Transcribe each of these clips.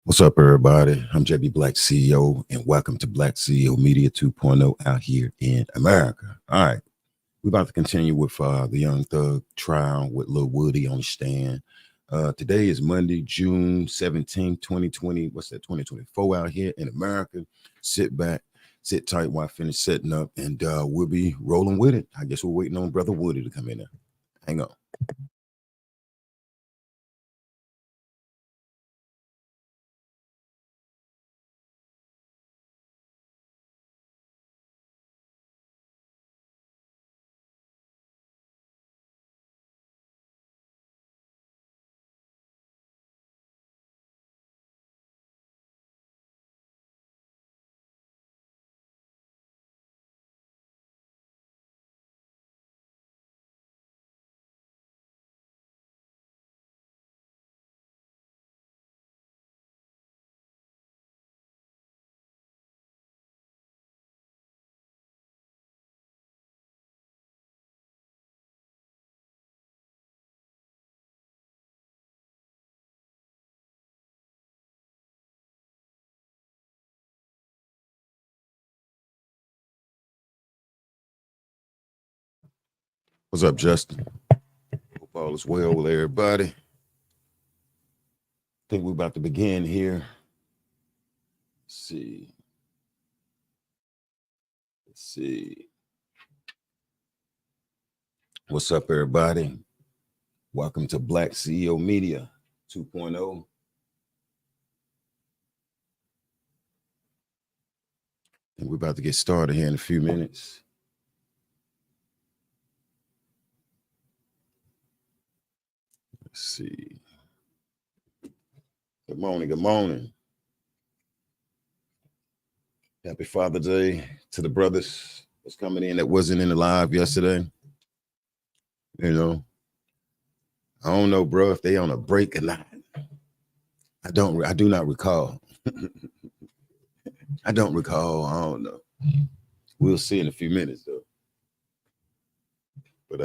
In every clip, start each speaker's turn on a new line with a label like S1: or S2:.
S1: What's up, everybody? I'm JB Black CEO, and welcome to Black CEO Media 2.0 out here in America. All right, we're about to continue with the Young Thug trial with Lil Woody on the stand. Today is Monday, June 17, 2020. What's that, 2024 out here in America? Sit back, sit tight while I finish setting up, and we'll be rolling with it. I guess we're waiting on Brother Woody to come in there. Hang on. What's up, Justin? Hope all is well with everybody. I think we're about to begin here. Let's see. What's up, everybody? Welcome to Black CEO Media 2.0. And we're about to get started here in a few minutes. Let's see. Good morning. Good morning. Happy Father's Day to the brothers that's coming in that wasn't in the live yesterday. You know, I don't know, bro, if they on a break or not. I do not recall. I don't recall. I don't know. We'll see in a few minutes, though. But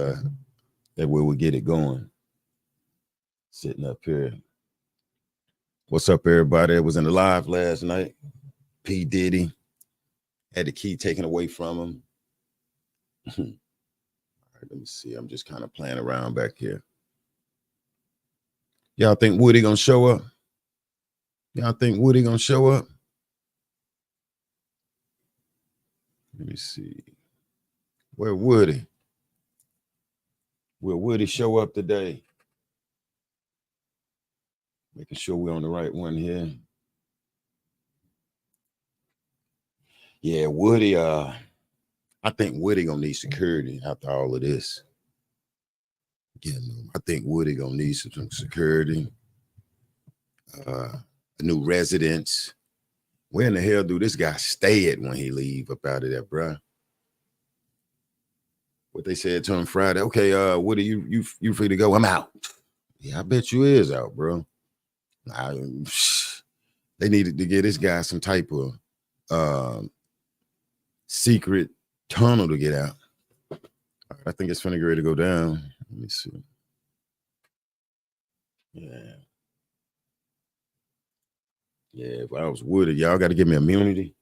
S1: that way we'll get it going. Sitting up here. What's up, everybody? It was in the live last night. P. Diddy had the key taken away from him. All right, let me see. I'm just kind of playing around back here. Y'all think Woody gonna show up? Y'all think Woody gonna show up? Let me see. Where Woody? Will Woody show up today? Making sure we're on the right one here. Yeah, Woody, I think Woody gonna need security after all of this. Yeah, I think Woody gonna need some security, a new residence. Where in the hell do this guy stay at when he leave up out of there, bruh? What they said to him Friday? Okay, Woody, you free to go? I'm out. Yeah, I bet you is out, bro. They needed to get this guy some type of secret tunnel to get out. I think it's finna get ready to go down. Let me see. Yeah. Yeah, if I was Woody, y'all got to give me immunity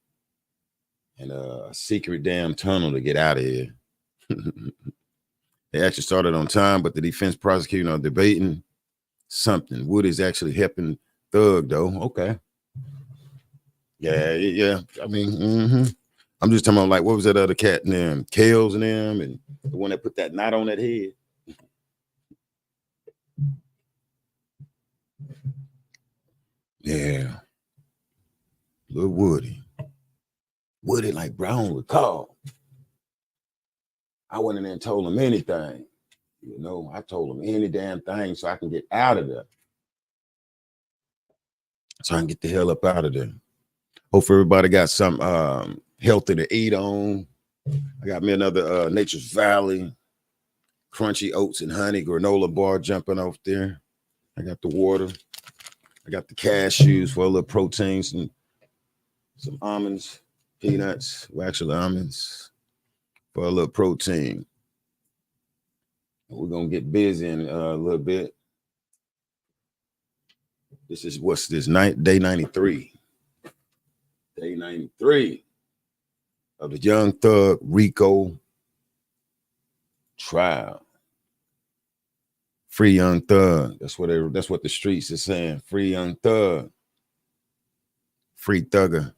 S1: and a secret damn tunnel to get out of here. They actually started on time, but the defense prosecutor are debating something. Woody's actually helping Thug, though. Okay. Yeah. I mean, I'm just talking about, like, what was that other cat in them? Kales and them, and the one that put that knot on that head. Yeah. Lil Woody. Woody, like, bro, I don't recall. I went in there and told him anything. You know, I told him any damn thing so I can get out of there. So I can get the hell up out of there. Hope everybody got some healthy to eat on. I got me another Nature's Valley, crunchy oats and honey granola bar jumping off there. I got the water. I got the cashews for a little protein, some almonds, peanuts, well, actually almonds for a little protein. We're going to get busy in a little bit. This is what's this night, day 93. Day 93 of the Young Thug RICO trial. Free Young Thug. That's what the streets is saying. Free Young Thug. Free Thugger.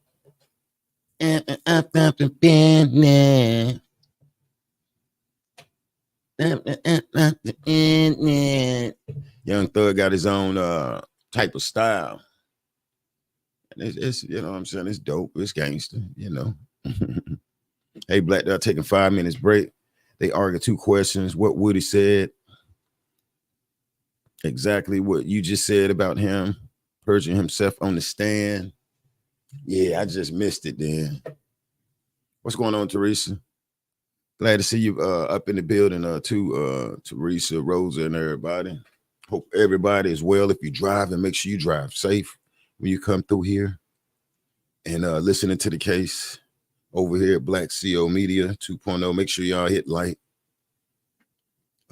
S1: Young Thug got his own type of style. And it's you know what I'm saying, it's dope, it's gangster, you know. Hey, Black, they're taking 5 minutes break. They argue 2 questions. What Woody said, exactly what you just said about him perjuring himself on the stand. Yeah, I just missed it then. What's going on, Teresa? Glad to see you up in the building too, Teresa, Rosa, and everybody. Hope everybody is well. If you drive, and make sure you drive safe when you come through here. And listening to the case over here at Black CEO Media 2.0. Make sure y'all hit like.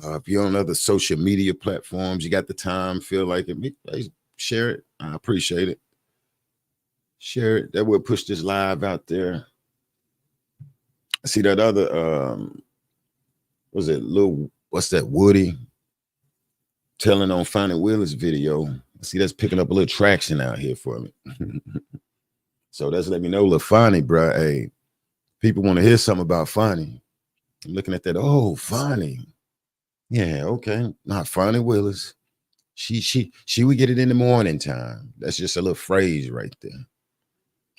S1: If you're on other social media platforms, you got the time, feel like it, share it. I appreciate it. Share it. That will push this live out there. I see that other, what's that, Woody telling on Finding Willis video. I see that's picking up a little traction out here for me. So that's letting me know, Lil Fonny, bro, hey, people want to hear something about Fonny. I'm looking at that, oh, Fonny. Yeah, okay, not Fonny Willis. She would get it in the morning time. That's just a little phrase right there.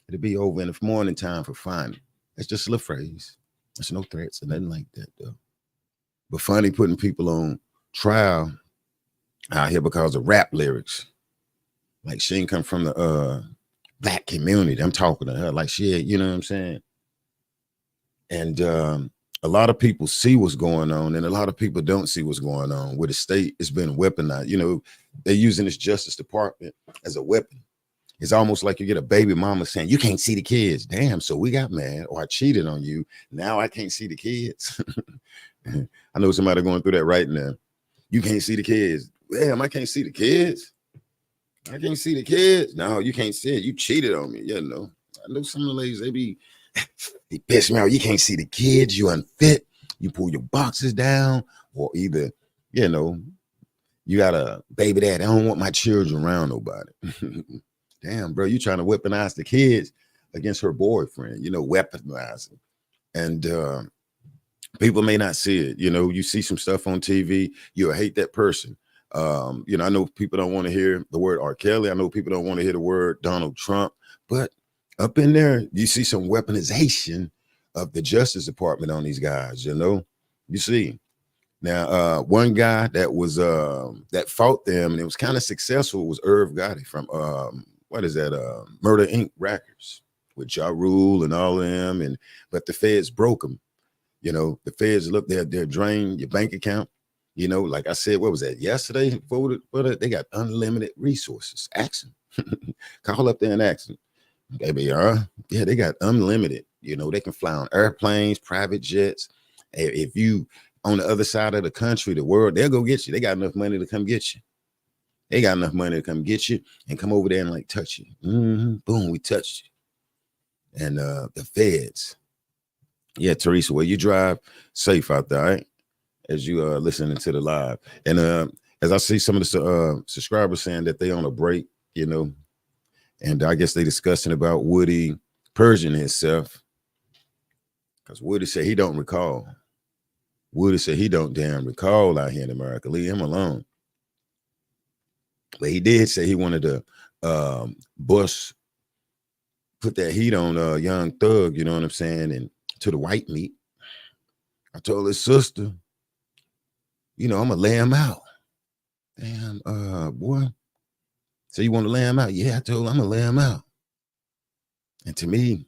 S1: It'll be over in the morning time for Fonny. That's just a little phrase. There's no threats or nothing like that, though. But Fonny putting people on trial out here because of rap lyrics. Like she ain't come from the Black community. I'm talking to her like shit, you know what I'm saying? And a lot of people see what's going on, and a lot of people don't see what's going on. With the state, it's been weaponized. You know, they're using this Justice Department as a weapon. It's almost like you get a baby mama saying, you can't see the kids. Damn, so we got mad or I cheated on you. Now I can't see the kids. I know somebody going through that right now. You can't see the kids. Damn, I can't see the kids. I can't see the kids. No, you can't see it. You cheated on me. You know, I know some of the ladies, they piss me out. You can't see the kids. You unfit. You pull your boxes down, or either, you know, you got a baby dad. I don't want my children around nobody. Damn, bro, you trying to weaponize the kids against her boyfriend, you know, weaponizing. And people may not see it. You know, you see some stuff on TV, you'll hate that person. You know, I know people don't want to hear the word R. Kelly. I know people don't want to hear the word Donald Trump, but up in there, you see some weaponization of the Justice Department on these guys, you know, you see. Now, one guy that was that fought them and it was kind of successful was Irv Gotti from what is that? Murder Inc. Records with Ja Rule and all of them. But the feds broke them. You know, the feds look, they're drained your bank account. You know, like I said, what was that yesterday? They got unlimited resources. Ask them. Call up there and ask them. Yeah, they got unlimited. You know, they can fly on airplanes, private jets. If you on the other side of the country, the world, they'll go get you. They got enough money to come get you. They got enough money to come get you and come over there and like touch you. Boom, we touched you. And the feds. Yeah, Teresa, well, you drive safe out there, all right? As you listening to the live. And as I see some of the subscribers saying that they on a break, you know, and I guess they discussing about Woody purging himself. Because Woody said he don't recall. Woody said he don't damn recall out here in America. Leave him alone. But he did say he wanted to put that heat on Young Thug, you know what I'm saying, and to the white meat. I told his sister, you know, I'm gonna lay him out. Damn, boy. So you want to lay him out? Yeah, I told him I'm gonna lay him out. And to me,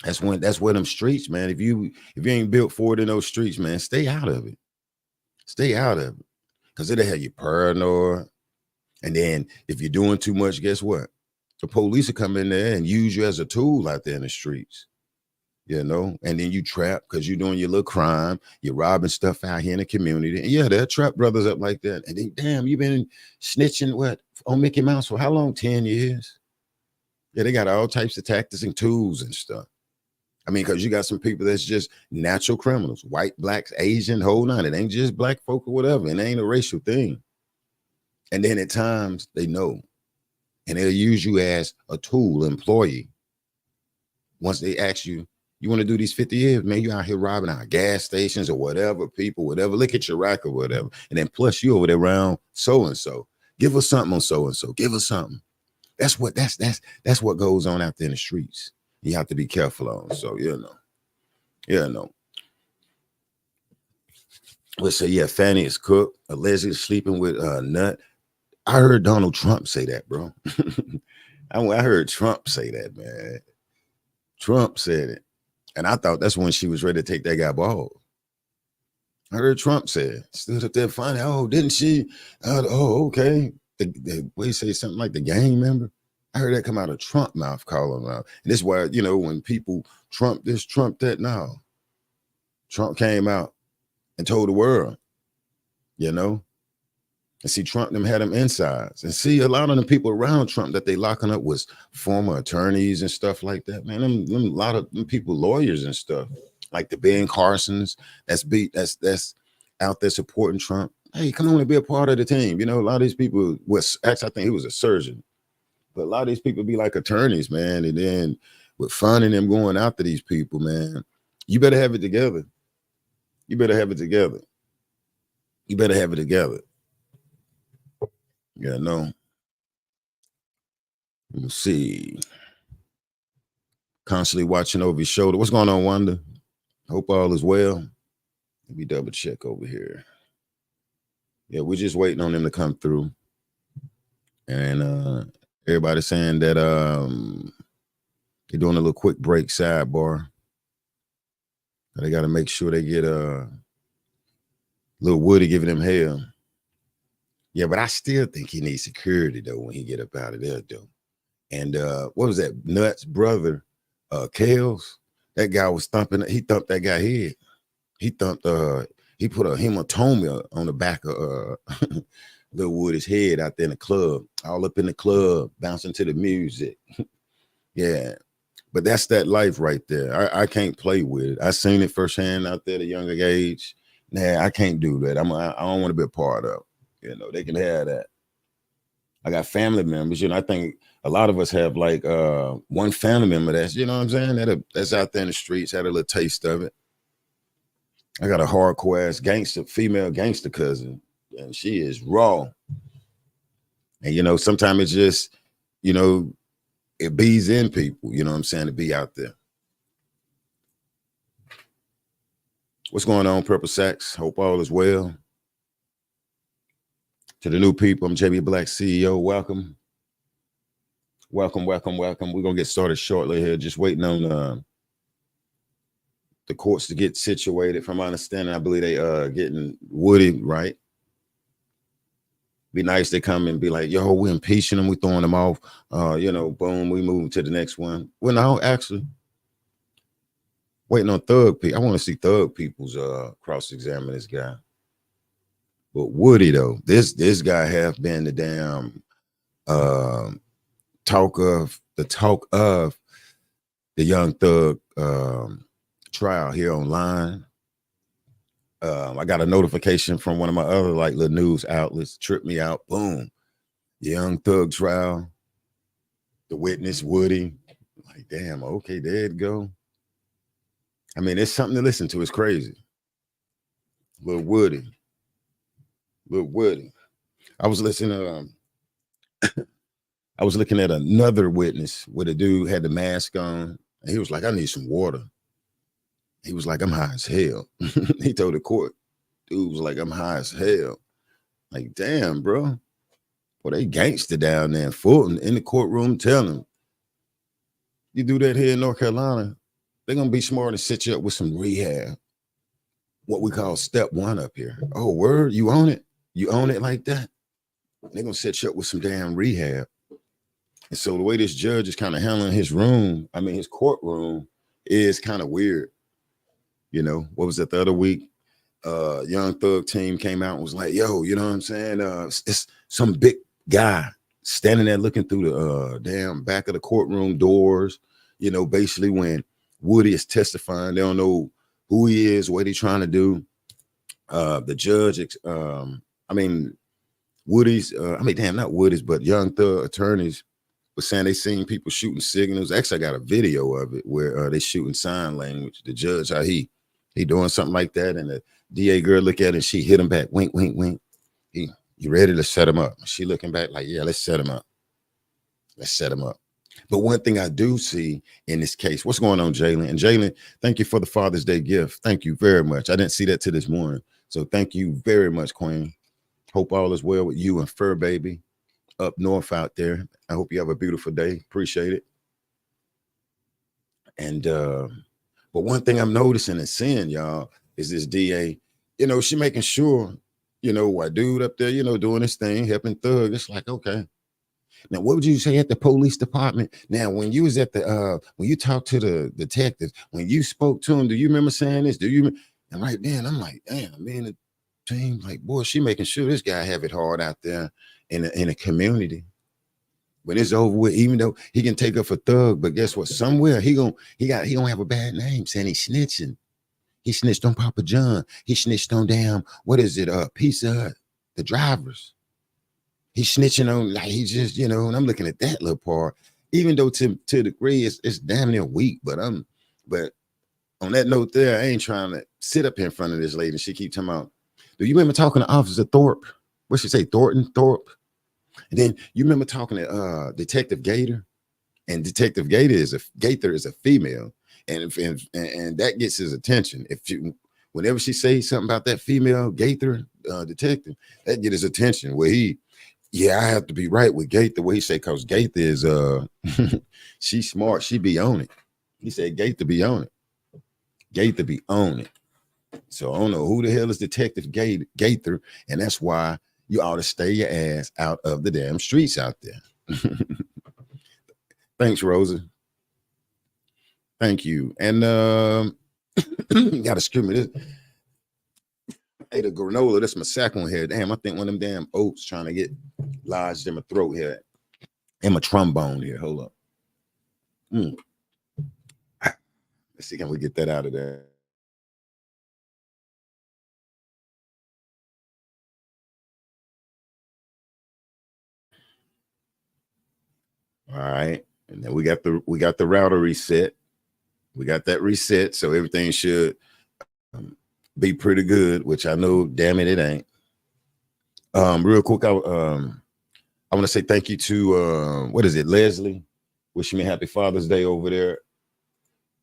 S1: that's where them streets, man. If you ain't built for it in those streets, man, stay out of it. Stay out of it. Because it'll have you paranoid. And then if you're doing too much, guess what? The police will come in there and use you as a tool out there in the streets. you know, and then you trap because you're doing your little crime, you're robbing stuff out here in the community. And yeah, they'll trap brothers up like that. And then, damn, you've been snitching what on Mickey Mouse for how long? 10 years. Yeah, they got all types of tactics and tools and stuff. I mean, because you got some people that's just natural criminals, white, blacks, Asian, hold on. It ain't just black folk or whatever. It ain't a racial thing. And then at times they know. And they'll use you as a tool, employee. Once they ask you, you want to do these 50 years, man, you out here robbing our gas stations or whatever, people, whatever. Look at your rack or whatever. And then plus you over there around so-and-so. Give us something on so-and-so. Give us something. That's what goes on out there in the streets. You have to be careful on. So, Let's say, yeah, Fanny is cooked, allegedly sleeping with Nut. I heard Donald Trump say that, bro. I heard Trump say that, man. Trump said it. And I thought that's when she was ready to take that guy bald. I heard Trump say it. Stood up there funny. Oh, didn't she? Okay. What you say, something like the gang member? I heard that come out of Trump mouth, calling him out. And this is why, you know, when people Trump this, Trump that, no. Trump came out and told the world, you know. And see, Trump them had them insides. And see, a lot of the people around Trump that they locking up was former attorneys and stuff like that. Man, a lot of them people, lawyers and stuff, like the Ben Carsons, that's out there supporting Trump. Hey, come on and be a part of the team. You know, a lot of these people was actually, I think he was a surgeon, but a lot of these people be like attorneys, man. And then with finding them going after these people, man, you better have it together. You better have it together. You better have it together. Yeah, no. Let's see. Constantly watching over your shoulder. What's going on, Wanda? Hope all is well. Let me double check over here. Yeah, we're just waiting on them to come through. And everybody's saying that they're doing a little quick break sidebar. They got to make sure they get Lil Woody giving them hell. Yeah, but I still think he needs security though when he get up out of there though. And what was that? Nuts brother, Kales. That guy was thumping. He thumped that guy head. He thumped. He put a hematoma on the back of Lil Woody's head out there in the club, all up in the club, bouncing to the music. Yeah, but that's that life right there. I can't play with it. I seen it firsthand out there at a younger age. Nah, I can't do that. I don't want to be a part of it. You know, they can have that. I got family members, you know, I think a lot of us have like one family member that's, you know what I'm saying, that's out there in the streets, had a little taste of it. I got a hardcore ass gangster, female gangster cousin, and she is raw. And, you know, sometimes it's just, you know, it bees in people, you know what I'm saying, to be out there. What's going on, Purple Sacks? Hope all is well. To the new people, I'm JB Black CEO. Welcome. Welcome. We're going to get started shortly here. Just waiting on the courts to get situated. From my understanding, I believe they getting Woody right. Be nice they come and be like, yo, we're impeaching them, we throwing them off. You know, boom, we moving to the next one. Well, no, actually, waiting on Thug people. I want to see Thug people's cross-examine this guy. But Woody, though, this guy have been the damn talk of the Young Thug trial here online. I got a notification from one of my other like little news outlets, tripped me out. Boom, the Young Thug trial, the witness Woody. Like, damn, okay, there it go. I mean, it's something to listen to. It's crazy. Lil Woody. I was listening. I was looking at another witness where the dude had the mask on, and he was like, "I need some water." He was like, "I'm high as hell." He told the court, dude was like, "I'm high as hell." Like, damn, bro. Well, they gangster down there in Fulton in the courtroom telling him, you do that here in North Carolina, they're going to be smart and set you up with some rehab. What we call step one up here. Oh, word, you own it? You own it like that? They're going to set you up with some damn rehab. And so the way this judge is kind of handling his room, I mean, his courtroom, is kind of weird. You know, what was it the other week? Young Thug team came out and was like, yo, you know what I'm saying? It's some big guy standing there looking through the damn back of the courtroom doors, you know, basically when Woody is testifying, they don't know who he is, what he's trying to do. The judge, I mean, Woody's, I mean, damn, not Woody's, but Young Thug attorneys was saying they seen people shooting signals. Actually, I got a video of it where they shooting sign language. The judge, how he doing something like that, and the DA girl look at it and she hit him back, wink, wink, wink. You ready to set him up? She looking back like, yeah, let's set him up. Let's set him up. But one thing I do see in this case, what's going on, Jalen? And Jalen, thank you for the Father's Day gift. Thank you very much. I didn't see that till this morning. So thank you very much, Queen. Hope all is well with you and Fur Baby up north out there. I hope you have a beautiful day. Appreciate it. And but one thing I'm noticing and seeing, y'all, is this DA, you know, she making sure, you know, why dude up there, you know, doing this thing, helping Thug. It's like, okay. Now, what would you say at the police department? Now, when you was at the when you talked to the detectives, when you spoke to him, do you remember saying this? Do you? And right then, I'm like, damn, man, the team, like, boy, she making sure this guy have it hard out there in a community. When it's over with, even though he can take up for Thug, but guess what? Somewhere he gonna have a bad name saying he's snitching. He snitched on Papa John. He snitched on damn, what is it? Pizza Hut, the drivers. He's snitching on, like, he just, you know, and I'm looking at that little part, even though to a degree it's damn near weak, but on that note there, I ain't trying to sit up here in front of this lady and she keep talking about, do you remember talking to Officer Thorpe? What she say, Thorpe? And then you remember talking to Detective Gator? And Detective Gator is a female, and and that gets his attention. Whenever she says something about that female Gator detective, that get his attention. Where I have to be right with Gator. The way he say, cause Gator is she's smart. She be on it. He said Gator be on it. Gator be on it. So I don't know who the hell is Detective Gator, and that's why you ought to stay your ass out of the damn streets out there. Thanks, Rosa. Thank you. And gotta excuse me. This ate a granola. That's my sack on here. Damn, I think one of them damn oats trying to get lodged in my throat here. And my trombone here. Hold up. Let's see, can we get that out of there? All right. And then we got the router reset. We got that reset. So everything should be pretty good, which I know, damn it ain't. Real quick, I want to say thank you to what is it, Leslie? Wishing me happy Father's Day over there.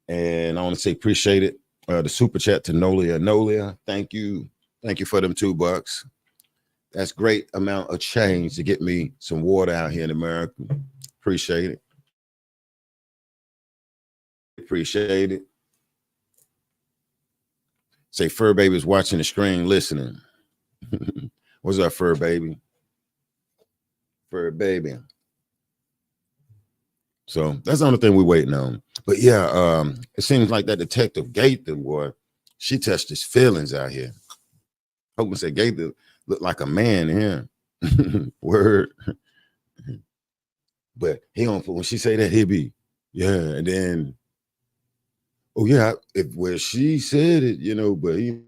S1: And I want to say appreciate it. The super chat to Nolia. Thank you for them $2. That's great amount of change to get me some water out here in America. Appreciate it. Appreciate it. Say Fur Baby's watching the screen, listening. What's up, Fur Baby? Fur Baby. So that's the only thing we're waiting on. But yeah, it seems like that Detective Gaither, boy, she touched his feelings out here. Hope said Gaither looked like a man here. Word. But he don't, when she say that, he'll be, yeah, and then, oh yeah, if where she said it, you know, but he.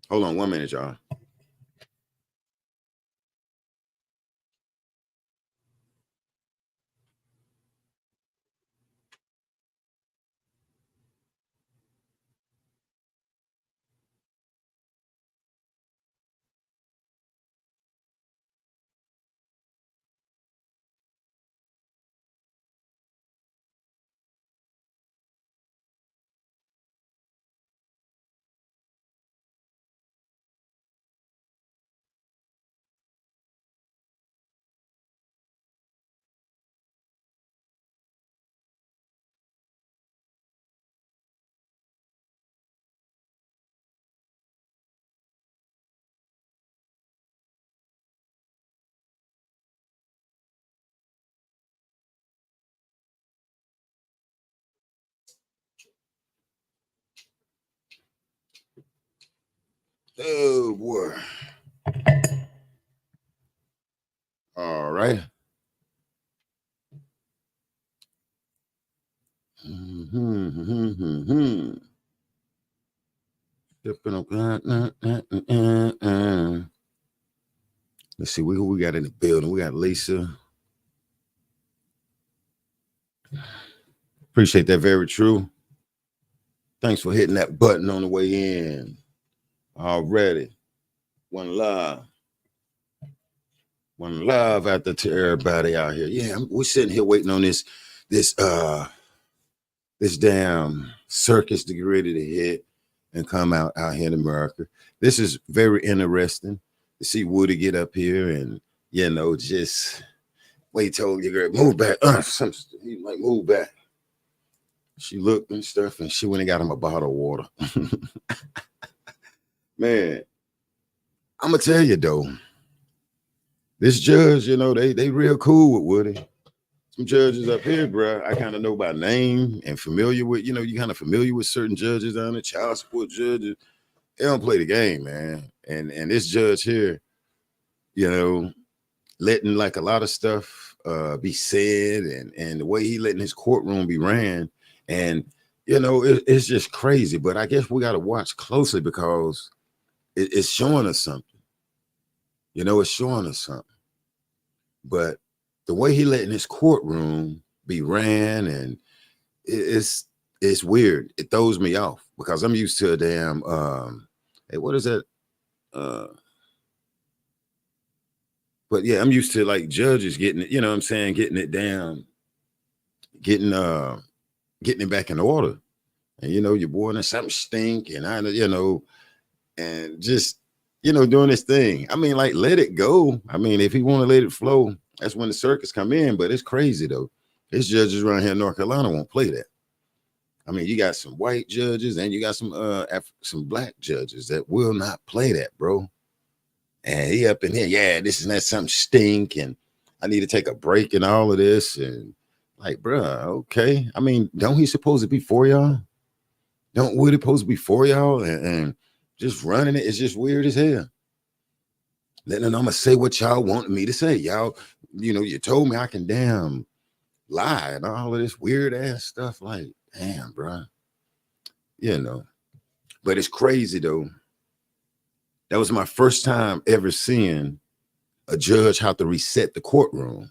S1: Hold on 1 minute, y'all. Oh boy. All right. Let's see, who we got in the building. We got Lisa. Appreciate that. Very true. Thanks for hitting that button on the way in. Already. One love. One love out there to everybody out here. Yeah, we're sitting here waiting on this damn circus to get ready to hit and come out here in America. This is very interesting to see Woody get up here and, you know, just wait till you girl move back. He like move back. She looked and stuff and she went and got him a bottle of water. Man, I'm gonna tell you though, this judge, you know, they real cool with Woody. Some judges up here, bro, I kind of know by name and familiar with, you know, you kind of familiar with certain judges down there, child support judges. They don't play the game, man. And this judge here, you know, letting like a lot of stuff be said and the way he letting his courtroom be ran. And, you know, it's just crazy. But I guess we got to watch closely because it's showing us something. You know, it's showing us something. But the way he letting his courtroom be ran, and it's weird. It throws me off because I'm used to a damn hey, what is that? But yeah, I'm used to like judges getting it, you know what I'm saying, getting it down, getting it back in order. And you know, your boy and something stink, and I, you know, and just, you know, doing this thing. I mean, like, let it go. I mean, if he want to let it flow, that's when the circus come in. But it's crazy though. His judges around here in North Carolina won't play that. I mean, you got some white judges and you got some black judges that will not play that, bro. And he up in here, yeah, this is not something stink, and I need to take a break and all of this. And like, bro, okay. I mean, don't he supposed to be for y'all? Don't Woody supposed to be for y'all? And just running it is just weird as hell. Letting them, I'm gonna say what y'all want me to say. Y'all, you know, you told me I can damn lie and all of this weird ass stuff. Like, damn, bro. You know, but it's crazy though. That was my first time ever seeing a judge have to reset the courtroom.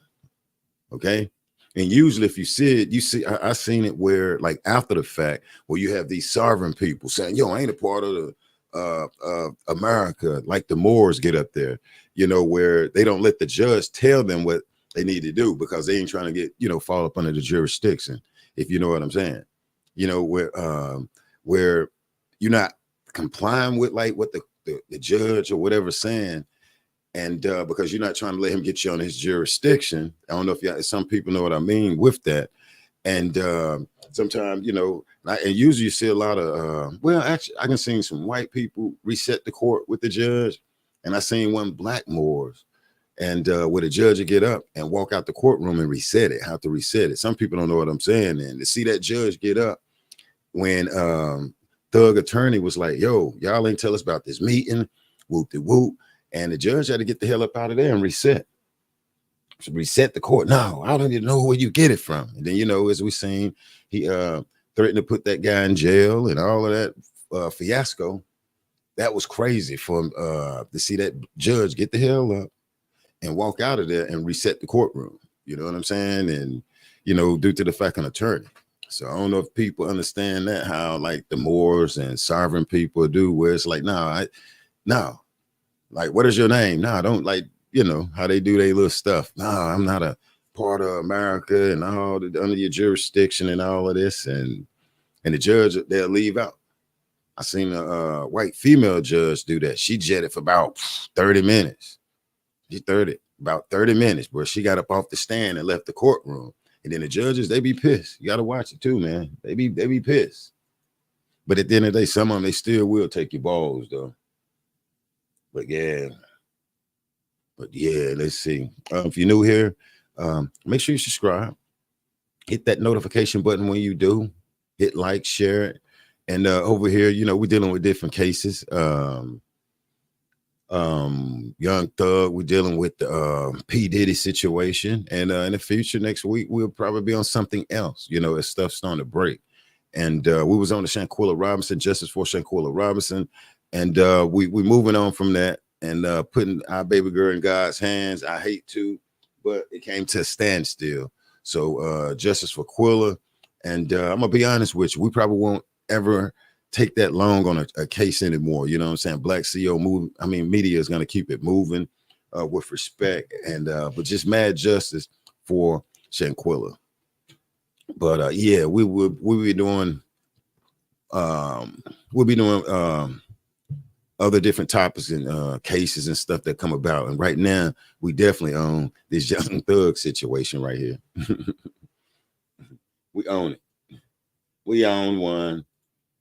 S1: Okay. And usually if you see it, you see, I seen it where like after the fact, where you have these sovereign people saying, yo, I ain't a part of the America, like the Moors get up there, you know, where they don't let the judge tell them what they need to do because they ain't trying to get, you know, fall up under the jurisdiction, if you know what I'm saying. You know, where you're not complying with like what the judge or whatever saying, and because you're not trying to let him get you on his jurisdiction. I don't know if some people know what I mean with that. And sometimes, you know, and usually you see a lot of well, actually I can see some white people reset the court with the judge, and I seen one black Moors, and where the judge would get up and walk out the courtroom and reset it, how to reset it. Some people don't know what I'm saying, and to see that judge get up when Thug Attorney was like, yo, y'all ain't tell us about this meeting, whoop de whoop. And the judge had to get the hell up out of there and reset the court. No, I don't even know where you get it from. And then, you know, as we seen, he threatened to put that guy in jail and all of that fiasco. That was crazy for him to see that judge get the hell up and walk out of there and reset the courtroom. You know what I'm saying? And, you know, due to the fact an attorney. So I don't know if people understand that, how like the Moors and sovereign people do, where it's like, no, like, what is your name? No, I don't, like, you know, how they do their little stuff. No, I'm not a part of America and all under your jurisdiction and all of this. And the judge, they'll leave out. I seen a white female judge do that. She jetted for about 30 minutes. About 30 minutes, where she got up off the stand and left the courtroom. And then the judges, they be pissed. You got to watch it too, man. They be pissed. But at the end of the day, some of them, they still will take your balls though. But yeah, let's see. If you're new here, make sure you subscribe. Hit that notification button when you do. Hit like, share it. And over here, you know, we're dealing with different cases. Young Thug. We're dealing with the P. Diddy situation. And in the future, next week, we'll probably be on something else, you know, as stuff's starting to break. And we was on the Shanquella Robinson, Justice for Shanquella Robinson. And we moving on from that and putting our baby girl in God's hands. I hate to, but it came to a standstill. So justice for Quilla. And I'm gonna be honest with you, we probably won't ever take that long on a case anymore. You know what I'm saying? Black CEO move. I mean, media is gonna keep it moving with respect and but just mad justice for Shanquilla. But yeah, we'll be doing other different topics and cases and stuff that come about. And right now, we definitely own this Young Thug situation right here. We own it. We own one.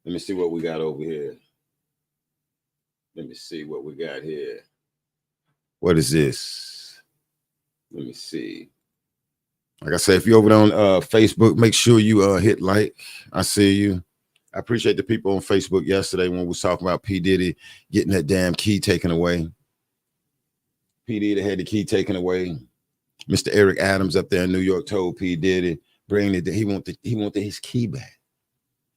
S1: Let me see what we got over here. Let me see what we got here. What is this? Let me see. Like I said, if you're over on Facebook, make sure you hit like. I see you. I appreciate the people on Facebook yesterday when we was talking about P. Diddy getting that damn key taken away. P. Diddy had the key taken away. Mr. Eric Adams up there in New York told P. Diddy, bring it. He wanted his key back.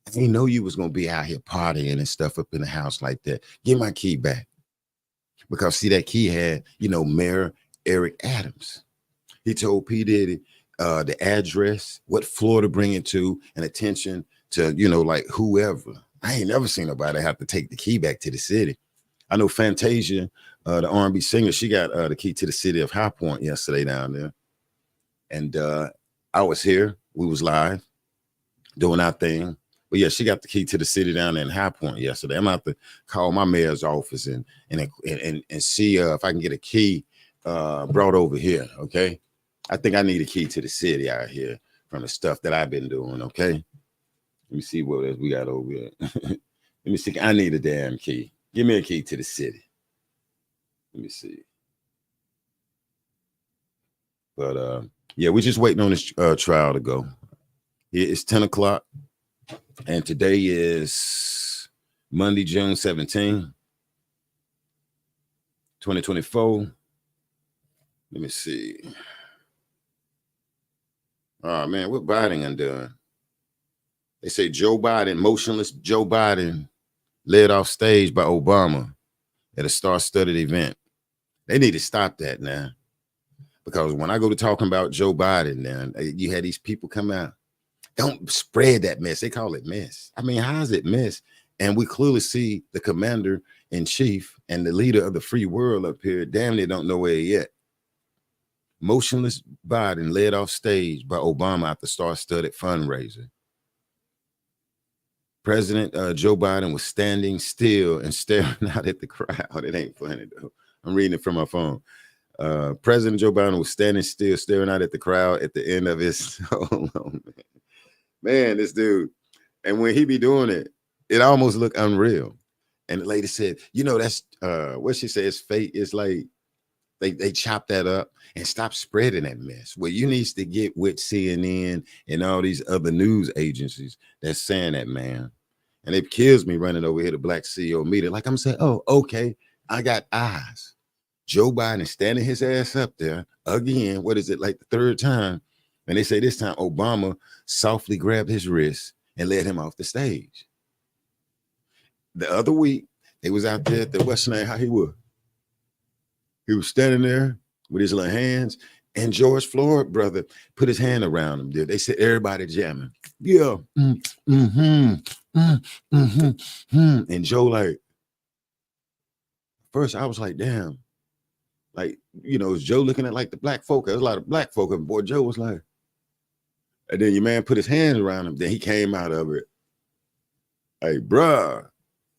S1: I didn't know you was gonna be out here partying and stuff up in the house like that. Give my key back. Because see, that key had, you know, Mayor Eric Adams. He told P. Diddy the address, what floor to bring it to, and attention to, you know, like whoever. I ain't never seen nobody have to take the key back to the city. I know Fantasia, the R&B singer, she got the key to the city of High Point yesterday down there. And I was here. We was live doing our thing. But yeah, she got the key to the city down there in High Point yesterday. I'm going to have to call my mayor's office and see if I can get a key brought over here, okay? I think I need a key to the city out here from the stuff that I've been doing, okay? Let me see what else we got over here. Let me see. I need a damn key. Give me a key to the city. Let me see. But yeah, we're just waiting on this trial to go. It's 10 o'clock. And today is Monday, June 17, 2024. Let me see. Oh, man, what Biden undone? They say Joe Biden, motionless Joe Biden, led off stage by Obama at a star-studded event. They need to stop that now. Because when I go to talking about Joe Biden, now you had these people come out. Don't spread that mess. They call it mess. I mean, how is it mess? And we clearly see the commander in chief and the leader of the free world up here. Damn, they don't know where yet. Motionless Biden led off stage by Obama at the star-studded fundraiser. President Joe Biden was standing still and staring out at the crowd. It ain't funny, though. I'm reading it from my phone. President Joe Biden was standing still, staring out at the crowd at the end of his... Hold on, man. Man, this dude. And when he be doing it, it almost look unreal. And the lady said, you know, that's what she said, it's fake. It's like they chop that up and stop spreading that mess. Well, you needs to get with CNN and all these other news agencies that's saying that, man. And it kills me running over here to Black CEO media. Like I'm saying, oh, okay, I got eyes. Joe Biden is standing his ass up there again. What is it, like the third time? And they say this time Obama softly grabbed his wrist and led him off the stage. The other week, they was out there at the West Nine. How he was? He was standing there with his little hands, and George Floyd, brother, put his hand around him. They said everybody jamming. Yeah. And Joe, like, first I was like, damn. Like, you know, is Joe looking at like the black folk? There's a lot of black folk. And boy, Joe was like, and then your man put his hands around him. Then he came out of it. Hey, bruh,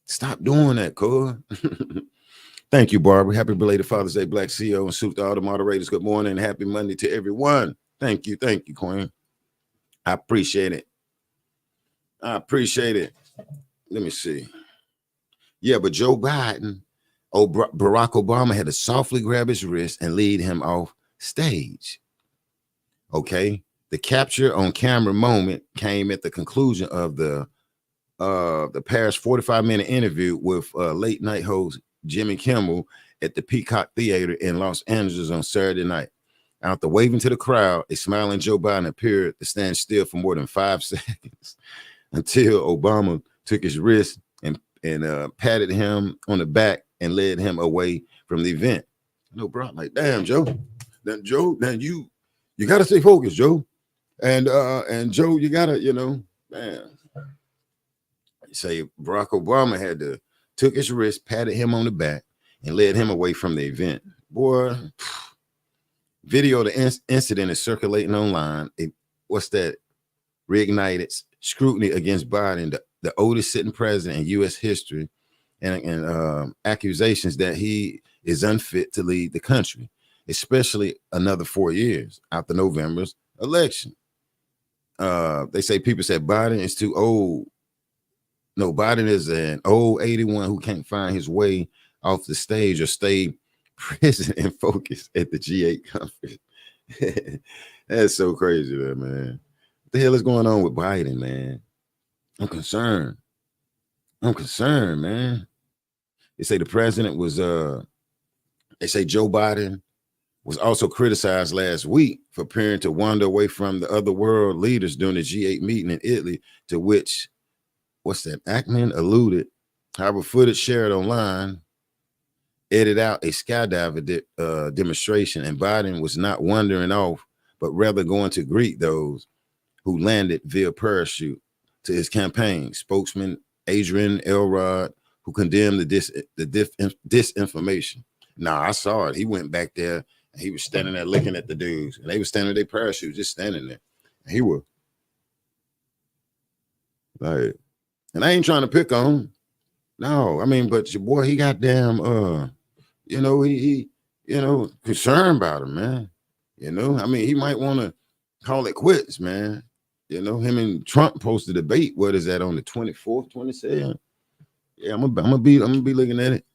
S1: stop doing that, cuz. Thank you, Barbara. Happy belated Father's Day, Black CEO, and salute to all the moderators. Good morning and happy Monday to everyone. Thank you, Queen. I appreciate it. I appreciate it. Let me see. Yeah, but Joe Biden, Barack Obama had to softly grab his wrist and lead him off stage. Okay. The capture on camera moment came at the conclusion of the Paris 45-minute interview with late night host Jimmy Kimmel at the Peacock Theater in Los Angeles on Saturday night. After waving to the crowd, a smiling Joe Biden appeared to stand still for more than 5 seconds until Obama took his wrist and patted him on the back and led him away from the event. You know, bro, like, damn, Joe, then you gotta stay focused, Joe. And Joe, you gotta, man. You say Barack Obama had to took his wrist, patted him on the back, and led him away from the event. Boy, video of the incident is circulating online. What's that? Reignited scrutiny against Biden, the oldest sitting president in U.S. history, and accusations that he is unfit to lead the country, especially another 4 years after November's election. They say people said Biden is too old. No, Biden is an old 81 who can't find his way off the stage or stay present and focused at the G8 conference. That's so crazy, man. What the hell is going on with Biden, man? I'm concerned, man. They say the president was, they say Joe Biden was also criticized last week for appearing to wander away from the other world leaders during the G8 meeting in Italy, to which, Ackman alluded. However, footage shared online edited out a skydiver demonstration, and Biden was not wandering off, but rather going to greet those who landed via parachute. To his campaign spokesman Adrian Elrod, who condemned the disinformation. Nah, I saw it. He went back there and he was standing there looking at the dudes, and they were standing with their parachutes, just standing there. And he was like, and I ain't trying to pick on him. No, I mean, but your boy, he got damn, he concerned about him, man. I mean, he might want to call it quits, man. Him and Trump posted a debate. What is that, on the 24th, 27th? Yeah, I'm gonna be looking at it.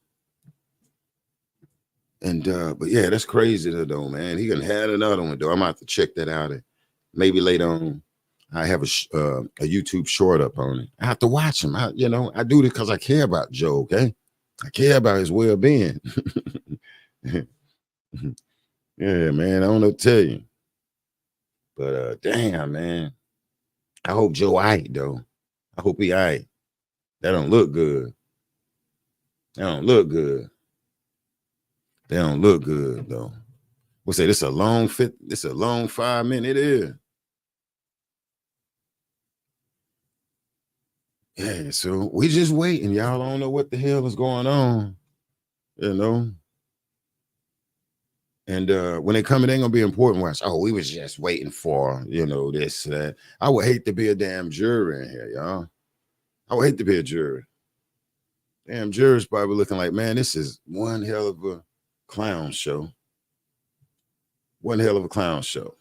S1: And but yeah, that's crazy though, man. He gonna have another one though. I'm gonna have to check that out. Maybe later on, I have a YouTube short up on it. I have to watch him. I do this because I care about Joe. Okay, I care about his well-being. Yeah, man. I don't know what to tell you, but damn, man. I hope Joe aight though. I hope he aight. That don't look good. They don't look good though. We'll say this a long 5 minute here. Yeah, so we just waiting. Y'all don't know what the hell is going on, And when they come, it ain't gonna be important. Watch. Oh, we was just waiting for, this, that. I would hate to be a damn juror in here, y'all. I would hate to be a juror. Damn, jurors probably looking like, man, this is one hell of a clown show. One hell of a clown show.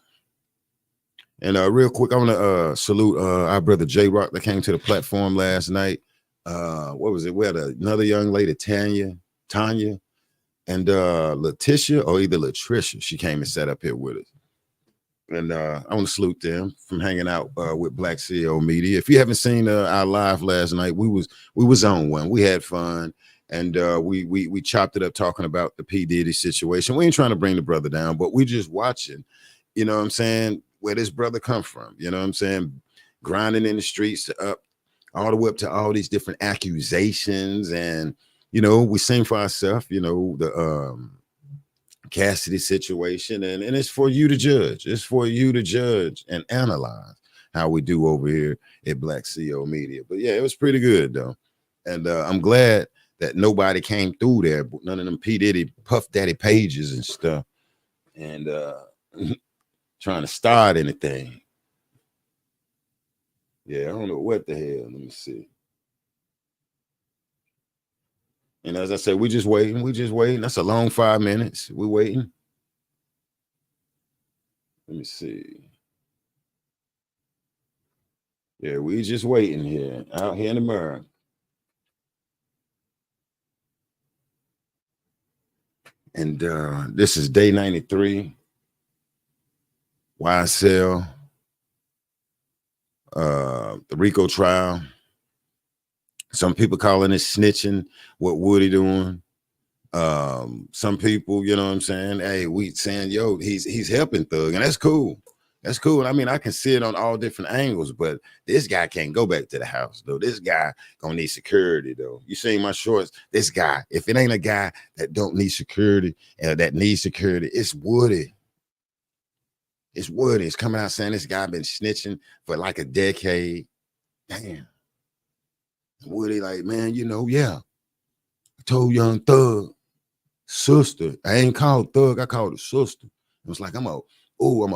S1: And real quick, I want to salute our brother J-Rock that came to the platform last night. What was it? We had another young lady, Tanya, and Letitia, or either Latricia. She came and sat up here with us. And I want to salute them from hanging out with Black CEO Media. If you haven't seen our live last night, we was on one. We had fun, and we chopped it up talking about the P. Diddy situation. We ain't trying to bring the brother down, but we just watching, what I'm saying, where this brother come from, what I'm saying, grinding in the streets up all the way up to all these different accusations. And, we sing for ourselves, the Cassidy situation, and it's for you to judge. It's for you to judge and analyze how we do over here at Black CEO Media. But yeah, it was pretty good though. And I'm glad that nobody came through there, none of them P. Diddy, Puff Daddy pages and stuff, and trying to start anything. Yeah, I don't know what the hell. Let me see. And as I said, we just waiting. That's a long 5 minutes. We waiting. Let me see. Yeah, we just waiting here, out here in America. And this is day 93. YSL, the RICO trial. Some people calling it snitching, what Woody doing. Some people, you know what I'm saying? Hey, we saying, yo, he's helping Thug, and that's cool. That's cool. I mean, I can see it on all different angles, but this guy can't go back to the house, though. This guy gonna need security, though. You see my shorts? This guy, if it ain't a guy that don't need security and that needs security, it's Woody. It's Woody. It's coming out saying this guy been snitching for like a decade. Damn. Woody, like, man, you know, yeah. I told Young Thug, sister. I ain't called Thug, I called her sister. It was like, I'm gonna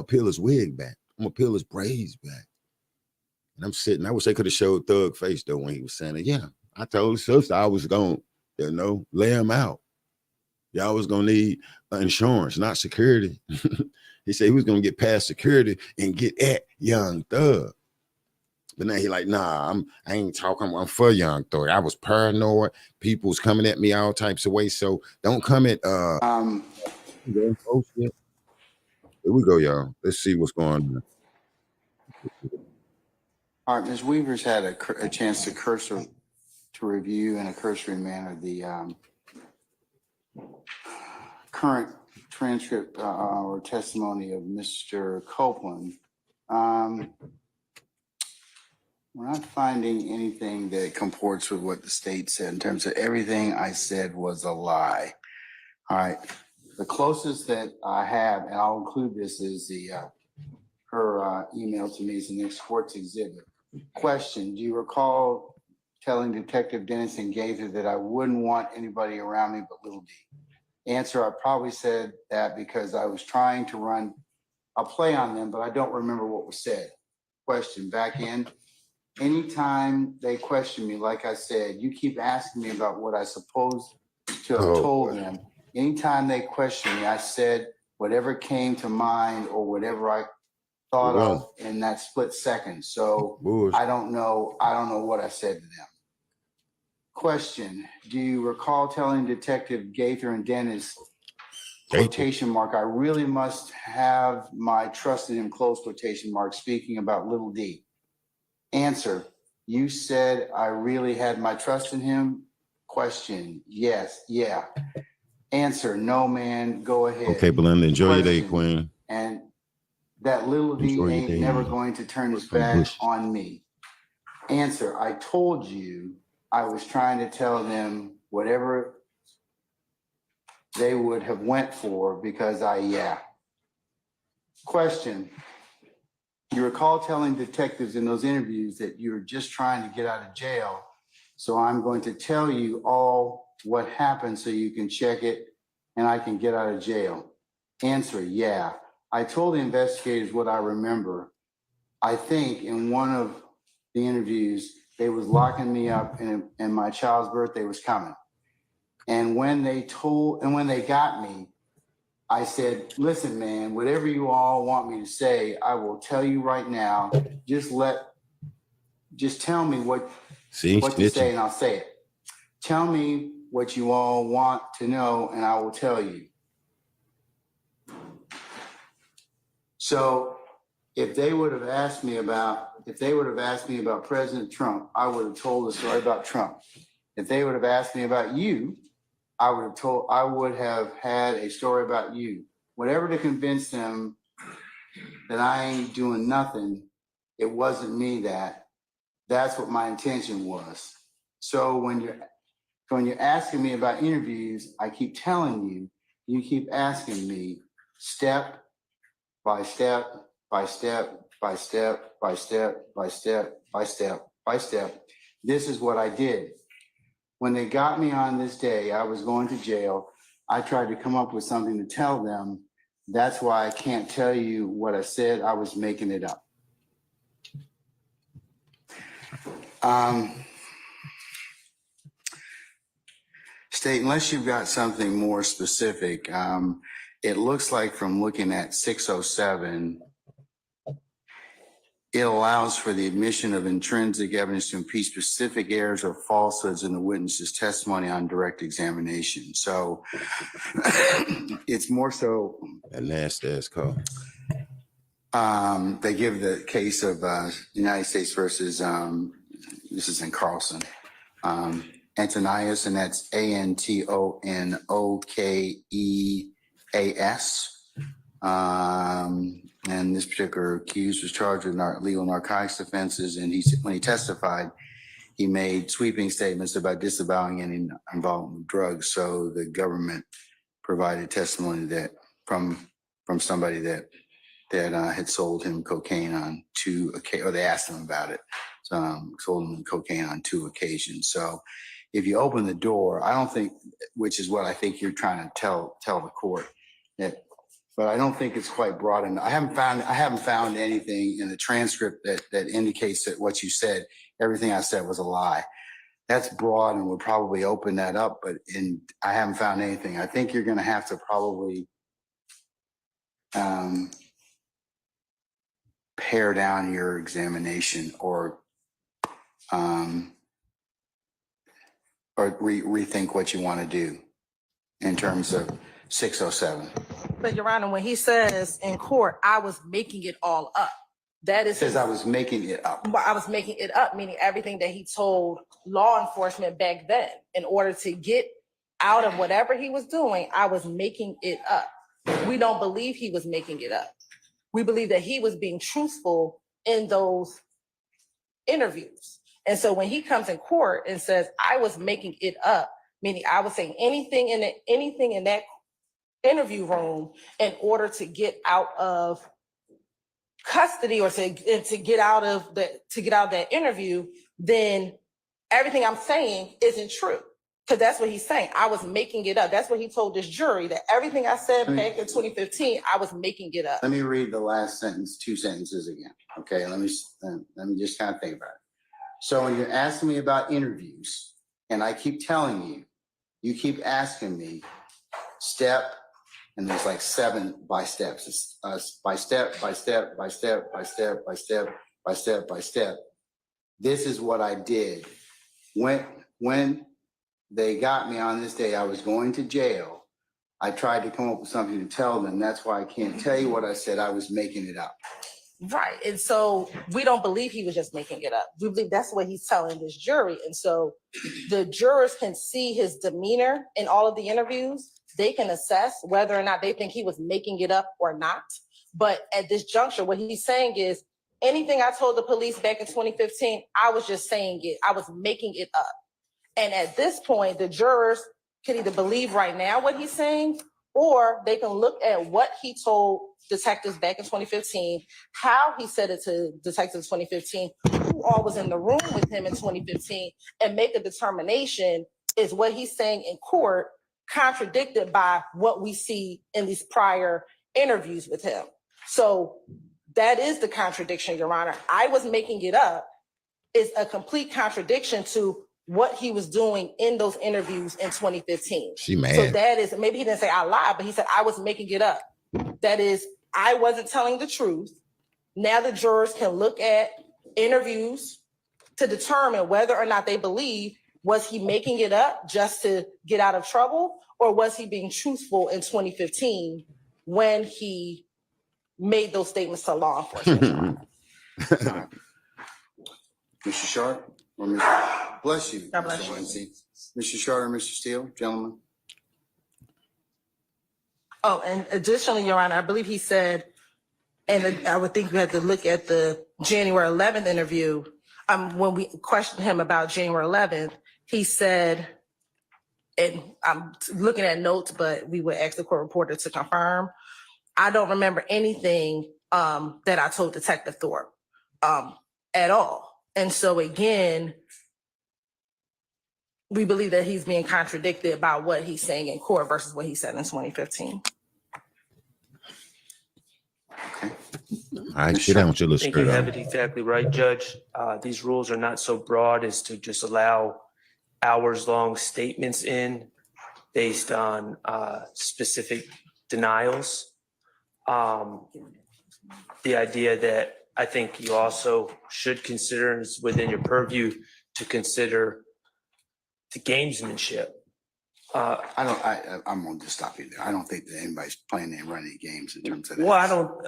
S1: peel his wig back. I'm gonna peel his braids back. And I'm sitting, I wish they could have showed Thug face though when he was saying it. Yeah, I told his sister I was gonna, you know, lay him out. Y'all was gonna need insurance, not security. He said he was gonna get past security and get at Young Thug. But now he like, nah, I ain't talking, I'm for Young Thug. I was paranoid. People was coming at me all types of ways. So don't come at oh shit. Here we go, y'all. Let's see what's going on.
S2: All right, Ms. Weaver's had a chance to review in a cursory manner the current transcript or testimony of Mr. Copeland. We're not finding anything that comports with what the state said in terms of everything I said was a lie. All right, the closest that I have, and I'll include this, is her email to me is the next court's exhibit. Question, do you recall telling Detective Dennis and Gaither that I wouldn't want anybody around me but Lil D? Answer, I probably said that because I was trying to run a play on them, but I don't remember what was said. Question, back in. Anytime they question me, like I said, you keep asking me about what I supposed to have told them. Anytime they question me, I said whatever came to mind or whatever I thought of in that split second. So I don't know what I said to them. Question, do you recall telling Detective Gaither and Dennis, quotation mark, I really must have my trust in him, close quotation mark, speaking about Lil D? Answer, you said I really had my trust in him? Question, yes, yeah. Answer, no, man, go ahead.
S1: Okay, Belinda, enjoy your day, Queen.
S2: And that Lil D ain't never going to turn his back on me. Answer, I told you I was trying to tell them whatever they would have went for because yeah. Question, you recall telling detectives in those interviews that you were just trying to get out of jail. So I'm going to tell you all what happened so you can check it and I can get out of jail. Answer, yeah. I told the investigators what I remember. I think in one of the interviews, they was locking me up and my child's birthday was coming. And when they got me, I said, listen, man, whatever you all want me to say, I will tell you right now. Just tell me what to say and I'll say it. Tell me what you all want to know and I will tell you. So if they would have asked me about President Trump, I would have told a story about Trump. If they would have asked me about you, I would have had a story about you. Whatever to convince them that I ain't doing nothing, it wasn't me that's what my intention was. So when you're asking me about interviews, I keep telling you, you keep asking me step by step, by step, by step, by step, by step, by step, by step. This is what I did. When they got me on this day, I was going to jail. I tried to come up with something to tell them. That's why I can't tell you what I said. I was making it up. State, unless you've got something more specific, it looks like from looking at 607, it allows for the admission of intrinsic evidence to impeach specific errors or falsehoods in the witness's testimony on direct examination. So it's more so
S1: a nasty ass call.
S2: They give the case of United States versus this is in Carlson. Antonias, and that's Antonokeas. And this particular accused was charged with illegal narcotics offenses, and when he testified, he made sweeping statements about disavowing any involvement with drugs. So the government provided testimony that from somebody that had sold him cocaine on two occasions, or they asked him about it. Sold him cocaine on 2 occasions. So if you open the door, I don't think, which is what I think you're trying to tell the court, that, but I don't think it's quite broad enough. I haven't found anything in the transcript that indicates that what you said, everything I said was a lie. That's broad and would probably open that up, but I haven't found anything. I think you're going to have to probably pare down your examination or rethink what you want to do in terms of 607.
S3: But Your Honor, when he says in court, I was making it all up, that is.
S2: Says I was making it up.
S3: I was making it up, meaning everything that he told law enforcement back then in order to get out of whatever he was doing, I was making it up. We don't believe he was making it up. We believe that he was being truthful in those interviews. And so when he comes in court and says, I was making it up, meaning I was saying anything in that interview room in order to get out of custody or to get out of that interview, then everything I'm saying isn't true. Because that's what he's saying. I was making it up. That's what he told this jury, that everything I said back in 2015, I was making it up.
S2: Let me read the last sentence, 2 sentences again. Okay, let me just kind of think about it. So when you're asking me about interviews, and I keep telling you, you keep asking me step, and there's like 7 by steps. It's by step, by step, by step, by step, by step, by step, by step. This is what I did. When they got me on this day, I was going to jail. I tried to come up with something to tell them. That's why I can't tell you what I said. I was making it up.
S3: Right. And so we don't believe he was just making it up. We believe that's what he's telling this jury. And so the jurors can see his demeanor in all of the interviews. They can assess whether or not they think he was making it up or not. But at this juncture, what he's saying is anything I told the police back in 2015, I was just saying it. I was making it up. And at this point, the jurors can either believe right now what he's saying, or they can look at what he told detectives back in 2015, how he said it to detectives in 2015, who all was in the room with him in 2015, and make a determination, is what he's saying in court contradicted by what we see in these prior interviews with him. So that is the contradiction, Your Honor. I was making it up is a complete contradiction to what he was doing in those interviews in 2015.
S1: She mad.
S3: So that is, maybe he didn't say I lied, but he said I was making it up. That is, I wasn't telling the truth. Now the jurors can look at interviews to determine whether or not they believe, was he making it up just to get out of trouble, or was he being truthful in 2015 when he made those statements to law enforcement?
S2: Mr. Sharp, or Mr. Bless you,
S3: God bless
S2: Mr.
S3: you.
S2: Lindsay. Mr. Sharp or Mr. Steele, gentlemen.
S3: Oh, and additionally, Your Honor, I believe he said, and I would think we had to look at the January 11th interview. When we questioned him about January 11th, he said, and I'm looking at notes, but we would ask the court reporter to confirm, I don't remember anything that I told Detective Thorpe at all. And so again, we believe that he's being contradicted about what he's saying in court versus what he said in 2015.
S2: Okay.
S1: All right, get down with your
S4: I
S1: little
S4: think you
S1: skirt
S4: have
S1: on.
S4: it exactly right, Judge. These rules are not so broad as to just allow hours-long statements in based on specific denials. The idea that I think you also should consider is within your purview to consider the gamesmanship.
S2: I'm going to stop you there. I don't think that anybody's playing and running games in terms of that.
S4: Well,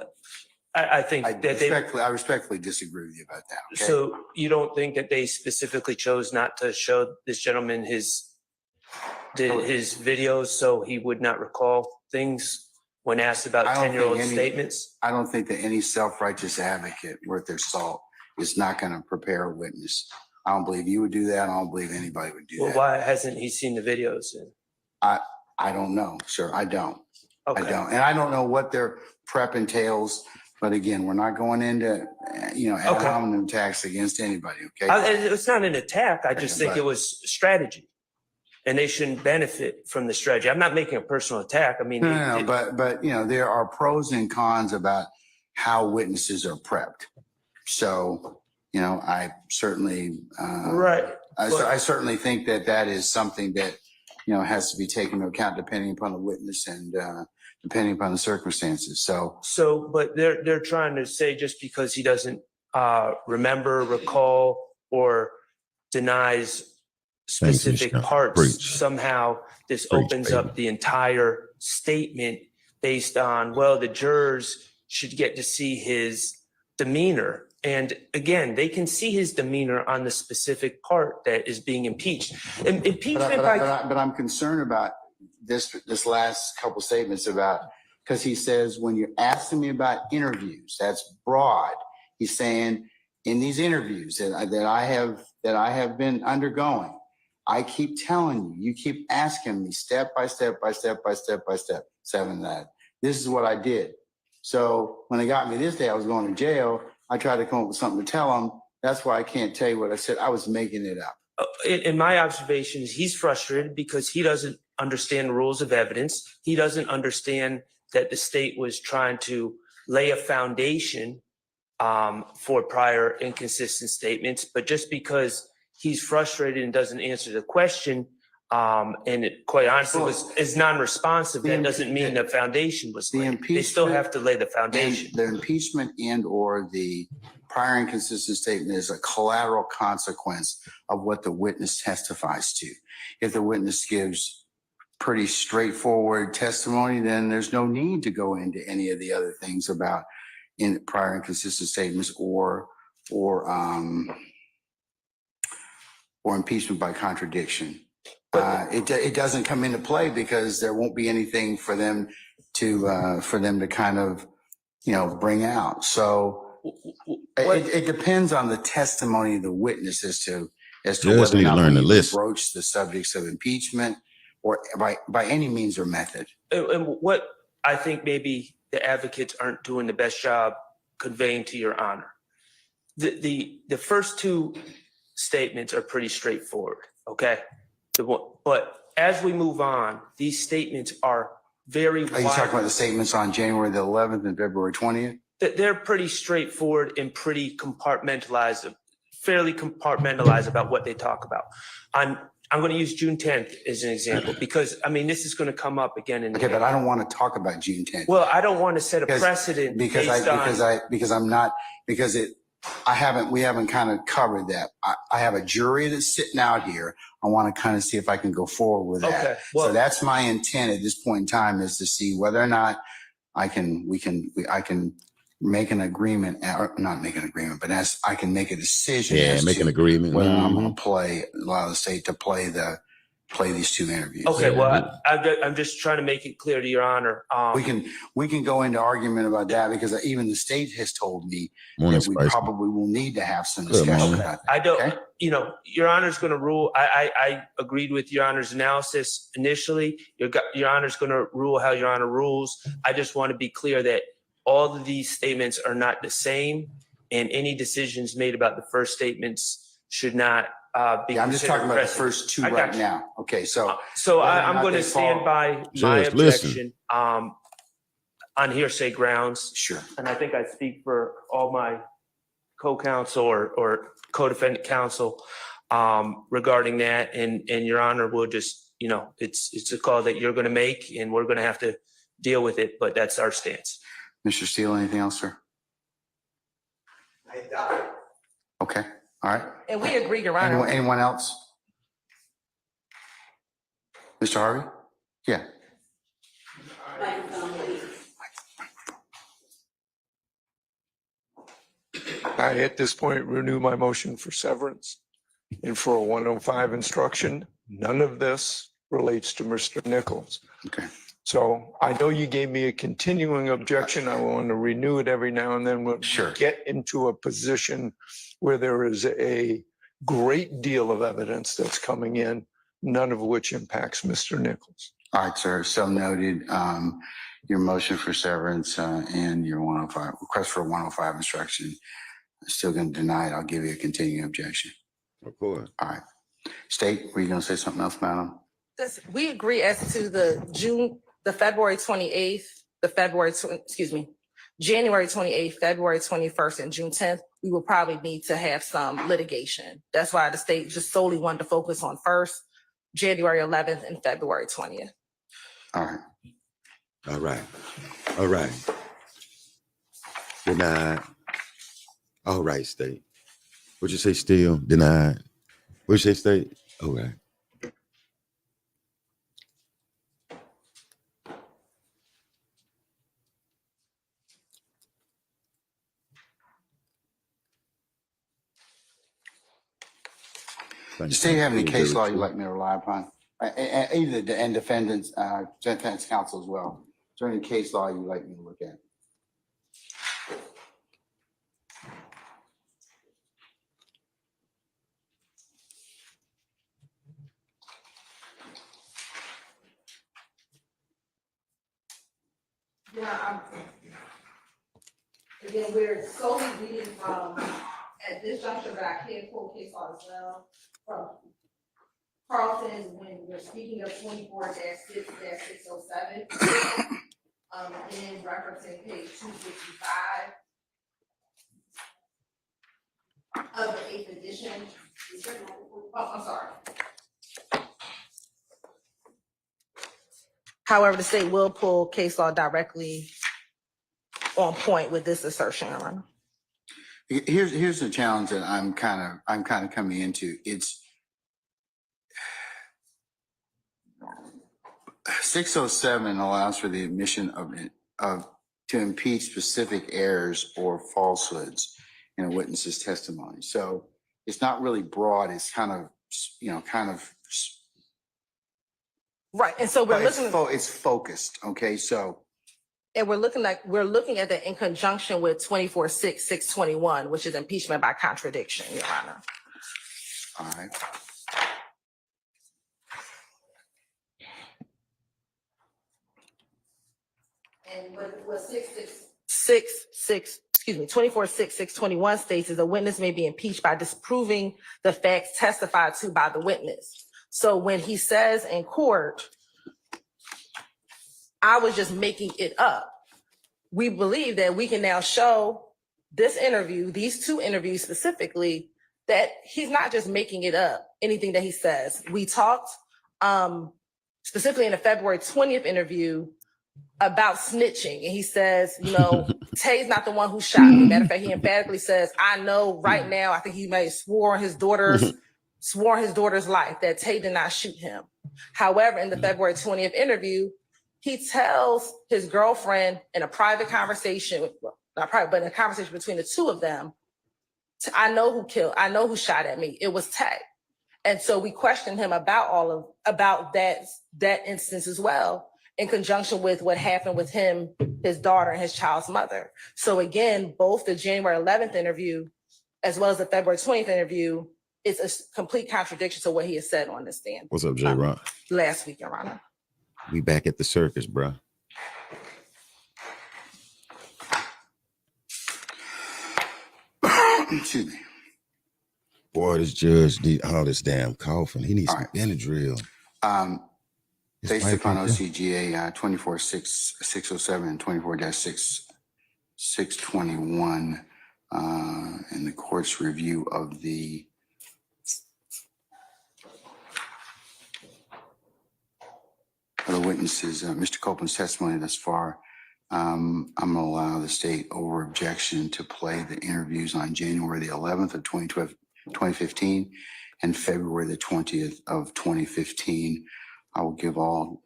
S4: I think
S2: I
S4: that they,
S2: respectfully disagree with you about that. Okay?
S4: so you don't think that they specifically chose not to show this gentleman his videos so he would not recall things when asked about
S2: I don't think
S4: 10-year-old
S2: any-
S4: statements?
S2: I don't think that any self-righteous advocate worth their salt is not going to prepare a witness. I don't believe you would do that. I don't believe anybody would do
S4: Well,
S2: that.
S4: why hasn't he seen the videos?
S2: I don't know, sir. I don't.
S4: Okay.
S2: I don't. And I don't know what their prep entails. But again, we're not going into, ad hominem attacks against anybody, okay?
S4: It's not an attack. I just think it was strategy. And they shouldn't benefit from the strategy. I'm not making a personal attack. I mean,
S2: No, but there are pros and cons about how witnesses are prepped. So, I certainly,
S4: right.
S2: I certainly think that is something that, has to be taken into account depending upon the witness and depending upon the circumstances.
S4: But they're trying to say just because he doesn't remember, recall, or denies specific parts, somehow this opens up the entire statement based on, well, the jurors should get to see his demeanor. And again, they can see his demeanor on the specific part that is being impeached.
S2: But I'm concerned about this last couple statements because he says, when you're asking me about interviews, that's broad. He's saying in these interviews that I have been undergoing, I keep telling you keep asking me step by step, seven that this is what I did. So when they got me this day, I was going to jail. I tried to come up with something to tell them. That's why I can't tell you what I said. I was making it up.
S4: In my observations, he's frustrated because he doesn't understand the rules of evidence. He doesn't understand that the state was trying to lay a foundation for prior inconsistent statements. But just because he's frustrated and doesn't answer the question, and it quite honestly is non-responsive, that doesn't mean the foundation was laid. They still have to lay the foundation.
S2: The impeachment and or the prior inconsistent statement is a collateral consequence of what the witness testifies to. If the witness gives pretty straightforward testimony, then there's no need to go into any of the other things about in prior inconsistent statements or impeachment by contradiction. It doesn't come into play because there won't be anything for them to kind of bring out. So it depends on the testimony of the witness as to whether or not we broach the subjects of impeachment or by any means or method.
S4: And what I think maybe the advocates aren't doing the best job conveying to your honor. The first two statements are pretty straightforward, okay? But as we move on, these statements are very wide.
S2: Are you talking about the statements on January the 11th and February 20th?
S4: They're pretty straightforward and pretty compartmentalized, fairly compartmentalized about what they talk about. I'm going to use June 10th as an example because, I mean, this is going to come up again and again.
S2: Okay, but I don't want to talk about June 10th.
S4: Well, I don't want to set a precedent we
S2: haven't kind of covered that. I have a jury that's sitting out here. I want to kind of see if I can go forward with that.
S4: Okay, well,
S2: so that's my intent at this point in time is to see whether or not I can make an agreement, or not make an agreement, but I can make a decision.
S1: Yeah, make an agreement.
S2: Whether I'm going to allow the state to play these two interviews.
S4: Okay, well, I'm just trying to make it clear to your honor.
S2: We can go into argument about that because even the state has told me that we probably will need to have some discussion about that.
S4: I don't, your honor's going to rule. I agreed with your honor's analysis initially. Your honor's going to rule how your honor rules. I just want to be clear that all of these statements are not the same, and any decisions made about the first statements should not be.
S2: I'm just talking about the first two right now. Okay, so
S4: I'm going to stand by my objection on hearsay grounds.
S2: Sure.
S4: And I think I speak for all my co-counsel or co-defendant counsel regarding that. And your honor will just, it's a call that you're going to make, and we're going to have to deal with it. But that's our stance.
S2: Mr. Steele, anything else, sir? Okay. All right.
S3: And we agree, Your Honor.
S2: Anyone else? Mr. Harvey? Yeah.
S5: I, at this point, renew my motion for severance and for a 105 instruction. None of this relates to Mr. Nichols.
S2: Okay.
S5: So I know you gave me a continuing objection. I want to renew it every now and then when we
S2: Sure.
S5: get into a position where there is a great deal of evidence that's coming in, none of which impacts Mr. Nichols.
S2: All right, sir. So noted. Your motion for severance and your 105 request for a 105 instruction. Still going to deny it. I'll give you a continuing objection.
S1: Of course.
S2: All right. State, were you going to say something else, madam?
S3: We agree as to the February 28th, January 28th, February 21st, and June 10th. We will probably need to have some litigation. That's why the state just solely wanted to focus on first, January 11th, and February 20th.
S2: All right.
S1: All right. All right. Denied. All right, state. What'd you say, still? Denied. What'd you say, state? All right.
S2: Does the state have any case law you'd like me to rely upon? Either the and defendants, defense counsel as well. Is there any case law you'd like me to look at?
S3: Yeah, again, we're solely reading from, at this juncture, but I can pull case law as well, from Carlton, when we're speaking of 24-6-607, and referencing page 265 of the 8th edition. Oh, I'm sorry. However, the state will pull case law directly on point with this assertion, Your Honor.
S2: Here's the challenge that I'm kind of coming into. It's 607 allows for the admission of to impeach specific errors or falsehoods in a witness's testimony. So it's not really broad. It's kind of
S3: Right, and so we're looking.
S2: It's focused. Okay, so.
S3: And we're looking at that in conjunction with 24-6-621, which is impeachment by contradiction, Your Honor.
S2: All right.
S3: And what 24-6-621 states is a witness may be impeached by disproving the facts testified to by the witness. So when he says in court, I was just making it up, we believe that we can now show this interview, these two interviews specifically, that he's not just making it up, anything that he says. We talked specifically in the February 20th interview about snitching. And he says, Tay's not the one who shot me. Matter of fact, he emphatically says, I know right now, I think he may have swore on his daughter's life that Tay did not shoot him. However, in the February 20th interview, he tells his girlfriend in a private conversation, well, not private, but in a conversation between the two of them, I know who shot at me. It was Tay. And so we questioned him about that instance as well, in conjunction with what happened with him, his daughter, and his child's mother. So again, both the January 11th interview, as well as the February 20th interview, is a complete contradiction to what he has said on the stand.
S1: What's up, J. Ron?
S3: Last week, Your Honor.
S1: We back at the circus, bro.
S2: Excuse me.
S1: Boy, this judge need all this damn coughing. He needs some Benadryl.
S2: Based upon OCGA 24-6-607 and 24-6-621, and the court's review of the witnesses, Mr. Copeland's testimony thus far, I'm going to allow the state over objection to play the interviews on January the 11th of 2015 and February the 20th of 2015. I will give all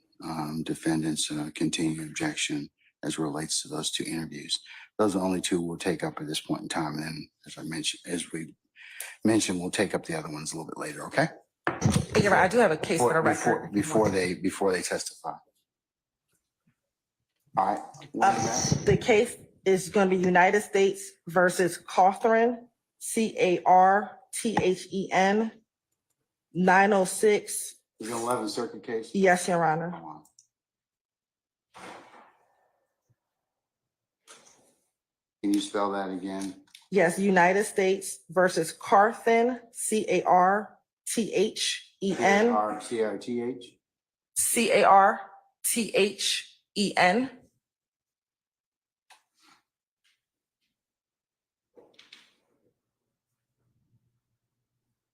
S2: defendants a continuing objection as relates to those two interviews. Those are the only two we'll take up at this point in time. And then, as we mentioned, we'll take up the other ones a little bit later, okay?
S3: You're right, I do have a case for the record.
S2: Before they testify. All right. What do you have?
S3: The case is going to be United States versus Courtroom, Carthen, 906.
S2: Is it an 11th Circuit case?
S3: Yes, Your Honor.
S2: Come on. Can you spell that again?
S3: Yes, United States versus Carthen, Carthen,
S2: CARTH?
S3: Carthen.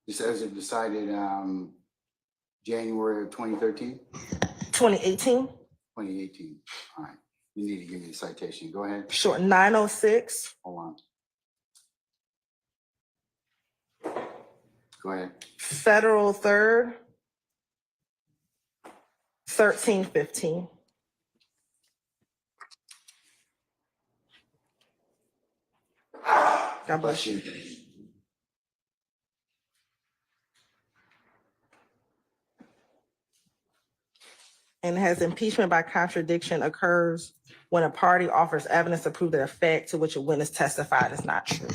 S2: It says it decided January of 2013?
S3: 2018.
S2: 2018. All right. You need to give me the citation. Go ahead.
S3: Sure, 906.
S2: Hold on. Go ahead.
S3: Federal Third, 1315. God bless you. And has impeachment by contradiction occurs when a party offers evidence to prove that a fact to which a witness testified is not true.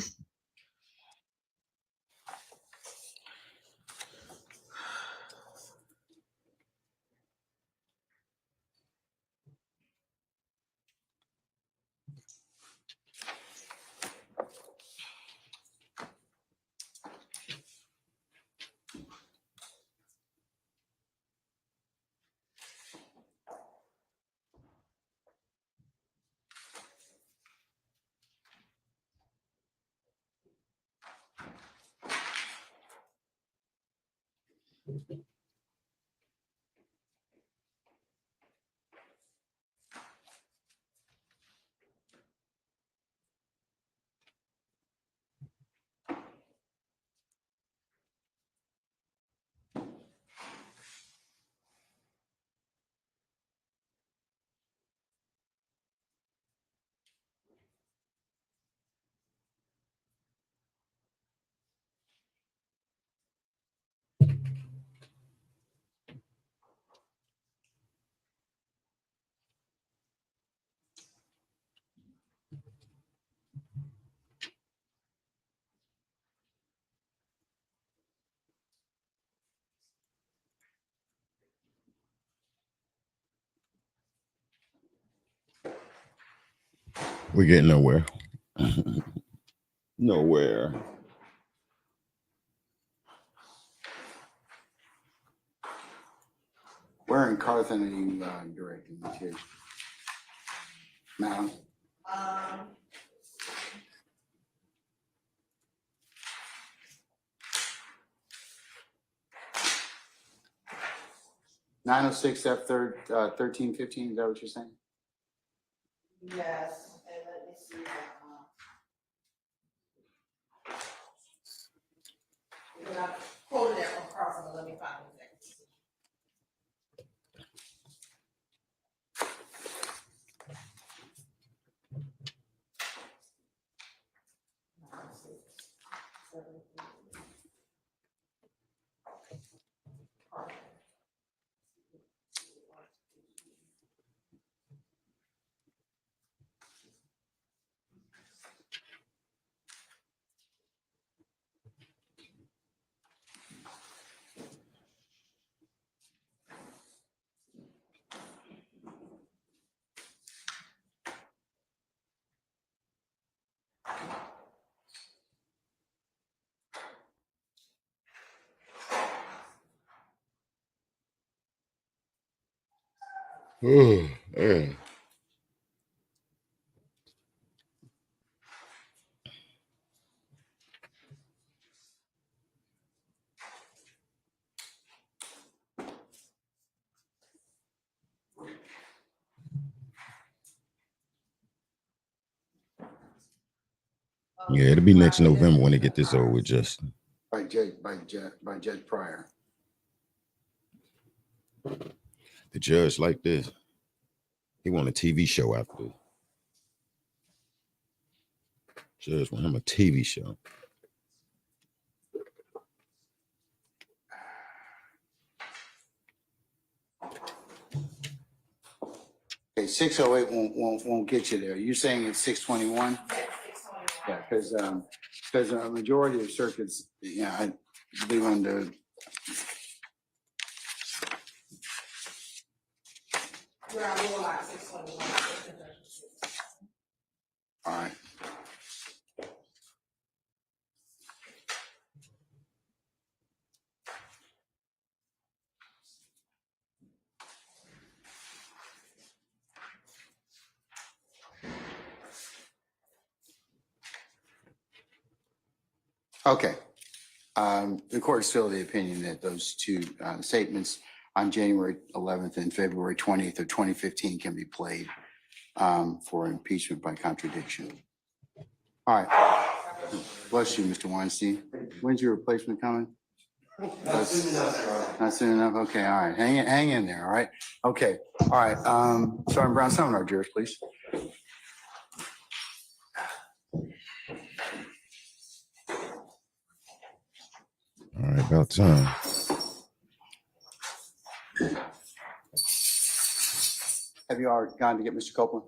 S1: We're getting nowhere. Nowhere.
S2: Where in Carthen are you directing me to? Madam? 906 F third 1315. Is that what you're saying?
S3: Yes, and let me see that. Because I quoted it on crossing, but let me find it.
S1: Oh, man. Yeah, it'll be next November when they get this over with, Justin.
S2: By Judge Pryor.
S1: The judge like this. He want a TV show after this. Judge want him a TV show.
S2: Okay, 608 won't get you there. You're saying it's 621? Yeah, because a majority of circuits, yeah, I believe under. All right. Okay. The court is still of the opinion that those two statements on January 11th and February 20th of 2015 can be played for impeachment by contradiction. All right. Bless you, Mr. Weinstein. When's your replacement coming? Not soon enough. Okay. All right. Hang in there. All right. Okay. All right. Sergeant Brown, summon our jurors, please.
S1: All right, about time.
S2: Have you already gone to get Mr. Copeland?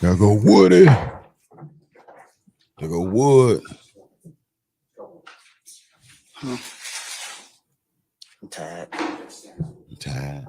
S1: There go Woody. There go Wood.
S6: I'm tired.
S1: I'm tired.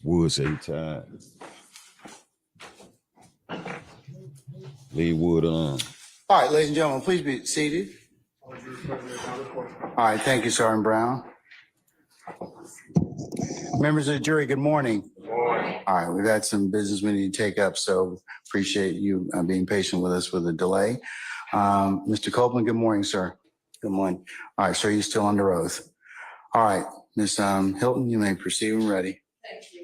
S1: Wood say he tired. Leave Wood on.
S2: All right, ladies and gentlemen, please be seated. All right, thank you, Sergeant Brown. Members of the jury, good morning. Good morning. All right, we've had some business we need to take up, so appreciate you being patient with us with the delay. Mr. Copeland, good morning, sir. Good morning. All right, sir, you're still under oath. All right, Ms. Hilton, you may proceed when ready.
S3: Thank you.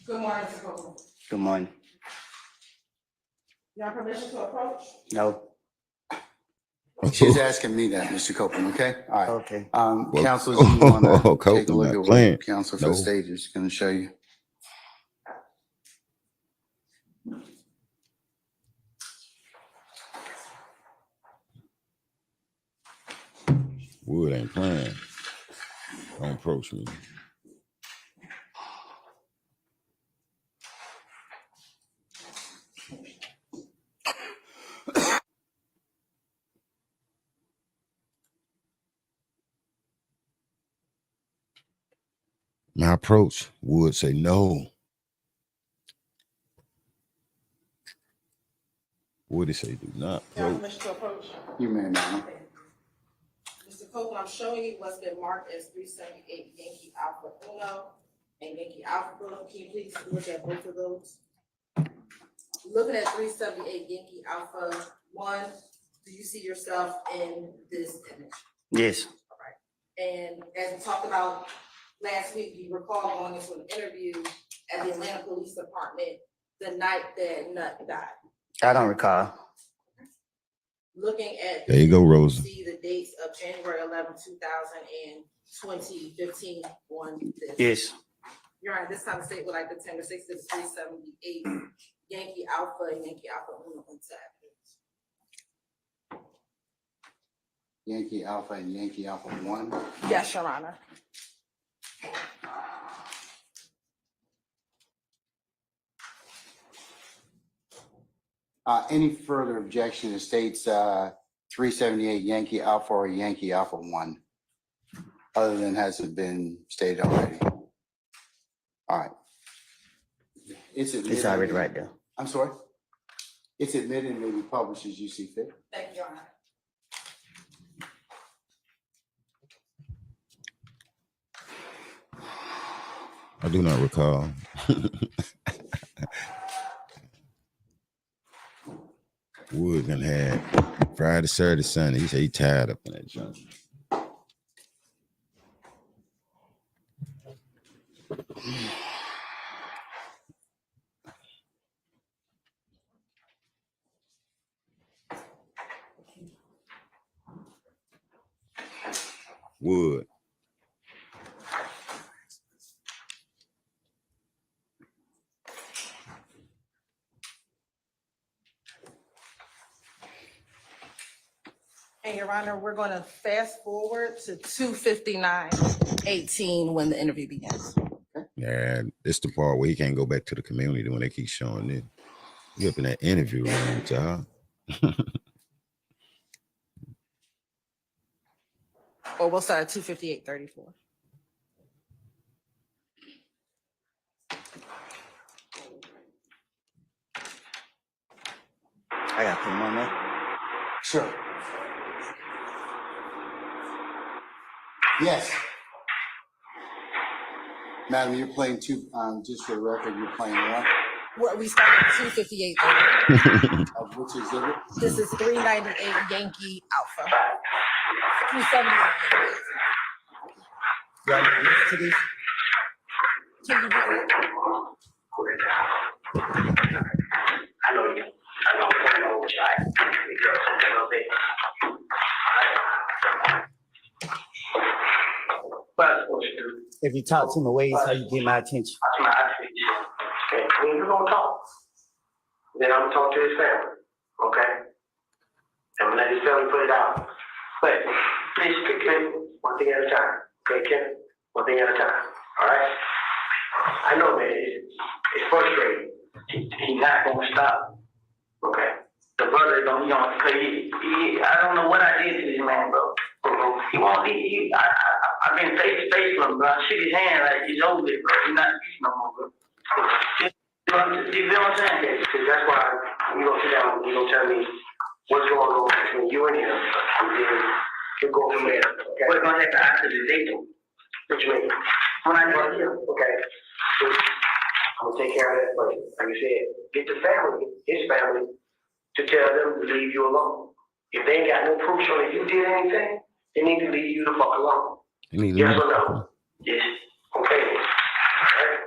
S3: Good morning, Mr. Copeland.
S6: Good morning.
S3: You have permission to approach?
S6: No.
S2: She's asking me that, Mr. Copeland, okay? All right.
S6: Okay.
S2: Counselors, you want to take a
S1: Copeland
S2: look
S1: not
S2: at
S1: playing.
S2: what counsel for the state is going to show you.
S1: Wood ain't playing. Don't approach me. My approach would say no. Would he say do not
S3: You have
S1: approach?
S3: permission to approach?
S2: You may, ma'am.
S3: Mr. Copeland, I'm showing you what's been marked as 378 Yankee Alpha Uno and Yankee Alpha Uno. Can you please look at both of those? Looking at 378 Yankee Alpha 1, do you see yourself in this image?
S6: Yes.
S3: All right. And as we talked about last week, you recall going into an interview at the Atlanta Police Department the night that Nut died.
S6: I don't recall.
S3: Looking at
S1: There you go, Rosa.
S3: See the dates of January 11, 2000 and 2015 on this.
S6: Yes.
S3: You're right. This time the state would like to tender 6 to 378 Yankee Alpha and Yankee Alpha Uno into evidence.
S2: Yankee Alpha and Yankee Alpha 1.
S3: Yes, Your Honor.
S2: Any further objection to states 378 Yankee Alpha or Yankee Alpha 1, other than hasn't been stated already? All right. It's admitted.
S6: It's already right there.
S2: I'm sorry? It's admitted and may be published as you see fit.
S3: Thank you, Your Honor.
S1: I do not recall. Wood done had Friday, Saturday, Sunday. He said he tired up in that junk. Wood.
S3: And Your Honor, we're going to fast forward to 2:59:18 when the interview begins.
S1: Yeah, this the part where he can't go back to the community when they keep showing it. You up in that interview room, child.
S3: Or we'll start at 2:58:34.
S6: I got to put him on there.
S2: Sure. Yes. Madam, you're playing two, just for the record, you're playing what?
S3: We start at 2:58:30.
S2: Of which exhibit?
S3: This is 398 Yankee Alpha. 278.
S2: Can you
S3: Can you do it?
S7: I know you. I know what you're what I'm supposed to do?
S6: If you talk to me ways, how you get my attention?
S7: Okay, when you're gonna talk, then I'm gonna talk to his family, okay? I'm gonna let his family put it out. But please pick it one thing at a time, okay, Ken? One thing at a time, all right? I know, man, it's frustrating. He's not gonna stop, okay? The brother don't, I don't know what I did to this man, bro. He won't, I've been face to face with him, bro. I shook his hand like he's over it, bro. He's not no more, bro. You know what I'm saying? Because that's why we gonna sit down, you gonna tell me what's going on between you and him, and then we'll go from there. Okay? What's gonna happen after the date? What you mean? When I go here, okay. I'm gonna take care of that for you. Like you said, get the family, his family, to tell them to leave you alone. If they ain't got no proof showing that you did anything, they need to leave you the fuck alone. Yes or no? Yes. Okay. All right.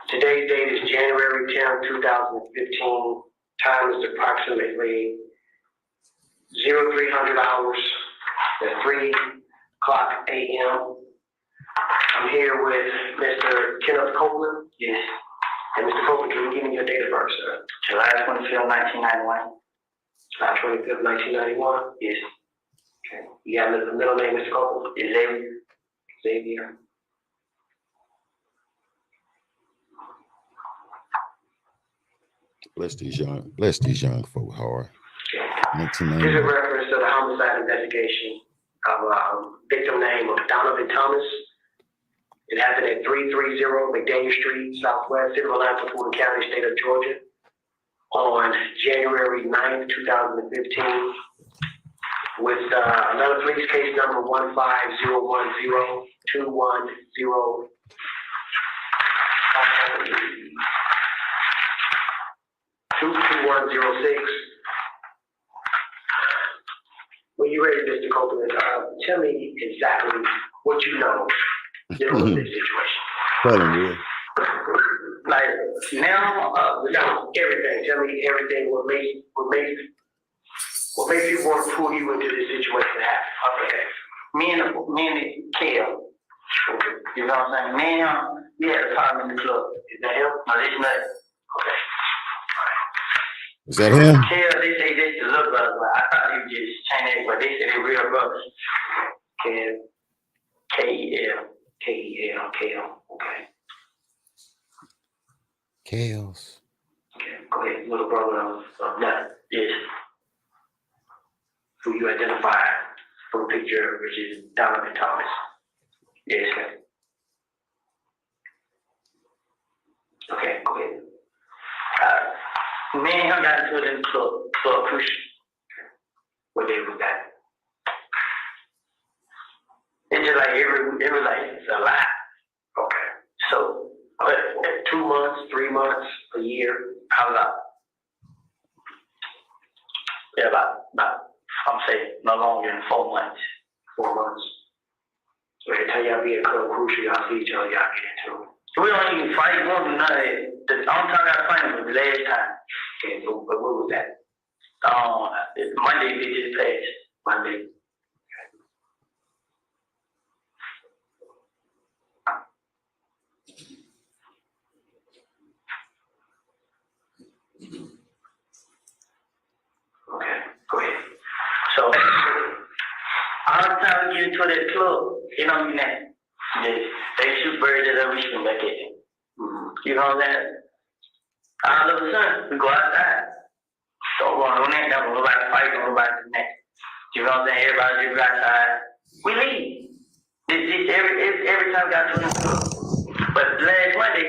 S7: Today's date is January 10th, 2015. Time is approximately 0300 hours at 3:00 a.m. I'm here with Mr. Kenneth Copeland. Yes. And Mr. Copeland, can you give me your date of birth, sir? July 25th, 1991. July 25th, 1991? Yes. Okay. You got the middle name, Mr. Copeland? Xavier. Xavier.
S1: Bless these young folk hard.
S7: This is a reference to the homicide investigation of victim name of Donovan Thomas. It happened at 330 McDaniel Street, Southwest, Civil Lines of Fulton County, State of Georgia, on January 9th, 2015, with another police case number 1501021022106. When you're ready, Mr. Copeland, tell me exactly what you know dealing with this situation.
S1: Tell him, Will.
S7: Like now, everything. Tell me everything. What makes you want to pull you into this situation to happen? Okay. Me and Kale You know what I'm saying? Me and him, we had a problem in the club. Is that him? No, this nothing. Okay.
S1: Is that him?
S7: Hell, they say this the little brother, but I thought he was just Chinese, but they say they real brothers. K-E-L. Okay.
S1: Chaos.
S7: Okay, go ahead. Little brother of nothing. Yes. Who you identify from the picture, which is Donovan Thomas. Yes, sir. Okay, go ahead. Me and him got into it in the club Crucial. What day was that? It's just like it was like it's a lot. Okay. So 2 months, 3 months, a year, how about? Yeah, about I'm saying no longer than 4 months. 4 months. So every time y'all be at Club Crucial, y'all see each other, y'all get into it. We don't even fight, we don't do none of that. The only time I fight was the last time. Okay, so but what was that? Monday it just passed. Monday. Okay, go ahead. So all the time we get into that club, you know what I mean? They shoot birds at every shoot back at you. You know what I'm saying? All of a sudden, we go outside. Don't go on that, don't nobody fight, don't nobody do that. You know what I'm saying? Everybody just go outside. We leave. This every time we got to the club. But last Monday,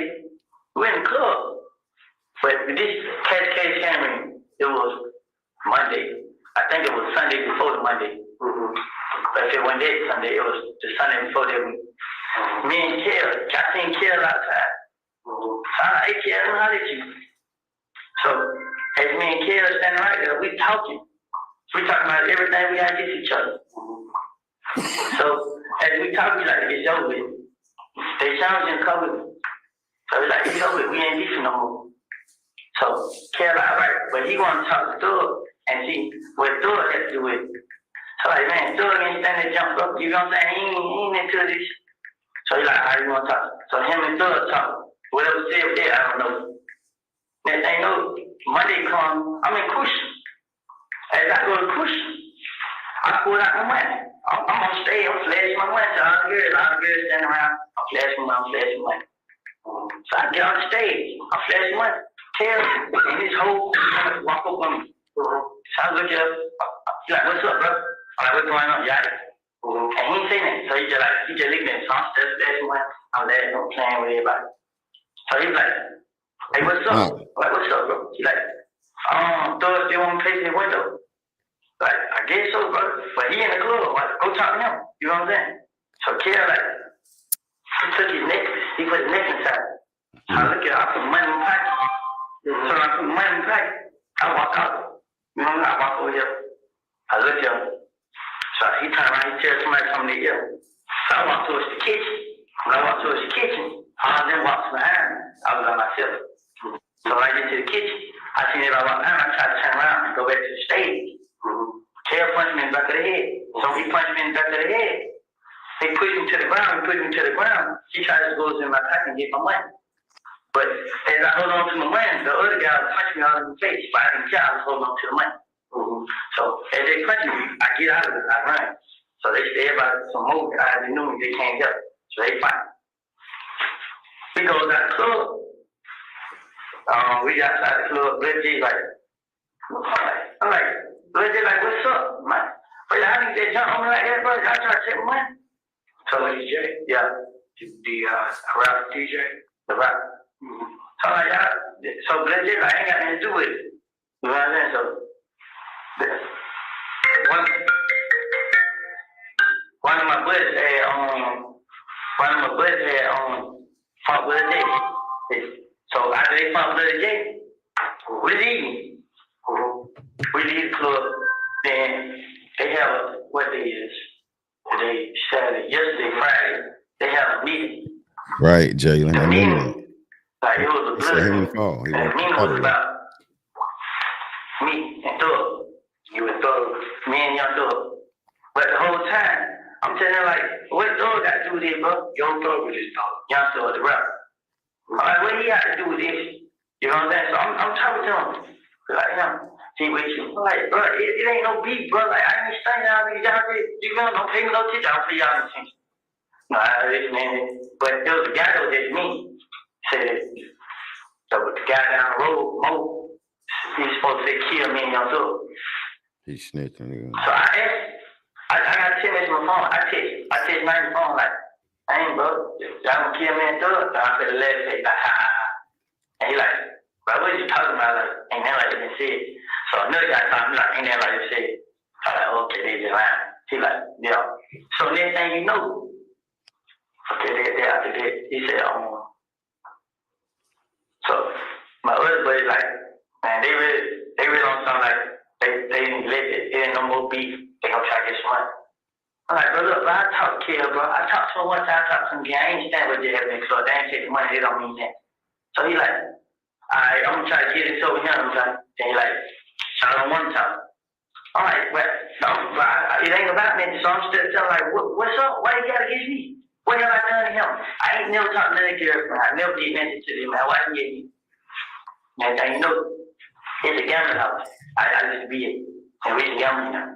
S7: we in the club. But this case came in, it was Monday. I think it was Sunday before the Monday. But if it wasn't that Sunday, it was the Sunday before that week. Me and Kel, I seen Kel outside. So I'm like, hey Kel, how did you? So as me and Kel standing right there, we talking. We talking about everything we gotta get each other. So as we talk, we like, it's over with. They challenging COVID. So we like, it's over with, we ain't beefing no more. So Kel, all right, but he wanna talk to Thug and see what Thug has to do with it. So like, man, Thug ain't standing jump up, you know what I'm saying? He ain't into this. So he like, how you wanna talk? So him and Thug talk. Whatever said there, I don't know. Next thing you know, Monday come, I'm in Cushion. As I go to Cushion, I pull out my money. I'm on stage, I'm flashing my money to all the girls standing around. I'm flashing money. So I get on the stage, I'm flashing money. Tell and this whole walk up on me. So I look up, he's like, what's up, bro? I'm like, what's going on, y'all? And he ain't saying that. So he just looked at me. So I'm still flashing money. I'm laughing, I'm playing with everybody. So he's like, hey, what's up? I'm like, what's up, bro? He's like, Thug still want to place in the window. Like, I guess so, bro. But he in the club. Like, go talk to him. You know what I'm saying? So Kel, like, he took his neck. He put his neck inside. So I look at I put money in my pocket. So I put money in my pocket. I walk out. You know what I mean? I walk over here. I look at him. So he turned around. He tells somebody something to ear. So I walk towards the kitchen. When I walk towards the kitchen, all of them walks behind me. I was by myself. So when I get to the kitchen, I see everybody walk behind me. I try to turn around and go back to the stage. Tail punched me in the back of the head. So he punched me in the back of the head. He pushed me to the ground. He tried to go in my pocket and get my money. But as I hold on to my money, the other guy punched me all in the face. But I didn't care. I was holding on to the money. So as they punched me, I get out of it. I run. So they say everybody some more guys they knew me. They can't help. So they fight. We goes out the club. We got outside the club. Legit like, I'm like, Legit like, what's up? I'm like, wait, how did they jump on me like that, bro? I try to take my money. So DJ, yeah, the rap DJ, the rap. So like, so Legit, I ain't got nothing to do with it. You know what I'm saying? So one of my buddies had fought with a J. So after they fought with a J, we leave. We leave the club. Then they have what day is today? Saturday. Yesterday, Friday. They have a meeting.
S1: Right, Jalen.
S7: The
S1: I
S7: meeting,
S1: remember.
S7: like it was a
S1: It's a
S7: blood.
S1: him fall. He
S7: And the meeting was about me and Thug. You and Thug. Me and Young Thug. But the whole time, I'm telling him like, what dog got to do with this, bro? Young thug with this dog. Young thug the rap. I'm like, what he got to do with this? You know what I'm saying? So I'm talking to him. Like, he with you. I'm like, bro, it ain't no beef, bro. Like, I ain't saying y'all niggas out there. You know, don't pay me no attention. I'll pay y'all attention. No, this man. But there was a guy that was just me. Said it. So the guy down the road, Mo, he's supposed to say kill me and young thug.
S1: He's snitching. Nigga.
S7: So I asked, I got 10 minutes on my phone. I text my phone like, hey, bro, y'all gonna kill me and thug? And I said, let's say, like, ha, ha, ha. And he like, bro, what you talking about? Like, ain't that like it said? So another guy told me, like, ain't that like it said? I'm like, okay, they just lying. He like, yeah. So next thing you know, okay, they after that, he said, so my other buddy like, man, they really don't sound like they didn't let it ain't no more beef. They gonna try to get some money. I'm like, bro, look, bro, I talk to Kill, bro. I talked to him one time, I talked to him again. I ain't stand with you having so they ain't take the money, they don't mean that. So he like, alright, I'm gonna try to get this over here, and he like, shot him one time. I'm like, well, no, bro, it ain't about me, so I'm still telling like, what's up? Why you gotta get me? What have I done to him? I ain't never talked to none of girlfriend. I never did nothing to them, man. Why you get me? And you know, it's a gambling house. I used to be in, and we can gamble now.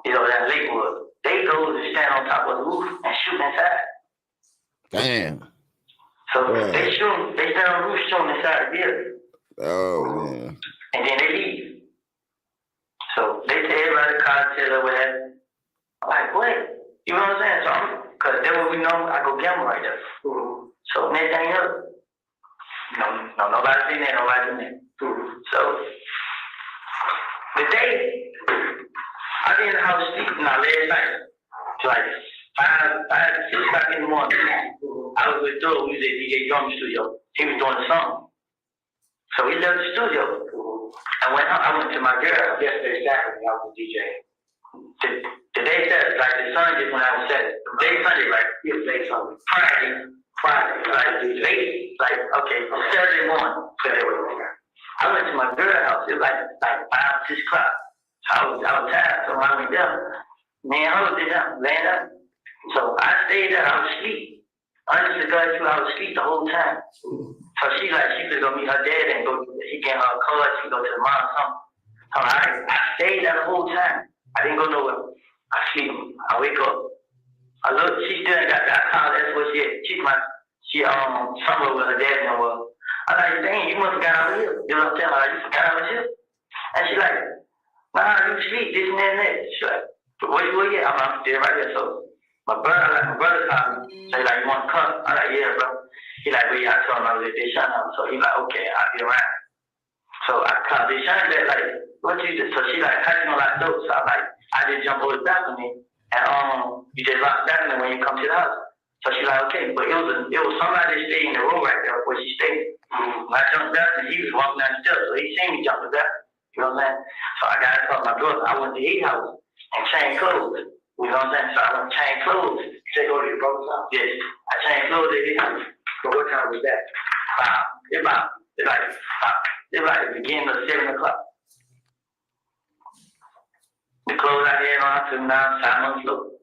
S7: You know, that Lakewood. They go to stand on top of the roof and shoot inside.
S1: Damn.
S7: So
S1: Yeah.
S7: they stand on the roof shooting inside the building.
S1: Oh man.
S7: And then they leave. So they tell everybody the cocktail or whatever. I'm like, what? You know what I'm saying? So cause then when we know I go gamble right there. So next thing else, nobody seen that, nobody seen that. So the day I be in the house sleeping last night, like 5, 6 o'clock in the morning. I was with Doug, we was at DJ Young studio. He was doing the song. So we left the studio. I went to my girl. Yesterday Saturday, I was DJ. The day Saturday, like the Sunday when I was Saturday. The day Sunday, like day Sunday. Friday, like late, like okay, Saturday morning. I went to my girl's house. It was like 5, 6 o'clock. I was tired, so I went down. Man, I was there, laying up. So I stayed there. I was asleep. Honestly, God, I was asleep the whole time. So she could go meet her dad and go. He gave her a card. She go to the mom or something. So I stayed there the whole time. I didn't go nowhere. I sleep. I wake up. I look. She still got that. I called. That's what she had. She somewhere with her dad and well. I like, dang, you must have got over here. You know what I'm saying? Like, you got over here. And she like, nah, you sleep. This and that. She like, where you at? I'm still right there. So my brother called me. So he like, you want to come? I like, yeah, bro. He like, well, yeah, I told him I was at Deshaun house. So he like, okay, I'll be around. So I called Deshaun back, like, what you do? So she like, how you gonna lock dope? So I'm like, I just jump over the balcony and you just lock the balcony when you come to the house. So she like, okay, but it was somebody that stayed in the room right there where she stayed. When I jumped back and he was walking down the steps, so he seen me jumping back. You know what I'm saying? So I got to call my brother. I went to his house and changed clothes. You know what I'm saying? So I went to change clothes. You go to your brother's house? Yes. I changed clothes at his house. So what time was that? It's like the beginning of 7 o'clock. The clothes I had on to now 5 months ago.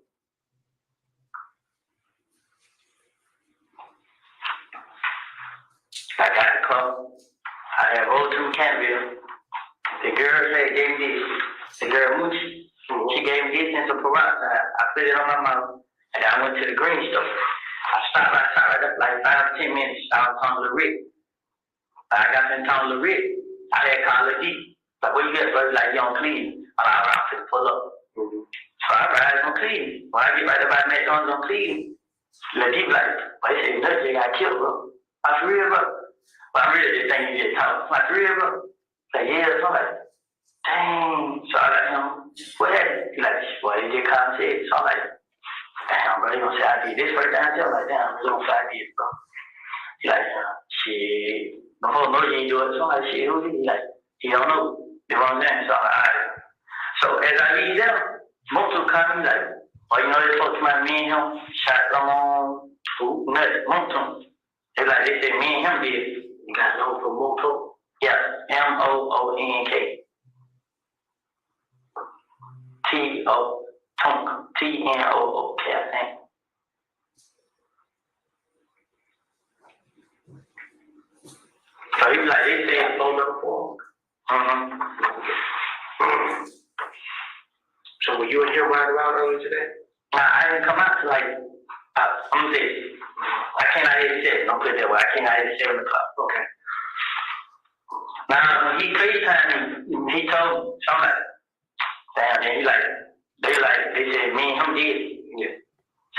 S7: I got the call. I have rolled through Canterville. The girl said, gave me this. The girl Moochie. She gave me this and some peroxide. I put it on my mouth. And I went to the green store. I stopped outside like 5 to 10 minutes. I was talking to Rick. I got in town to Rick. I had called Lil D. Like, what you get, bro? Like, you on Cleveland. I'm out to pull up. So I ride on Cleveland. When I get right about McDonald's on Cleveland, Lil D like, well, they say, nothing, they got killed, bro. I'm for real, bro. But I really just think you just talk. I'm for real, bro. Like, yeah, so I'm like, dang. So I like, what happened? He like, well, he just called and said. So I'm like, damn, bro, you gonna say I did this first time? I'm like, damn, you don't say I did, bro. He like, shit. Before no, you ain't do it. So I'm like, shit, who did he? Like, he don't know. You know what I'm saying? So I'm like, all right. So as I leave them, multiple comments like, oh, you know, they talked to my me and him, shot on nuts, multiple. They like, they said me and him did. You got know for Moto? Yeah, MOONK. TO. Tonk, T-N-O-O-K, I think. So he was like, they say a phone number for him. So were you in here riding around earlier today? Nah, I didn't come out till like, I'm gonna say, I came out here at 7, don't put it that way. I came out here at 7 o'clock. Okay. Now, when he FaceTimed me, he told somebody, damn, then they said, me and him did it. Yeah.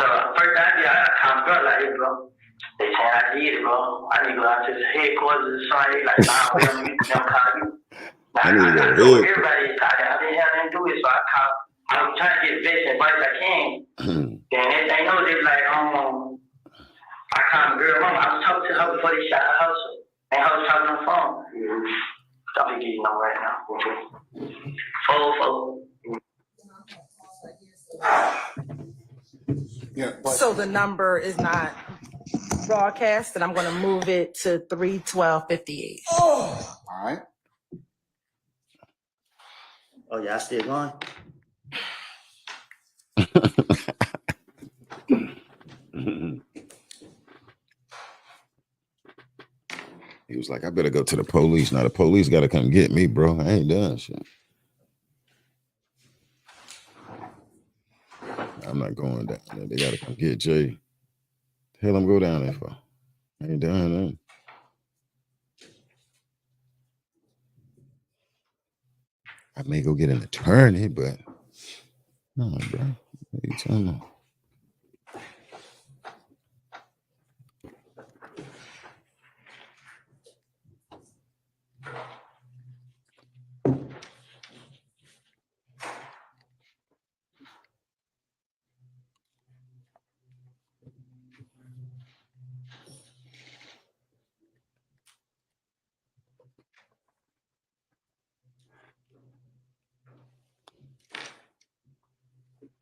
S7: So, first idea, I kind of felt like it, bro. They said, I did it, bro. I need to go out to the headquarters or something. Like, nah, we don't need to call you. Now, I know everybody is out there. I didn't have anything to do it, so I called. I was trying to get the best advice I can. Then they know they like, I called the girl mama. I was talking to her before they shot her house. And I was talking on the phone. Don't be getting on right now. 4-4.
S2: Yeah, but
S3: So the number is not broadcast, and I'm going to move it to 3-12-58.
S2: all right.
S6: Oh, y'all still going?
S1: He was like, I better go to the police. Now the police got to come get me, bro. I ain't done shit. I'm not going down there. They got to come get Jay. The hell I'm go down there for? I ain't done nothing. I may go get an attorney, but no, bro. What are you talking about?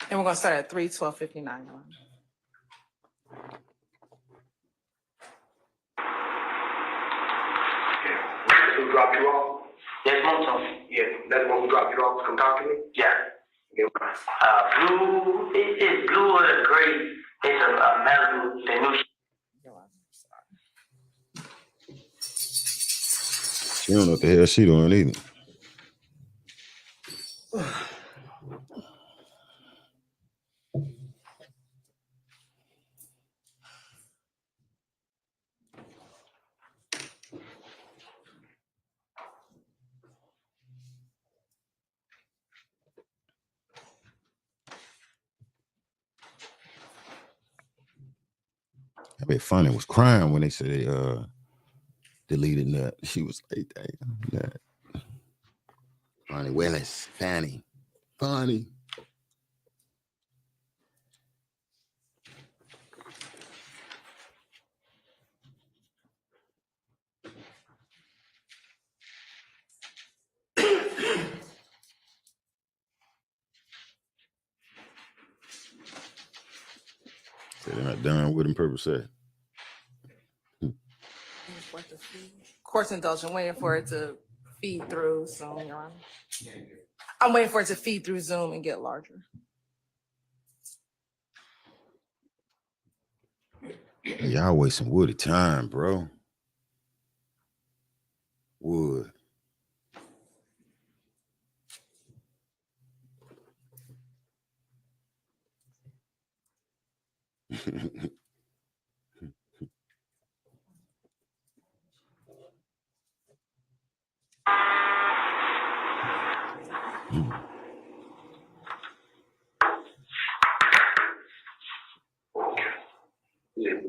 S3: And we're going to start at 3-12-59.
S7: Who dropped you off? Yes, Monton. Yeah, that's the one who dropped you off. Come talk to me? Yeah. Blue, it's blue or gray. It's a Malibu, the new
S1: She don't know what the hell she doing either. I bet Funny was crying when they said they deleted Nut. She was like, damn, Nut. Funny Willis, Fanny. Funny. They're not done with him, purpose said.
S3: Court's indulgent, waiting for it to feed through Zoom, Your Honor. I'm waiting for it to feed through Zoom and get larger.
S1: Y'all wasting Woody time, bro. Wood.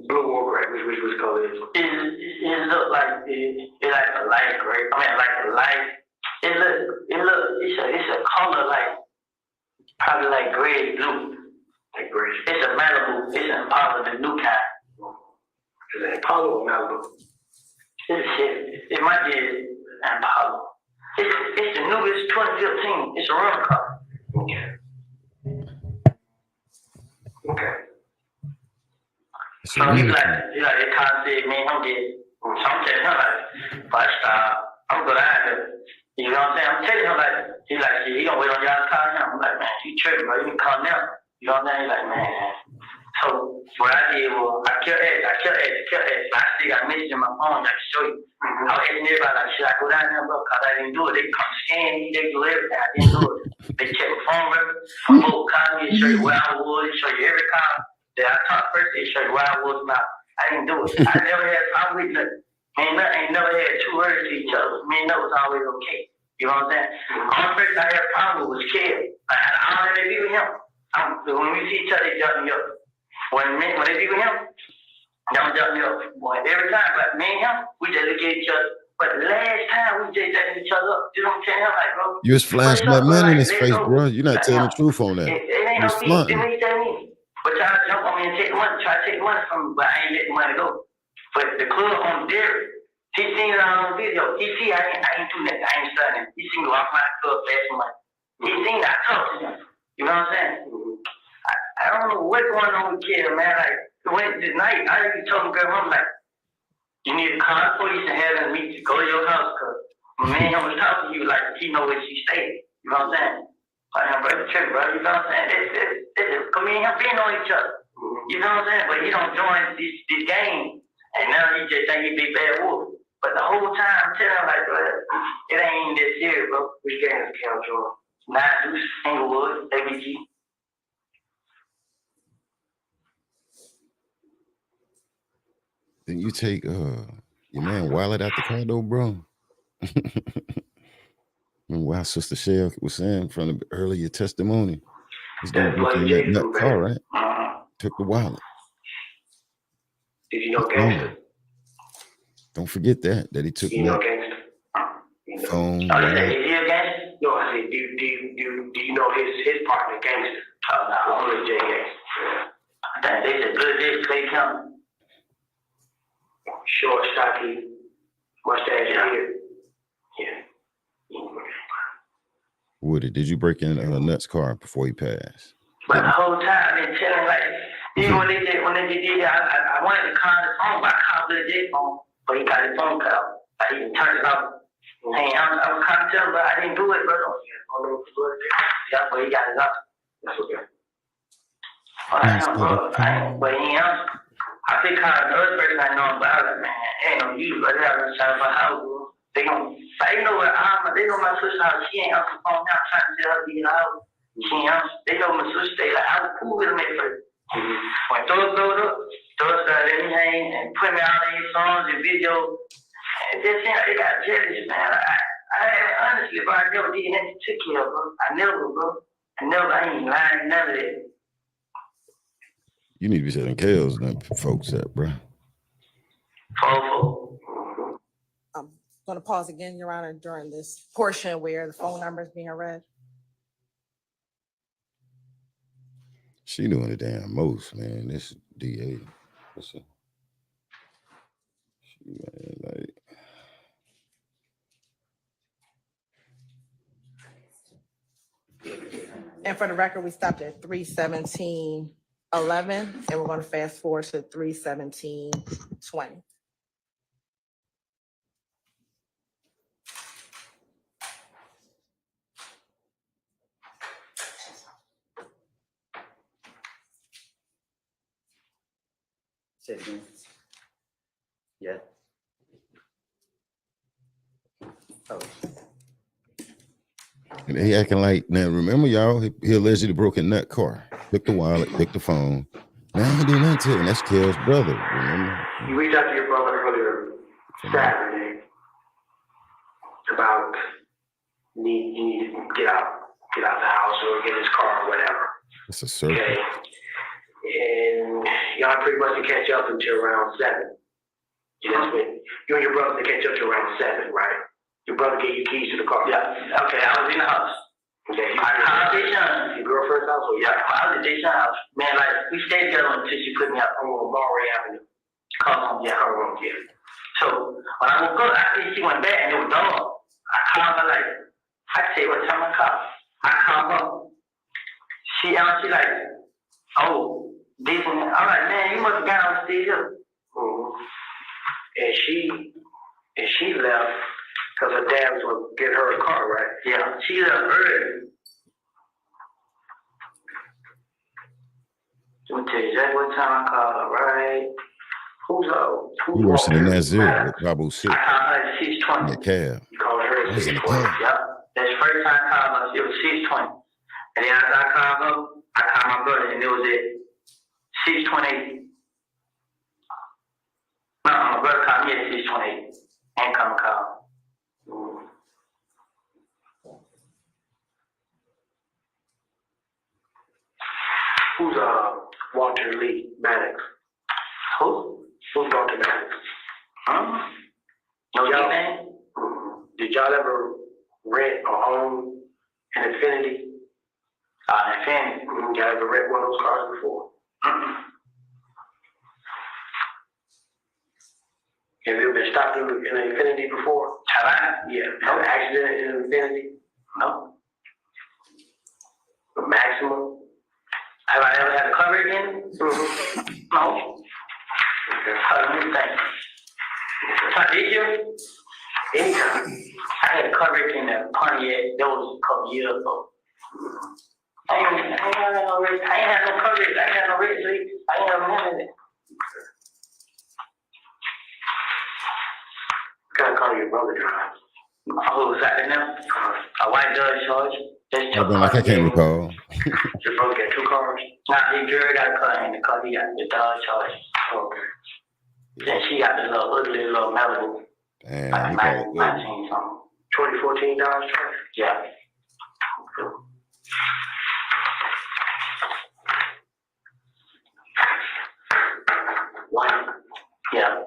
S7: blue or gray. Which color is it? It look like it like a light gray. I mean, like a light. It's a color like probably like gray blue. Like gray. It's a Malibu. It's an Impala, the new kind. Is it Impala or Malibu? It might be an Impala. It's the newest 2015. It's a rental car. Okay. So he like, they kind of said, man, I'm dead. So I'm telling him like, if I stop, I'm gonna have it. You know what I'm saying? I'm telling him like, he gonna wait on y'all to call him. I'm like, man, you tripping, bro. You can call him. You know what I'm saying? He's like, man. So what I did was I kept asking. I still got messages in my phone. I can show you. I was asking everybody like, should I go down there, bro? Cause I didn't do it. They come scan me, they do everything. I didn't do it. They check my phone record. My whole call me, show you where I was, show you every call that I talked first, they show you where I was now. I didn't do it. I never had a problem with nothing. Ain't never had two words to each other. Me and that was always okay. You know what I'm saying? The only person I had a problem with was Kid. I don't really be with him. When we see each other, they jump me up. When they be with him, they don't jump me up. Boy, every time, but me and him, we just look at each other. But the last time we just jump each other up, you know what I'm saying? I'm like, bro.
S1: You was flashing that money in his face, bro. You're not telling the truth on that.
S7: It ain't no beef. It ain't that mean. But y'all jump on me and take the money, try to take the money from me, but I ain't let the money go. But the club on Derek, he seen it on the video. He see I ain't do nothing. I ain't studying. He seen me walk my club flashing money. He seen that I talked to him. You know what I'm saying? I don't know what's going on with Kid, man. Like, when this night, I already told him, girl, I'm like, you need to call the police and have them meet you. Go to your house, cause my man was talking to you like he know where she stayed. You know what I'm saying? Like, brother, trip, bro. You know what I'm saying? It's come in here being on each other. You know what I'm saying? But he don't join this game, and now he just think he big bad wolf. But the whole time I'm telling him like, bro, it ain't that serious, bro. We getting the count, Jordan. 9 Deuce, Inglewood, ABG.
S1: Then you take your man wallet out the car though, bro. Remember what Sister Shell was saying from the earlier testimony? This dude broke in that car, right? Took the wallet.
S7: Did you know gangster?
S1: Don't forget that he took
S7: you know
S1: that
S7: gangster?
S1: phone.
S7: I said, is he a gangster? No, I said, do you know his partner gangster? No, only J Gangster. They said good day, Clay County. Short, stocky, mustache here. Yeah.
S1: Woody, did you break in Nut's car before he passed?
S7: But the whole time I've been telling like, even when they did that, I wanted to call the phone, but I called the J phone, but he got his phone cut off. I even turned it off. Hey, I was kind of telling, but I didn't do it, bro. Yeah, but he got it up. That's okay. But he answered. I think how the other person I know about it, man, ain't no use, but they're gonna try to find out. They know what they know my sister house. She ain't answer the phone now, trying to tell her to get out. She ain't answer. They know my sister stay like, I was cool with them at first. When those blowed up, those started let me hang and put me out in songs and videos. And just seemed like they got jealous, man. I honestly, bro, I never did nothing to kill, bro. I ain't lying, none of that.
S1: You need to be setting KOs them folks up, bro.
S3: I'm going to pause again, Your Honor, during this portion where the phone number is being read.
S1: She doing the damn most, man. This DA. She, man, like.
S3: And for the record, we stopped at 3:17:11, and we're going to fast forward to 3:17:20.
S6: Say it again. Yeah. Oh.
S1: And he acting like, now remember y'all, he allegedly broke in that car, took the wallet, took the phone. Now he did nothing to it, and that's Kel's brother, remember?
S7: You reached out to your brother earlier Saturday about you need to get out the house or get his car or whatever.
S1: It's a circle.
S7: Okay. And y'all pretty much to catch up until around 7. You and your brother to catch up to around 7, right? Your brother gave you keys to the car. Yeah. Okay, I was in the house. Okay. I called Deshaun, your girlfriend's house. Yeah, I was at Deshaun's house. Man, like we stayed together until she put me up on Barry Avenue. Come on, yeah, her room, yeah. So when I woke up, I see she went back and it was done. I called her like, I tell you what time I called. I called her. She like, oh, this one. I'm like, man, you must have got on the stage here. And she left Cause her dad was get her a car, right? Yeah, she left early. Let me tell you exactly what time I called her, right? Who's
S1: You worse than that
S7: walking?
S1: zero with Cabo 6
S7: I called her at 6:20.
S1: in the cab.
S7: You called her
S1: I
S7: at
S1: was in the
S7: 6:20.
S1: cab.
S7: Yep. That's the first time I called her. It was 6:20. And then after I called her, I called my brother, and it was at 6:28. No, my brother called me at 6:28. And come call. Who's Walter Lee Maddox? Who? Who's Walter Maddox? Huh? No, y'all name? Did y'all ever rent or own an Infinity? Infinity. Y'all ever rent one of those cars before? Have you ever been stopped in an Infinity before? Have I? Yeah. No accident in an Infinity? No. The maximum? Have I ever had a cover again? No. Let me think. Did you? Anytime. I had a coverage in the Pontiac. That was a couple years ago. I ain't had no coverage. I ain't had no red leaks. I ain't never had it. Gotta call your brother drive. Who was that in there? A white Dodge Charger.
S1: I've been like, I can't recall.
S7: Your brother got two cars? Nah, his girl got a car in the car. He got the Dodge Charger. Okay. Then she got the little ugly little Malibu.
S1: Damn,
S7: Like
S1: he got
S7: 19 something. 2014 Dodge Charger? Yeah. White. Yeah.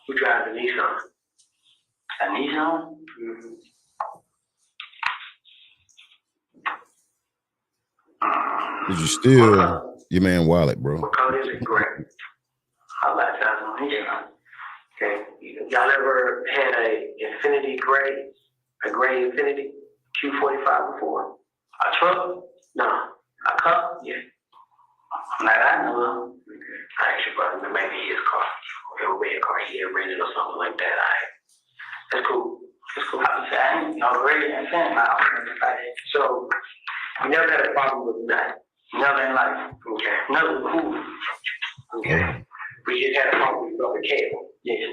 S7: Who drives the Nissan? A Nissan? Mm-hmm.
S1: Did you steal your man wallet, bro?
S7: What color is it? Gray. I like that one. Yeah. Okay. Y'all ever had a Infinity gray, a gray Infinity Q45 before? A truck? No. A cup? Yeah. Like I know of. I actually brother maybe his car. Or a red car he had rented or something like that. That's cool. That's cool. I ain't no gray Infinity. So you never had a problem with that. Never in life. Okay. Never cool. Okay. We just had a problem with the cable. Yes.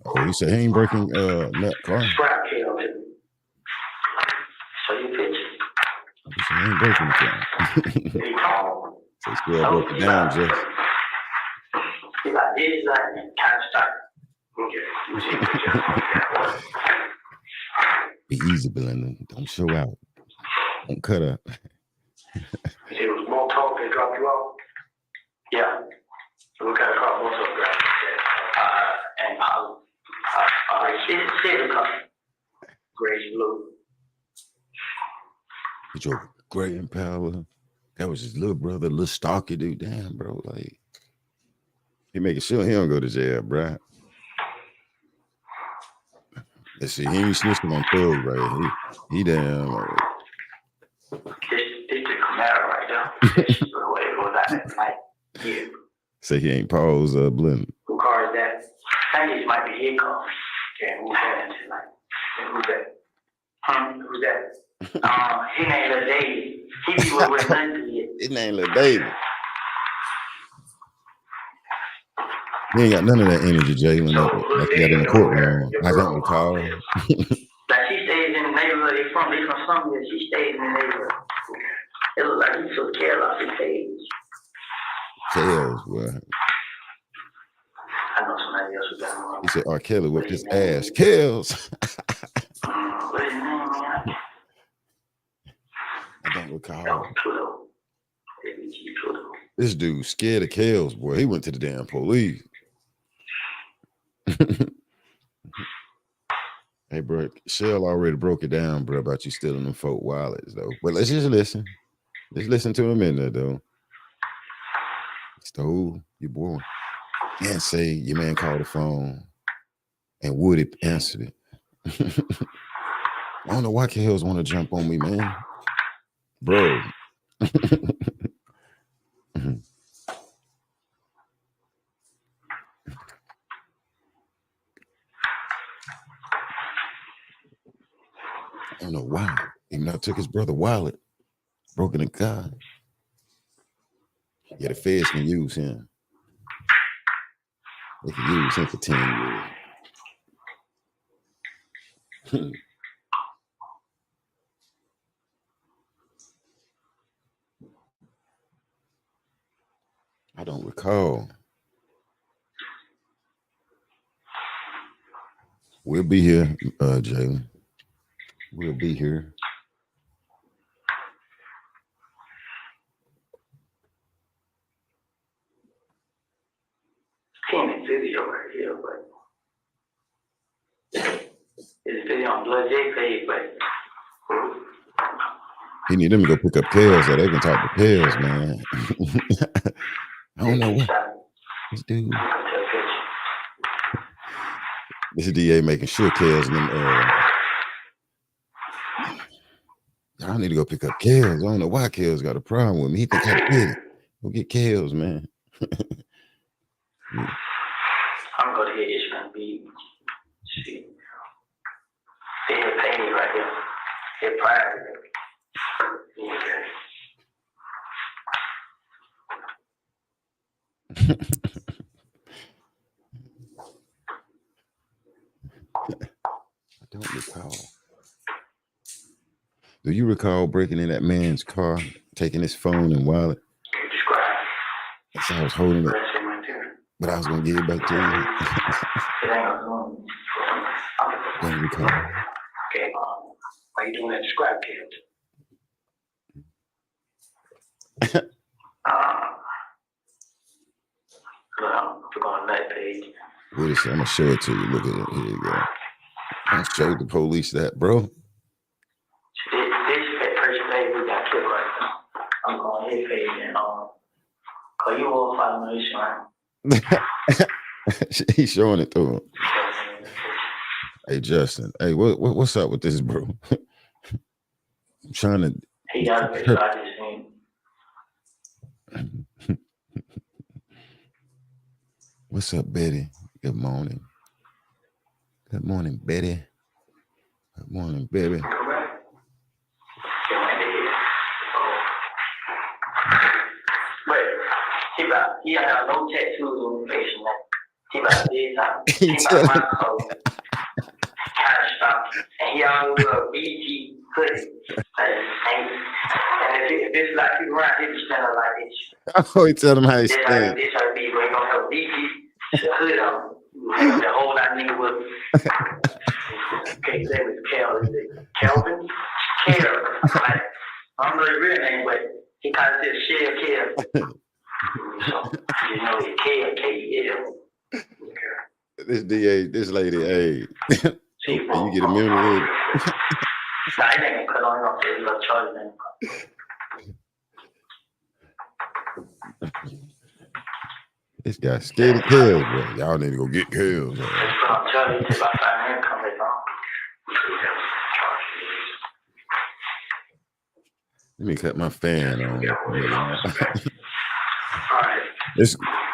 S1: Oh, you said he ain't breaking nut car.
S7: Scrap cable. So you picture.
S1: You said he ain't breaking the car.
S7: He called.
S1: So he still broke it down, just.
S7: He like this, like kind of start. Okay.
S1: Be easy, Belinda. Don't show out. Don't cut up.
S7: It was more talk that dropped you off? Yeah. So we got a car, most of them dropped and it's a city car. Gray blue.
S1: He drove a gray Impala. That was his little brother, little stocky dude. Damn, bro. Like, he making sure he don't go to jail, bro. Let's see. He ain't snitching on Thug, right? He damn.
S7: It's the Camaro right now. It's the way it goes out at night. Yeah.
S1: Say he ain't Paul's blend.
S7: Who car is that? I think it might be his car. Okay, who's that tonight? Who's that? Who's that? His name Lil David. He be with nothing.
S1: His name Lil David. He ain't got none of that energy, Jalen, like he got in the courtroom. I don't recall.
S7: Like she stays in the neighborhood. They from somewhere. She stays in the neighborhood. It looks like he took care of his page.
S1: Tails, boy.
S7: I know somebody else who got one.
S1: He said R. Kelly whipped his ass. Kells.
S7: What is his name, man?
S1: I don't recall.
S7: Pluto.
S1: This dude scared of Kells, boy. He went to the damn police. Hey, bro, Shell already broke it down, bro, about you stealing them folk wallets, though. But let's just listen. Let's listen to him in there, though. Stole your boy. And say your man called the phone and Woody answered it. I don't know why Kells want to jump on me, man. Bro. I don't know why. Even though I took his brother wallet, broke in the car. Yeah, the feds can use him. They can use him for 10 years. I don't recall. We'll be here, Jalen. We'll be here.
S7: Seeing the video right here, but it's video on Blood J page, but
S1: He need them to go pick up Kels so they can talk to Kels, man. I don't know what this dude. This DA making sure Kels and them y'all need to go pick up Kels. I don't know why Kels got a problem with me. He think I did it. Go get Kels, man.
S7: I'm gonna get this man beat. See, they hit pay me right here. Hit private. Okay.
S1: I don't recall. Do you recall breaking in that man's car, taking his phone and wallet?
S7: Describe.
S1: That's how I was holding it,
S7: That's it right there.
S1: but I was gonna give it back to you.
S7: It ain't gonna do.
S1: Don't recall.
S7: Okay, why you doing that scrap kid? Look on that page.
S1: What is it? I'm gonna show it to you. Look at it. Here you go. I showed the police that, bro.
S7: This first page we got killed right now. I'm on his page and cause you won't find me, right?
S1: He's showing it to him. Hey Justin, hey, what's up with this, bro? I'm trying to.
S7: He got it, so I just seen.
S1: What's up, Betty? Good morning. Good morning, Betty. Good morning, baby.
S7: Correct. But he had no tattoos on his face, man. He about my code. Cash stop. And he always wear a BG hoodie. And if it's like people around here, be standing like this.
S1: Oh, he tell them how he
S7: This
S1: stand.
S7: how it be, but he gonna have a BG hood on. The whole lot nigga with okay, his name is Kelvin? Care. Like, I don't know his real name, but he kind of said Shell Care. So, you know, it's Care, K-E-L.
S1: This DA, this lady, hey.
S7: See,
S1: You get immunity.
S7: nah, he ain't gonna cut on off his little charge, man.
S1: This guy scared of Kels, bro. Y'all need to go get Kels.
S7: That's what I'm telling you, till about 5 minutes come back on.
S1: Let me cut my fan on.
S7: All right.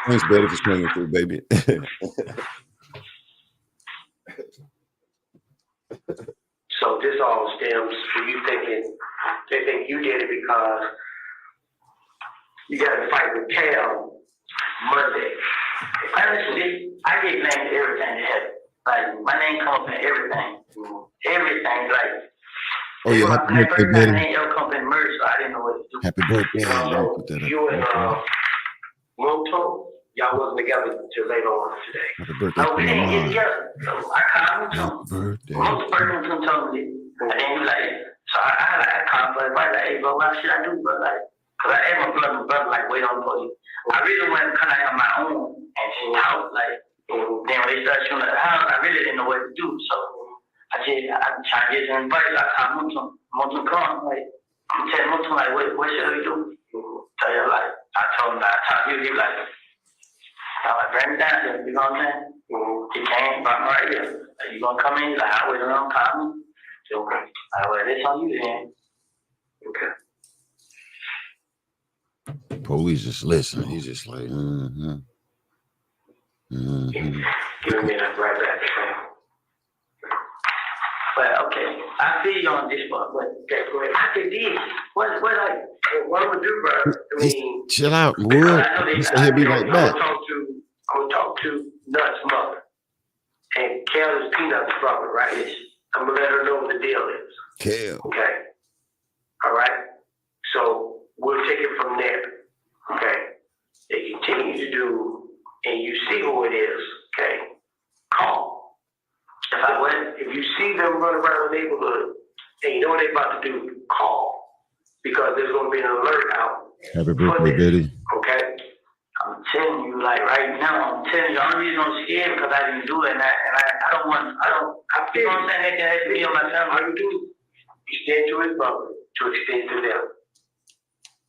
S1: Thanks, Betty, for swinging through, baby.
S7: So this all stems from you thinking they think you did it because you got to fight with Cal Monday. Honestly, I get blamed for everything that happened. Like my name comes in everything. Everything, like
S1: Oh yeah, happy birthday,
S7: my
S1: Betty.
S7: name ever come in merch, so I didn't know what to do.
S1: Happy birthday. Y'all put that up.
S7: You and Moto, y'all wasn't together until later on today.
S1: Happy birthday
S7: No,
S1: to
S7: we
S1: my
S7: didn't get
S1: mom.
S7: together. So I called him.
S1: Happy birthday.
S7: Most person told me, and then he like, so I called for advice, like, hey, bro, what should I do, bro? Like, cause I asked my brother, like, wait on police. I really wanted to come out on my own and see how, like, then when they started shooting at the house, I really didn't know what to do. So I said, I'm trying to get some advice. I called Moto come, like, I'm telling Moto, like, what should we do? So yeah, like, I told him, like, I talked to you, he was like, bring me down here, you know what I'm saying? He came, brought me right here. Like, you gonna come in? He's like, I'll wait around, call me. So, okay. All right, well, this on you then. Okay.
S1: Police just listening. He's just like, mm-hmm.
S7: Give me that right back, fam. But okay, I feel you on this part, but after this, what would do, bro? I mean,
S1: Chill out,
S7: because
S1: Wood.
S7: I know
S1: He
S7: they,
S1: said he'll be right
S7: I'm
S1: back.
S7: gonna talk to Nuts' mother and Kelly's Peanut's brother, right? I'm gonna let her know what the deal is.
S1: Kel.
S7: Okay. All right. So we'll take it from there. Okay. They continue to do, and you see who it is. Okay. Call. If you see them run around the neighborhood and you know what they're about to do, call. Because there's going to be an alert out.
S1: Happy birthday, Betty.
S7: Okay? I'm telling you, like right now, I'm telling you, the only reason I'm scared because I didn't do it, and I feel what I'm saying, that can have to be on my time. How you do? Extend to his brother, to extend to them.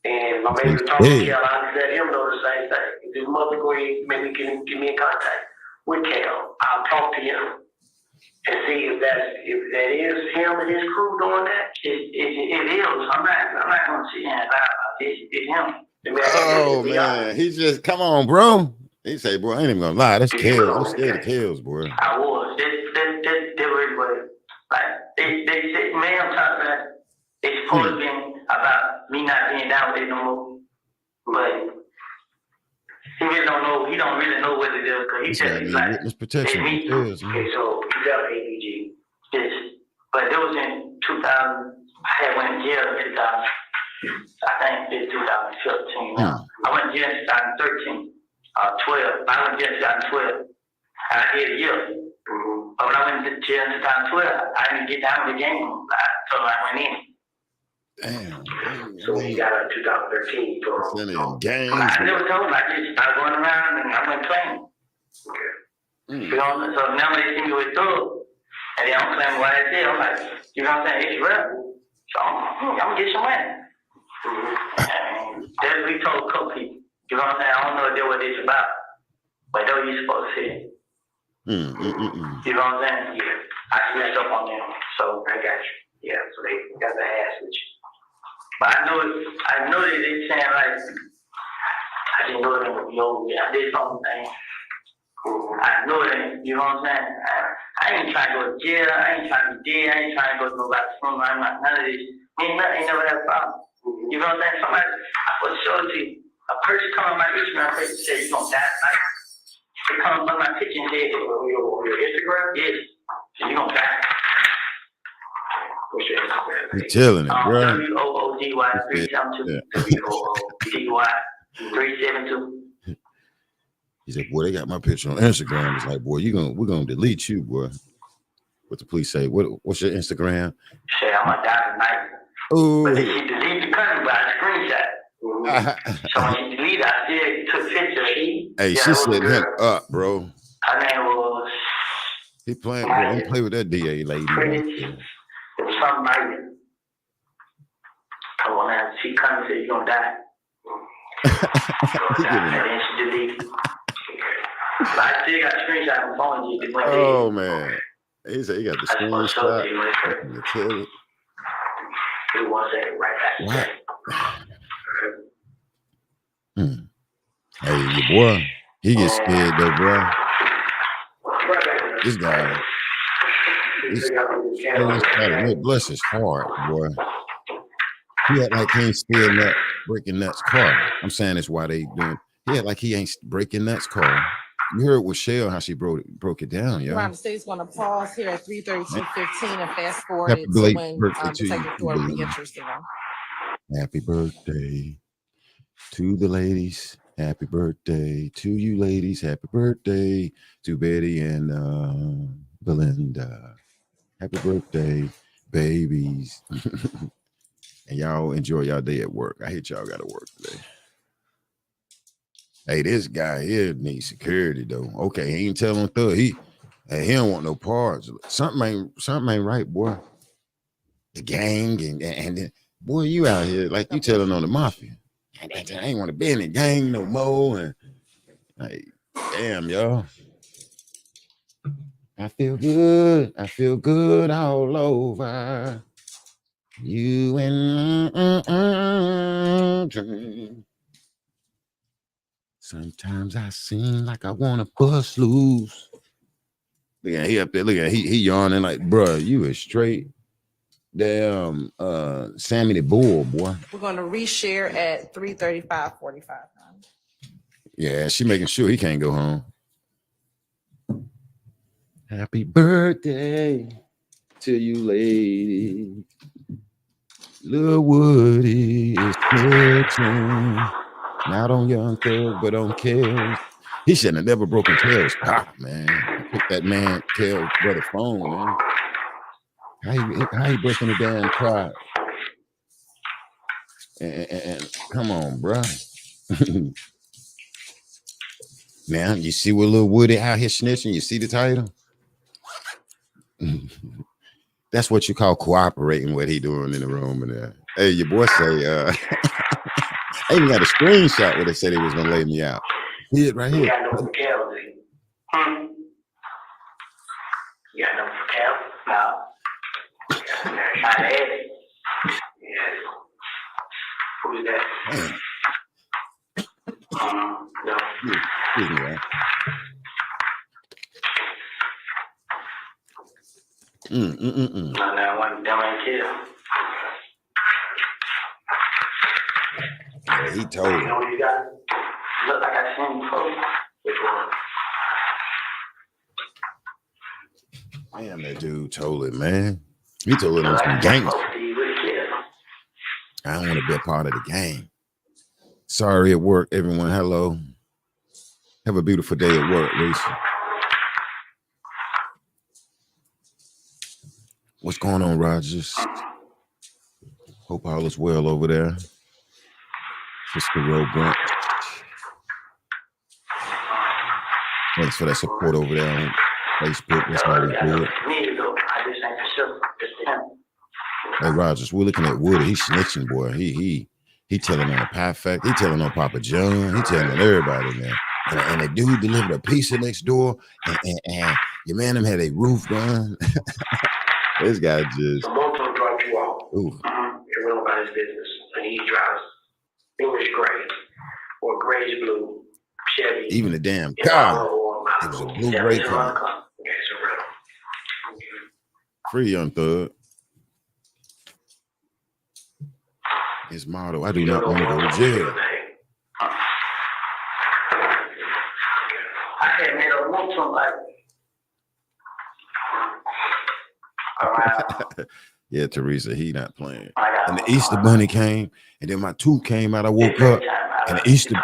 S7: And my man was talking to Kel, I let him know the same thing. If his mother go in, maybe get me in contact with Kel. I'll talk to him and see if that is him and his crew doing that. It is. I'm not gonna see him. It's him.
S1: Oh man, he just come on, bro. He say, bro, I ain't even gonna lie. That's Kel. I'm scared of Kel's, bro.
S7: I was. They were like they said, man, I'm talking about it's supposed to be about me not being down with it no more. But he really don't know. He don't really know what it is because he said he's like
S1: witness protection.
S7: okay, so you got ABG. Yes, but it was in 2000. I had went to jail in 2000. I think it's 2015 now. I went to jail in 2013, 12. I went to jail in 2012. I did a year. But when I went to jail in 2012, I didn't get down with the game. So I went in.
S1: Damn.
S7: So we got out in 2013.
S1: Games.
S7: I never told him. I just started going around and I went playing. You know, so now they see me with Thug. And they don't claim YSL. I'm like, you know what I'm saying? It's rebel. So I'm gonna get some money. And then we told a couple people, you know what I'm saying? I don't know what it's about. But that's what you're supposed to say. You know what I'm saying? Yeah. I messed up on them. So I got you. Yeah, so they got the ass with you. But I know that they saying like I didn't know it was yo, I did something. I know that, you know what I'm saying? I ain't trying to go to jail, I ain't trying to be dead, I ain't trying to go to nobody's funeral, I'm not none of this. Ain't never had a problem. You know what I'm saying? Somebody, I put a show to you, a person come on my Instagram page and say, you gonna die tonight. They come on my picture and say, your Instagram? Yes. So you gonna die. What's your Instagram?
S1: He's chilling it, bro.
S7: WOODY372 WOODY372.
S1: He said, boy, they got my picture on Instagram. It's like, boy, we're gonna delete you, boy. What the police say? What's your Instagram?
S7: Say I'm gonna die tonight.
S1: Ooh.
S7: But she deleted the country by a screenshot. So when she deleted, I still took pictures.
S1: Hey, she set him up, bro.
S7: Her name was.
S1: He playing, bro. Don't play with that DA lady.
S7: It was something like it. Come on now, she come and said you're gonna die. And then she deleted. But I still got a screenshot on the phone.
S1: Oh man, he said he got the screenshot.
S7: Give 1 second, right back.
S1: Hey, your boy, he gets scared though, bro. This guy, bless his heart, boy. He act like he ain't stealing that breaking Nuts car. I'm saying that's why they doing. He act like he ain't breaking Nuts car. You heard with Shell how she broke it down, yo.
S3: United States going to pause here at 3:32:15 and fast forward it to when Detective Thor will be interested in.
S1: Happy birthday to the ladies. Happy birthday to you ladies. Happy birthday to Betty and Belinda. Happy birthday, babies. And y'all enjoy y'all day at work. I hate y'all got to work today. Hey, this guy here needs security though. Okay, he ain't telling Thug. He don't want no parts. Something ain't right, boy. The gang and boy, you out here like you telling on the mafia. I ain't want to be in the gang no more. And like, damn, y'all. I feel good. I feel good all over. You and dream. Sometimes I seem like I want to bust loose. Look at he up there. Look at he yawning like, bruh, you is straight. Damn, Sammy the Bull, boy.
S3: We're gonna reshare at 3:35:45.
S1: Yeah, she making sure he can't go home. Happy birthday to you, lady. Lil Woody is snitching. Not on Young Thug, but on Kells. He shouldn't have never broken Kells' car, man. He took that man Kells' brother phone, man. How he breaking the damn car? And come on, bro. Now you see what Lil Woody out here snitching. You see the title? That's what you call cooperating. What he doing in the room and there. Hey, your boy say, I even got a screenshot where they said he was gonna lay me out. See it right here.
S7: You got no Cal, do you? You got no Cal? No. Trying to add it. Yeah. Who's that? No.
S1: Excuse me, man.
S7: No, one dumb ain't kill.
S1: Yeah, he told
S7: You
S1: him.
S7: know what you got? Look like I seen before. Which one?
S1: Damn, that dude told it, man. He told it on some gangs. I don't want to be a part of the game. Sorry at work, everyone. Hello. Have a beautiful day at work, Lisa. What's going on, Rogers? Hope all is well over there. Sister Roe Brunch. Thanks for that support over there on Facebook. That's how we do it. Hey, Rogers, we're looking at Woody. He's snitching, boy. He telling on Pat Fact. He telling on Papa John. He telling on everybody in there. And the dude delivered a pizza next door. And your man them had a roof gun. This guy just.
S7: So Moto dropped you off.
S1: Ooh.
S7: It went about his business. And he drives English gray or grayish blue Chevy.
S1: Even the damn car. It was a blue gray car.
S7: Okay, so
S1: Free Young Thug. His motto, I do not want to go to jail.
S7: I had made a Moto like around.
S1: Yeah, Teresa, he not playing. And the Easter Bunny came, and then my tooth came out. I woke up, and the Easter,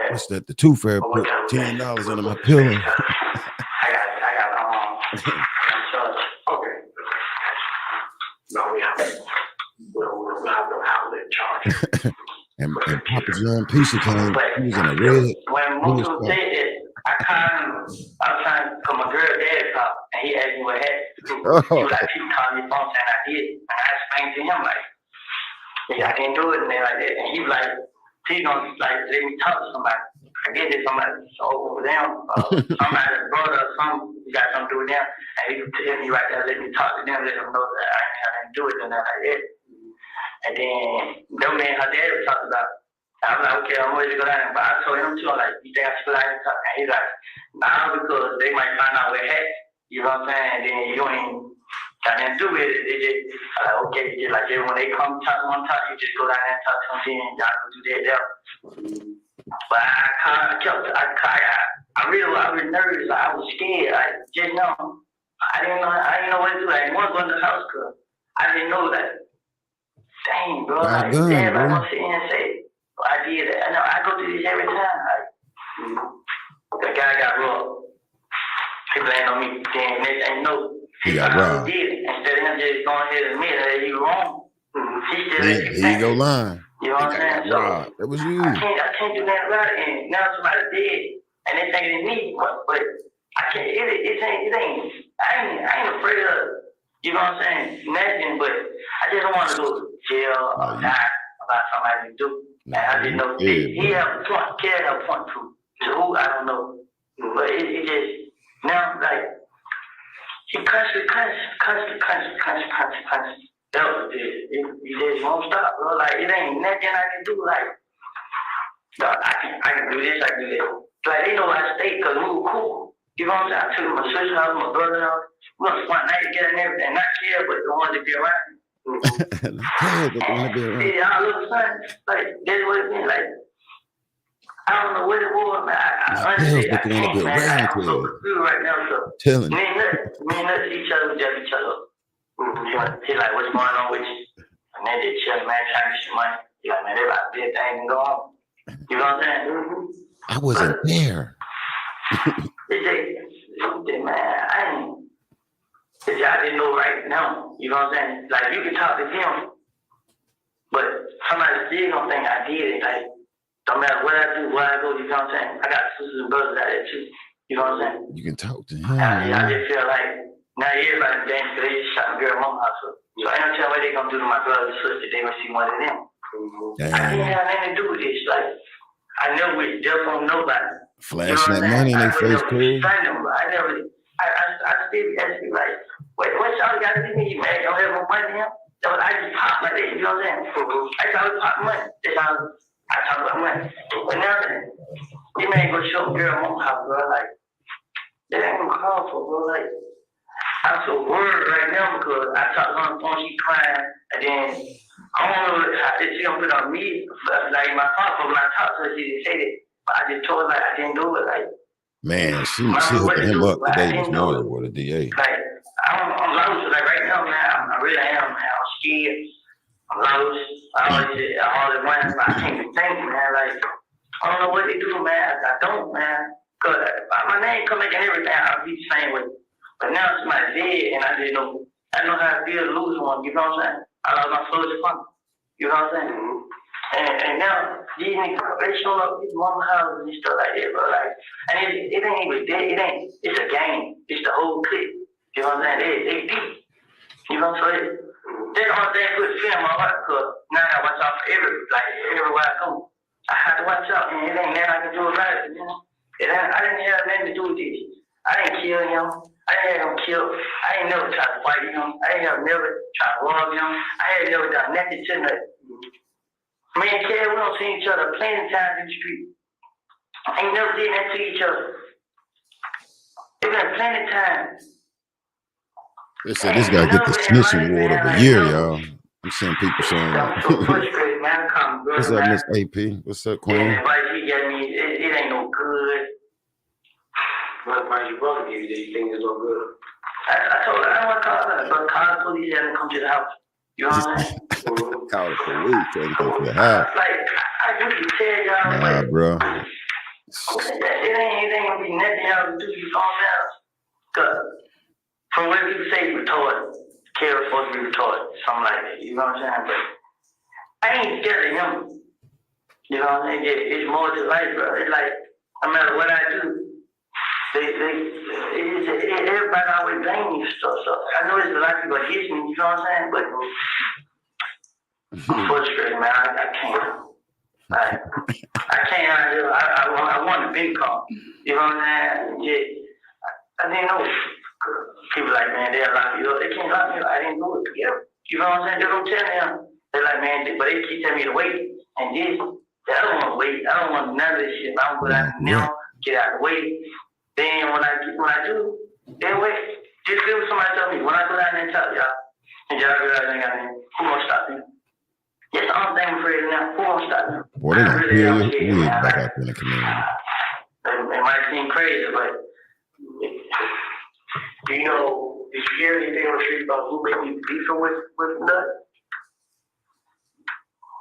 S1: what's that? The tooth fairy put $10 under my pillow.
S7: I got okay. No, we have no outlet charge.
S1: and Papa John Pizza came. He was in a red.
S7: When Moto said it, I was trying to put my girl dad up, and he asked me what happened. He was like, he called me phone saying I did. And I explained to him, like, yeah, I didn't do it, and then like that. And he was like, please don't like let me talk to somebody. I get it, somebody over them, somebody brought up something, you got something to do with them. And he was telling me right there, let me talk to them, let them know that I didn't do it, and then like that. And then them man, her dad was talking about. I'm like, okay, I'm ready to go down there. But I told him too, I'm like, you think I should like talk? And he's like, nah, because they might find out where heck. You know what I'm saying? And then you ain't got nothing to do with it. They just like, okay, just like when they come talk one talk, you just go down there and talk to them, then y'all go do that there. But I was nervous. I was scared. I just know. I didn't know what to do. I didn't want to go in the house because I didn't know that. Dang, bro. Like, damn, I want to sit here and say, I did it. I know I go through this every time. Like, the guy got robbed. He blamed on me. Then next thing you know, he got robbed. Did it. Instead of him just going ahead and admit that he was wrong. He still
S1: Here you go lying.
S7: You know what I'm saying? So,
S1: that was you.
S7: I can't do that about it. And now somebody dead, and they think it's me. But I can't. It ain't. I ain't afraid of. You know what I'm saying? Nothing. But I just don't want to go to jail or die about somebody to do. And I didn't know he had a point. Kid had a point to who I don't know. But it just now like he cussed. It just won't stop, bro. Like it ain't nothing I can do. Like no, I can do this, I can do that. Like they know I stay because we were cool. You know what I'm saying? I took my sister's house, my brother's house. We gonna spend night together and everything. Not care, but the ones that be around me.
S1: Yeah, but they want to be around.
S7: Yeah, I look son, like that's what it means. Like I don't know what it was, man. I honestly, I
S1: they want to
S7: can't,
S1: be
S7: man.
S1: around.
S7: I'm so confused right now. So
S1: Telling.
S7: me and us, each other, we judge each other. He like, what's going on with you? And then they chill, man, trying to get money. He like, man, they about to do things and go on. You know what I'm saying?
S1: I wasn't there.
S7: Man, I didn't know right now. You know what I'm saying? Like you can talk to him, but somebody still gonna think I did it. Like no matter what I do, where I go, you know what I'm saying? I got sisters and brothers out there too. You know what I'm saying?
S1: You can talk to him.
S7: I just feel like now everybody thinks they just shot my girl mama house up. So I don't tell what they gonna do to my brother and sister. They gonna see one of them.
S1: Damn.
S7: I didn't have nothing to do with this. Like I never was just on nobody.
S1: Flashing that money in their face, cool.
S7: I still ask you like, what y'all got to do me, man? Y'all have no money here? I just pop like that, you know what I'm saying? I thought it pop money. That's how I talk about money. But now, you man go show a girl mom house, bro. Like, that ain't gonna call for, bro. Like, I'm so worried right now because I talked on the phone, she crying, and then I don't know how she gonna put on me, like my papa, when I talked to her, she didn't say that. But I just told her, like, I didn't do it, like.
S1: Man, she hooked him up today this morning with a DA.
S7: Like, I'm lost. Like, right now, man, I really am, man. I'm scared. I'm lost. I'm all at once. I can't even think, man. Like, I don't know what they do, man. I don't, man. Because my name come back and everything, I'll be the same way. But now it's my dead, and I know how it feels to lose one. You know what I'm saying? I lost my first fun. You know what I'm saying? And now these niggas they showing up these mama houses and stuff like that, bro. Like, and it ain't even dead. It ain't. It's a game. It's the whole clip. You know what I'm saying? They deep. You know what I'm saying? That's the only thing put fear in my heart because now I watch out for everywhere I go. I have to watch out, and it ain't nothing I can do about it. You know? I didn't have nothing to do with this. I didn't kill him. I didn't have him killed. I ain't never tried to fight him. I ain't never tried to rob him. I ain't never done nothing to nothing. Me and Kay, we don't see each other plenty of times in the street. Ain't never did that to each other. It's been plenty of times.
S1: They said this guy get the Snitchin award of the year, y'all. I'm seeing people saying
S7: I'm so frustrated, man.
S1: What's up, Miss AP? What's up, Queen?
S7: The advice he gave me, it ain't no good.
S6: What advice your brother gave you that you think is no good?
S7: I told her, I don't want to call her, but call the police and come to the house. You know what I'm saying?
S1: Call the police, tell you to come to the house.
S7: Like, I used to tell y'all,
S1: nah, bro.
S7: It ain't gonna be nothing y'all do, you know what I'm saying? Cause from what people say, retarded. Kara supposed to be retarded, something like that. You know what I'm saying? But I ain't scared of him. You know what I'm saying? It's more to life, bro. It's like no matter what I do, everybody always blame me for stuff. So I know there's a lot of people against me. You know what I'm saying? But I'm frustrated, man. I can't. Like, I can't out here. I want the big car. You know what I'm saying? Yeah. I didn't know. People like, man, they'll lock you up. They can't lock me up. I didn't do it. Yeah. You know what I'm saying? They don't tell them. They're like, man, but they keep telling me to wait. And this, I don't want to wait. I don't want none of this shit. I don't go out now, get out of the way. Then when I do, then wait. Just feel what somebody tell me. When I go out there and talk, y'all, and y'all go out there and got me, who gonna stop me? That's the only thing I'm afraid of now. Who gonna stop me?
S1: Boy, they gonna kill you back out there in the community.
S7: It might seem crazy, but
S6: do you know, did you hear anything on the street about who may be beefing with Nut?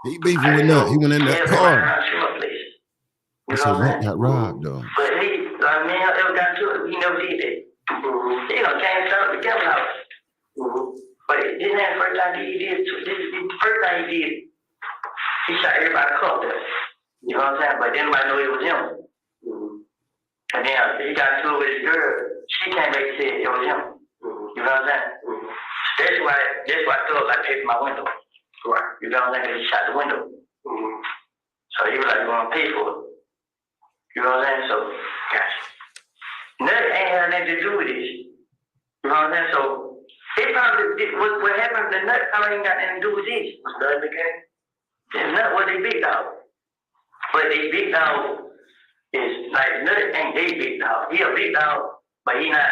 S1: He beefing with Nut. He went in that car.
S7: He
S1: said Nut got robbed though.
S7: But he, like, man, ever got to it, he never did that. He done came out the Kevin house. But this ain't the first time he did it. This is the first time he did it. He shot everybody up there. You know what I'm saying? But then nobody knew it was him. And then he got to it with his girl. She came back and said it was him. You know what I'm saying? That's why I thought I paid for my window. Right. You know what I'm saying? Because he shot the window. So he was like, you want to pay for it. You know what I'm saying? So, gotcha. Nut ain't had nothing to do with this. You know what I'm saying? So, it probably, what happened to Nut probably ain't got nothing to do with this. Was Nut the game? Nut was a big dog. But a big dog is, like, Nut ain't a big dog. He a big dog, but he not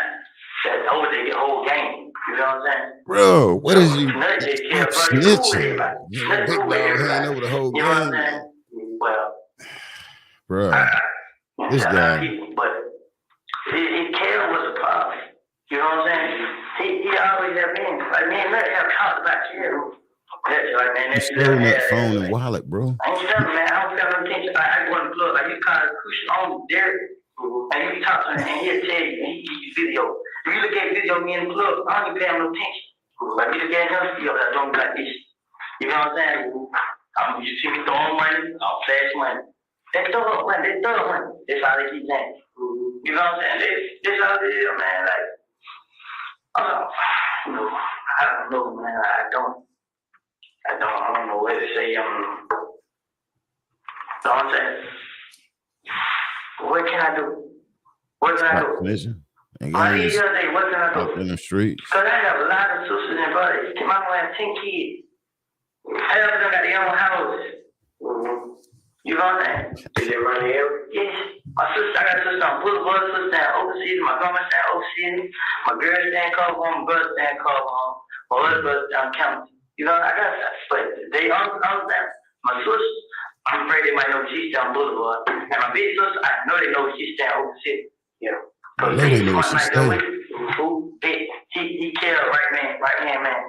S7: that over the whole game. You know what I'm saying?
S1: Bro, what is you
S7: Nut just care,
S1: stop
S7: bro. He cool with
S1: snitching?
S7: everybody.
S1: Yeah,
S7: Nut
S1: big
S7: cool with
S1: dog hanging
S7: everybody.
S1: over the whole
S7: You know what I'm
S1: game.
S7: saying? Well,
S1: Bro, this guy.
S7: but his care was a problem. You know what I'm saying? He always have been like me and Nut have talked about care. Like, man,
S1: You stole that phone and wallet, bro.
S7: I ain't telling, man. I don't feel no attention. I go in the club, like you kind of push on Derek, and you talk to him, and he'll tell you, and he give you video. If you look at video of me in the club, I don't even pay him no attention. Like you look at him, video, I don't be like this. You know what I'm saying? You see me throwing money, I'll flash money. They throw up money, they throw up money. That's how they keep saying. You know what I'm saying? This how it is, man. Like, I don't know, man. I don't know what to say. You know what I'm saying? What can I do? What can I
S1: Stop
S7: do?
S1: snitching. And
S7: My
S1: guys,
S7: other day, what can I
S1: up
S7: do?
S1: in the streets.
S7: Because I have a lot of sisters and brothers. My mom has 10 kids. Half of them got their own houses. You know what I'm saying? Is it around the area? Yes. My sister, I got a sister on Boulevard, sister in overseas. My grandma staying overseas. My girl staying cover home. My brother staying cover home. My other brother down county. You know, I got that. But they all that. My sister, I'm afraid they might know she's down Boulevard. And my big sister, I know they know she's staying overseas. You know.
S1: I know they know she's staying.
S7: He killed right hand man.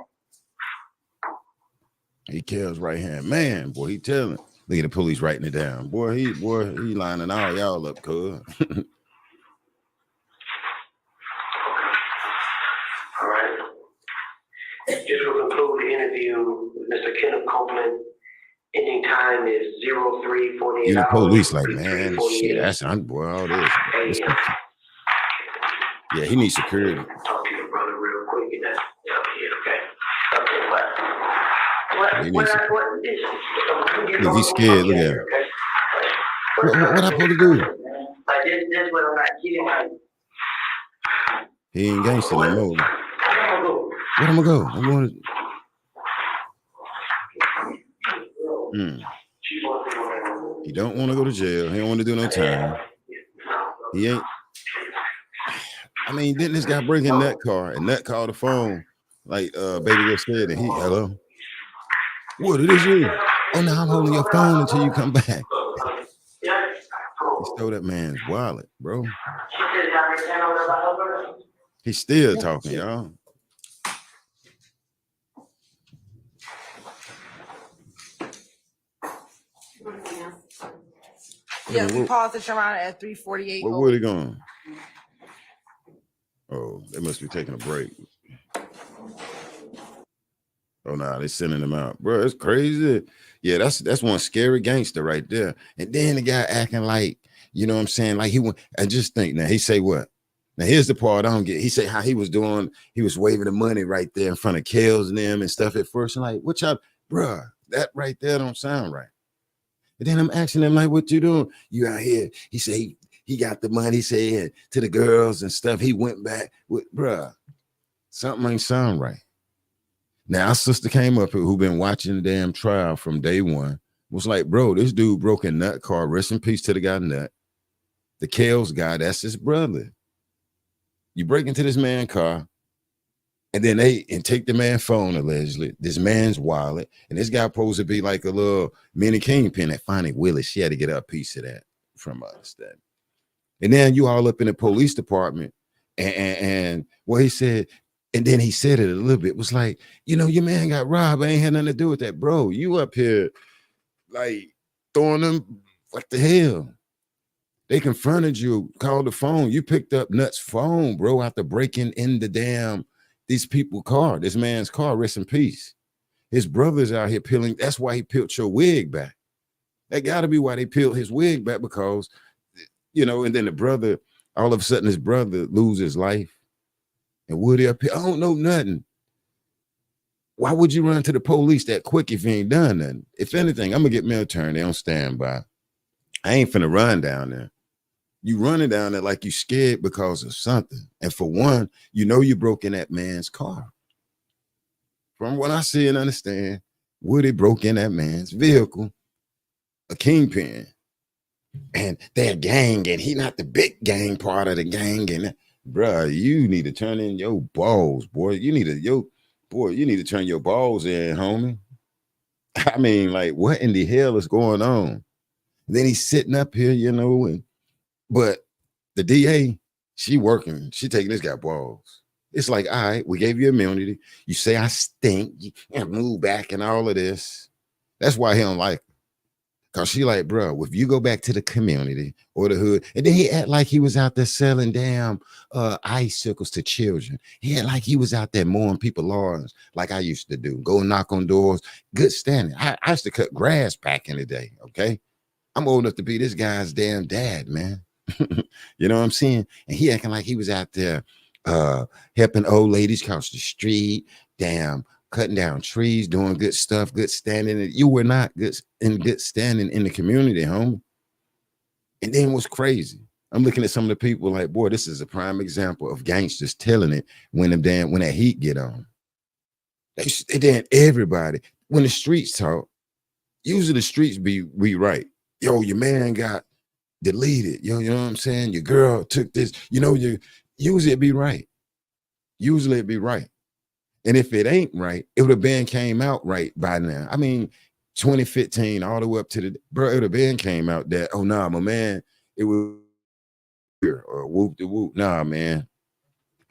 S1: He kills right hand man, boy. He telling. Look at the police writing it down. Boy, he lining all y'all up, cuz.
S6: All right. Just to conclude the interview with Mr. Kenneth Copeland, ending time is 03:48.
S1: Even the police like, man, shit, that's boy, all this. Yeah, he needs security.
S6: Talk to your brother real quick and that's okay. Okay,
S1: Look, he's scared. Look at him. What I supposed to do?
S7: Like this what I'm not kidding. Like,
S1: He ain't gangster no more. Where I'm gonna go? I'm going to. He don't want to go to jail. He don't want to do no time. He ain't. I mean, didn't this guy bring in that car and that called the phone like Baby Girl said, and he hello. What it is you? Oh no, I'm holding your phone until you come back. He stole that man's wallet, bro. He's still talking, y'all.
S3: Yeah, we paused the Sharon at 3:48.
S1: Where Woody going? Oh, they must be taking a break. Oh no, they sending him out, bro. It's crazy. Yeah, that's one scary gangster right there. And then the guy acting like, you know what I'm saying? Like he went. I just think now he say what? Now here's the part I don't get. He say how he was doing. He was waving the money right there in front of Kels and them and stuff at first. I'm like, what y'all, bro? That right there don't sound right. And then I'm asking him like, what you doing? You out here? He said he got the money. He said to the girls and stuff. He went back with, bro. Something ain't sound right. Now, our sister came up here who been watching the damn trial from day one. Was like, bro, this dude broke in Nut car. Rest in peace to the guy Nut. The Kels guy, that's his brother. You break into this man's car, and then take the man's phone, allegedly, this man's wallet, and this guy supposed to be like a little mini kingpin at Fonnie Willis. She had to get a piece of that from us. And then you all up in the police department, and what he said, and then he said it a little bit, was like, you know, your man got robbed. I ain't had nothing to do with that, bro. You up here like throwing them, what the hell? They confronted you, called the phone. You picked up Nut's phone, bro, after breaking in the these people's car, this man's car, rest in peace. His brother's out here peeling. That's why he peeled your wig back. That gotta be why they peeled his wig back, because, you know, and then the brother, all of a sudden his brother loses his life. And Woody up here, I don't know nothing. Why would you run to the police that quick if you ain't done nothing? If anything, I'm gonna get me an attorney on standby. I ain't finna run down there. You running down there like you scared because of something. And for one, you know you broke in that man's car. From what I see and understand, Woody broke in that man's vehicle, a kingpin. And they're gang, and he not the big gang part of the gang. And bruh, you need to turn in your balls, boy. You need to, you need to turn your balls in, homie. I mean, like, what in the hell is going on? Then he's sitting up here, but the DA, she working, she taking this guy balls. It's like, all right, we gave you immunity. You say I stink, you can't move back and all of this. That's why he don't like her. Cause she like, bro, if you go back to the community or the hood, and then he act like he was out there selling damn icicles to children. He act like he was out there mowing people's lawns like I used to do. Go knock on doors, good standing. I used to cut grass back in the day, okay? I'm old enough to be this guy's damn dad, man. You know what I'm saying? And he acting like he was out there helping old ladies cross the street, damn, cutting down trees, doing good stuff, good standing. You were not good standing in the community, homie. And then what's crazy? I'm looking at some of the people like, boy, this is a prime example of gangsters telling it when that heat get on. They then everybody, when the streets talk, usually the streets be right. Yo, your man got deleted. You know what I'm saying? Your girl took this, usually it be right. Usually it be right. And if it ain't right, it would have been came out right by now. I mean, 2015, all the way up to it would have been came out that, oh, nah, my man, it was or whoop the whoop. Nah, man.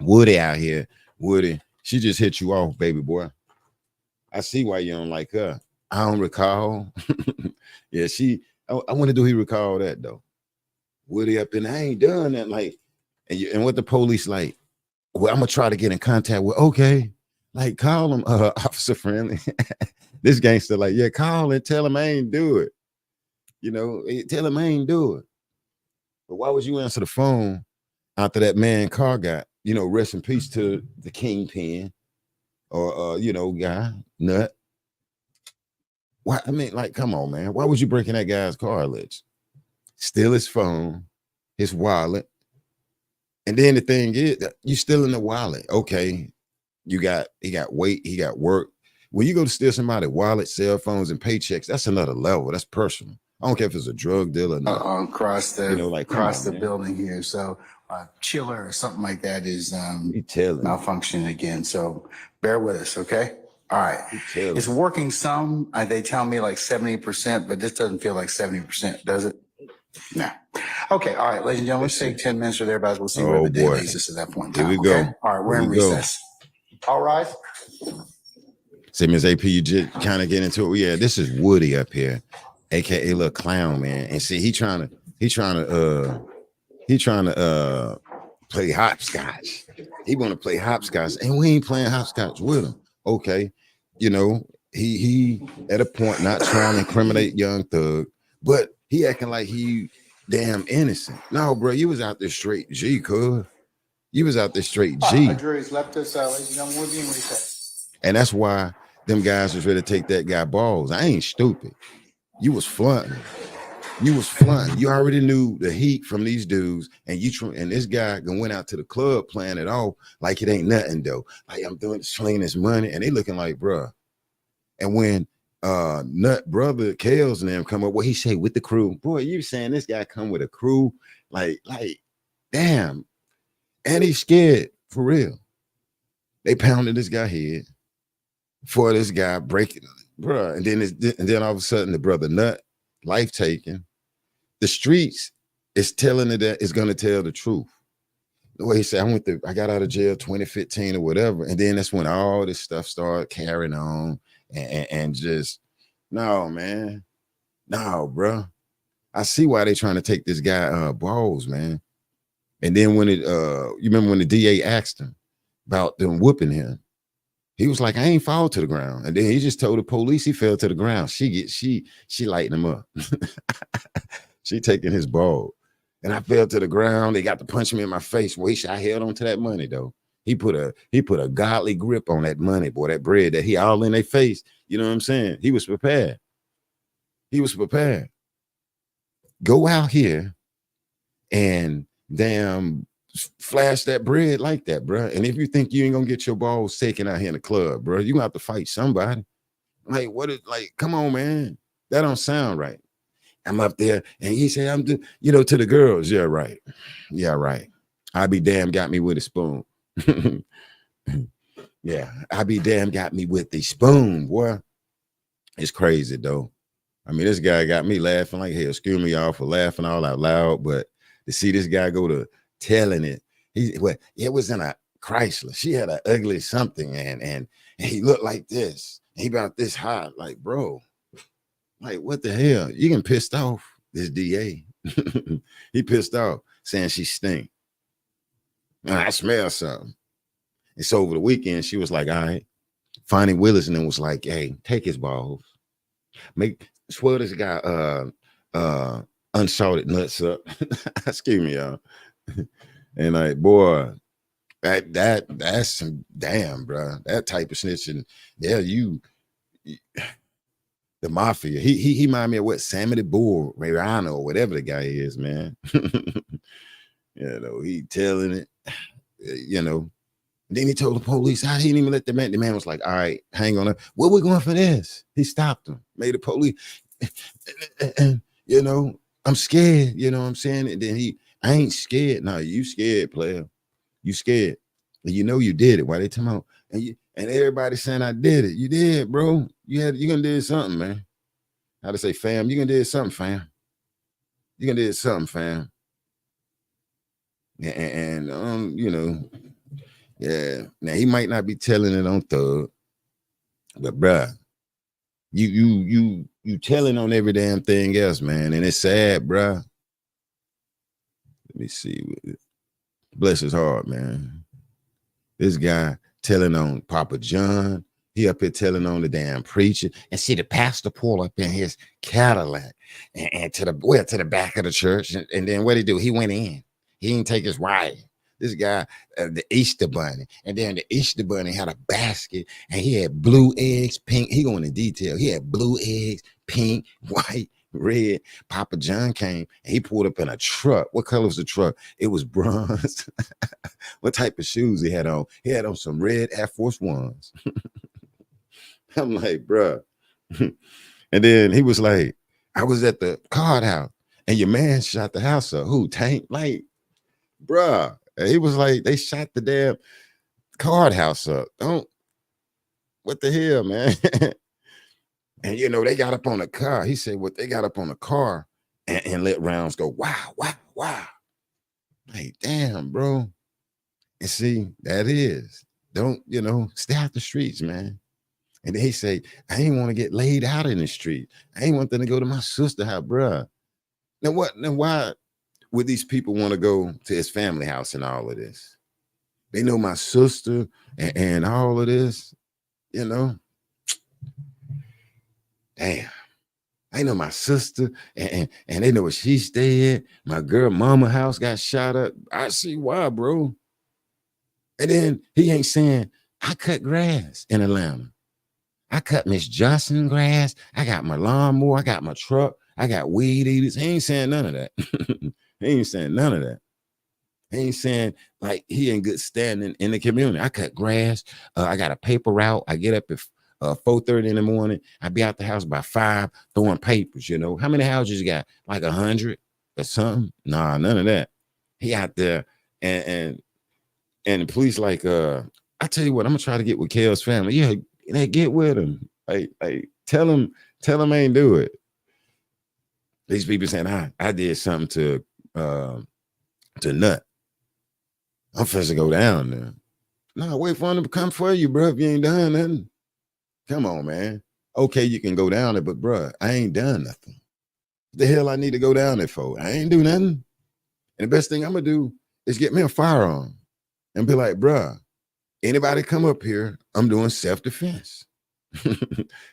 S1: Woody out here. Woody, she just hit you off, baby boy. I see why you don't like her. I don't recall. Yeah, I wonder, do he recall that though? Woody up in, I ain't done that. Like, and what the police like, well, I'm gonna try to get in contact with, okay. Like, call him officer friendly. This gangster like, yeah, call and tell him I ain't do it. Tell him I ain't do it. But why would you answer the phone after that man car got, rest in peace to the kingpin or guy, nut. Why? I mean, like, come on, man. Why was you breaking that guy's car, Ledge? Steal his phone, his wallet. And then the thing is, you still in the wallet. Okay. He got weight, he got work. When you go to steal somebody's wallet, cell phones, and paychecks, that's another level. That's personal. I don't care if it's a drug dealer or not.
S2: Across the across the
S1: man.
S2: building here. So chiller or something like that is malfunctioning again. So bear with us, okay? All right. It's working some. They tell me like 70%, but this doesn't feel like 70%, does it? No. Okay. All right, ladies and gentlemen, let's take 10 minutes or thereabouts. We'll see where the day leads us at that point in time.
S1: Here we go.
S2: All right, we're in recess. All rise.
S1: See, Ms. AP, you just kind of get into it. Yeah, this is Woody up here, aka Little Clown, man. And see, he trying to play hopscotch. He want to play hopscotch, and we ain't playing hopscotch with him. Okay, he at a point not trying to incriminate Young Thug, but he acting like he damn innocent. No, bro, you was out there straight G, cuz. You was out there straight G.
S2: Our jury's left us, ladies and gentlemen, we'll be in recess.
S1: And that's why them guys was ready to take that guy balls. I ain't stupid. You was flaunting. You was flaunting. You already knew the heat from these dudes, and this guy went out to the club playing it off like it ain't nothing though. Like, I'm doing slinging this money, and they looking like, bruh. And when Nut brother Kales and them come up, what he say with the crew? Boy, you saying this guy come with a crew? Like, damn. And he's scared for real. They pounded this guy head for this guy breaking, bro. And then all of a sudden the brother Nut, life taken. The streets is telling it that it's gonna tell the truth. The way he said, I got out of jail 2015 or whatever, and then that's when all this stuff started carrying on and just no, man, no, bro. I see why they trying to take this guy balls, man. And then when you remember when the DA asked him about them whooping him, he was like, I ain't fall to the ground. And then he just told the police he fell to the ground. She lighting him up. She taking his ball. And I fell to the ground. They got to punch me in my face. Wish I held on to that money though. He put a godly grip on that money, boy, that bread that he all in their face. You know what I'm saying? He was prepared. He was prepared. Go out here and damn flash that bread like that, bro. And if you think you ain't gonna get your balls taken out here in the club, bro, you gonna have to fight somebody. Like, come on, man. That don't sound right. I'm up there and he said, to the girls, yeah, right. Yeah, right. I be damn got me with a spoon. Yeah, I be damn got me with the spoon, boy. It's crazy though. I mean, this guy got me laughing like hell. Excuse me, y'all, for laughing all out loud. But to see this guy go to telling it, it was in a Chrysler. She had an ugly something, and he looked like this. He about this high, like, bro, like what the hell? You getting pissed off? This DA, he pissed off, saying she stink. I smell something. And so over the weekend, she was like, all right. Fonnie Willis and then was like, hey, take his balls. Swell this guy unsalted nuts up. Excuse me, y'all. And like, boy, that's some damn, bro. That type of snitching. Yeah, the mafia. He remind me of what Sammy the Bull, Rayano, or whatever the guy is, man. You know, he telling it, you know. Then he told the police, I didn't even let the man. The man was like, all right, hang on. Where we going for this? He stopped him, made the police, you know, I'm scared, you know what I'm saying? And then I ain't scared. No, you scared, player. You scared. And you know you did it. Why they tell me? And everybody saying I did it. You did, bro. You gonna do something, man. How to say, fam, you gonna do something, fam. You gonna do something, fam. And you know. Yeah, now he might not be telling it on Thug, but bruh, you telling on every damn thing else, man, and it's sad, bruh. Let me see. Bless his heart, man. This guy telling on Papa John. He up here telling on the damn preacher, and see the pastor pull up in his Cadillac and to the back of the church, and then what he do? He went in. He didn't take his wife. This guy, the Easter Bunny, and then the Easter Bunny had a basket, and he had blue eggs, pink. He going into detail. He had blue eggs, pink, white, red. Papa John came, and he pulled up in a truck. What color was the truck? It was bronze. What type of shoes he had on? He had on some red Air Force Ones. I'm like, bruh. And then he was like, I was at the card house, and your man shot the house up. Who, Tank? Like, bruh. And he was like, they shot the damn card house up. What the hell, man? And you know, they got up on the car. He said, what they got up on the car and let rounds go, wow, wow, wow. Like, damn, bro. And see, that is, don't, you know, stay out the streets, man. And they say, I ain't want to get laid out in the street. I ain't want them to go to my sister's house, bruh. Now why would these people want to go to his family house and all of this? They know my sister and all of this, you know. Damn. I know my sister and they know where she stayed. My girl mama house got shot up. I see why, bro. And then he ain't saying, I cut grass in Atlanta. I cut Miss Johnson grass. I got my lawnmower. I got my truck. I got weed eaters. He ain't saying none of that. He ain't saying none of that. He ain't saying like he in good standing in the community. I cut grass. I got a paper route. I get up at 4:30 in the morning. I be out the house by 5 throwing papers, you know. How many houses you got? Like 100 or something? Nah, none of that. He out there and the police like, I tell you what, I'm gonna try to get with Kel's family. Yeah, they get with him. Like tell him I ain't do it. These people saying I did something to Nut. I'm supposed to go down there. No, wait for him to come for you, bro. If you ain't done nothing. Come on, man. Okay, you can go down there, but bro, I ain't done nothing. What the hell I need to go down there for? I ain't do nothing. And the best thing I'm gonna do is get me a firearm and be like, bro, anybody come up here, I'm doing self-defense.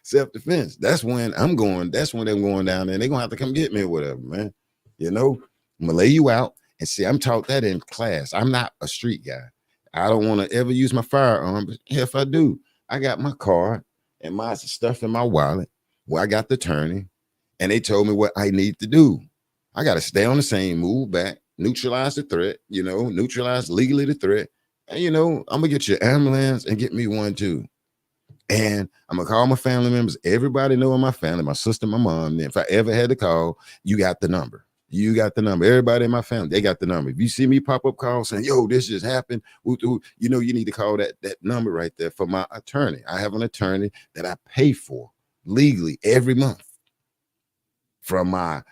S1: Self-defense. That's when I'm going down there and they're gonna have to come get me or whatever, man. You know, I'm gonna lay you out and see, I'm taught that in class. I'm not a street guy. I don't want to ever use my firearm, but if I do, I got my card and my stuff in my wallet where I got the attorney and they told me what I need to do. I got to stay on the same, move back, neutralize the threat, you know, neutralize legally the threat. And, you know, I'm gonna get your ambulance and get me one too. And I'm gonna call my family members. Everybody know in my family, my sister, my mom. And if I ever had to call, you got the number. You got the number. Everybody in my family, they got the number. If you see me pop up calls saying, yo, this just happened, you know, you need to call that number right there for my attorney. I have an attorney that I pay for legally every month from my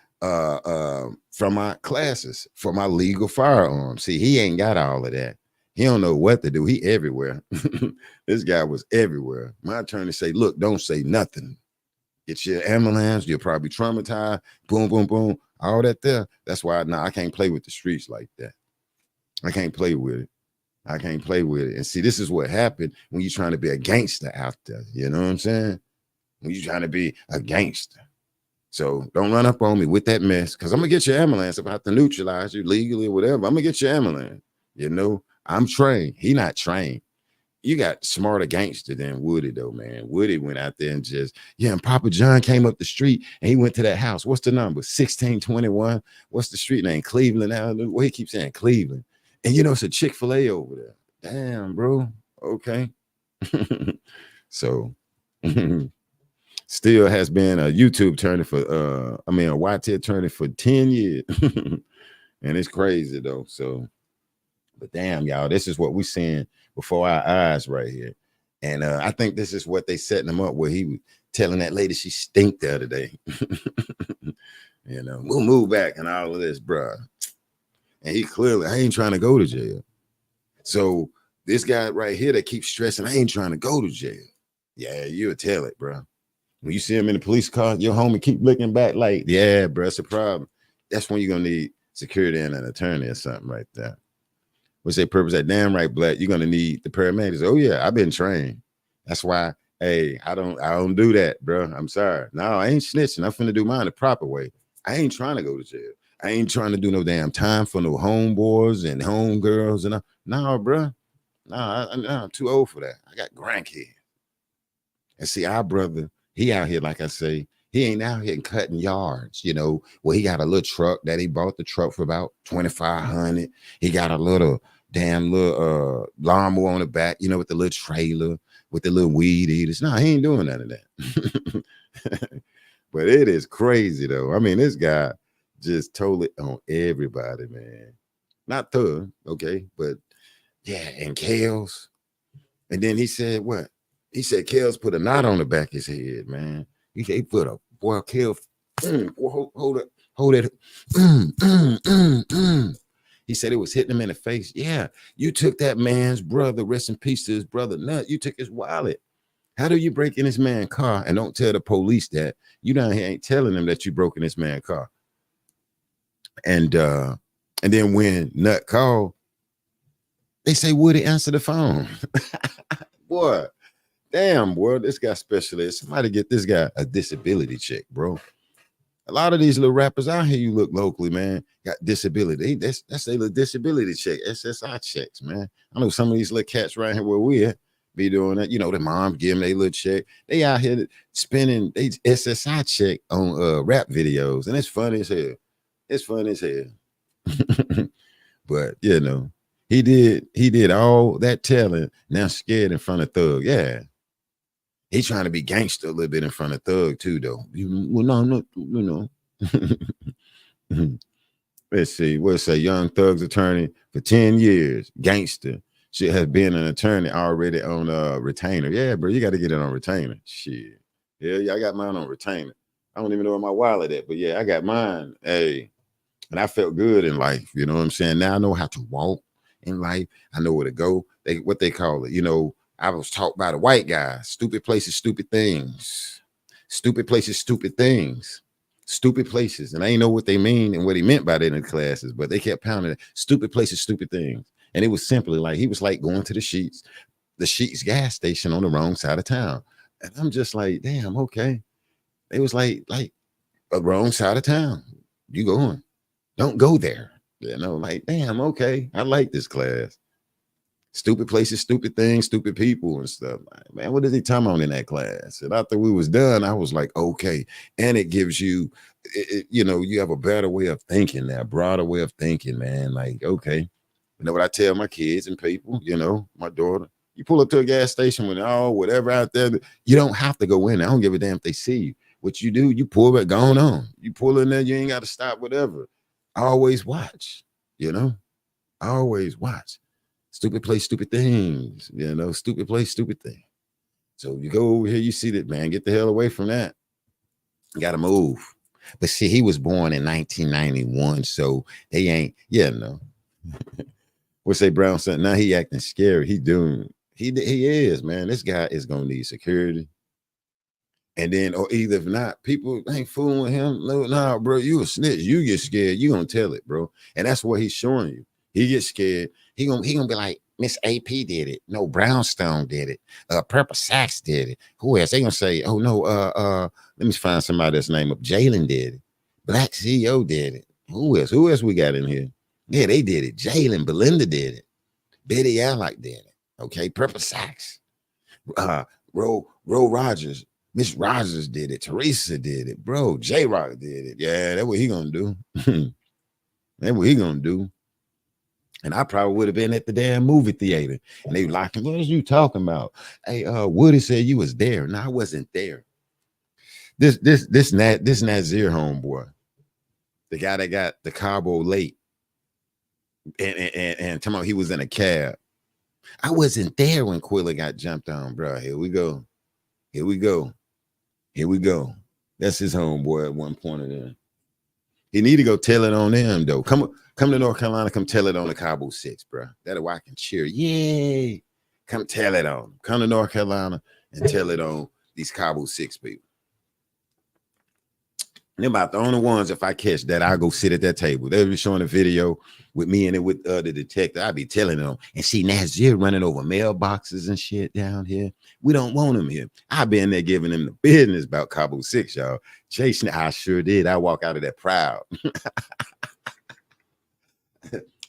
S1: classes, for my legal firearms. See, he ain't got all of that. He don't know what to do. He everywhere. This guy was everywhere. My attorney say, look, don't say nothing. Get your ambulance. You're probably traumatized. Boom, boom, boom. All that there. That's why I can't play with the streets like that. I can't play with it. I can't play with it. And see, this is what happened when you're trying to be a gangster out there. You know what I'm saying? When you're trying to be a gangster. So don't run up on me with that mess, because I'm going to get your ambulance. If I have to neutralize you legally or whatever, I'm going to get your ambulance. You know, I'm trained. He not trained. You got smarter gangster than Woody, though, man. Woody went out there and just, yeah, and Papa John came up the street and he went to that house. What's the number? 1621. What's the street name? Cleveland Avenue. Well, he keeps saying Cleveland. And, you know, it's a Chick-fil-A over there. Damn, bro. Okay. So, still has been a YouTube attorney for, a YT attorney for 10 years. And it's crazy, though. So, but damn, y'all, this is what we're seeing before our eyes right here. And I think this is what they setting him up, where he was telling that lady she stink the other day. You know, we'll move back and all of this, bruh. And he clearly, I ain't trying to go to jail. So this guy right here that keeps stressing, I ain't trying to go to jail. Yeah, you'll tell it, bro. When you see him in the police car, your homie keep looking back like, yeah, bro, it's a problem. That's when you're going to need security and an attorney or something right there. What's their purpose? That damn right, Black. You're gonna need the paramedics. Oh yeah, I've been trained. That's why. Hey, I don't do that, bro. I'm sorry. No, I ain't snitching. I'm finna do mine the proper way. I ain't trying to go to jail. I ain't trying to do no damn time for no homeboys and homegirls and no, bro. No, I'm too old for that. I got grandkids. And see, our brother, he out here, like I say, he ain't out here cutting yards, you know. Well, he got a little truck that he bought the truck for about $2,500. He got a little lawnmower on the back, you know, with the little trailer, with the little weed eaters. No, he ain't doing none of that. But it is crazy, though. I mean, this guy just totally on everybody, man. Not Thug, okay, but yeah, and Kels. And then he said what? He said Kels put a knot on the back of his head, man. He put a boy, Kel, hold it. He said it was hitting him in the face. Yeah, you took that man's brother, rest in peace to his brother, Nut. You took his wallet. How do you break in this man's car and don't tell the police that? You down here ain't telling them that you broke in this man's car. And then when Nut called, they say, Woody, answer the phone. Boy. Damn, boy, this guy specialist. Somebody get this guy a disability check, bro. A lot of these little rappers out here, you look locally, man, got disability. That's their little disability check, SSI checks, man. I know some of these little cats right here where we at be doing that. You know, the mom give them their little check. They out here spending they SSI check on rap videos, and it's funny as hell. It's funny as hell. But you know, he did all that telling. Now scared in front of Thug. Yeah. He trying to be gangster a little bit in front of Thug too, though. Well, no, you know. Let's see. What's a Young Thug's attorney for 10 years? Gangster. Should have been an attorney already on retainer. Yeah, bro, you got to get it on retainer. Shit. Yeah, I got mine on retainer. I don't even know where my wallet at, but yeah, I got mine. Hey, and I felt good in life. You know what I'm saying? Now I know how to walk in life. I know where to go. What they call it, you know. I was taught by the white guy, stupid places, stupid things. Stupid places, stupid things. Stupid places. And I ain't know what they mean and what he meant by that in the classes, but they kept pounding it. Stupid places, stupid things. And it was simply like, he was like going to the Sheetz gas station on the wrong side of town. And I'm just like, damn, okay. It was like a wrong side of town. You going, don't go there. You know, like, damn, okay. I like this class. Stupid places, stupid things, stupid people and stuff. Man, what is he talking about in that class? And after we was done, I was like, okay. And it gives you, you know, you have a better way of thinking now, broader way of thinking, man. Like, okay. You know what I tell my kids and people, you know, my daughter, you pull up to a gas station with whatever out there, you don't have to go in. I don't give a damn if they see you. What you do, you pull it, going on. You pull in there, you ain't got to stop, whatever. I always watch, you know, I always watch. Stupid place, stupid things, you know, stupid place, stupid thing. So you go over here, you see that, man, get the hell away from that. Got to move. But see, he was born in 1991, so they ain't, yeah, no. What's say Brown said? Now he acting scary. He doing, he is, man. This guy is gonna need security. And then, or either if not, people ain't fooling with him. No, nah, bro, you a snitch. You get scared, you gonna tell it, bro. And that's what he's showing you. He gets scared. He gonna be like, Miss AP did it. No, Brownstone did it. Purple Sacks did it. Who else? They gonna say, oh no, let me find somebody that's name up. Jalen did it. Black CEO did it. Who else? Who else we got in here? Yeah, they did it. Jalen, Belinda did it. Betty Alec did it. Okay, Purple Sacks. Ro Rogers. Miss Rogers did it. Teresa did it. Bro, J-Rock did it. Yeah, that's what he gonna do. That's what he gonna do. And I probably would have been at the damn movie theater. And they were like, what are you talking about? Hey, Woody said you was there. No, I wasn't there. This Nazir homeboy, the guy that got the Cabo late and talking about he was in a cab. I wasn't there when Quilla got jumped on, bro. Here we go. Here we go. Here we go. That's his homeboy at one point of them. He need to go tell it on them, though. Come to North Carolina, come tell it on the Cabo 6, bro. That'll why I can cheer. Yay. Come tell it on. Come to North Carolina and tell it on these Cabo 6 people. And they're about the only ones, if I catch that, I'll go sit at that table. They'll be showing a video with me and it with the detective. I'll be telling them. And see Nazir running over mailboxes and shit down here. We don't want him here. I've been there giving him the business about Cabo 6, y'all. Chasing it, I sure did. I walk out of that proud.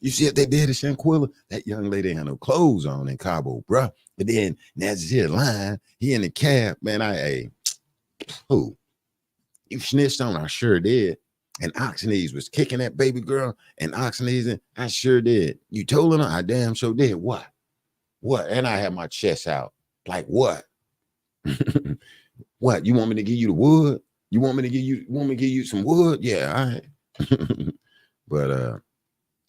S1: You see what they did to Shanquilla? That young lady ain't had no clothes on in Cabo, bruh. But then Nazir lying, he in the cab. Man, who? You snitched on, I sure did. And Oxneys was kicking that baby girl, and Oxneys, I sure did. You told her, I damn sure did. What? What? And I had my chest out. Like what? What? You want me to give you the wood? You want me to give you some wood? Yeah, all right. But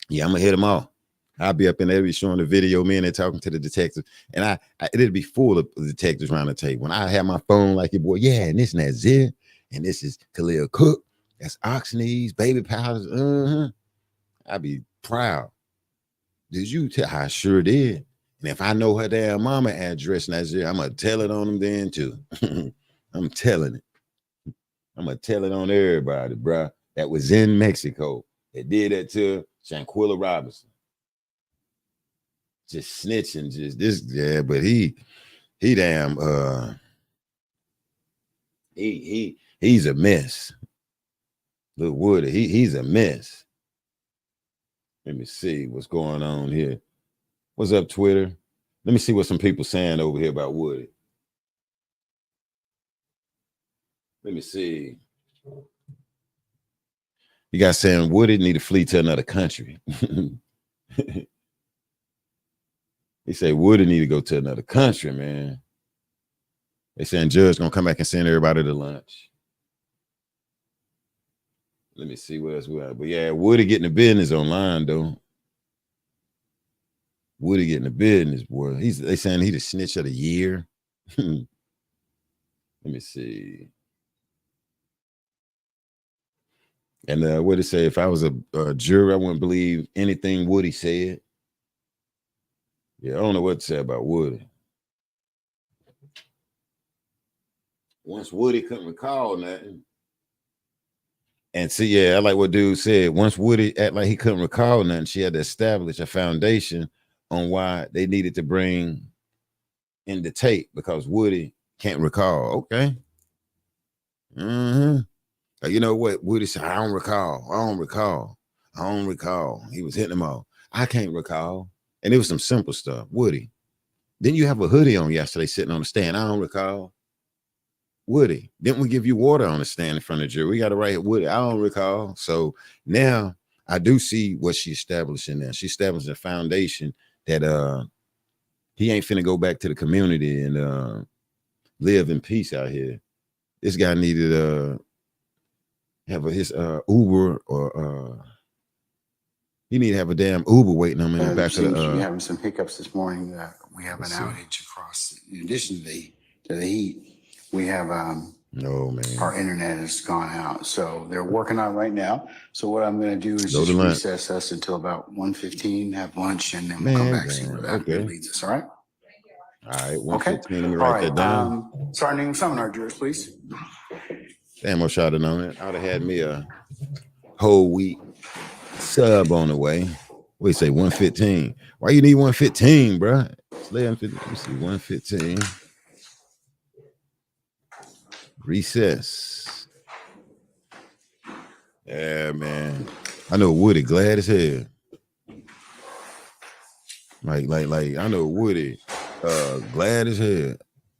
S1: yeah, I'm gonna hit them all. I'll be up in there, be showing the video, man, and talking to the detectives. And it'll be full of detectives around the table. When I have my phone like your boy, yeah, and this and that's it. And this is Khalil Cook. That's Oxneys, baby powders. I'd be proud. Did you tell? I sure did. And if I know her damn mama address, Nazir, I'm gonna tell it on them then too. I'm telling it. I'm gonna tell it on everybody, bro. That was in Mexico. That did that to Shanquilla Robinson. Just snitching, just this, yeah. But he damn he's a mess. Lil Woody, he's a mess. Let me see what's going on here. What's up, Twitter? Let me see what some people saying over here about Woody. Let me see. You guys saying Woody need to flee to another country. He say Woody need to go to another country, man. They saying Judge gonna come back and send everybody to lunch. Let me see what else we have. But yeah, Woody getting the business online though. Woody getting the business, boy. They saying he the snitch of the year. Let me see. And what it say? If I was a jury, I wouldn't believe anything Woody said. Yeah, I don't know what to say about Woody. Once Woody couldn't recall nothing. And see, yeah, I like what dude said. Once Woody act like he couldn't recall nothing, she had to establish a foundation on why they needed to bring in the tape because Woody can't recall. Okay. You know what? Woody said, I don't recall. He was hitting them all. I can't recall. And it was some simple stuff. Woody, didn't you have a hoodie on yesterday sitting on the stand? I don't recall. Woody, didn't we give you water on the stand in front of the jury? We got to write Woody. I don't recall. So now I do see what she establishing there. She established a foundation that he ain't finna go back to the community and live in peace out here. This guy needed have his Uber or He need to have a damn Uber waiting on him in the back of
S2: Seems to be
S1: the
S2: having some hiccups this morning. We have an
S1: let's see.
S2: outage across, in addition to the heat, we have,
S1: Oh man.
S2: our internet has gone out. So they're working on it right now. So what I'm gonna do is
S1: Go to
S2: just
S1: lunch.
S2: recess us until about 1:15, have lunch, and then we'll come
S1: Man,
S2: back, see where
S1: damn,
S2: that
S1: okay.
S2: leads us, all right?
S1: All right,
S2: Okay.
S1: 115. Let me
S2: All
S1: write that down.
S2: Sergeant Summoner, jurors, please.
S1: Damn, I should have known it. I would have had me a whole week sub on the way. What do you say, 115? Why you need 115, bro? Let me see, 115. Recess. Yeah, man. I know Woody glad as hell. Like, I know Woody glad as hell.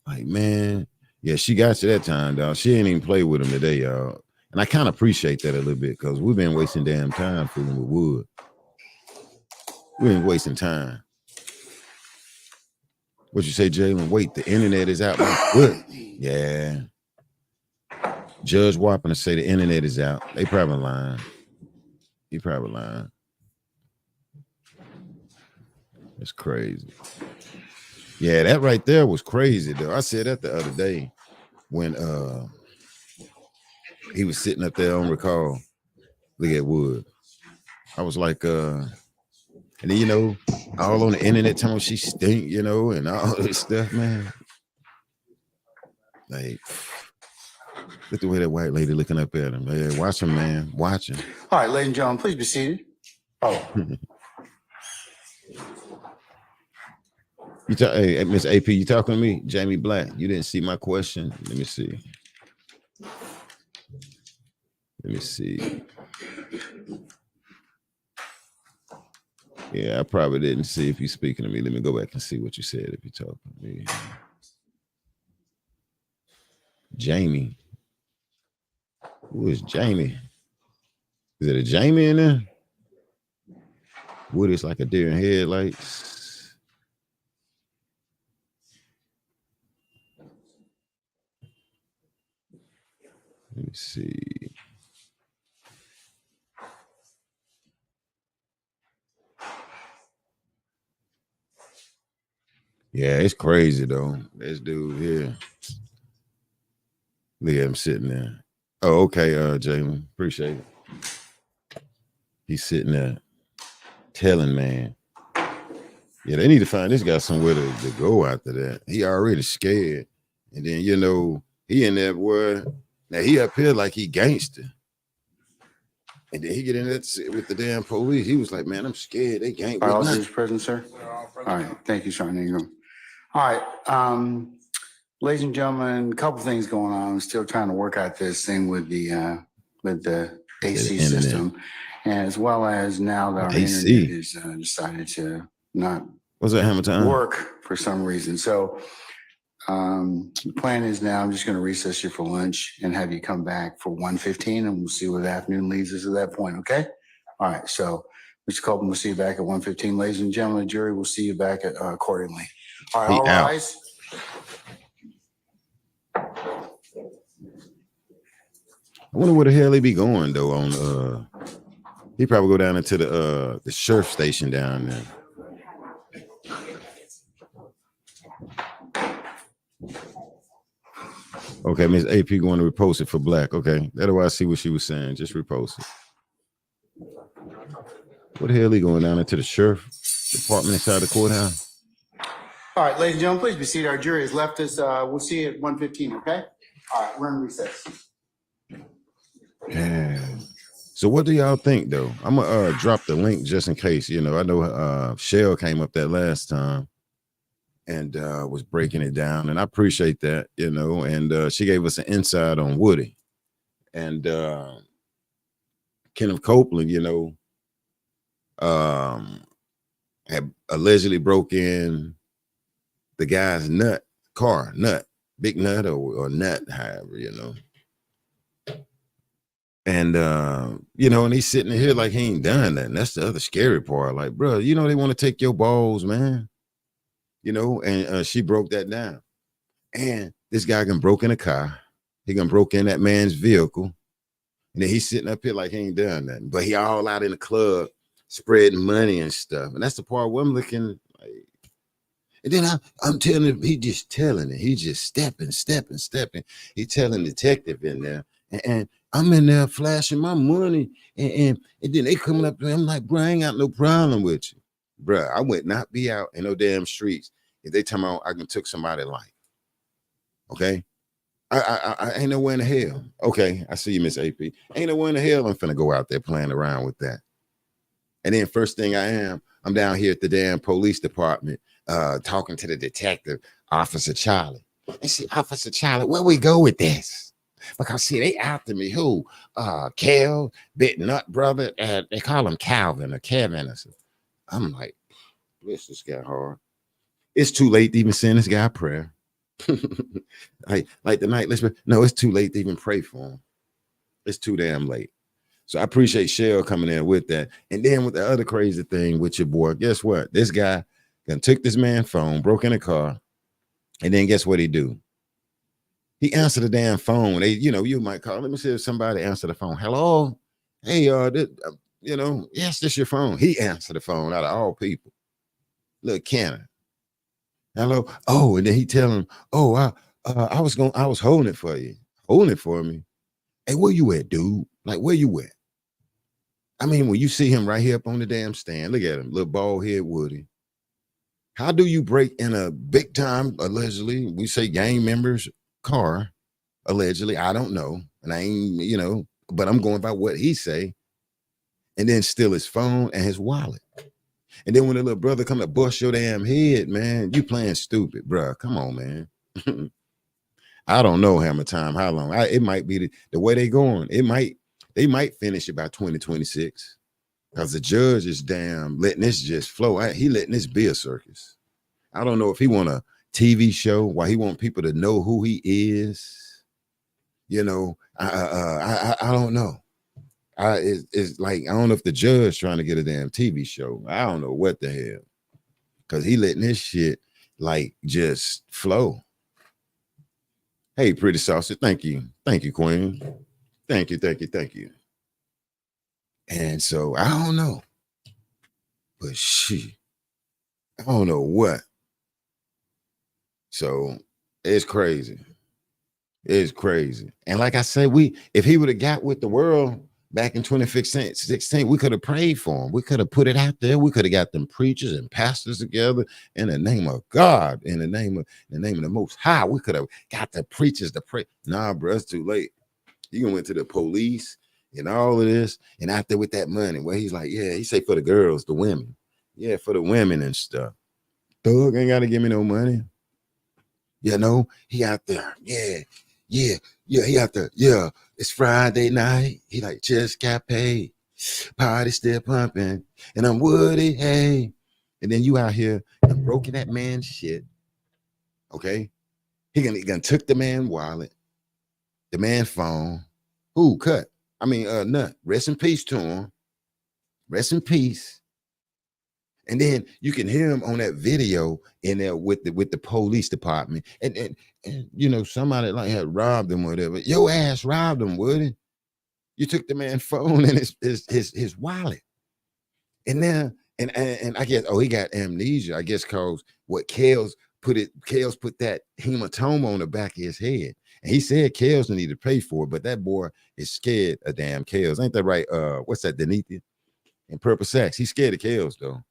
S1: Like, man, yeah, she got you that time, dog. She ain't even play with him today, y'all. And I kind of appreciate that a little bit because we've been wasting damn time fooling with Wood. We ain't wasting time. What you say, Jalen? Wait, the internet is out. What? Yeah. Judge Wapping to say the internet is out. They probably lying. He probably lying. It's crazy. Yeah, that right there was crazy, though. I said that the other day when he was sitting up there on recall. Look at Wood. I was like, and then, you know, all on the internet telling she stink, you know, and all this stuff, man. Like, look the way that white lady looking up at him. Yeah, watch him, man. Watch him.
S2: All right, ladies and gentlemen, please be seated. Oh.
S1: Hey, Miss AP, you talking to me? Jamie Black, you didn't see my question. Let me see. Let me see. Yeah, I probably didn't see if you're speaking to me. Let me go back and see what you said if you're talking to me. Jamie. Who is Jamie? Is it a Jamie in there? Wood is like a deer in headlights. Let me see. Yeah, it's crazy though. This dude here. Look at him sitting there. Oh, okay, Jalen. Appreciate it. He's sitting there telling, man. Yeah, they need to find this guy somewhere to go after that. He already scared. And then, you know, he in that word. Now he up here like he gangster. And then he get in that with the damn police. He was like, man, I'm scared. They gang.
S2: All officers present, sir. All right, thank you, Sergeant Ingram. All right, ladies and gentlemen, a couple things going on. I'm still trying to work out this thing with the AC system, and as well as now that our internet is decided to not work for some reason. So the plan is now I'm just going to recess you for lunch and have you come back for 1:15, and we'll see where the afternoon leads us at that point. Okay. All right. So Mr. Copeland, we'll see you back at 1:15. Ladies and gentlemen, the jury, we'll see you back at accordingly. All right. All rise.
S1: I wonder where the hell he be going though. On he probably go down into the sheriff station down there. Okay, Miss AP going to repost it for Black. Okay, that's why I see what she was saying. Just repost it. What the hell he going down into the sheriff department inside the courthouse?
S2: All right, ladies and gentlemen, please be seated. Our jury has left us. We'll see you at 1:15. Okay. All right, we're in recess.
S1: Yeah. So what do y'all think though? I'm gonna drop the link just in case. You know, I know Shell came up that last time and was breaking it down, and I appreciate that. You know, and she gave us an insight on Woody and Kenneth Copeland. You know, had allegedly broke in the guy's car, big nut or nut, however, you know. And, you know, and he's sitting here like he ain't done that. And that's the other scary part. Like, bro, you know, they want to take your balls, man. You know, and she broke that down. And this guy can broke in a car. He can broke in that man's vehicle. And then he's sitting up here like he ain't done nothing. But he all out in the club spreading money and stuff. And that's the part where I'm looking like, and then I'm telling him, he just telling it. He just stepping. He telling detective in there. And I'm in there flashing my money. And then they coming up to me. I'm like, bro, I ain't got no problem with you. Bro, I would not be out in no damn streets if they tell me I can took somebody's life. Okay? I ain't nowhere in the hell. Okay, I see you, Miss AP. Ain't nowhere in the hell I'm finna go out there playing around with that. And then first thing I'm down here at the damn police department talking to the detective, Officer Charlie. And see, Officer Charlie, where we go with this? Because see, they after me. Who? Kel, Big Nut Brother. They call him Calvin or Kevin or something. I'm like, bless this guy hard. It's too late to even send this guy a prayer. like tonight, it's too late to even pray for him. It's too damn late. So I appreciate Shell coming in with that. And then with the other crazy thing with your boy, guess what? This guy took this man's phone, broke in a car, and then guess what he do? He answered the damn phone. You might call. Let me see if somebody answer the phone. Hello? Hey, yes, this your phone. He answered the phone out of all people. Look, Cannon. Hello. Oh, and then he tell him, oh, I was holding it for you. Holding it for me. Hey, where you at, dude? Like, where you at? I mean, when you see him right here up on the damn stand, look at him, little bald head Woody. How do you break in a big time, allegedly, we say gang members' car, allegedly, I don't know. And I ain't, but I'm going by what he say. And then steal his phone and his wallet. And then when the little brother come to bust your damn head, man, you playing stupid, bro. Come on, man. I don't know, Hammer Time, how long. It might be the way they going. They might finish it by 2026 because the judge is damn letting this just flow. He letting this be a circus. I don't know if he want a TV show, why he want people to know who he is. I don't know. It's like, I don't know if the judge trying to get a damn TV show. I don't know what the hell. Because he letting this shit like just flow. Hey, Pretty Saucy, thank you. Thank you, Queen. Thank you. And so I don't know. But I don't know what. So it's crazy. It's crazy. And like I said, if he would have got with the world back in 2016, we could have prayed for him. We could have put it out there. We could have got them preachers and pastors together in the name of God, in the name of the Most High. We could have got the preachers to pray. Nah, bro, it's too late. You went to the police and all of this, and out there with that money, where he's like, yeah, he say for the girls, the women, yeah, for the women and stuff. Thug ain't got to give me no money. He out there, yeah, he out there, yeah. It's Friday night. He like, just got paid. Party still pumping. And I'm Woody, hey. And then you out here and broken that man's shit. Okay? He gonna took the man wallet, the man phone. Who cut? I mean, Nut. Rest in peace to him. Rest in peace. And then you can hear him on that video in there with the police department. And somebody like had robbed him or whatever. Your ass robbed him, Woody. You took the man's phone and his wallet. And then and I guess, he got amnesia. I guess cause what Kels put that hematoma on the back of his head. And he said Kels need to pay for it, but that boy is scared of damn Kels. Ain't that right? What's that, Denethia? In Purple Sacks. He's scared of Kels though.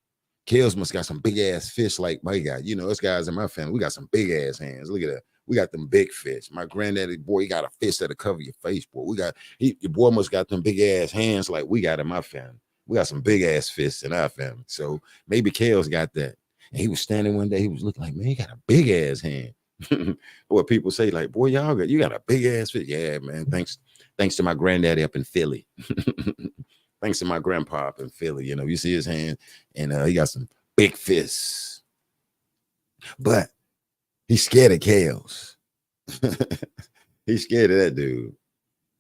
S1: Kels must got some big ass fish like my guy. Us guys in my family, we got some big ass hands. Look at that. We got them big fish. My granddaddy, boy, he got a fish that'll cover your face, boy. Your boy must got them big ass hands like we got in my family. We got some big ass fish in our family. So maybe Kels got that. And he was standing one day, he was looking like, man, he got a big ass hand. What people say, like, boy, you got a big ass fish. Yeah, man. Thanks to my granddaddy up in Philly. Thanks to my grandpa up in Philly, you see his hand, and he got some big fists. But he's scared of Kels. He's scared of that dude.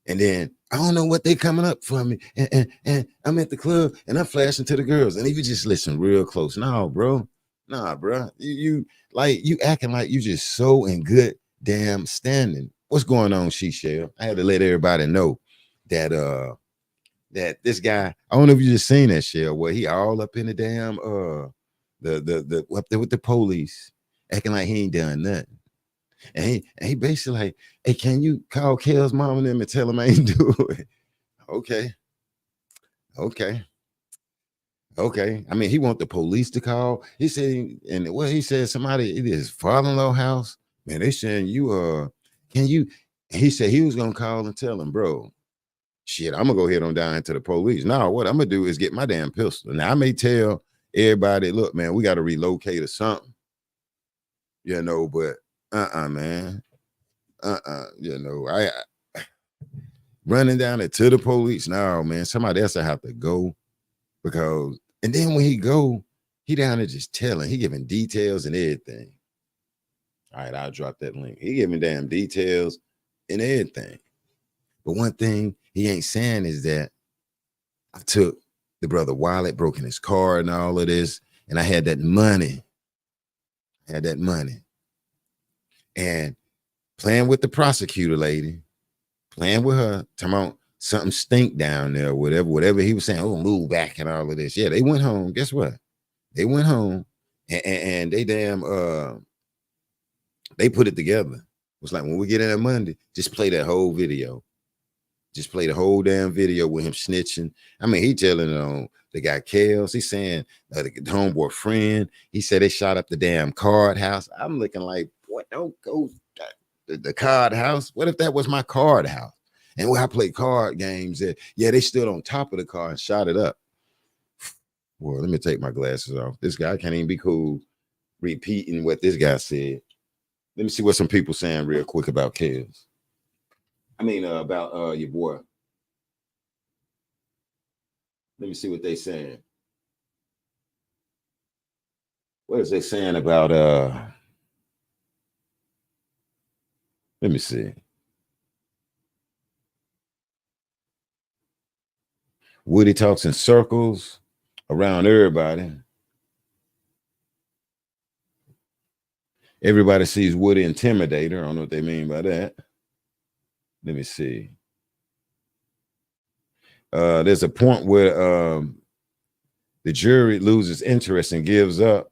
S1: And then I don't know what they coming up for me. And I'm at the club and I'm flashing to the girls. And if you just listen real close, nah, bro. You acting like you just so in good damn standing. What's going on, Shell? I had to let everybody know that that this guy, I don't know if you just seen that shit, where he all up in the damn the up there with the police, acting like he ain't done nothing. And he basically like, hey, can you call Kel's mom and them and tell him I ain't do it? Okay. I mean, he want the police to call. He said, and what he said, somebody in his father-in-law house, man, they saying you can you? He said he was gonna call and tell him, bro, shit, I'm gonna go head on down to the police. Now, what I'm gonna do is get my damn pistol. Now I may tell everybody, look, man, we got to relocate or something, you know, but man. You know, I running down it to the police. No, man, somebody else will have to go because, and then when he go, he down there just telling, he giving details and everything. All right, I'll drop that link. He giving damn details and everything. But one thing he ain't saying is that I took the brother wallet, broke in his car and all of this, and I had that money. And playing with the prosecutor lady, playing with her, talking about something stink down there, whatever he was saying, oh, move back and all of this. Yeah, they went home. Guess what? They went home and they damn they put it together. It was like, when we get in on Monday, just play that whole video. Just play the whole damn video with him snitching. I mean, he telling it on the guy Kels. He's saying the homeboy friend. He said they shot up the damn card house. I'm looking like, what? Don't go the card house. What if that was my card house? And when I play card games, yeah, they stood on top of the car and shot it up. Well, let me take my glasses off. This guy can't even be cool repeating what this guy said. Let me see what some people saying real quick about Kels. I mean, about your boy. Let me see what they saying. What is they saying about let me see. Woody talks in circles around everybody. Everybody sees Woody intimidator. I don't know what they mean by that. Let me see. There's a point where the jury loses interest and gives up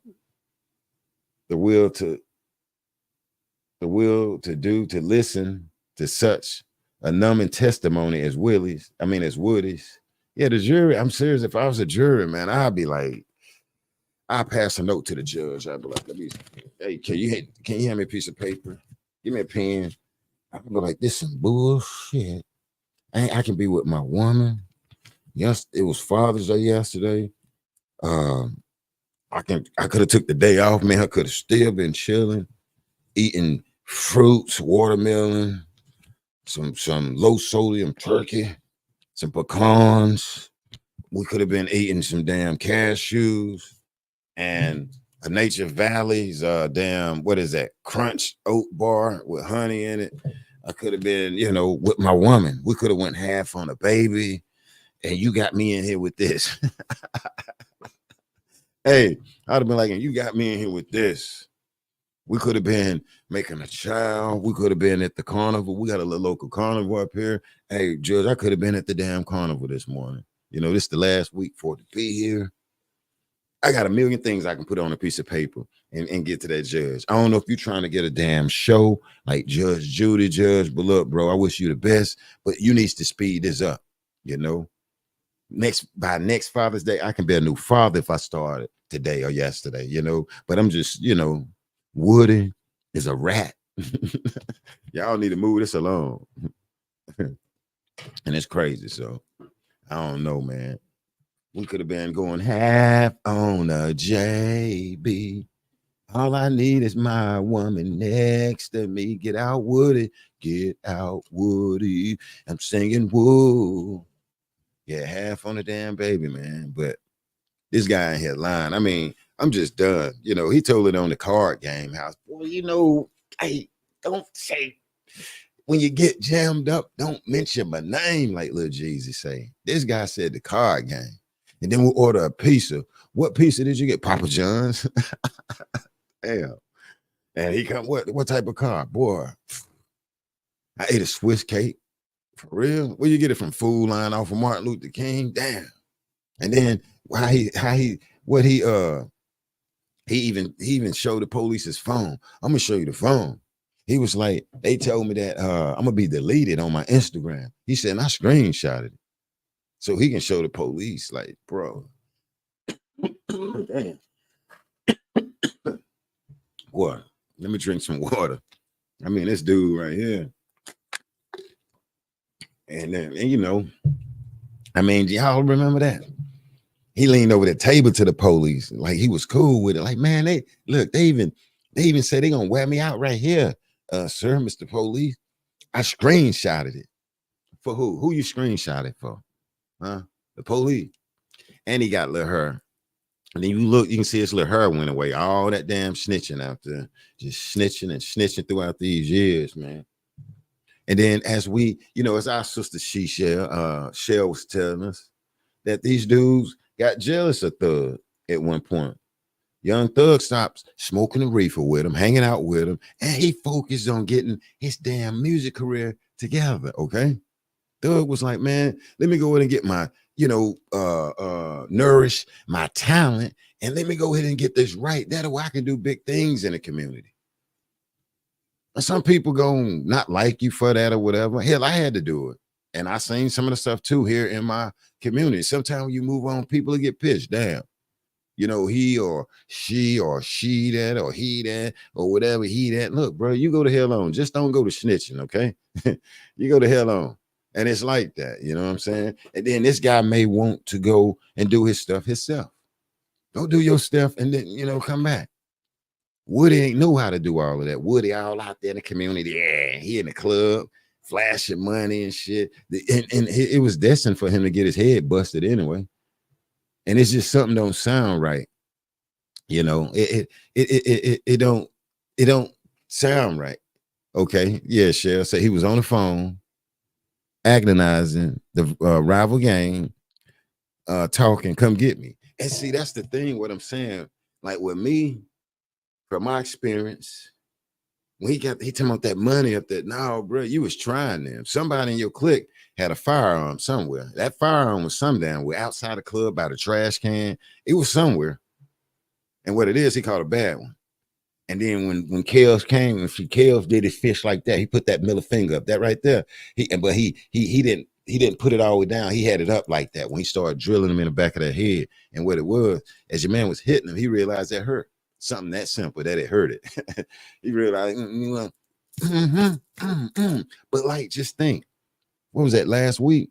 S1: the will to listen to such a numbing testimony as Woody's. Yeah, the jury, I'm serious. If I was a jury, man, I'd be like, I'll pass a note to the judge. I'd be like, hey, can you hand me a piece of paper? Give me a pen. I can go like, this some bullshit. I can be with my woman. Yes, it was Father's Day yesterday. I could have took the day off, man. I could have still been chilling, eating fruits, watermelon, some low sodium turkey, some pecans. We could have been eating some damn cashews and a Nature Valley's damn, what is that? Crunch oat bar with honey in it. I could have been, you know, with my woman. We could have went half on a baby, and you got me in here with this. Hey, I'd have been like, and you got me in here with this. We could have been making a child. We could have been at the carnival. We got a little local carnival up here. Hey, Judge, I could have been at the damn carnival this morning. You know, this is the last week for it to be here. I got a million things I can put on a piece of paper and get to that judge. I don't know if you're trying to get a damn show like Judge Judy, Judge, but look, bro, I wish you the best, but you need to speed this up, you know? By next Father's Day, I can be a new father if I started today or yesterday, you know? But I'm just, you know, Woody is a rat. Y'all need to move this along. And it's crazy, so I don't know, man. We could have been going half on a JB. All I need is my woman next to me. Get out, Woody. Get out, Woody. I'm singing, woo. Yeah, half on a damn baby, man. But this guy in here lying. I mean, I'm just done. You know, he told it on the card game house. Well, you know, hey, don't say, when you get jammed up, don't mention my name, like Lil Jeezy say. This guy said the card game. And then we'll order a pizza. What pizza did you get? Papa John's? Damn. And he come, what type of car? Boy, I ate a Swiss cake For real? Where you get it from? Food Line off of Martin Luther King? Damn. And then he even showed the police his phone. I'm gonna show you the phone. He was like, they told me that I'm gonna be deleted on my Instagram. He said, and I screenshotted it. So he can show the police, like, bro. Damn. Water. Let me drink some water. I mean, this dude right here. And then, and you know, I mean, y'all remember that? He leaned over the table to the police, like he was cool with it. Like, man, they even said they gonna wear me out right here, sir, Mr. Police. I screenshotted it. For who? Who you screenshotted for? Huh? The police. And he got little hair. And then you look, you can see his little hair went away. All that damn snitching out there, just snitching and snitching throughout these years, man. And then as we, you know, as our sister Shell was telling us that these dudes got jealous of Thug at one point. Young Thug stopped smoking a reefer with him, hanging out with him, and he focused on getting his damn music career together, okay? Thug was like, man, let me go ahead and get my, nourish my talent, and let me go ahead and get this right. That way I can do big things in the community. And some people gonna not like you for that or whatever. Hell, I had to do it. And I seen some of the stuff too here in my community. Sometimes when you move on, people will get pissed. Damn, you know, he or she that or he that or whatever he that. Look, bro, you go to hell on. Just don't go to snitching, okay? You go to hell on. And it's like that, you know what I'm saying? And then this guy may want to go and do his stuff himself. Go do your stuff and then, you know, come back. Woody ain't know how to do all of that. Woody all out there in the community. Yeah, he in the club, flashing money and shit. And it was destined for him to get his head busted anyway. And it's just something don't sound right. You know, it don't sound right. Okay. Yeah, Cheryl. So he was on the phone, agonizing the rival gang, talking, come get me. And see, that's the thing, what I'm saying. Like with me, from my experience, when he talking about that money up there, no, bro, you was trying them. Somebody in your clique had a firearm somewhere. That firearm was some damn way outside the club by the trash can. It was somewhere. And what it is, he caught a bad one. And then when Kels came, Kels did his fish like that, he put that middle finger up, that right there. He didn't put it all the way down. He had it up like that when he started drilling him in the back of the head. And what it was, as your man was hitting him, he realized that hurt. Something that simple that it hurt it. He realized, but like, just think, what was that last week?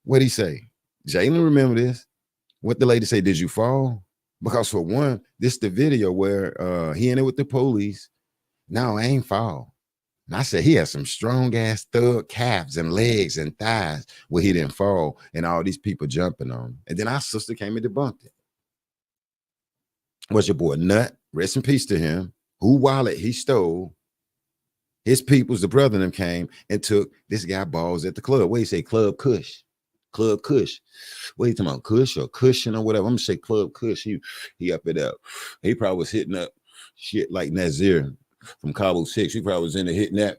S1: What'd he say? Jalen, remember this? What the lady say? Did you fall? Because for one, this the video where he in it with the police. No, I ain't fall. And I said he has some strong ass thug calves and legs and thighs where he didn't fall, and all these people jumping on him. And then our sister came and debunked it. Was your boy Nut? Rest in peace to him. Who wallet he stole? His peoples, the brother them came and took this guy balls at the club. What do you say? Club Kush. Club Kush. What are you talking about? Kush or cushion or whatever? I'm gonna say Club Kush. He up it up. He probably was hitting up shit like Nazir from Cabo 6. He probably was in there hitting that.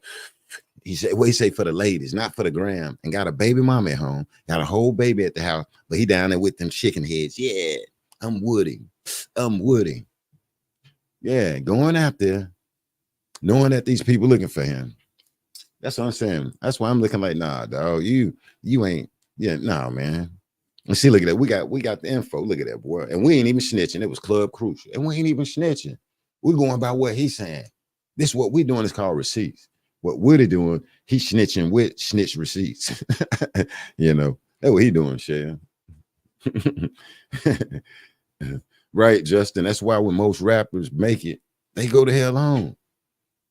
S1: He said, what he say for the ladies, not for the gram, and got a baby mama at home, got a whole baby at the house, but he down there with them chicken heads. Yeah, I'm Woody. Yeah, going out there, knowing that these people looking for him. That's what I'm saying. That's why I'm looking like, nah, dog, you ain't, yeah, nah, man. And see, look at that. We got the info. Look at that, boy. And we ain't even snitching. It was Club Crucial. And we ain't even snitching. We're going by what he's saying. This what we're doing is called receipts. What Woody doing, he's snitching with snitch receipts. You know, that's what he doing, Shell. Right, Justin. That's why when most rappers make it, they go to hell on.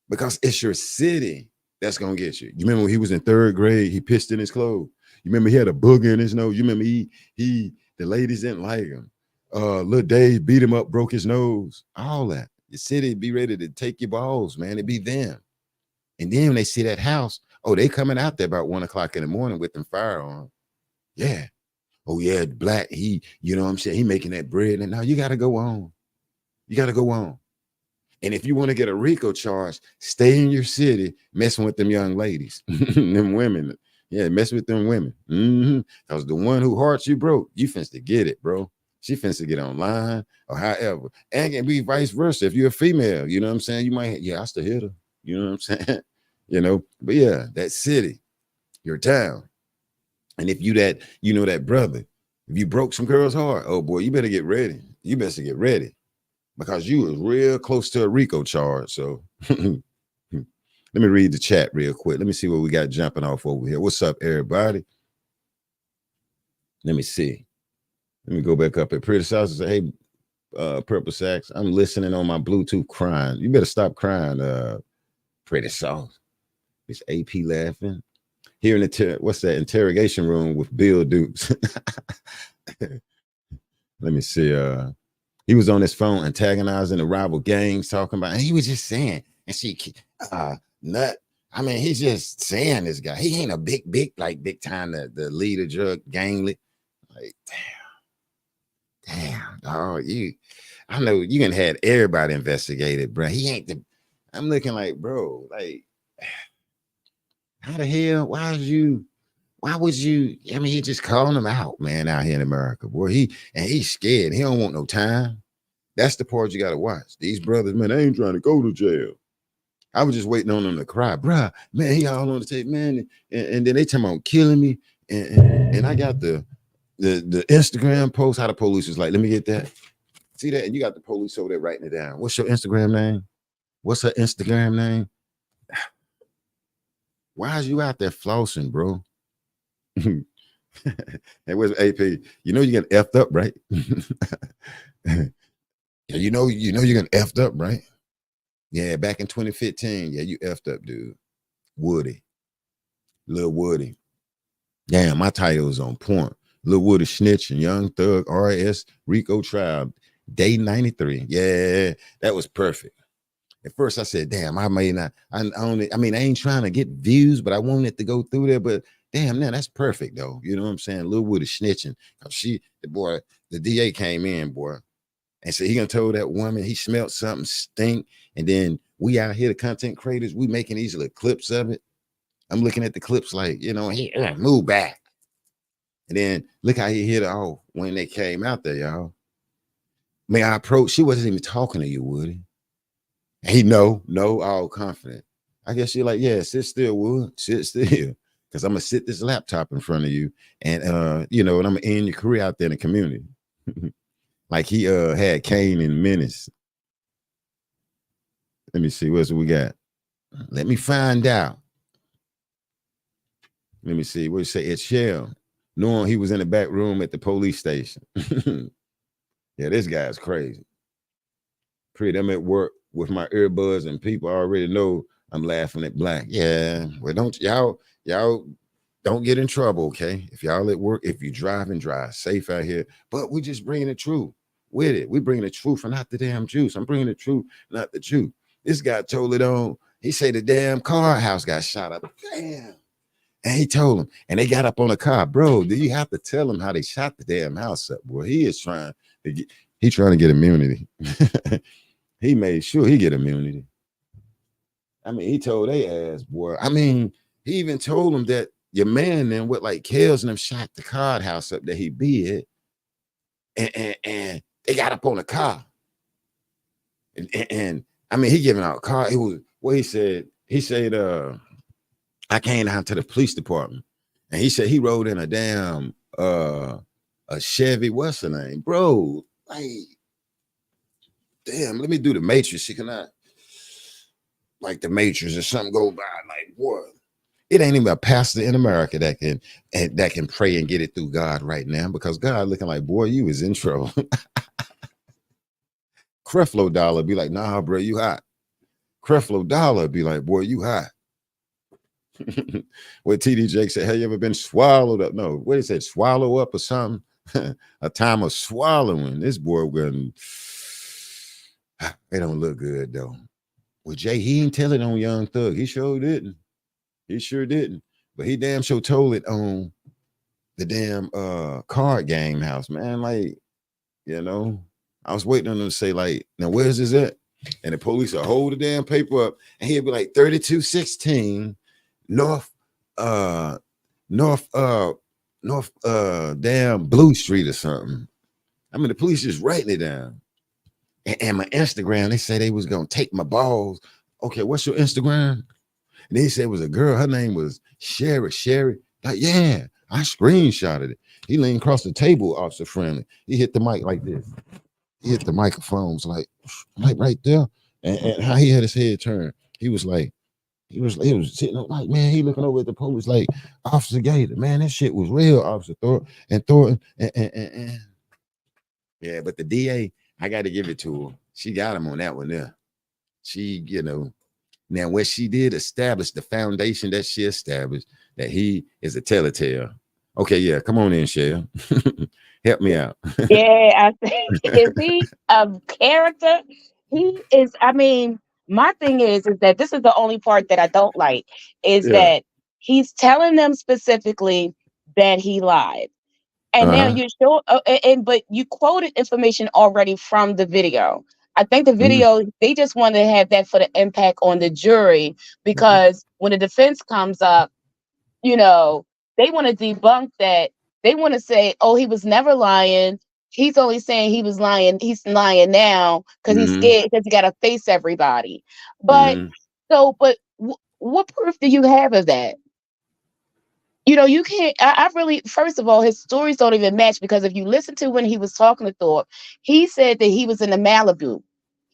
S1: Because it's your city that's gonna get you. You remember when he was in 3rd grade, he pissed in his clothes. You remember he had a booger in his nose. You remember the ladies didn't like him. Lil Dave beat him up, broke his nose. All that. The city be ready to take your balls, man. It be them. And then when they see that house, oh, they coming out there about 1 o'clock in the morning with them firearms. Yeah. Oh yeah, black, you know what I'm saying? He making that bread. And now you got to go on. You got to go on. And if you want to get a RICO charge, stay in your city messing with them young ladies, them women, Yeah, mess with them women. Because the one who hearts you broke, you finna to get it, bro. She finna to get online or however. And it can be vice versa. If you're a female, you know what I'm saying? You might, yeah, I still hit her. You know what I'm saying? You know, but yeah, that city, your town. And if you that, you know, that brother, if you broke some girl's heart, oh boy, you better get ready. You better get ready because you was real close to a RICO charge. So let me read the chat real quick. Let me see what we got jumping off over here. What's up, everybody? Let me see. Let me go back up at Pretty Sauce and say, hey, Purple Sacks, I'm listening on my Bluetooth crying. You better stop crying, Pretty Sauce. It's AP laughing. Here in the, what's that, interrogation room with Bill Dukes. Let me see. He was on his phone antagonizing the rival gangs, talking about, and he was just saying, and she, nut. I mean, he's just saying this guy. He ain't a big time the leader drug ganglet. Like, damn, dog. I know you can have everybody investigated, bro. He ain't the. I'm looking like, bro, like, how the hell? Why would you? I mean, he just calling him out, man, out here in America, boy. He's scared. He don't want no time. That's the part you got to watch. These brothers, man, they ain't trying to go to jail. I was just waiting on them to cry, bruh, man, he all on the tape, man. And then they talking about killing me. And I got the Instagram post, how the police was like, let me get that. See that? And you got the police over there writing it down. What's your Instagram name? What's her Instagram name? Why is you out there flossing, bro? And where's AP? You know you get effed up, right? you know you're getting effed up, right? Yeah, back in 2015. Yeah, you effed up, dude. Woody. Lil Woody. Damn, my title is on point. Lil Woody Snitchin, Young Thug, RICO trial, day 93. Yeah, that was perfect. At first I said, damn, I may not, I ain't trying to get views, but I wanted to go through there. But damn, now that's perfect though. You know what I'm saying? Lil Woody snitching. The DA came in, boy. And so he gonna tell that woman he smelled something stink. And then we out here, the content creators, we making these little clips of it. I'm looking at the clips like, you know, he move back. And then look how he hit it off when they came out there, y'all. May I approach? She wasn't even talking to you, Woody. And he no, all confident. I guess you're like, yeah, sit still, Wood. Sit still. Because I'm gonna sit this laptop in front of you. And you know, and I'm gonna end your career out there in the community. Like he had Kane and Menace. Let me see, what's we got? Let me find out. Let me see, what you say? It's Shell. Knowing he was in the back room at the police station. Yeah, this guy's crazy. Pretty, I'm at work with my earbuds and people already know I'm laughing at Black. Yeah, well, don't y'all don't get in trouble, okay? If y'all at work, if you drive safe out here. But we just bringing the truth with it. We bringing the truth and not the damn juice. I'm bringing the truth, not the truth. This guy told it on. He said the damn car house got shot up. Damn. And he told him, and they got up on the car. Bro, do you have to tell him how they shot the damn house up, boy? He is trying to get immunity. He made sure he get immunity. I mean, he told they ass, boy. I mean, he even told him that your man then with like Kels and them shot the card house up that he be at. And they got up on the car. And I mean, he giving out a car. It was what he said, I came down to the police department and he said he rode in a damn a Chevy, what's the name? Bro, like, damn, let me do the Matrix. She cannot like the Matrix or something go by. Like, what? It ain't even a pastor in America that can pray and get it through God right now because God looking like, boy, you was in trouble. Creflo Dollar be like, nah, bro, you hot. Creflo Dollar be like, boy, you hot. What TD Jake said, have you ever been swallowed up? No, what he said, swallow up or something? A time of swallowing. This boy it don't look good though. Well, Jay, he ain't tell it on Young Thug. He sure didn't. He sure didn't. But he damn sure told it on the damn card game house, man. Like, you know, I was waiting on them to say, like, now where's this at? And the police will hold the damn paper up and he'll be like 3216 North damn Blue Street or something. I mean, the police just writing it down. And my Instagram, they say they was gonna take my balls. Okay, what's your Instagram? And they said it was a girl. Her name was Sherry. Sherry. Like, yeah, I screenshotted it. He leaned across the table, Officer Friendly. He hit the mic like this. He hit the microphones like right there. And how he had his head turned. He was like, he was sitting up like, man, he looking over at the police like, Officer Gator, man, that shit was real, Officer Thornton and Thornton. And yeah, but the DA, I got to give it to her. She got him on that one there. She, now what she did establish the foundation that she established that he is a telltale. Okay, yeah, come on in, Shell. Help me out.
S8: Yeah, I think is he a character? He is. I mean, my thing is that this is the only part that I don't like is
S1: Yeah.
S8: that he's telling them specifically that he lied. And now
S1: Uh-huh.
S8: you show, but you quoted information already from the video. I think the
S1: Mhm.
S8: video, they just want to have that for the impact on the jury because when the defense comes up, they want to debunk that. They want to say, oh, he was never lying. He's only saying he was lying. He's lying now because he's
S1: Mhm.
S8: scared because he got to face everybody. But
S1: Mhm.
S8: what proof do you have of that? You can't. I really, first of all, his stories don't even match because if you listen to when he was talking to Thorpe, he said that he was in the Malibu.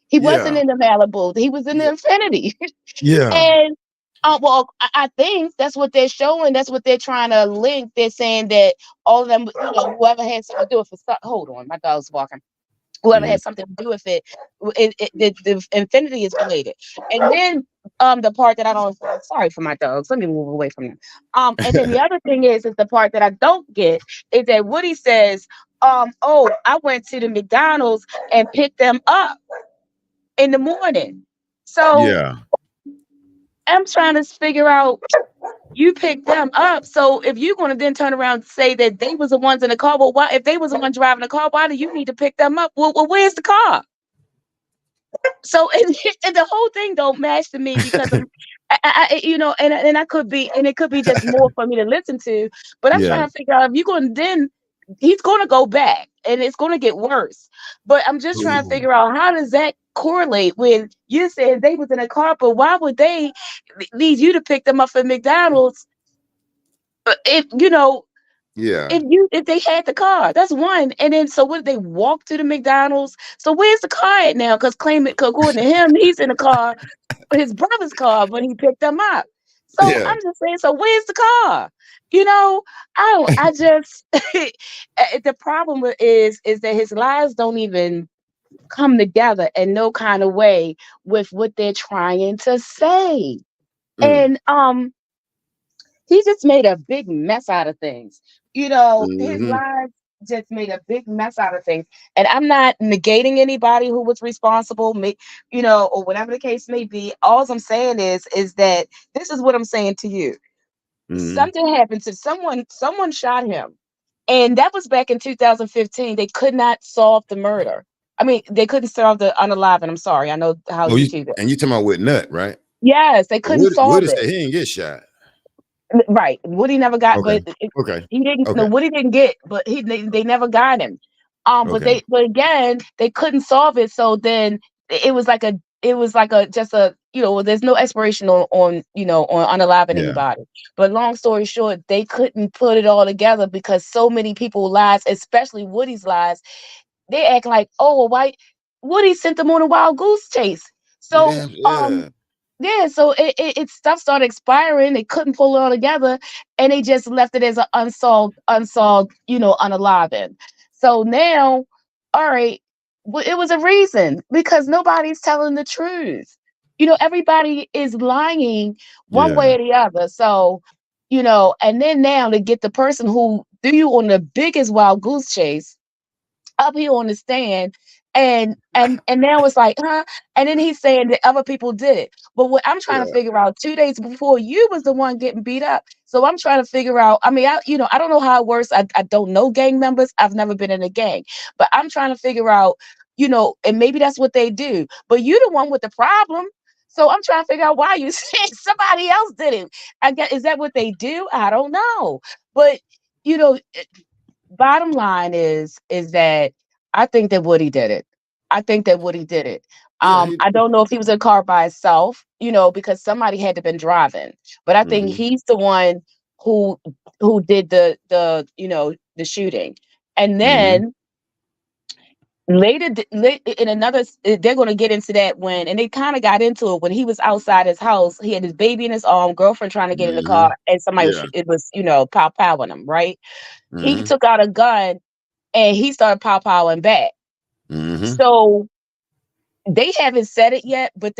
S8: He wasn't
S1: Yeah.
S8: in the Malibu. He was in the
S1: Yeah.
S8: Infinity.
S1: Yeah.
S8: And well, I think that's what they're showing. That's what they're trying to link. They're saying that all of them, whoever had something to do with it. Hold on, my dog's walking. Whoever
S1: Mhm.
S8: had something to do with it, the Infinity is related. And then the part that I don't. Sorry for my dogs. Let me move away from them. And then the other thing is the part that I don't get is that Woody says, oh, I went to the McDonald's and picked them up in the morning. So
S1: Yeah.
S8: I'm trying to figure out you picked them up. So if you're going to then turn around and say that they was the ones in the car, well, why? If they was the one driving the car, why do you need to pick them up? Well, where's the car? So and the whole thing don't match to me because and I could be, and it could be just more for me to listen to. But I'm
S1: Yeah.
S8: trying to figure out if you're going to then he's going to go back and it's going to get worse. But I'm just trying to
S1: Ooh.
S8: figure out how does that correlate when you said they was in a car, but why would they need you to pick them up at McDonald's? If
S1: Yeah.
S8: if they had the car, that's one. And then so what did they walk to the McDonald's? So where's the car at now? Because according to him, he's in the car, his brother's car when he picked them up. So
S1: Yeah.
S8: I'm just saying, so where's the car? I just the problem is that his lies don't even come together in no kind of way with what they're trying to say.
S1: Mm.
S8: And he just made a big mess out of things. His
S1: Mhm.
S8: lives just made a big mess out of things. And I'm not negating anybody who was responsible, or whatever the case may be. All I'm saying is that this is what I'm saying to you.
S1: Mhm.
S8: Something happened to someone shot him. And that was back in 2015. They could not solve the murder. I mean, they couldn't solve the unalive. And I'm sorry. I know how
S1: Oh,
S8: you
S1: you
S8: choose it.
S1: and you talking about with Nut, right?
S8: Yes, they couldn't
S1: Woody
S8: solve it.
S1: said he didn't get shot.
S8: Right. Woody never got,
S1: Okay.
S8: but
S1: Okay.
S8: he didn't. No,
S1: Okay.
S8: Woody didn't get, but they never got him.
S1: Okay.
S8: But again, they couldn't solve it. So then it was like a just a there's no expiration on unaliving
S1: Yeah.
S8: anybody. But long story short, they couldn't put it all together because so many people lies, especially Woody's lies. They act like, oh, well, why Woody sent them on a wild goose chase.
S1: You
S8: So
S1: damn yeah.
S8: yeah, so it stuff started expiring. They couldn't pull it all together, and they just left it as an unsolved, unaliving. So now, all right, it was a reason because nobody's telling the truth. Everybody is lying one way
S1: Yeah.
S8: or the other. So, and then now to get the person who threw you on the biggest wild goose chase up here on the stand and now it's like, huh? And then he's saying that other people did it. But what I'm trying to
S1: Yeah.
S8: figure out 2 days before you was the one getting beat up. So I'm trying to figure out, I mean, I don't know how it works. I don't know gang members. I've never been in a gang. But I'm trying to figure out, and maybe that's what they do. But you the one with the problem So I'm trying to figure out why you saying somebody else did it. I guess, is that what they do? I don't know. But you know, bottom line is that I think that Woody did it. I think that Woody did it.
S1: Yeah,
S8: I don't know if he was in a car by himself, because somebody had to been driving. But I think
S1: mm-hmm,
S8: he's the one who did the shooting. And
S1: mm-hmm,
S8: then in another, they're going to get into that when, and they kind of got into it when he was outside his house. He had his baby in his arm, girlfriend trying to get in the
S1: mm-hmm.
S8: car, and somebody
S1: Yeah.
S8: it was pow powing him, right? He
S1: Mm-hmm.
S8: took out a gun and he started pow powing back.
S1: Mm-hmm.
S8: So they haven't said it yet, but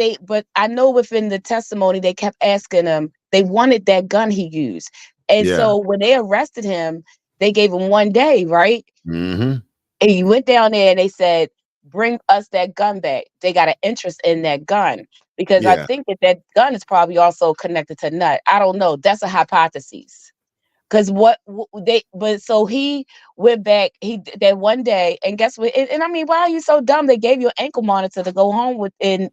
S8: I know within the testimony they kept asking him. They wanted that gun he used, and
S1: Yeah.
S8: so when they arrested him, they gave him 1 day, right?
S1: Mm-hmm.
S8: And he went down there and they said, "Bring us that gun back." They got an interest in that gun because I
S1: Yeah.
S8: think that gun is probably also connected to Nut. I don't know. That's a hypothesis. Because but so he went back, that 1 day, and guess what? And I mean, why are you so dumb? They gave you an ankle monitor to go home with and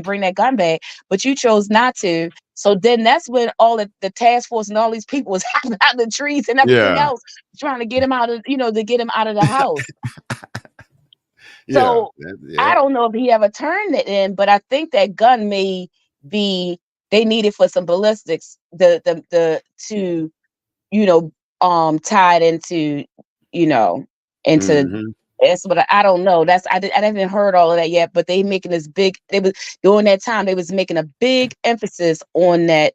S8: bring that gun back, but you chose not to. So then that's when all the task force and all these people was hiding out in the trees and everything
S1: Yeah.
S8: else, trying to get him out of, to get him out of the house.
S1: Yeah.
S8: So I
S1: Yep.
S8: don't know if he ever turned it in, but I think that gun may be they needed for some ballistics, the to tied into, you know, into
S1: Mm-hmm.
S8: that's what I don't know. I haven't heard all of that yet, but they making this big. They was during that time they was making a big emphasis on that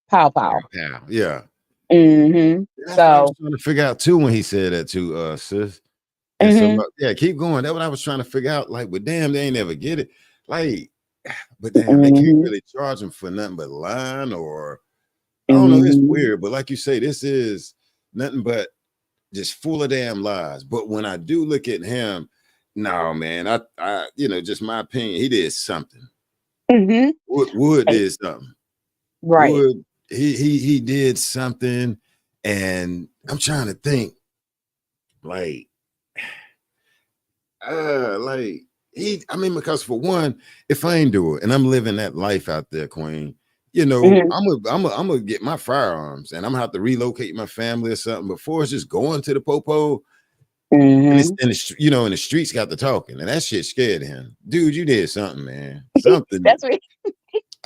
S8: pow pow.
S1: Yeah. Yeah. That's what I was
S8: So,
S1: trying to figure out too when he said that to sis. And so
S8: hmm
S1: yeah, keep going. That's what I was trying to figure out. Like, but damn, they ain't never get it. Like, but damn, they can't
S8: hmm
S1: really charge him for nothing but lying or I don't know. It's
S8: hmm
S1: weird, but like you say, this is nothing but just full of damn lies. But when I do look at him, no, man, just my opinion, he did something.
S8: hmm
S1: Wood did something.
S8: right.
S1: Wood, he did something, and I'm trying to think, like, because for one, if I ain't do it and I'm living that life out there, Queen,
S8: hmm
S1: I'm gonna get my firearms and I'm gonna have to relocate my family or something before it's just going to the popo. And it's
S8: hmm
S1: in the streets got the talking, and that shit scared him. Dude, you did something, man. Something
S8: That's what.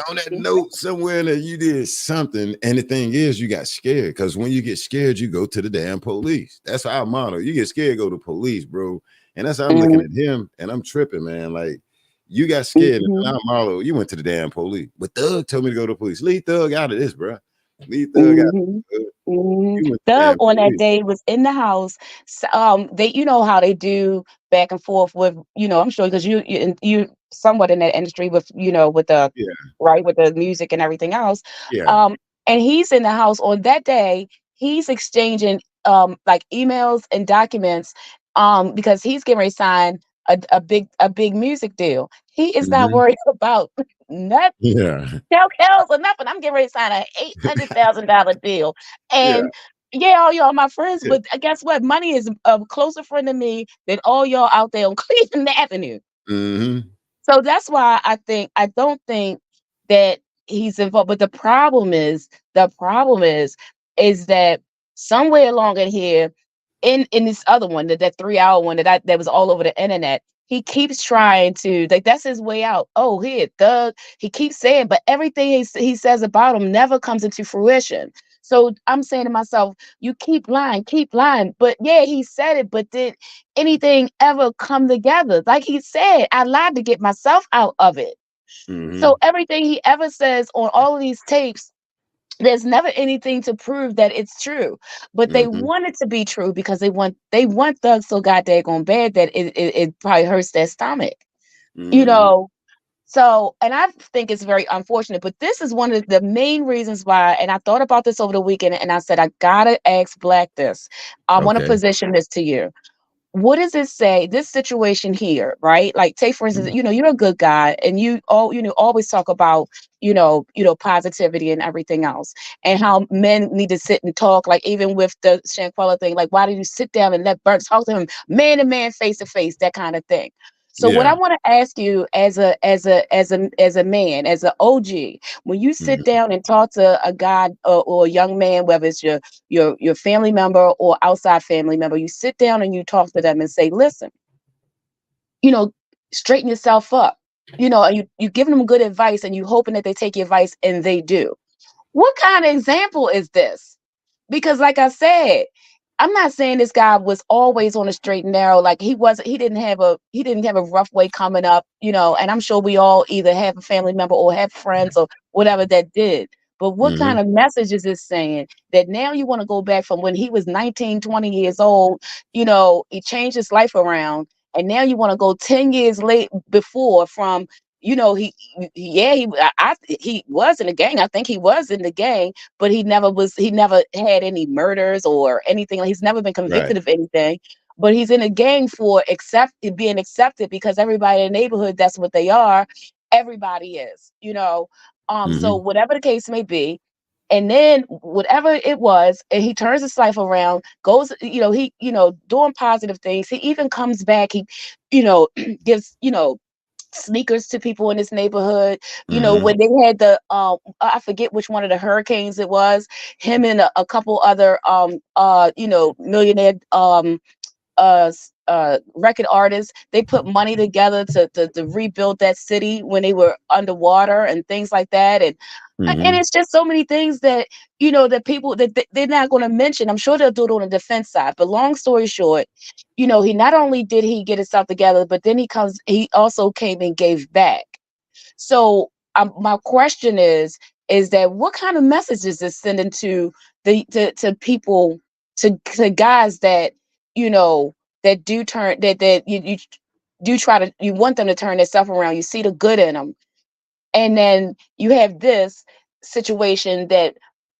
S1: on that note somewhere that you did something. And the thing is, you got scared because when you get scared, you go to the damn police. That's our motto. You get scared, go to police, bro. And that's how I'm looking
S8: hmm
S1: at him, and I'm tripping, man. Like you got scared, and
S8: hmm
S1: our motto, you went to the damn police. But Thug told me to go to the police. Leave Thug out of this, bro. Leave Thug out.
S8: hmm
S1: Of
S8: Mhm.
S1: You went to the
S8: Doug
S1: damn
S8: on that
S1: police.
S8: day was in the house. They, how they do back and forth with, I'm sure because you somewhat in that industry with, with the
S1: Yeah,
S8: right with the music and everything else.
S1: yeah.
S8: And he's in the house on that day. He's exchanging like emails and documents because he's getting ready to sign a big music deal. He is not
S1: Mhm.
S8: worried about nothing
S1: Yeah.
S8: Kells or nothing. I'm getting ready to sign an $800,000 deal.
S1: Yeah.
S8: And yeah, all y'all my friends,
S1: Yeah.
S8: but guess what? Money is a closer friend to me than all y'all out there on Cleveland Avenue.
S1: Mm-hmm.
S8: So that's why I don't think that he's involved. But the problem is that somewhere along in here, in this other one, that 3 hour one that was all over the internet, he keeps trying to like that's his way out. Oh, here, Thug. He keeps saying, but everything he says about him never comes into fruition. So I'm saying to myself, you keep lying. But yeah, he said it, but did anything ever come together? Like he said, I lied to get myself out of it.
S1: Mm-hmm.
S8: So everything he ever says on all of these tapes, there's never anything to prove that it's true, but they
S1: Mm-hmm.
S8: want it to be true because they want Thug so goddamn bad that it probably hurts their stomach, you
S1: Mm-hmm.
S8: know. So, and I think it's very unfortunate, but this is one of the main reasons why. And I thought about this over the weekend, and I said I gotta ask Black this. I want to
S1: Okay.
S8: position this to you. What does it say, this situation here, right? Like, take for instance, you're a good guy and always talk about, positivity and everything else, and how men need to sit and talk, like even with the Shanquella thing, like, why do you sit down and let Burns talk to him man to man, face to face, that kind of thing. So what I
S1: Yeah.
S8: want to ask you as a man, as an OG, when you sit
S1: Mhm.
S8: down and talk to a guy or a young man, whether it's your family member or outside family member, you sit down and you talk to them and say, listen, you know, straighten yourself up. You know, and you giving them good advice and you hoping that they take your advice and they do. What kind of example is this? Because like I said, I'm not saying this guy was always on a straight and narrow. Like he didn't have a rough way coming up, you know, and I'm sure we all either have a family member or have friends or whatever that did. But what kind
S1: Mhm.
S8: of message is this saying that now you want to go back from when he was 19, 20 years old, you know, he changed his life around, and now you want to go 10 years late before from, you know, he was in the gang. I think he was in the gang, but he never had any murders or anything. He's never been
S1: Right.
S8: convicted of anything, but he's in a gang for being accepted because everybody in the neighborhood, that's what they are. Everybody is, you know. So
S1: Mhm.
S8: whatever the case may be, and then whatever it was, and he turns his life around, goes, you know, doing positive things. He even comes back, he, you know, gives, you know, sneakers to people in this neighborhood. You know,
S1: Mhm.
S8: when they had the I forget which one of the hurricanes it was, him and a couple other you know, millionaire record artists, they put money together to rebuild that city when they were underwater and things like that. And
S1: Mhm.
S8: it's just so many things that, you know, that people that they're not going to mention. I'm sure they'll do it on the defense side. But long story short, you know, he not only did he get himself together, but then he also came and gave back. So my question is that what kind of message is this sending to to people, to guys that, you know, that do turn that you do try to, you want them to turn themselves around, you see the good in them, and then you have this situation that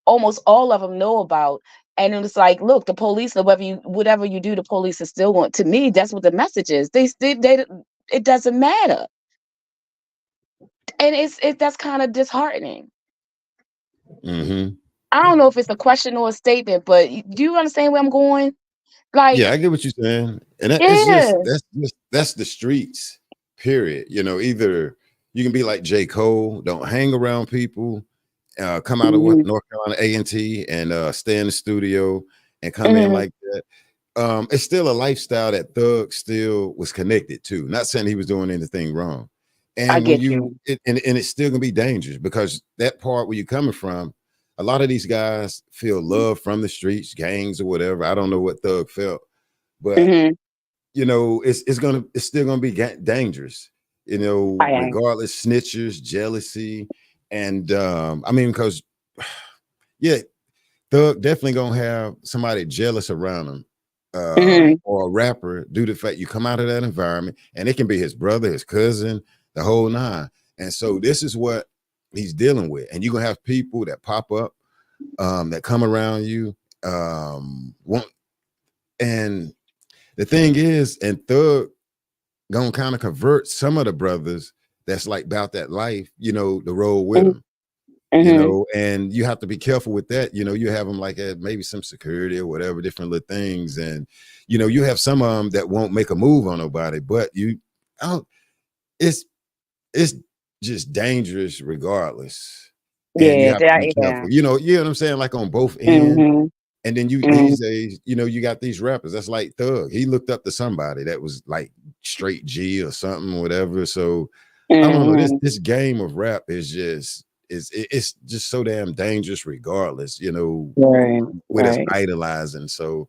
S8: almost all of them know about. And it's like, look, the police, whatever you do, the police is still going. To me, that's what the message is. They it doesn't matter, and that's kind of disheartening.
S1: Mhm.
S8: I don't know if it's a question or a statement, but do you understand where I'm going? Like,
S1: Yeah, I get what you're saying, and it's
S8: yeah,
S1: just that's the streets. Period. You know, either you can be like J. Cole, don't hang around people, come out of
S8: mhm,
S1: North Carolina A&T and stay in the studio and come in
S8: mhm,
S1: like that. It's still a lifestyle that Thug still was connected to. Not saying he was doing anything wrong.
S8: I
S1: And when
S8: get
S1: you
S8: you.
S1: and it's still gonna be dangerous because that part where you're coming from, a lot of these guys feel love from the streets, gangs or whatever. I don't know what Thug felt, but
S8: Mhm,
S1: you know, it's still gonna be dangerous. You know,
S8: I am.
S1: regardless, snitchers, jealousy, and I mean, because yeah, Thug definitely gonna have somebody jealous around him,
S8: Mhm,
S1: or a rapper due to the fact you come out of that environment, and it can be his brother, his cousin, the whole nine. And so this is what he's dealing with, and you're gonna have people that pop up, that come around you, want, and the thing is, and Thug gonna kind of convert some of the brothers that's like about that life, you know, to roll with
S8: mhm,
S1: him, you
S8: mhm.
S1: know, and you have to be careful with that. You know, you have them like at maybe some security or whatever, different little things. And, you know, you have some of them that won't make a move on nobody, but oh, it's, it's just dangerous regardless. And you
S8: Yeah,
S1: have to be
S8: yeah.
S1: careful, you know what I'm saying? Like on both ends.
S8: Mhm,
S1: And then
S8: mhm,
S1: these days, you know, you got these rappers that's like Thug. He looked up to somebody that was like straight G or something, whatever. So I don't know. This
S8: mhm.
S1: this game of rap is just it's just so damn dangerous, regardless, you know,
S8: Right,
S1: with us
S8: right.
S1: idolizing. So,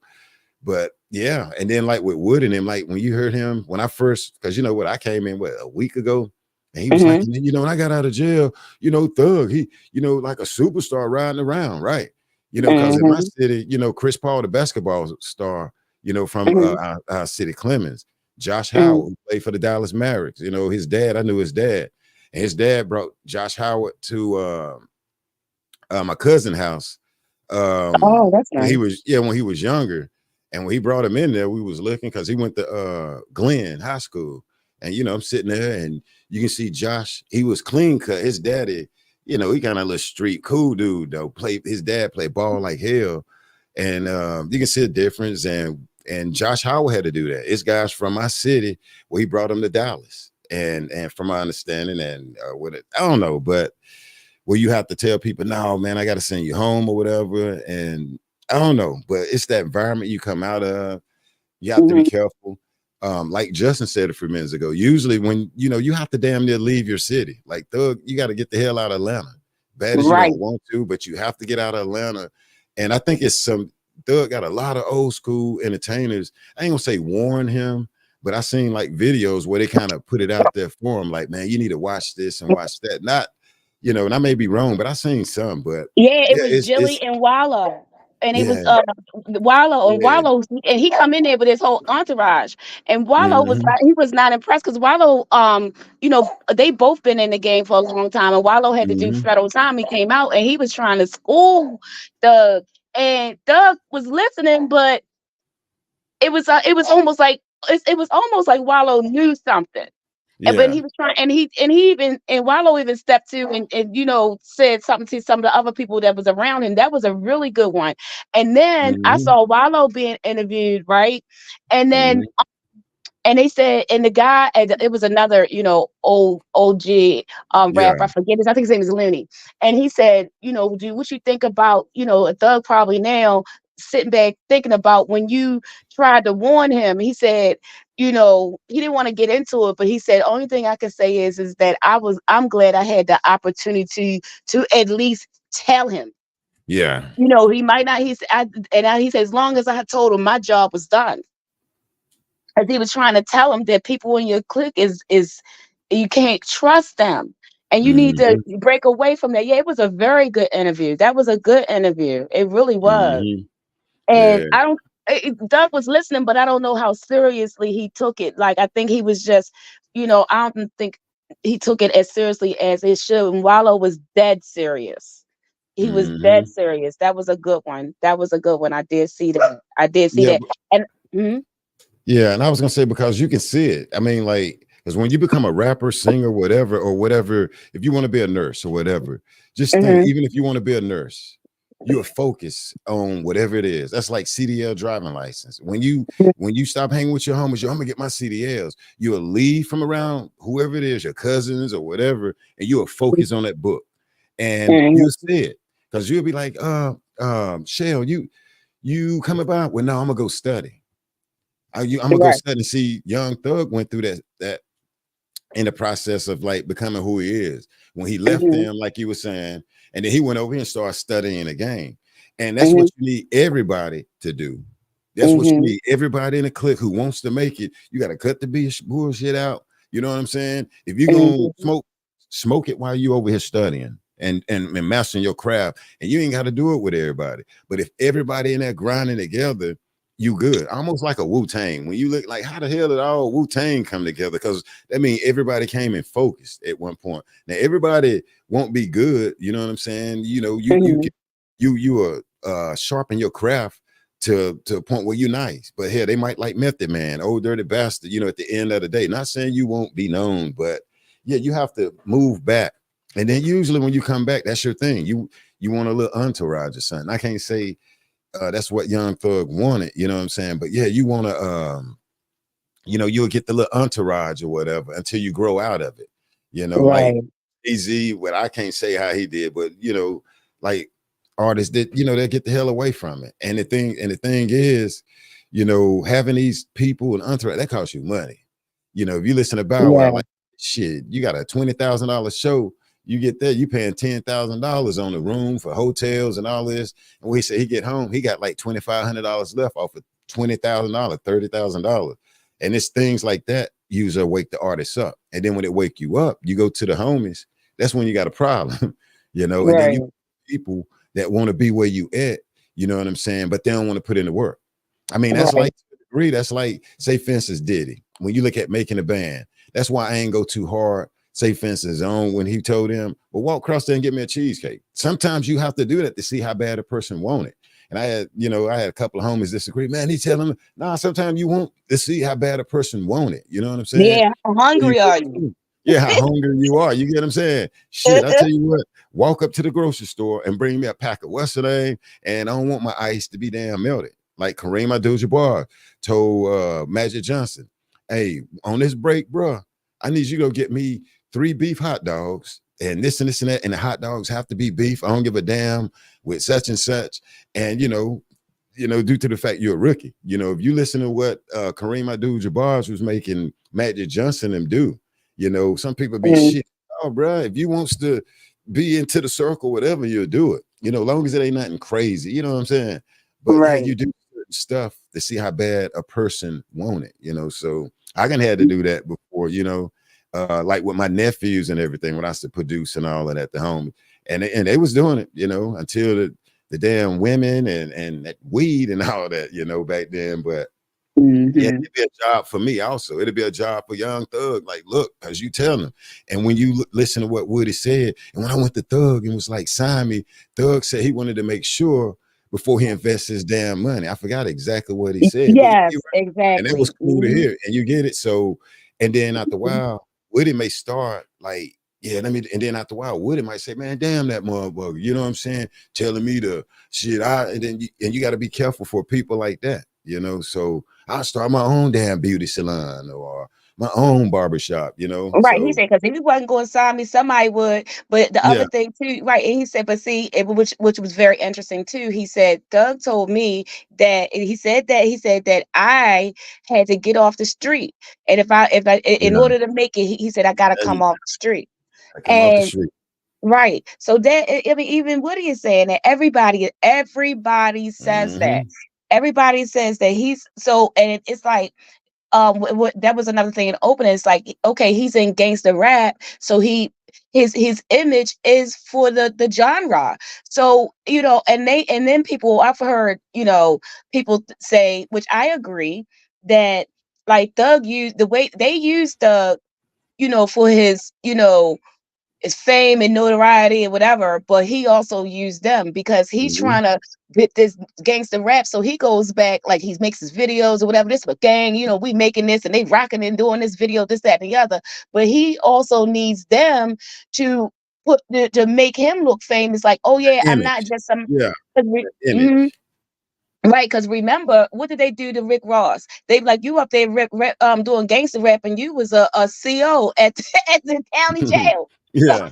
S1: but yeah, and then like with Wood and him, like when you heard him when I first, because you know what, I came in a week ago, and he was like,
S8: Mhm,
S1: you know, when I got out of jail, you know, Thug, he, you know, like a superstar riding around, right? You know, because in my
S8: mhm,
S1: city, you know, Chris Paul, the basketball star, you know, from
S8: mhm,
S1: our city, Clemens, Josh
S8: mhm.
S1: Howard, who played for the Dallas Mavericks, you know, his dad, I knew his dad, and his dad brought Josh Howard to my cousin house,
S8: Oh, that's
S1: when he
S8: nice.
S1: was, yeah, when he was younger. And when he brought him in there, we was looking because he went to Glenn High School. And you know, I'm sitting there and you can see Josh, he was clean cut. His daddy, you know, he kind of a little street cool dude though. His dad played ball like hell. And you can see the difference. And And Josh Howard had to do that. It's guys from my city where he brought them to Dallas. And from my understanding, and I don't know, but where you have to tell people, no, man, I got to send you home or whatever. And I don't know, but it's that environment you come out of. You have to be careful. Like Justin said a few minutes ago, usually when, you have to damn near leave your city. Like, Thug, you got to get the hell out of Atlanta. Bad as you don't want to, but you have to get out of Atlanta. And I think Thug got a lot of old school entertainers. I ain't gonna say warn him, but I seen like videos where they kind of put it out there for him. Like, man, you need to watch this and watch that. Not, and I may be wrong, but I seen some, but
S8: yeah, it was Jilly and Wallow. And it was Wallow and Wallow, and he come in there with his whole entourage. And Wallow he was not impressed because Wallow, they both been in the game for a long time, and Wallow had to do federal time. He came out and he was trying to school Doug, and Doug was listening, but it was almost like Wallow knew something. Yeah. But he was trying, and Wallow even stepped to and said something to some of the other people that was around him. That was a really good one. And then I saw Wallow being interviewed, right? And then and they said, and the guy, and it was another, old OG rapper, I forget his, I think his name is Looney. And he said, what you think about, a Thug probably now sitting back thinking about when you tried to warn him. He said, he didn't want to get into it, but he said, only thing I can say is that I'm glad I had the opportunity to at least tell him.
S1: Yeah.
S8: He might not, he said, as long as I told him my job was done. As he was trying to tell him that people in your clique is you can't trust them. And you need to break away from that. Yeah, it was a very good interview. That was a good interview. It really was. And Doug was listening, but I don't know how seriously he took it. Like, I think he was just, I don't think he took it as seriously as it should. And Wallow was dead serious. He was dead serious. That was a good one. I did see that. And
S1: yeah, and I was gonna say, because you can see it. I mean, like, because when you become a rapper, singer, whatever, if you want to be a nurse or whatever, just think, even if you want to be a nurse, you're focused on whatever it is. That's like CDL driving license. When you stop hanging with your homies, I'm gonna get my CDLs. You'll leave from around whoever it is, your cousins or whatever, and you'll focus on that book, and you'll see it, because you'll be like, Shell, you coming by? Well, no, I'm gonna go study. I'm gonna go study and see. Young Thug went through that in the process of like becoming who he is when he left them, like you were saying, and then he went over here and started studying the game. And that's what you need everybody to do. That's what you need everybody in the clique who wants to make it. You got to cut the bullshit out. You know what I'm saying? If you're gonna smoke it while you over here studying and mastering your craft, and you ain't got to do it with everybody. But if everybody in there grinding together, you good. Almost like a Wu-Tang. When you look like, how the hell did all Wu-Tang come together? Because that means everybody came in focused at one point. Now everybody won't be good. You know what I'm saying? You sharpen your craft to a point where you're nice. But here they might like Method Man, old dirty bastard. At the end of the day, not saying you won't be known, but yeah, you have to move back. And then usually when you come back, that's your thing. You want a little entourage or something. I can't say. That's what Young Thug wanted, you know what I'm saying? But yeah, you want to, you'll get the little entourage or whatever until you grow out of it, like Easy. Well, I can't say how he did, but like artists that they'll get the hell away from it. And the thing is, having these people and entourage, that costs you money. If you listen to Bow Wow, like shit, you got a $20,000 show. You get there, you paying $10,000 on the room for hotels and all this. And when he said he get home, he got like $2,500 left off of $20,000, $30,000. And it's things like that usually wake the artists up. And then when it wake you up, you go to the homies. That's when you got a problem, And then you people that want to be where you at, you know what I'm saying? But they don't want to put in the work. I mean, that's like, that's like, say, for instance, Diddy. When you look at making a band, that's why I ain't go too hard. Say, for instance, when he told him, well, walk across there and get me a cheesecake. Sometimes you have to do that to see how bad a person want it. And I had a couple of homies disagree. Man, he's telling me, nah, sometimes you want to see how bad a person want it. You know what I'm saying?
S8: Yeah, how hungry are you?
S1: Yeah, how hungry you are. You get what I'm saying? Shit, I tell you what, walk up to the grocery store and bring me a pack of what's the name, and I don't want my ice to be damn melted. Like Kareem Abdul-Jabbar told Magic Johnson, hey, on this break, bro, I need you to go get me 3 beef hot dogs and this and this and that. And the hot dogs have to be beef. I don't give a damn with such and such. And, due to the fact you're a rookie, if you listen to what Kareem Abdul-Jabbar was making Magic Johnson them do, some people be shit. Oh, bro, if you wants to be into the circle, whatever, you'll do it. Long as it ain't nothing crazy. You know what I'm saying? But yeah, you do certain stuff to see how bad a person want it. So I had to do that before, like with my nephews and everything when I used to produce and all of that at the home, and they was doing it, until the damn women and that weed and all that, back then. But yeah, it'd be a job for me also. It'd be a job for Young Thug. Like, look, because you tell them. And when you listen to what Woody said, and when I went to Thug and was like, sign me, Thug said he wanted to make sure before he invests his damn money. I forgot exactly what he said.
S8: Yes,
S1: But
S8: exactly.
S1: and that was cool to hear. And you get it. So, and then after a while, Woody may start like, yeah, and then after a while, Woody might say, man, damn that motherfucker. You know what I'm saying? Telling me to shit out. And then you got to be careful for people like that, So I'll start my own damn beauty salon or my own barbershop,
S8: Right. He
S1: So
S8: said, because if he wasn't going to sign me, somebody would. But the other
S1: yeah,
S8: thing too, right? And he said, but see, which was very interesting too. He said, Doug told me that he said that I had to get off the street, and if I in
S1: yeah.
S8: order to make it, he said I got to
S1: There
S8: come
S1: you
S8: off the street.
S1: I come off the
S8: And
S1: street.
S8: right, so that I mean, even Woody is saying that everybody says that.
S1: Mm-hmm.
S8: Everybody says that he's so, and it's like that was another thing in opening. It's like, okay, he's in gangster rap, so his image is for the genre. So and then people, I've heard people say, which I agree, that like Thug used the way they used the for his fame and notoriety and whatever, but he also used them because he's
S1: Mm-hmm.
S8: trying to get this gangster rap. So he goes back, like he makes his videos or whatever. This is a gang, we making this and they rocking and doing this video, this, that, and the other. But he also needs them to to make him look famous. Like, oh yeah, I'm not
S1: Image.
S8: just some.
S1: Yeah.
S8: Mhm.
S1: Image.
S8: Right, because remember, what did they do to Rick Ross? They like, you up there doing gangster rap, and you was a CO at at the county jail.
S1: Yeah.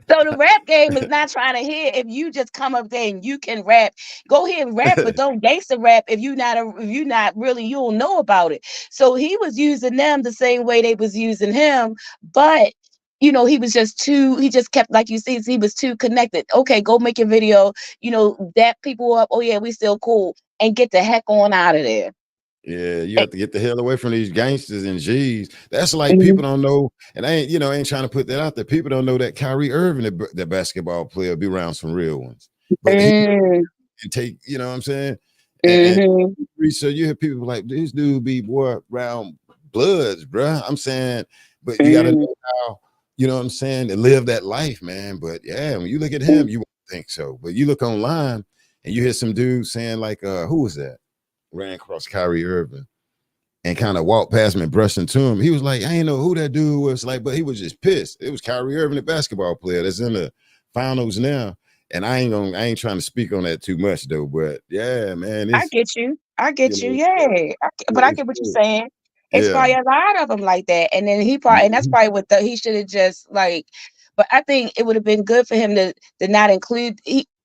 S8: So the rap game is not trying to hear if you just come up there and you can rap. Go ahead and rap, but don't gangster rap if you not really, you don't know about it. So he was using them the same way they was using him, but he was he just kept, like you see, he was too connected. Okay, go make your video, dap people up. Oh yeah, we still cool, and get the heck on out of there.
S1: Yeah, you have to get the hell away from these gangsters and G's. That's like
S8: Mhm.
S1: people don't know, and I ain't trying to put that out there. People don't know that Kyrie Irving, the basketball player, be around some real ones. But he
S8: Mm,
S1: can take, what I'm saying? And
S8: mhm,
S1: research, you hear people like this dude be around bloods, bruh. I'm saying, but you gotta
S8: mhm,
S1: know how, what I'm saying, to live that life, man. But yeah, when you look at him, you won't think so. But you look online and you hear some dude saying, like, who was that? Ran across Kyrie Irving and kind of walked past him and brushed into him. He was like, I ain't know who that dude was, like, but he was just pissed. It was Kyrie Irving, the basketball player that's in the finals now. And I ain't trying to speak on that too much though. But yeah, man,
S8: I
S1: it's
S8: get you. I get you. Yeah, but I
S1: it's
S8: get what you're
S1: good.
S8: saying. It's
S1: Yeah.
S8: probably a lot of them like that, and then and that's
S1: Mhm.
S8: probably what he should have just like. But I think it would have been good for him to not include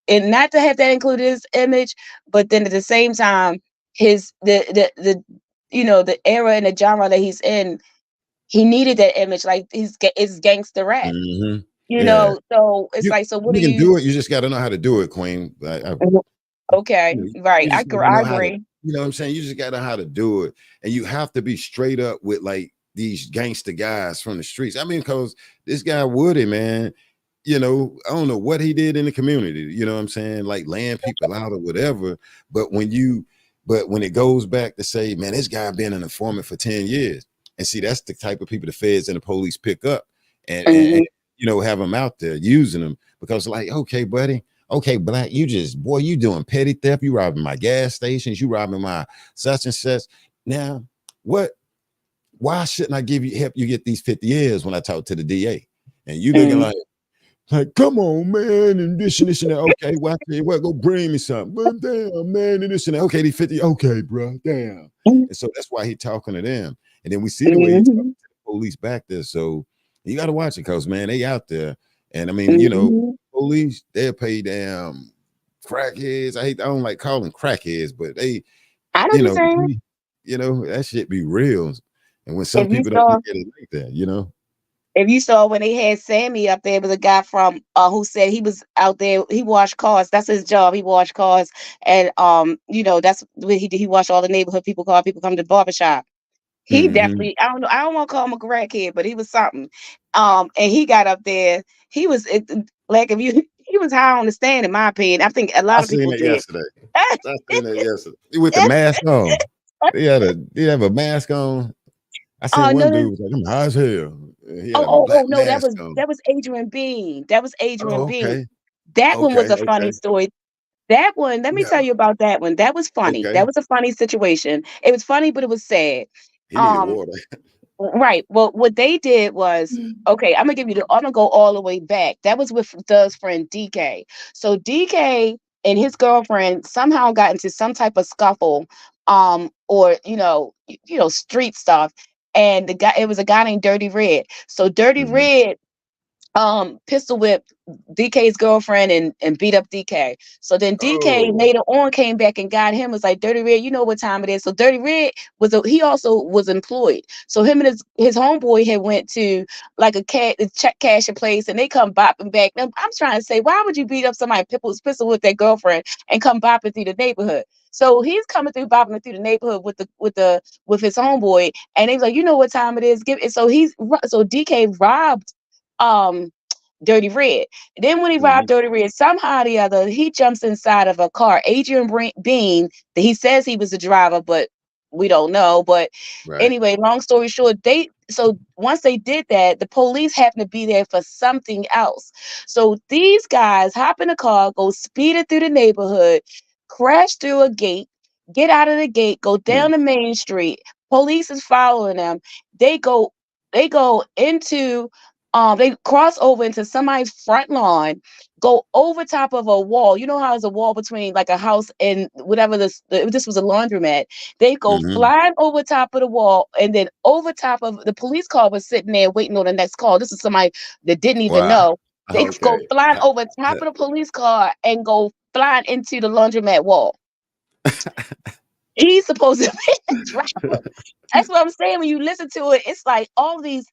S8: and not to have that included his image, but then at the same time, his the the era and the genre that he's in, he needed that image. Like it's gangster rap,
S1: Mhm. Yeah.
S8: So it's like, so what do
S1: You can
S8: you?
S1: do it. You just got to know how to do it, Queen.
S8: Okay, right.
S1: You just gotta
S8: I
S1: know how to,
S8: agree.
S1: what I'm saying? You just gotta know how to do it. And you have to be straight up with like these gangster guys from the streets. I mean, because this guy Woody, man, I don't know what he did in the community, what I'm saying? Like laying people out or whatever. But when it goes back to say, man, this guy been an informant for 10 years. And see, that's the type of people the feds and the police pick up and
S8: Mhm.
S1: have them out there using them because like, okay, buddy. Okay, black, you doing petty theft. You robbing my gas stations. You robbing my such and such. Now, why shouldn't I help you get these 50 years when I talk to the DA? And you looking
S8: Mm.
S1: like, Like, come on, man, and this and that. Okay, well, go bring me something. But damn, man, and this and that. Okay, they 50. Okay, bro, damn. And so that's why he talking to them. And then we see the way he talking to the police back there. So you got to watch it, because man, they out there. And I mean, you know, police, they'll pay damn crackheads. I don't like calling crackheads, but they,
S8: I know what
S1: you
S8: you're
S1: know,
S8: saying.
S1: that shit be real. And when some
S8: If you
S1: people don't
S8: saw,
S1: look at it like that, you know.
S8: if you saw when they had Sammy up there, was a guy from who said he was out there. He washed cars. That's his job. He washed cars, and you know, that's what he did. He washed all the neighborhood people car. People come to the barbershop. He
S1: Mm-hmm.
S8: definitely, I don't know, I don't want to call him a crackhead, but he was something. And he got up there. He was like, if you, he was high on the stand, in my opinion. I think a
S1: I
S8: lot of
S1: seen
S8: people
S1: it
S8: did.
S1: yesterday. I seen it yesterday. With the mask on. They have a mask on. I
S8: Oh
S1: seen
S8: no,
S1: one dude was like, I'm high as hell. He had a
S8: oh
S1: black
S8: no,
S1: mask on.
S8: that was Adrian Bean. That was Adrian
S1: Oh,
S8: Bean.
S1: okay.
S8: That one was
S1: Okay,
S8: a funny
S1: okay.
S8: story. That one, let me
S1: Yeah.
S8: tell you about that one. That was funny.
S1: Okay.
S8: That was a funny situation. It was funny, but it was sad.
S1: He needed
S8: Um,
S1: water.
S8: Right. Well, what they did was, okay, I'm gonna go all the way back. That was with Doug's friend DK. So DK and his girlfriend somehow got into some type of scuffle, or street stuff. And it was a guy named Dirty Red. So Dirty
S1: Mhm.
S8: Red pistol whipped DK's girlfriend and beat up DK. So then DK
S1: Oh.
S8: later on came back and got him, was like, Dirty Red, you know what time it is. So Dirty Red he also was employed. So him and his homeboy had went to like a check cashing place, and they come bopping back. Now, I'm trying to say, why would you beat up somebody pistol with their girlfriend and come bopping through the neighborhood? So he's coming through, bopping through the neighborhood with his homeboy, and he's like, you know what time it is. So DK robbed Dirty Red. Then when he robbed
S1: Mhm.
S8: Dirty Red, somehow or the other, he jumps inside of a car. Adrian Bean, that he says he was the driver, but we don't know. But
S1: Right.
S8: anyway, long story short, so once they did that, the police happened to be there for something else. So these guys hop in a car, go speeding through the neighborhood, crash through a gate, get out of the gate, go down the main street. Police is following them. They go, they go into they cross over into somebody's front lawn, go over top of a wall. You know how there's a wall between like a house and whatever this was a laundromat. They go
S1: Mm-hmm.
S8: flying over top of the wall, and then over top of the police car was sitting there waiting on the next call. This is somebody that didn't even
S1: Wow.
S8: know. They go
S1: Okay.
S8: flying over top of the police car and go flying into the laundromat wall. He's supposed to be a driver. That's what I'm saying. When you listen to it, it's like all these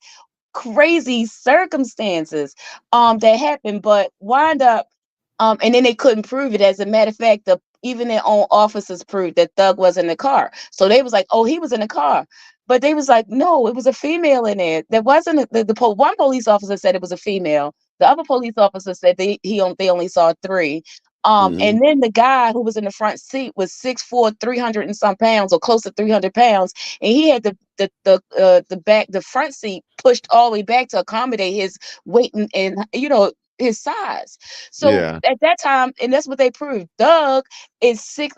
S8: crazy circumstances that happened, but wind up and then they couldn't prove it. As a matter of fact, even their own officers proved that Thug was in the car. So they was like, oh, he was in the car. But they was like, no, it was a female in there. There wasn't one police officer said it was a female. The other police officer said they only saw three.
S1: Mm-hmm.
S8: And then the guy who was in the front seat was 6'4", 300 and some pounds, or close to 300 pounds, and he had the front seat pushed all the way back to accommodate his weight and his size. So
S1: Yeah.
S8: at that time, and that's what they proved. Doug is six.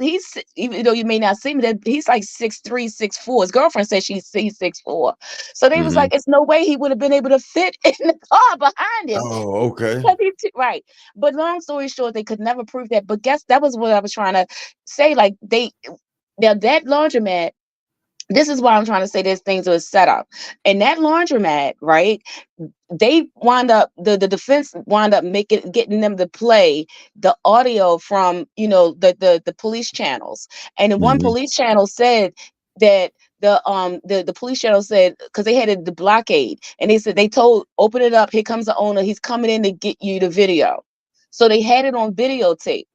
S8: Even though you may not see him, that he's like 6'3", 6'4". His girlfriend said he's 6'4". So they was
S1: Mm-hmm.
S8: like, it's no way he would have been able to fit in the car behind him.
S1: Oh, okay.
S8: Right. But long story short, they could never prove that. But guess that was what I was trying to say. Like now that laundromat, this is why I'm trying to say there's things that was set up. And that laundromat, right? They wind up the defense wind up getting them to play the audio from the police channels. And then one
S1: Mm-hmm.
S8: police channel said that the police channel said, because they had the blockade, and they said, they told, open it up, here comes the owner, he's coming in to get you the video. So they had it on videotape.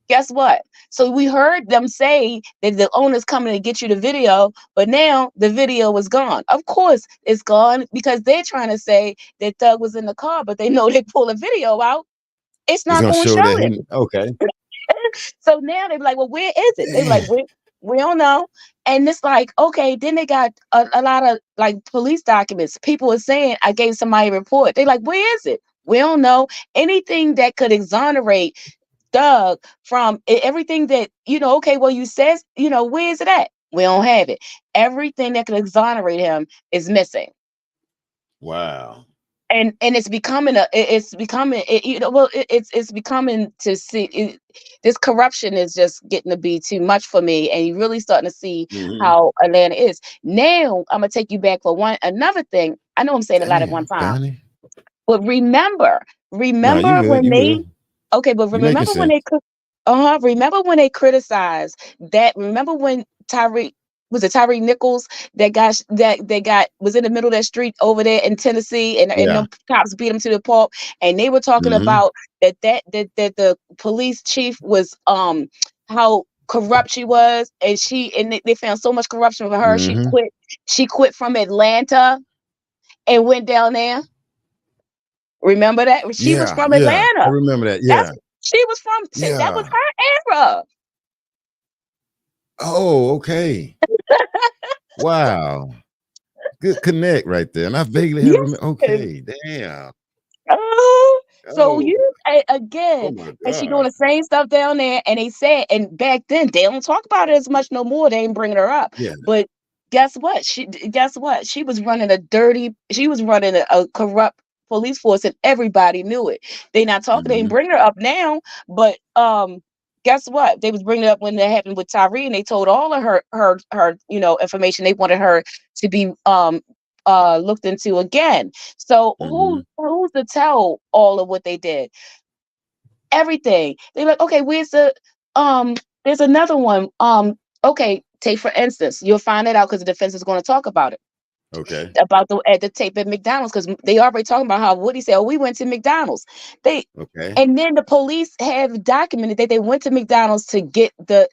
S8: Guess what? So we heard them say that the owner's coming to get you the video, but now the video is gone. Of course it's gone, because they're trying to say that Thug was in the car, but they know they pull a video out, it's
S1: It's
S8: not
S1: gonna
S8: going to
S1: show
S8: show
S1: that
S8: it.
S1: he okay.
S8: So now they're like, well, where is it? They're like,
S1: Damn.
S8: we don't know. And it's like, okay, then they got a lot of like police documents. People are saying, I gave somebody a report. They're like, where is it? We don't know. Anything that could exonerate Doug from everything that, okay, well, you says, where is it at? We don't have it. Everything that could exonerate him is missing.
S1: Wow.
S8: and it's becoming it's becoming well, it's becoming to see this corruption is just getting to be too much for me, and you're really starting to see
S1: Hmm.
S8: how Atlanta is now. I'm gonna take you back for another thing. I know I'm saying a lot at one
S1: Damn,
S8: time,
S1: Donnie.
S8: but
S1: No, you
S8: remember
S1: good.
S8: when
S1: You
S8: they
S1: good.
S8: okay, but
S1: You making
S8: remember when
S1: sense.
S8: remember when they criticized that? Remember when Tyree was it Tyree Nichols that was in the middle of that street over there in Tennessee, and
S1: Yeah.
S8: the cops beat him to the pulp, and they were talking
S1: Hmm.
S8: about that the police chief was how corrupt she was, and they found so much corruption with her.
S1: Hmm.
S8: She quit from Atlanta and went down there. Remember that? She was
S1: Yeah.
S8: from
S1: Yeah. I
S8: Atlanta.
S1: remember that.
S8: That's
S1: Yeah.
S8: that was
S1: Yeah.
S8: her era.
S1: Oh, okay. Wow. Good connect right there. And I vaguely have
S8: Yes.
S1: remember. Okay. Damn.
S8: Oh, so
S1: Oh.
S8: you
S1: Oh
S8: again,
S1: my
S8: and she doing
S1: God.
S8: the same stuff down there, and they said, and back then they don't talk about it as much no more. They ain't bringing her up,
S1: Yeah.
S8: but guess what? She was running a corrupt police force, and everybody knew it. They not talking. They ain't
S1: Hmm.
S8: bringing her up now, but guess what? They was bringing it up when that happened with Tyree, and they told all of her information. They wanted her to be looked into again. So
S1: Hmm.
S8: who's to tell all of what they did? Everything. They're like, okay, where's the there's another one. Okay, take for instance, you'll find it out because the defense is going to talk about it.
S1: Okay.
S8: About the tape at McDonald's, because they already talking about how Woody said, oh, we went to McDonald's. They
S1: Okay.
S8: and then the police have documented that they went to McDonald's to get the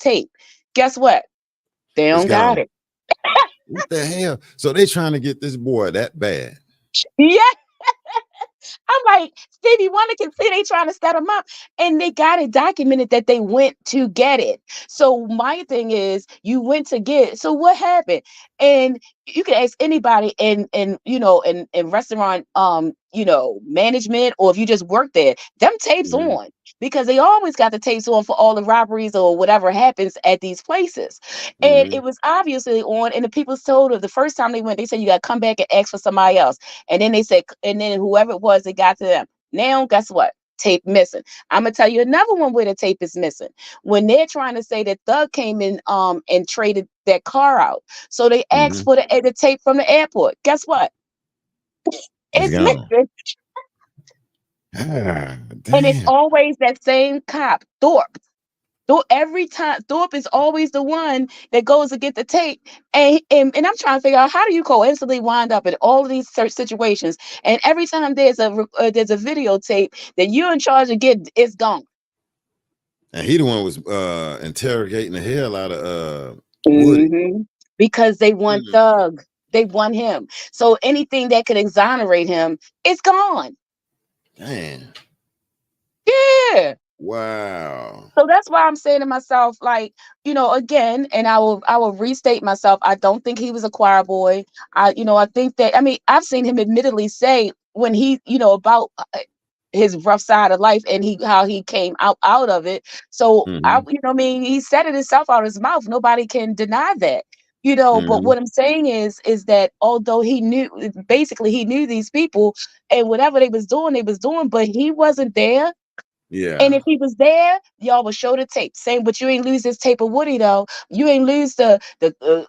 S8: tape. Guess what? They
S1: It's
S8: don't got
S1: gone.
S8: it.
S1: What the hell? So they trying to get this boy that bad.
S8: Yeah. I'm like, Stevie Wonder can see they trying to set them up, and they got it documented that they went to get it. So my thing is, you went to get it. So what happened? And you can ask anybody in restaurant management, or if you just work there, them tapes
S1: Hmm.
S8: on, because they always got the tapes on for all the robberies or whatever happens at these places. And
S1: Hmm.
S8: it was obviously on, and the people told her the first time they went, they said you got to come back and ask for somebody else. And then they said, and then whoever it was, it got to them. Now, guess what? Tape missing. I'm gonna tell you another one where the tape is missing. When they're trying to say that Thug came in and traded that car out. So they asked
S1: Hmm.
S8: for the tape from the airport. Guess what?
S1: It's
S8: It's
S1: gone.
S8: missing.
S1: Ah,
S8: And it's
S1: damn.
S8: always that same cop, Thorpe. Every time Thorpe is always the one that goes to get the tape, and I'm trying to figure out how do you coincidentally wind up in all of these situations, and every time there's a videotape that you're in charge of getting, it's gone.
S1: And he the one was interrogating the hell out of Woody.
S8: Because they want
S1: Mm.
S8: Thug, they want him. So anything that could exonerate him, it's gone.
S1: Damn.
S8: Yeah.
S1: Wow.
S8: So that's why I'm saying to myself, like, again, and I will restate myself. I don't think he was a choir boy. I think that, I mean, I've seen him admittedly say when he, about his rough side of life, and how he came out of it. So
S1: Hmm.
S8: I mean, he said it himself out of his mouth. Nobody can deny that. But
S1: Hmm.
S8: what I'm saying is that although he knew these people, and whatever they was doing, but he wasn't there. And
S1: Yeah.
S8: if he was there, y'all would show the tape. Same, but you ain't lose this tape of Woody though. You ain't lose the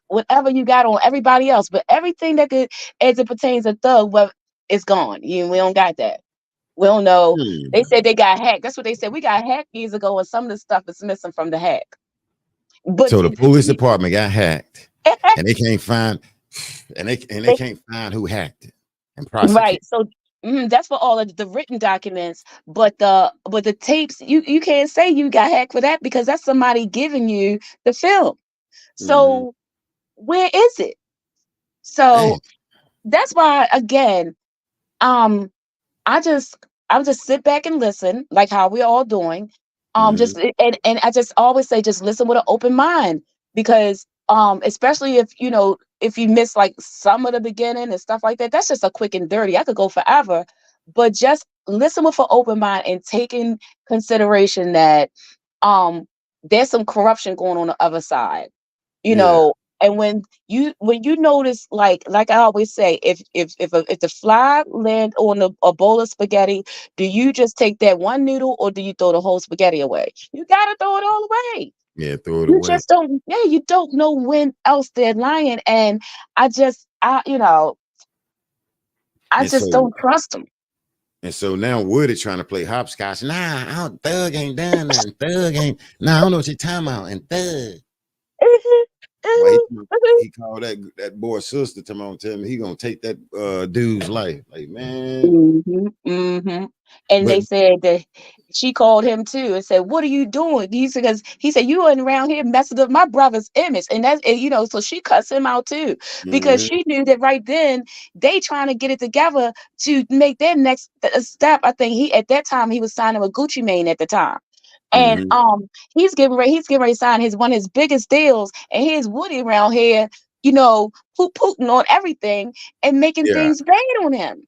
S8: whatever you got on everybody else. But everything that could, as it pertains to Thug, well, it's gone. We don't got that. We don't know. They
S1: Hmm.
S8: said they got hacked. That's what they said. We got hacked years ago, and some of the stuff is missing from the hack. But
S1: So the police department got hacked, and they can't find, and they can't find who hacked it and prosecute.
S8: right. So that's for all of the written documents, but the tapes, you can't say you got hacked for that, because that's somebody giving you the film.
S1: Hmm.
S8: So where is it? So
S1: Damn.
S8: that's why, again, um I just sit back and listen, like how we're all doing.
S1: Hmm.
S8: Just and I just always say, just listen with an open mind, because especially if you miss like some of the beginning and stuff like that, that's just a quick and dirty. I could go forever, but just listen with an open mind, and take in consideration that um there's some corruption going on the other side. You
S1: Yeah.
S8: know, And when you notice, like I always say, if the fly land on a bowl of spaghetti, do you just take that one noodle or do you throw the whole spaghetti away? You gotta throw it all away.
S1: Yeah, throw it
S8: You
S1: away.
S8: just don't, yeah, you don't know when else they're lying. And I just
S1: And
S8: just
S1: so
S8: don't trust them.
S1: now Woody trying to play hopscotch. Nah, Thug ain't done nothing. Thug ain't. Nah, I don't know what you're talking about. And Thug. Like he called that boy's sister to me, tell me he gonna take that dude's life. Like, man.
S8: And
S1: But
S8: they said that she called him too and said, "What are you doing?" He said, because he said, "You wasn't around here messing up my brother's image," and that's so she cussed him out too because
S1: mhm,
S8: she knew that right then they trying to get it together to make their next step. I think he at that time he was signing with Gucci Mane at the time. And
S1: mhm,
S8: he's getting ready to sign one of his biggest deals, and here's Woody around here, pooting on everything and making
S1: yeah.
S8: things bad on him.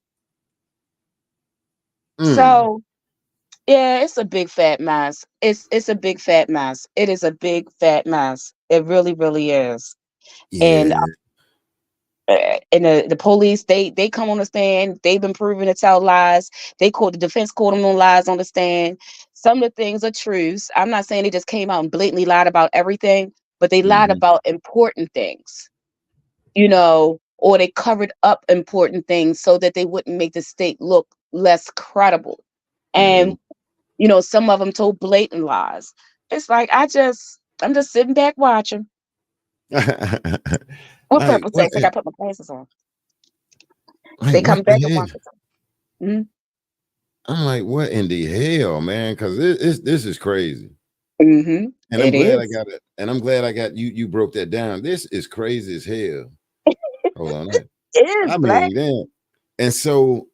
S1: Mm,
S8: So yeah, it's a big fat mess. It's a big fat mess. It is a big fat mess. It really, really is. And
S1: yeah.
S8: the police, they come on the stand. They've been proven to tell lies. The defense caught them on lies on the stand. Some of the things are truths. I'm not saying they just came out and blatantly lied about everything, but they lied
S1: Mhm,
S8: about important things, or they covered up important things so that they wouldn't make the state look less credible.
S1: mhm.
S8: And some of them told blatant lies. It's like I'm just sitting back watching. What
S1: Like
S8: purple
S1: what?
S8: text? I gotta put my glasses on.
S1: Like
S8: They
S1: what
S8: come
S1: the
S8: back and
S1: hell?
S8: watch it. Mhm.
S1: I'm like, what in the hell, man? Because this is crazy.
S8: Mhm.
S1: And I'm
S8: It
S1: glad I
S8: is.
S1: got it. And I'm glad I got you. You broke that down. This is crazy as hell. Hold on.
S8: It is
S1: I
S8: black.
S1: mean, damn. And so,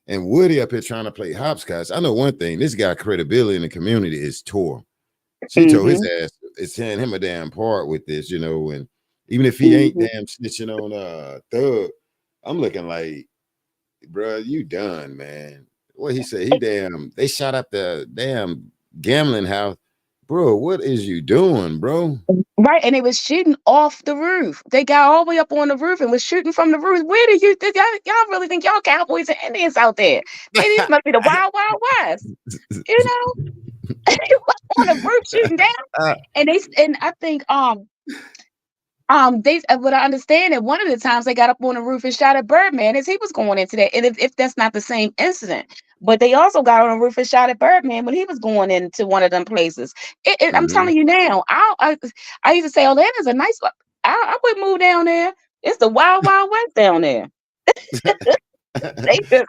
S1: and Woody up here trying to play hopscotch. I know one thing. This guy credibility in the community is tore. She told his
S8: Mhm.
S1: ass it's tearing him a damn part with this, and even if he ain't
S8: Mhm.
S1: damn snitching on Thug, I'm looking like, bro, you done, man. What he said, they shot up the damn gambling house. Bro, what is you doing, bro?
S8: Right, and they was shooting off the roof. They got all the way up on the roof and was shooting from the roof. Where do you think y'all really think y'all cowboys and Indians out there? Maybe this must be the wild, wild west. You know, on the roof shooting down, and I think they what I understand that one of the times they got up on the roof and shot at Birdman as he was going into that. And if that's not the same incident, but they also got on the roof and shot at Birdman when he was going into one of them places. I'm
S1: Mhm.
S8: telling you now, I used to say Atlanta's a nice. I would move down there. It's the wild, wild west down there. They just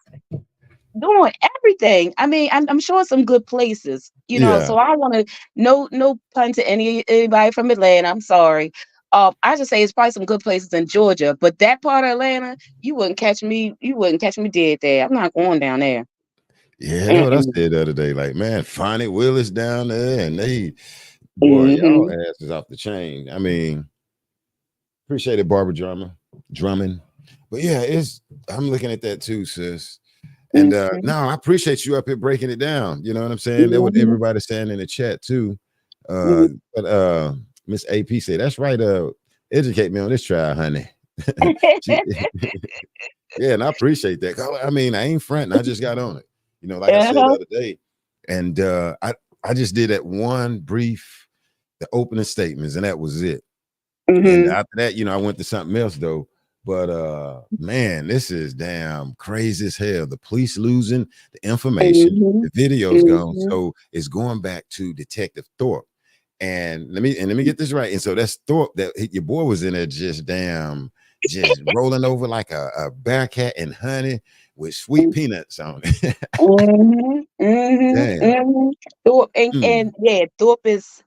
S8: doing everything. I mean, I'm sure some good places,
S1: Yeah.
S8: So I want to no pun to anybody from Atlanta. I'm sorry. I just say it's probably some good places in Georgia, but that part of Atlanta, you wouldn't catch me. You wouldn't catch me dead there. I'm not going down there.
S1: Yeah, that's what I
S8: Mm-mm.
S1: said the other day. Like, man, Fonnie Willis down there, and boy, y'all
S8: Mhm.
S1: asses off the chain. I mean, appreciate it, Barbara Drummond. But yeah, I'm looking at that too, sis. And
S8: Mhm.
S1: no, I appreciate you up here breaking it down. You know what I'm saying? That what
S8: Mhm.
S1: everybody's saying in the chat too.
S8: Mhm.
S1: But Miss AP said, that's right. Educate me on this trial, honey. She, yeah, and I appreciate that. I mean, I ain't fronting. I just got on it. Like I said the
S8: Uh-huh.
S1: other day. And I just did that one brief, the opening statements, and that was it. And
S8: Mhm.
S1: after that, I went to something else though. But man, this is damn crazy as hell. The police losing the information,
S8: Mhm.
S1: the video's gone.
S8: Mhm.
S1: So it's going back to Detective Thorpe. And let me get this right. And so that's Thorpe that your boy was in there just rolling over like a bear cat and honey with sweet peanuts on it.
S8: Mhm, mhm,
S1: Damn.
S8: mhm. Thorpe and
S1: Mm.
S8: yeah, Thorpe is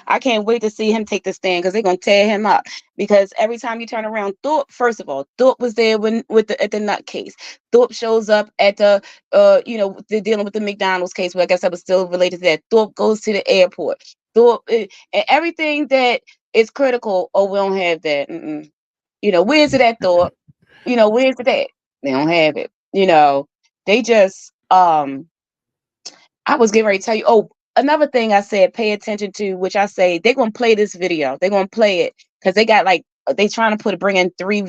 S8: I can't wait to see him take the stand because they're gonna tear him up. Because every time you turn around, Thorpe, first of all, Thorpe was there when at the nut case. Thorpe shows up at the they're dealing with the McDonald's case, where I guess that was still related to that. Thorpe goes to the airport. Thorpe and everything that is critical. Oh, we don't have that. Mm-mm. Where's it at, Thorpe? Where's it at? They don't have it. They just I was getting ready to tell you. Oh, another thing I said, pay attention to, which I say they're gonna play this video. They're gonna play it because they got like they trying to bring in 3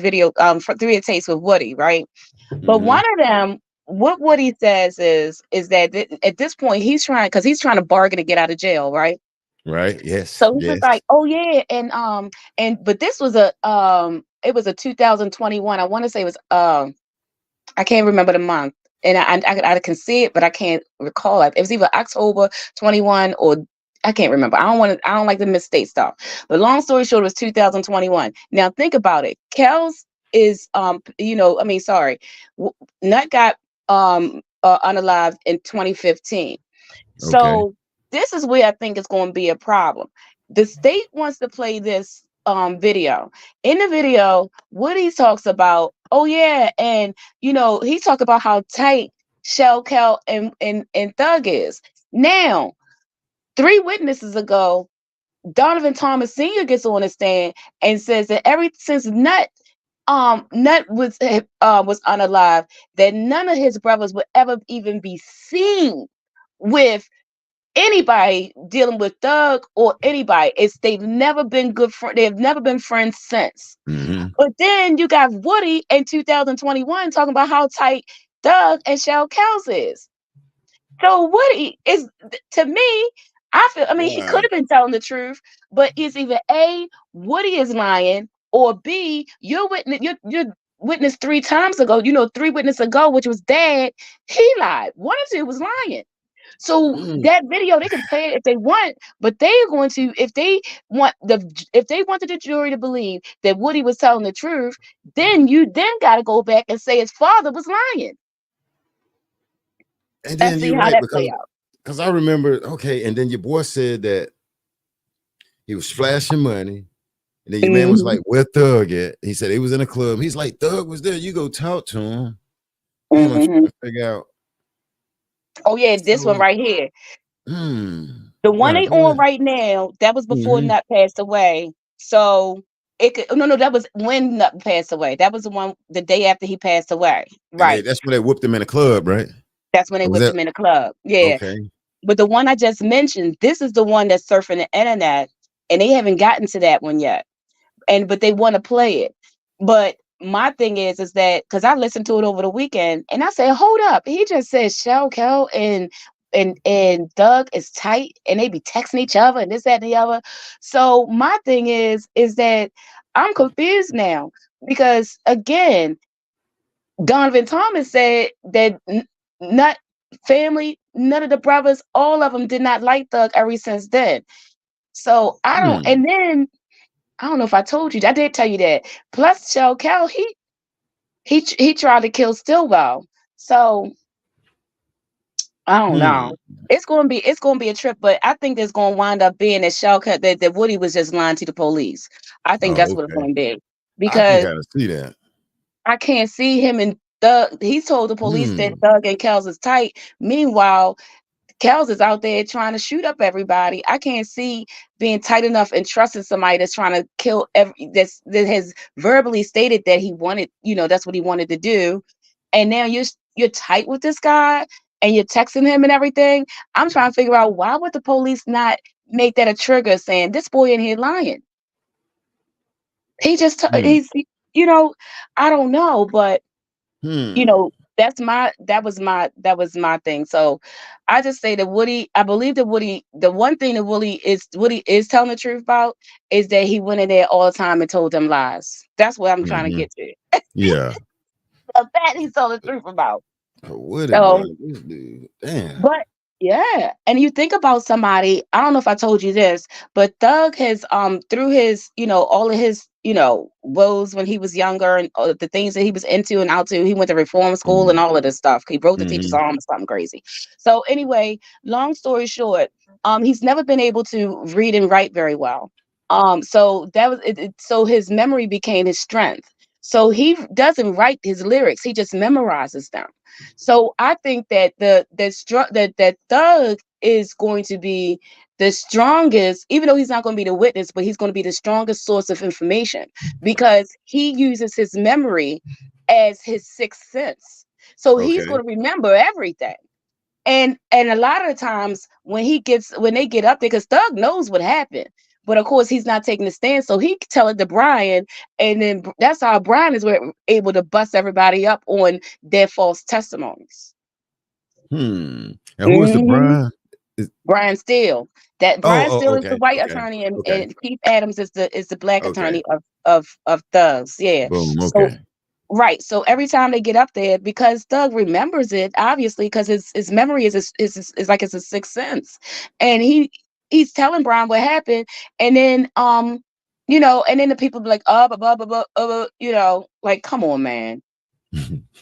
S8: tapes with Woody, right? But
S1: Mhm.
S8: one of them, what Woody says is that at this point he's trying to bargain to get out of jail, right?
S1: Right. Yes.
S8: So he's just
S1: Yes.
S8: like, oh yeah, and but this was it was a 2021. I want to say it was I can't remember the month, and I can see it, but I can't recall it. It was either October 21 or I can't remember. I don't like to misstate stuff. But long story short, it was 2021. Now think about it. Kels is sorry, Nut got unalived in 2015.
S1: Okay.
S8: So this is where I think it's going to be a problem. The state wants to play this video. In the video, Woody talks about, oh yeah, and he talked about how tight Shell Kel and Thug is. Now, 3 witnesses ago, Donovan Thomas Sr. gets on the stand and says that ever since Nut was unalive, that none of his brothers would ever even be seen with anybody dealing with Thug or anybody. They've never been good friends. They've never been friends since.
S1: Mm-hmm.
S8: But then you got Woody in 2021 talking about how tight Thug and Shell Kels is. So Woody is, to me, he could have been telling the truth, but it's either A, Woody is lying, or B, your witness 3 times ago, 3 witnesses ago, which was Dad, he lied. One of 2 was lying. So that video, they can play it if they want, but they're going to, if they wanted the jury to believe that Woody was telling the truth, then you got to go back and say his father was lying.
S1: And
S8: Let's
S1: then
S8: see
S1: you're
S8: how
S1: right,
S8: that play out.
S1: because I remember, okay, and then your boy said that he was flashing money. And then your man was like, where Thug at? He said he was in a club. He's like, Thug was there. You go talk to him. And I'm trying to figure out.
S8: Oh yeah, this one right here. The one they on right now, that was before Nut passed away. So it could no, that was when Nut passed away. That was the one the day after he passed away. Right.
S1: That's when they whooped him in a club, right?
S8: That's when they whipped him in a club. Yeah.
S1: Okay.
S8: But the one I just mentioned, this is the one that's surfing the internet, and they haven't gotten to that one yet. But they want to play it. But my thing is that because I listened to it over the weekend, and I said, hold up, he just said Shell Kel and Thug is tight, and they be texting each other and this, that, and the other. So my thing is that I'm confused now because again, Donovan Thomas said that Nut family, none of the brothers, all of them did not like Thug ever since then. So I don't, and then I don't know if I told you, I did tell you that. Plus, Shell Kel, he tried to kill Stillwell. So I don't know. It's gonna be a trip, but I think there's gonna wind up being that Shell Kel that Woody was just lying to the police. I think that's what it's gonna be because
S1: I can kind of see that.
S8: I can't see him and Thug. He told the police that Thug and Kels is tight. Meanwhile, Kels is out there trying to shoot up everybody. I can't see being tight enough and trusting somebody that's trying to kill that has verbally stated that he wanted, that's what he wanted to do. And now you're tight with this guy and you're texting him and everything. I'm trying to figure out why would the police not make that a trigger saying this boy in here lying? He just he's I don't know, but that was my thing. So I just say that I believe that Woody, the one thing that Woody is telling the truth about is that he went in there all the time and told them lies. That's what I'm trying to get to.
S1: Yeah.
S8: That he's telling the truth about.
S1: Woody, this dude, damn.
S8: But yeah, and you think about somebody, I don't know if I told you this, but Thug has through his, all of his, woes when he was younger and the things that he was into and out to, he went to reform school and all of this stuff. He broke the teacher's arm or something crazy. So anyway, long story short, he's never been able to read and write very well. So that was it, so his memory became his strength. So he doesn't write his lyrics, he just memorizes them. So I think that that Thug is going to be the strongest, even though he's not going to be the witness, but he's going to be the strongest source of information because he uses his memory as his sixth sense. So he's going to remember everything. And a lot of the times when they get up there, because Thug knows what happened, but of course he's not taking the stand, so he tell it to Brian, and then that's how Brian is able to bust everybody up on their false testimonies.
S1: And who is the
S8: Mhm.
S1: Brian?
S8: Brian Steele. That Brian Steele is the
S1: Okay,
S8: white
S1: okay,
S8: attorney, and,
S1: okay,
S8: Keith Adams is the black
S1: okay.
S8: attorney of Thugs. Yeah.
S1: Boom.
S8: So
S1: Okay.
S8: right. So every time they get up there, because Thug remembers it, obviously, because his memory is like it's a sixth sense, and he's telling Brian what happened, and then and then the people be like, blah, blah, blah, blah, like, come on, man.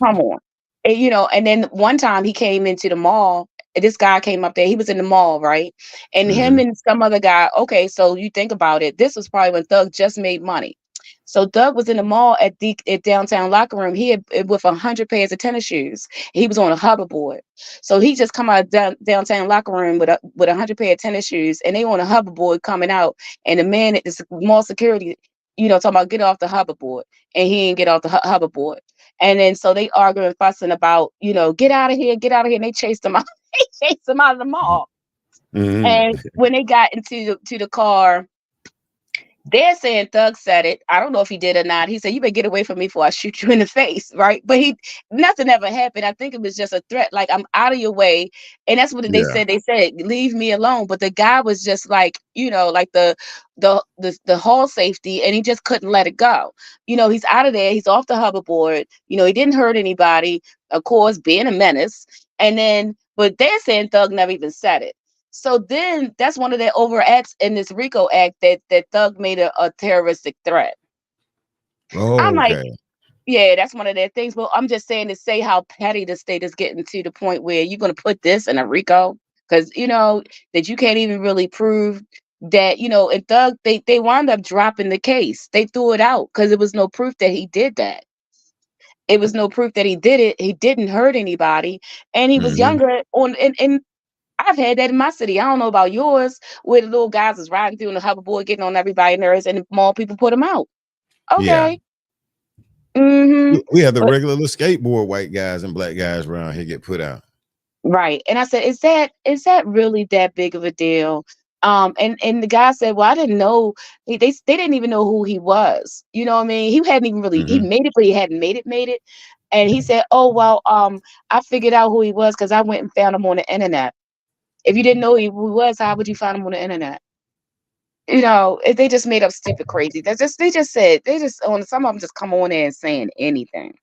S8: Come on. And then one time he came into the mall. This guy came up there. He was in the mall, right? And him
S1: Mhm.
S8: and some other guy. Okay, so you think about it. This was probably when Thug just made money. So Doug was in the mall at downtown locker room. He had with 100 pairs of tennis shoes. He was on a hoverboard. So he just come out of downtown locker room with 100 pair of tennis shoes, and they on a hoverboard coming out. And the man at the mall security, talking about get off the hoverboard, and he didn't get off the hoverboard. And then so they arguing, fussing about, get out of here, get out of here. And they chased him out. They chased him out of the mall.
S1: Mhm.
S8: And when they got into the car, they're saying Thug said it. I don't know if he did or not. He said, "You better get away from me before I shoot you in the face," right? But nothing ever happened. I think it was just a threat, like, I'm out of your way. And that's what they
S1: Yeah.
S8: said. They said, "Leave me alone." But the guy was just like, like the hall safety, and he just couldn't let it go. He's out of there. He's off the hoverboard. He didn't hurt anybody. Of course, being a menace. And then, but they're saying Thug never even said it. So then that's one of the overacts in this RICO act that Thug made a terroristic threat. I'm
S1: Oh,
S8: like,
S1: okay.
S8: yeah, that's one of their things. But I'm just saying to say how petty the state is getting to the point where you're going to put this in a RICO because, that you can't even really prove that, and Thug, they wound up dropping the case. They threw it out because there was no proof that he did that. It was no proof that he did it. He didn't hurt anybody. And he was
S1: Mhm.
S8: younger and I've had that in my city. I don't know about yours, where the little guys is riding through in the hoverboard, getting on everybody's nerves, and the mall people put them out.
S1: Yeah.
S8: Okay. Mm-hmm.
S1: We have the
S8: But
S1: regular little skateboard white guys and black guys around here get put out.
S8: right. And I said, is that really that big of a deal? And the guy said, well, I didn't know. They didn't even know who he was. You know what I mean? He hadn't even really he
S1: Mhm.
S8: made it, but he hadn't made it. And he said, oh well, I figured out who he was because I went and found him on the internet. If you didn't know who he was, how would you find him on the internet? They just made up stupid crazy. Some of them just come on there and saying anything,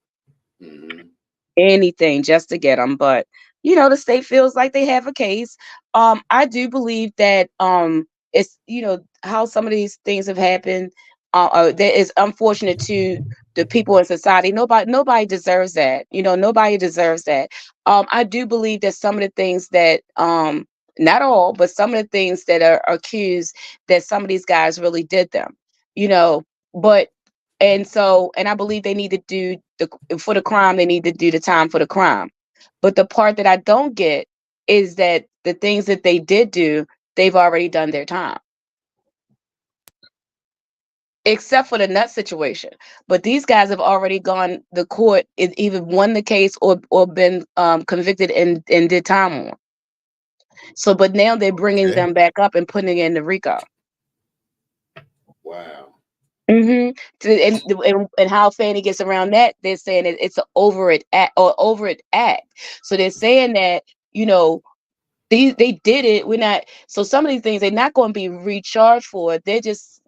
S2: Mhm.
S8: anything just to get them. But the state feels like they have a case. I do believe that it's how some of these things have happened. That is unfortunate to the people in society. Nobody deserves that. Nobody deserves that. I do believe that some of the things that not all, but some of the things that are accused that some of these guys really did them. You know, but and I believe they need to do for the crime, they need to do the time for the crime. But the part that I don't get is that the things that they did do, they've already done their time. Except for the nut situation. But these guys have already gone the court, either won the case or been convicted and did time on. So, but now they're bringing
S1: Okay.
S8: them back up and putting it in the RICO.
S2: Wow.
S8: Mm-hmm. And how Fanny gets around that, they're saying it's an overt act. So they're saying that they did it. We're not. So some of these things they're not going to be recharged for. They're just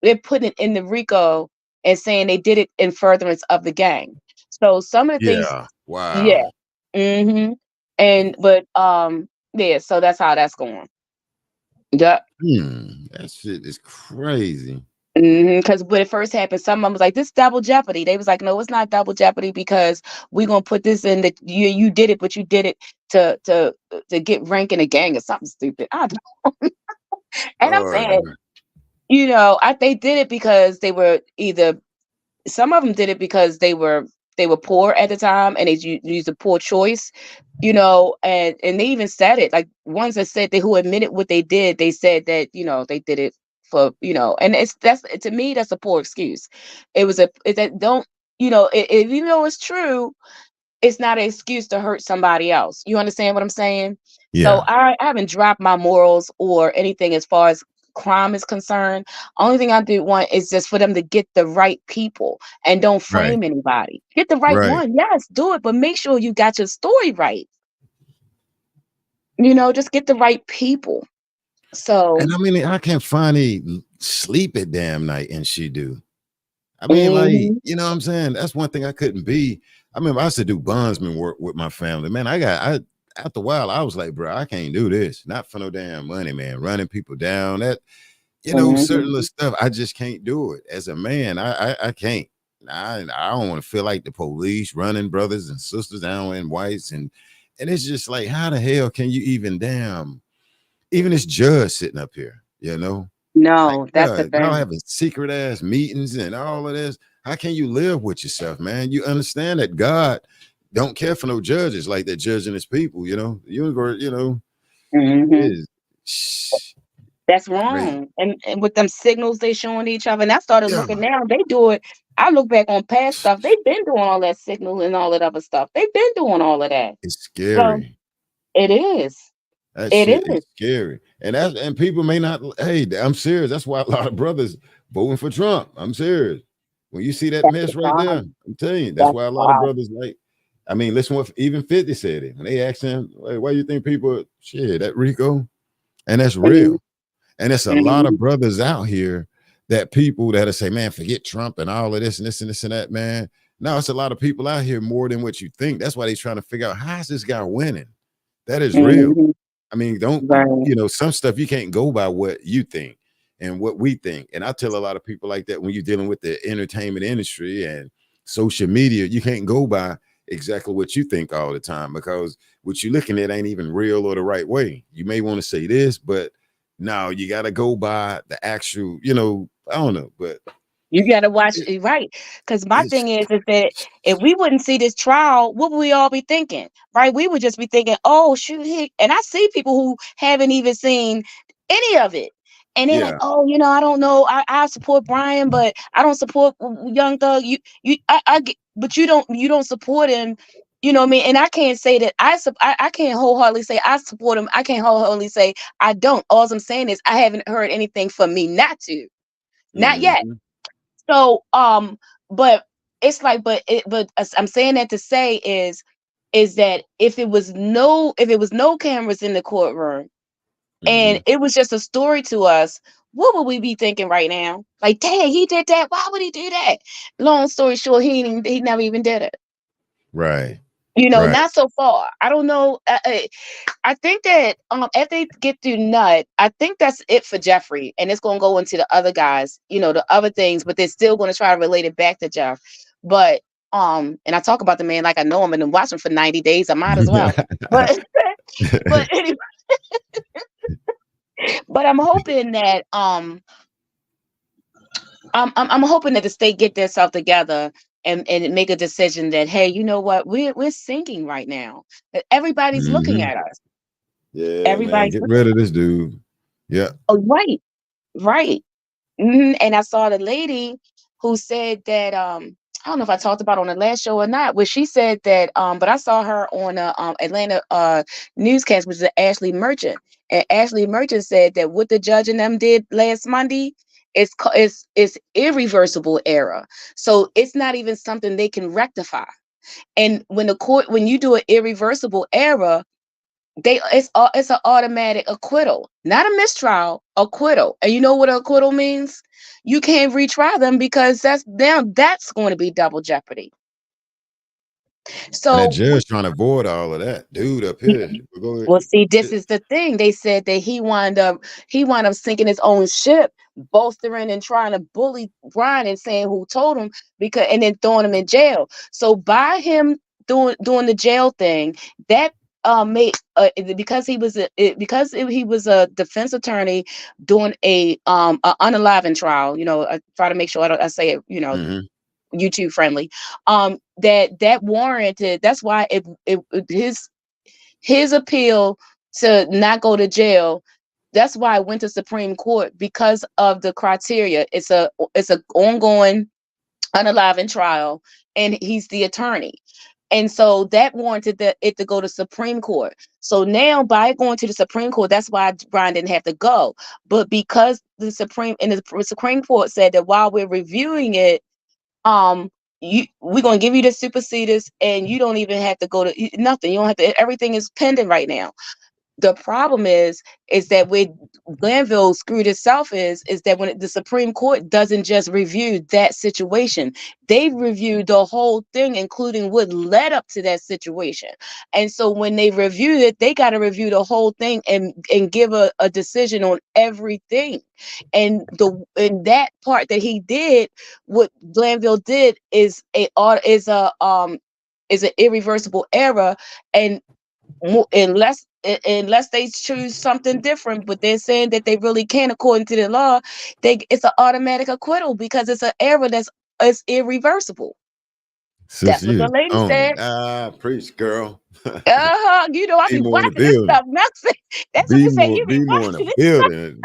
S8: they're putting it in the RICO and saying they did it in furtherance of the gang. So some of the things,
S1: Yeah.
S8: yeah.
S1: Wow.
S8: Mm-hmm. Yeah. So that's how that's going. Yeah.
S1: That shit is crazy.
S8: Because when it first happened, some of them was like, "This double jeopardy." They was like, "No, it's not double jeopardy because we're gonna put this in that you did it, but you did it to get rank in a gang or something stupid." I don't. And I'm
S1: Lord,
S8: saying, they did it because they were either some of them did it because they were poor at the time and they used a poor choice, and they even said it, like ones that said who admitted what they did, they said that they did it for and that's to me that's a poor excuse. It was that don't, even though it's true, it's not an excuse to hurt somebody else. You understand what I'm saying? So
S1: Yeah.
S8: I haven't dropped my morals or anything as far as crime is concerned. Only thing I do want is just for them to get the right people and don't
S1: Right.
S8: frame anybody. Get the right
S1: Right.
S8: one. Yes, do it, but make sure you got your story right. Just get the right people. So,
S1: And I mean, I can't finally sleep at damn night, and she do. I mean, like,
S8: mhm,
S1: you know what I'm saying? That's one thing I couldn't be. I remember I used to do bondsman work with my family. Man, after a while, I was like, bro, I can't do this. Not for no damn money, man. Running people down. That, certain
S8: mhm.
S1: little stuff, I just can't do it. As a man, I can't. I don't want to feel like the police running brothers and sisters down and whites. And it's just like, how the hell can you even this judge sitting up here, Like,
S8: No, that's the
S1: bruh, y'all
S8: thing.
S1: having secret ass meetings and all of this. How can you live with yourself, man? You understand that God don't care for no judges like that judging his people, The universe,
S8: Mhm.
S1: is
S8: That's
S1: crazy.
S8: wrong. And with them signals they showing each other, and I started
S1: Yeah,
S8: looking now, they do it. I look back on past stuff. They've been doing all that signal and all that other stuff. They've been doing all of that.
S1: it's
S8: So
S1: scary.
S8: it is.
S1: That
S8: It
S1: shit is
S8: is.
S1: scary. And people may not, hey, I'm serious. That's why a lot of brothers voting for Trump. I'm serious. When you see that
S8: That's the
S1: mess right there,
S8: problem.
S1: I'm telling you, that's
S8: That's
S1: why a
S8: the
S1: lot of
S8: problem.
S1: brothers like, I mean, listen what even 50 said it. When they asked him, why you think people shit that Rico? And that's
S8: Mhm,
S1: real. And it's a lot of
S8: mhm,
S1: brothers out here that people that'll say, man, forget Trump and all of this and this and this and that, man. No, it's a lot of people out here more than what you think. That's why they're trying to figure out how's this guy winning. That is real.
S8: mhm.
S1: I mean, don't
S8: Right.
S1: some stuff you can't go by what you think and what we think. And I tell a lot of people like that when you're dealing with the entertainment industry and social media, you can't go by exactly what you think all the time because what you're looking at ain't even real or the right way. You may want to say this, but no, you got to go by the actual, I don't know, but
S8: You gotta watch
S1: it,
S8: it right. Because my
S1: it's
S8: thing is that if we wouldn't see this trial, what would we all be thinking? Right? We would just be thinking, oh shoot, and I see people who haven't even seen any of it. And they're like,
S1: yeah,
S8: oh, I don't know. I support Brian, but I don't support Young Thug. But you don't support him. You know what I mean? And I can't say that I can't wholeheartedly say I support him. I can't wholeheartedly say I don't. All I'm saying is I haven't heard anything from me not to. Not yet.
S1: mhm,
S8: So, but it's like, I'm saying that to say is that if it was no cameras in the courtroom and
S1: mhm.
S8: it was just a story to us, what would we be thinking right now? Like, dang, he did that. Why would he do that? Long story short, he never even did it.
S1: Right, right.
S8: Not so far. I don't know. I think that after they get through Nut, I think that's it for Jeffrey, and it's gonna go into the other guys, the other things, but they're still gonna try to relate it back to Jeff. But and I talk about the man like I know him and then watch him for 90 days. I might as well. But but anyway, but I'm hoping that I'm hoping that the state get themselves together and make a decision that hey, you know what, we're sinking right now. That everybody's looking
S1: Mhm.
S8: at us.
S1: Yeah, man,
S8: Everybody's
S1: get
S8: looking.
S1: rid of this dude. Yeah.
S8: Oh, right, right. And I saw the lady who said that I don't know if I talked about it on the last show or not, where she said that but I saw her on a Atlanta newscast, which is Ashley Merchant. And Ashley Merchant said that what the judge and them did last Monday is irreversible error. So it's not even something they can rectify. And when you do an irreversible error, it's an automatic acquittal, not a mistrial, acquittal. And you know what acquittal means? You can't retry them because that's going to be double jeopardy.
S1: And that
S8: So
S1: judge trying to avoid all of that. Dude up here. Go
S8: well, see, this
S1: ahead.
S8: is the thing. They said that he wound up sinking his own ship, bolstering and trying to bully Brian and saying who told him and then throwing him in jail. So by him doing the jail thing, that made he was a defense attorney doing a unaliving trial. I try to make sure I say it,
S1: Mhm.
S8: YouTube friendly. That warranted. That's why his appeal to not go to jail, that's why it went to Supreme Court because of the criteria. It's a ongoing unalive trial, and he's the attorney. And so that warranted it to go to Supreme Court. So now by going to the Supreme Court, that's why Brian didn't have to go. But because the Supreme Court said that while we're reviewing it, we're gonna give you the superseders, and you don't even have to go to nothing. You don't have to. Everything is pending right now. The problem is that where Glanville screwed itself is that when the Supreme Court doesn't just review that situation, they reviewed the whole thing, including what led up to that situation. And so when they reviewed it, they got to review the whole thing and give a decision on everything. And in that part that he did, what Glanville did is an irreversible error, and unless they choose something different, but they're saying that they really can according to the law, it's an automatic acquittal because it's an error it's irreversible. That's what the lady said.
S1: Preach, girl.
S8: You know, I be watching this stuff. That's what you say. You be watching this
S1: building.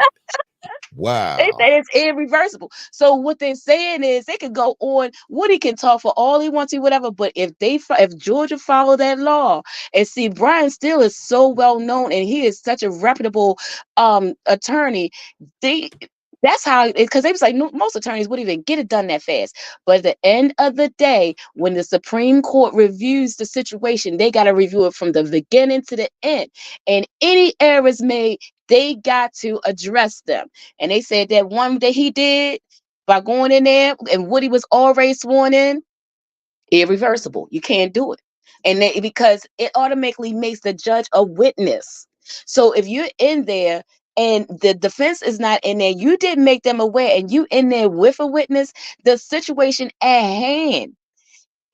S1: Wow.
S8: They say it's irreversible. So what they're saying is they could go on. Woody can talk for all he wants to, whatever. But if Georgia follow that law, and see, Brian Steele is so well known, and he is such a reputable attorney. That's how, because they was like, no, most attorneys wouldn't even get it done that fast. But at the end of the day, when the Supreme Court reviews the situation, they got to review it from the beginning to the end. And any errors made, they got to address them. And they said that one that he did by going in there, and Woody was already sworn in, irreversible. You can't do it. And because it automatically makes the judge a witness. So if you're in there and the defense is not in there, you didn't make them aware, and you in there with a witness, the situation at hand,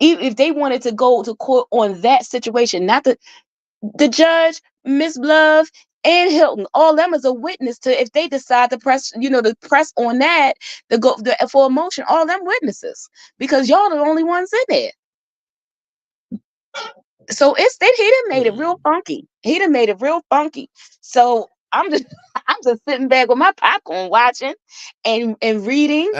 S8: even if they wanted to go to court on that situation, not the judge, Miss Love, and Hilton, all them as a witness to, if they decide to press, to press on that, for a motion, all them witnesses, because y'all are the only ones in there. So he done made it real funky. He done made it real funky. So I'm just sitting back with my popcorn, watching and reading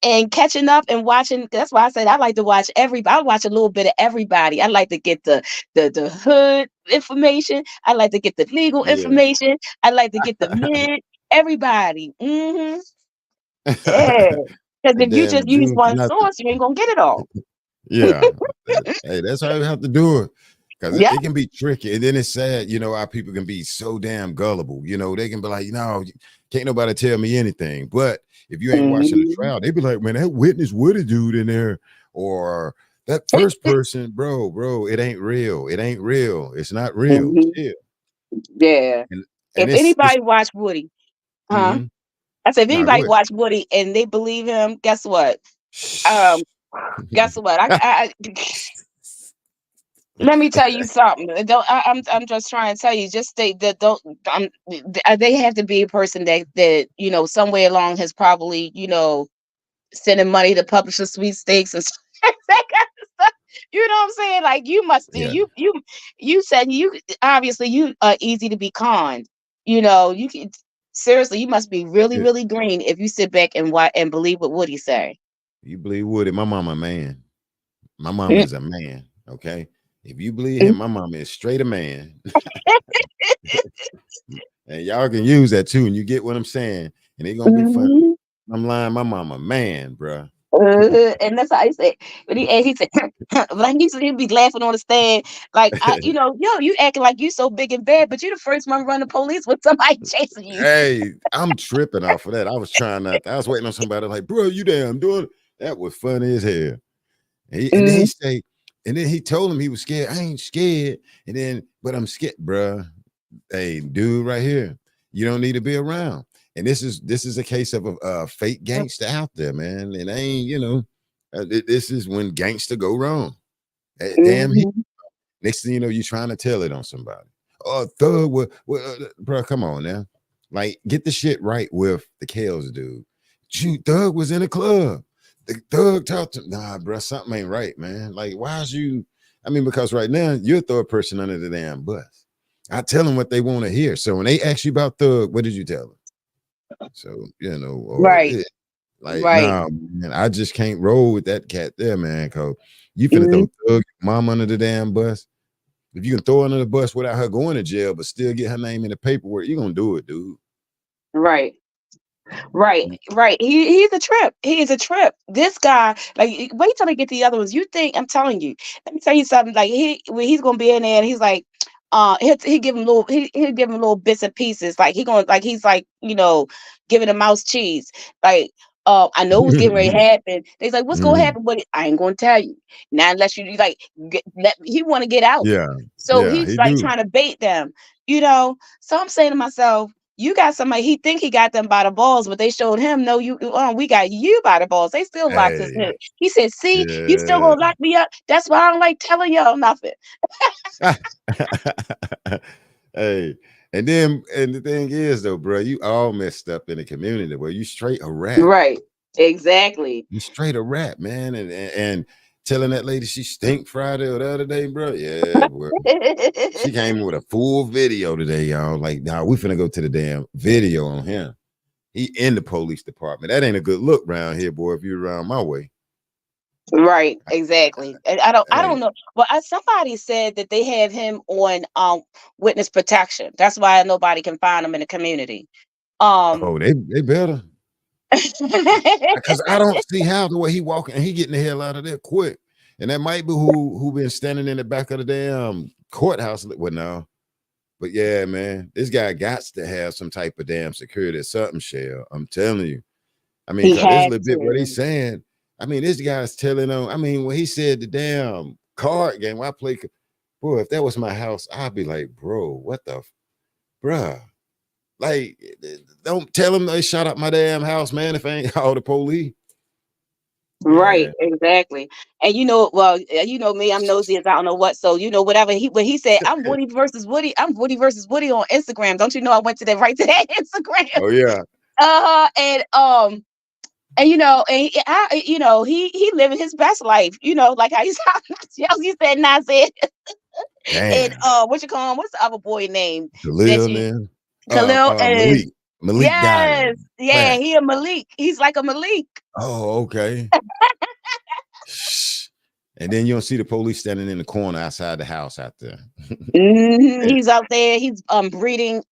S8: and catching up and watching. That's why I said I like to watch I watch a little bit of everybody. I like to get the hood information. I like to get the legal information. I like to get the mid everybody. Yeah. Because if you just use one source, you ain't gonna get it all.
S1: Yeah. Hey, that's how you have to do it. Because it can be tricky. And then it's sad, how people can be so damn gullible. They can be like, can't nobody tell me anything. But if you ain't watching the trial, they be like, man, that witness Woody dude in there, or that first person, bro, it ain't real. It ain't real. It's not real.
S8: Yeah. And if anybody watch Woody, I said, if anybody watch Woody and they believe him, guess what? Guess what? Let me tell you something. I'm just trying to tell you. Just they have to be a person that somewhere along has probably sending money to publish a sweepstakes and that kind of stuff. You know what I'm saying? Like you must you said you obviously you are easy to be conned. You can seriously, you must be really really green if you sit back and watch and believe what Woody say.
S1: You believe Woody? My mama a man. My mama is a man. Okay. If you believe him, my mama is straight a man. And y'all can use that too, and you get what I'm saying. And it's gonna be fun. I'm lying, my mama, man, bro.
S8: And that's how he said. But he said, like he'd be laughing on the stand, like you acting like you so big and bad, but you the first one run the police with somebody chasing you.
S1: Hey, I'm tripping off of that. I was trying not. I was waiting on somebody like, bro, you damn doing it. That was funny as hell. And then he say. And then he told him he was scared. I ain't scared. And then, but I'm scared, bro. Hey, dude, right here, you don't need to be around. And this is a case of a fake gangster out there, man. It ain't, this is when gangster go wrong. Damn, next thing you know, you're trying to tell it on somebody. Oh, thug, bro, come on now. Like, get the shit right with the Kales, dude. Shoot, Thug was in a club. The Thug talked to, nah, bro, something ain't right, man. Like, why is you? I mean, because right now you're a third person under the damn bus. I tell them what they want to hear. So when they ask you about Thug, what did you tell them? So
S8: right,
S1: like, nah, man, I just can't roll with that cat there, man. Cause You finna throw Thug mom under the damn bus. If you can throw her under the bus without her going to jail, but still get her name in the paperwork, you're gonna do it, dude.
S8: Right. Right. He's a trip. He is a trip. This guy, like, wait till they get the other ones. You think I'm telling you? Let me tell you something. Like when he's gonna be in there, and he's like, he give him he'll give him little bits and pieces. Like he's like giving a mouse cheese. Like I know what's getting ready to happen. He's like, what's gonna happen? But I ain't gonna tell you now unless you like he want to get out.
S1: Yeah,
S8: So
S1: yeah,
S8: he's
S1: he
S8: like
S1: do.
S8: trying to bait them. So I'm saying to myself. You got somebody, he think he got them by the balls, but they showed him, no, we got you by the balls. They still locked his
S1: Hey,
S8: head. He said, see, you still
S1: yeah.
S8: gonna lock me up. That's why I don't like telling y'all nothing.
S1: Hey, and the thing is though, bro, you all messed up in the community where you straight a rat.
S8: Right. Exactly.
S1: You straight a rat, man. And telling that lady she stink Friday or the other day, bro. Yeah, bro. She came with a full video today, y'all. Like, nah, we finna go to the damn video on him. He in the police department. That ain't a good look around here, boy, if you're around my way.
S8: Right, exactly. And I
S1: Hey,
S8: don't know. Well, somebody said that they have him on witness protection. That's why nobody can find him in the community. Um
S1: oh, they better. Because I don't see how the way he walking and he getting the hell out of there quick. And that might be who been standing in the back of the damn courthouse. Well, no. But yeah, man, this guy got to have some type of damn security or something, Shell. I'm telling you. I mean,
S8: he
S1: cause this
S8: had
S1: little bit what he's
S8: to.
S1: saying. I mean, this guy's telling them. I mean, when he said the damn card game, I play. Boy, if that was my house, I'd be like, bro, what the, bruh? Like, don't tell them they shot up my damn house, man. If I ain't call the police.
S8: Right,
S1: Yeah.
S8: exactly. And well, you know me, I'm nosy as I don't know what. So whatever when he said, I'm Woody versus Woody, I'm Woody versus Woody on Instagram. Don't you know I went to that right to that Instagram?
S1: Oh yeah.
S8: And he living his best life. Like how he said, not said. And
S1: Damn.
S8: what you call him? What's the other boy name that
S1: Khalil,
S8: you
S1: man.
S8: Khalil and
S1: Malik
S8: yes,
S1: Diamond.
S8: yeah,
S1: Platt.
S8: he a Malik. He's like a Malik.
S1: Oh, okay. Shh. And then you don't see the police standing in the corner outside the house out there. Yeah.
S8: He's out there. He's breeding.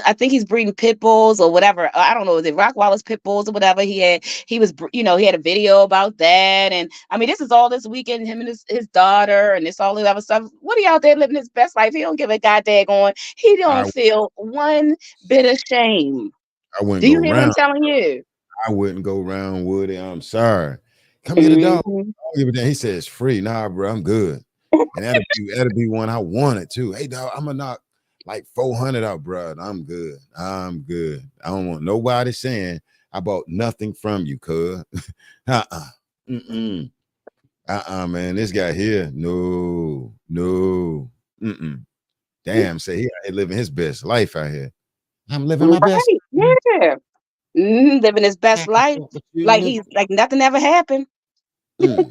S8: I think he's breeding pit bulls or whatever. I don't know. Is it Rockwalla's pit bulls or whatever? He was. He had a video about that. And I mean, this is all this weekend. Him and his daughter and this all the other stuff. What are you out there living his best life? He don't give a goddamn on. He don't
S1: I
S8: feel one bit of shame.
S1: I wouldn't
S8: Do
S1: go
S8: you hear what I'm
S1: around.
S8: telling you?
S1: I wouldn't go around Woody. I'm sorry. Come get a dog. I
S8: Mhm.
S1: don't give a damn. He said it's free. Nah, bro, I'm good. And that'd be one I wanted too. Hey, dog, I'm gonna knock like 400 out, bro. I'm good. I'm good. I don't want nobody saying I bought nothing from you, cuz. Uh-uh. Mm-mm. Man. This guy here. No. Mm-mm. Damn, say he out here living his best life out here. I'm living my best.
S8: Right. Yeah. Living his best life. Like he's like nothing ever happened.
S1: Mm.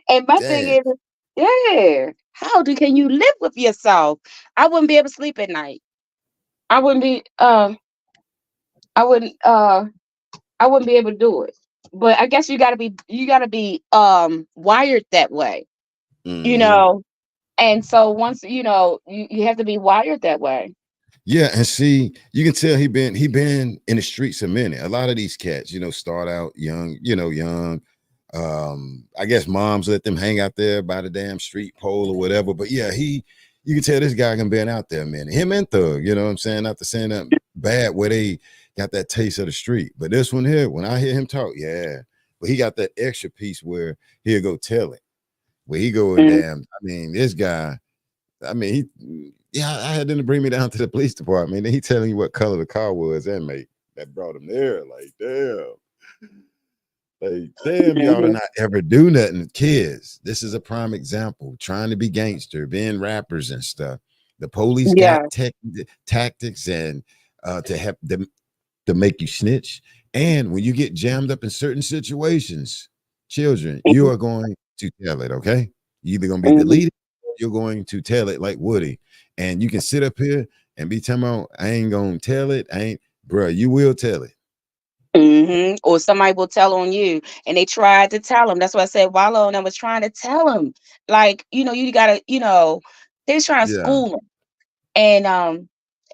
S8: And my thing
S1: Damn.
S8: is, yeah, can you live with yourself? I wouldn't be able to sleep at night. I wouldn't be I wouldn't I wouldn't be able to do it. But I guess you gotta be wired that way, you
S1: Mm-hmm.
S8: know. And so once you have to be wired that way.
S1: Yeah, and see, you can tell he been in the streets a minute. A lot of these cats, start out young, young. I guess moms let them hang out there by the damn street pole or whatever. But yeah, you can tell this guy can been out there, man. Him and Thug, you know what I'm saying? Not to say that bad where they got that taste of the street. But this one here, when I hear him talk, yeah. But he got that extra piece where he'll go tell it. Where he go and
S8: Mhm.
S1: damn, I mean, this guy, I mean, I had them to bring me down to the police department. And he telling you what color the car was, that brought him there. Like, damn, y'all to
S8: Mhm.
S1: not ever do nothing. Kids, this is a prime example. Trying to be gangster, being rappers and stuff. The police
S8: Yeah.
S1: got tactics and to help them to make you snitch. And when you get jammed up in certain situations, children, you are going to tell it, okay? You're either going to be
S8: Mhm.
S1: deleted or you're going to tell it like Woody. And you can sit up here and be telling me, I ain't going to tell it. Bruh, you will tell it.
S8: Or somebody will tell on you, and they tried to tell him. That's why I said Wallow and I was trying to tell him, like, you gotta, they was trying to
S1: Yeah.
S8: school him, and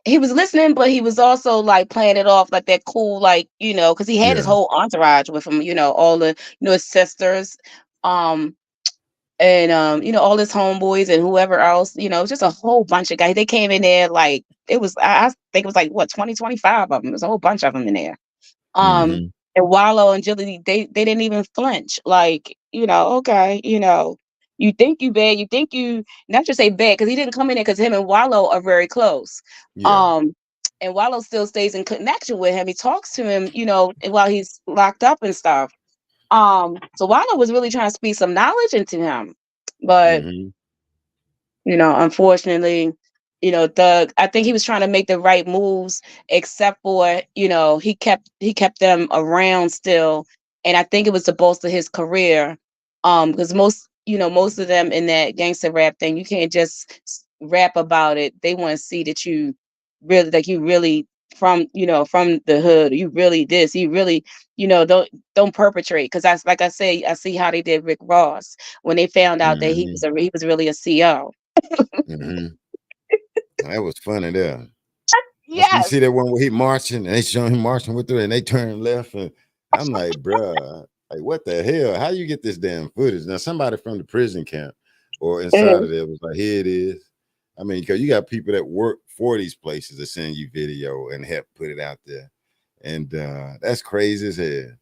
S8: he was listening, but he was also like playing it off like that cool, like, because he had his
S1: Yeah.
S8: whole entourage with him, all the, his sisters, um, and all his homeboys and whoever else, it was just a whole bunch of guys. They came in there like it was, I think it was like what 25 of them. There's a whole bunch of them in there.
S1: Mm-hmm.
S8: And Wallow and Jilly, they didn't even flinch. Like, okay, you think you bad, you think you not to say bad, because he didn't come in there because him and Wallow are very close.
S1: Yeah.
S8: And Wallow still stays in connection with him. He talks to him, while he's locked up and stuff. So Wallow was really trying to speak some knowledge into him. But
S1: Mm-hmm.
S8: Unfortunately, Thug, I think he was trying to make the right moves, except for, he kept them around still. And I think it was to bolster his career. Because most of them in that gangster rap thing, you can't just rap about it. They want to see that you really, like, you really from, from the hood, you really this, you really, don't perpetrate. Because that's like I say, I see how they did Rick Ross when they found out that he
S1: Mm-hmm.
S8: was really a CO.
S1: Mm-hmm. That was funny there. You
S8: Yes.
S1: see that one where he marching and they showing him marching with her and they turn left, and I'm like, bruh, like what the hell? How you get this damn footage? Now somebody from the prison camp or inside
S8: Mhm.
S1: of there was like, here it is. I mean, because you got people that work for these places that send you video and help put it out there, and that's crazy as hell.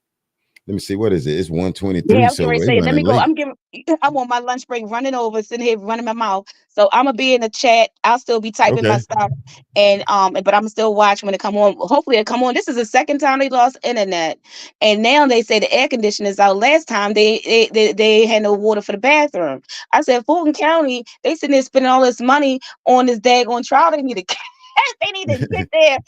S1: Let me see, what is it? It's
S8: Yeah,
S1: 1:23,
S8: I was getting
S1: so
S8: ready to
S1: they
S8: say, let
S1: running
S8: me go.
S1: late.
S8: I'm on my lunch break running over, sitting here running my mouth. So I'm gonna be in the chat. I'll still be typing my
S1: Okay.
S8: stuff, and but I'm still watching when it come on. Hopefully it come on. This is the second time they lost internet, and now they say the air conditioning is out. Last time they had no water for the bathroom. I said Fulton County, they sitting there spending all this money on this daggone trial. They need to they need to get their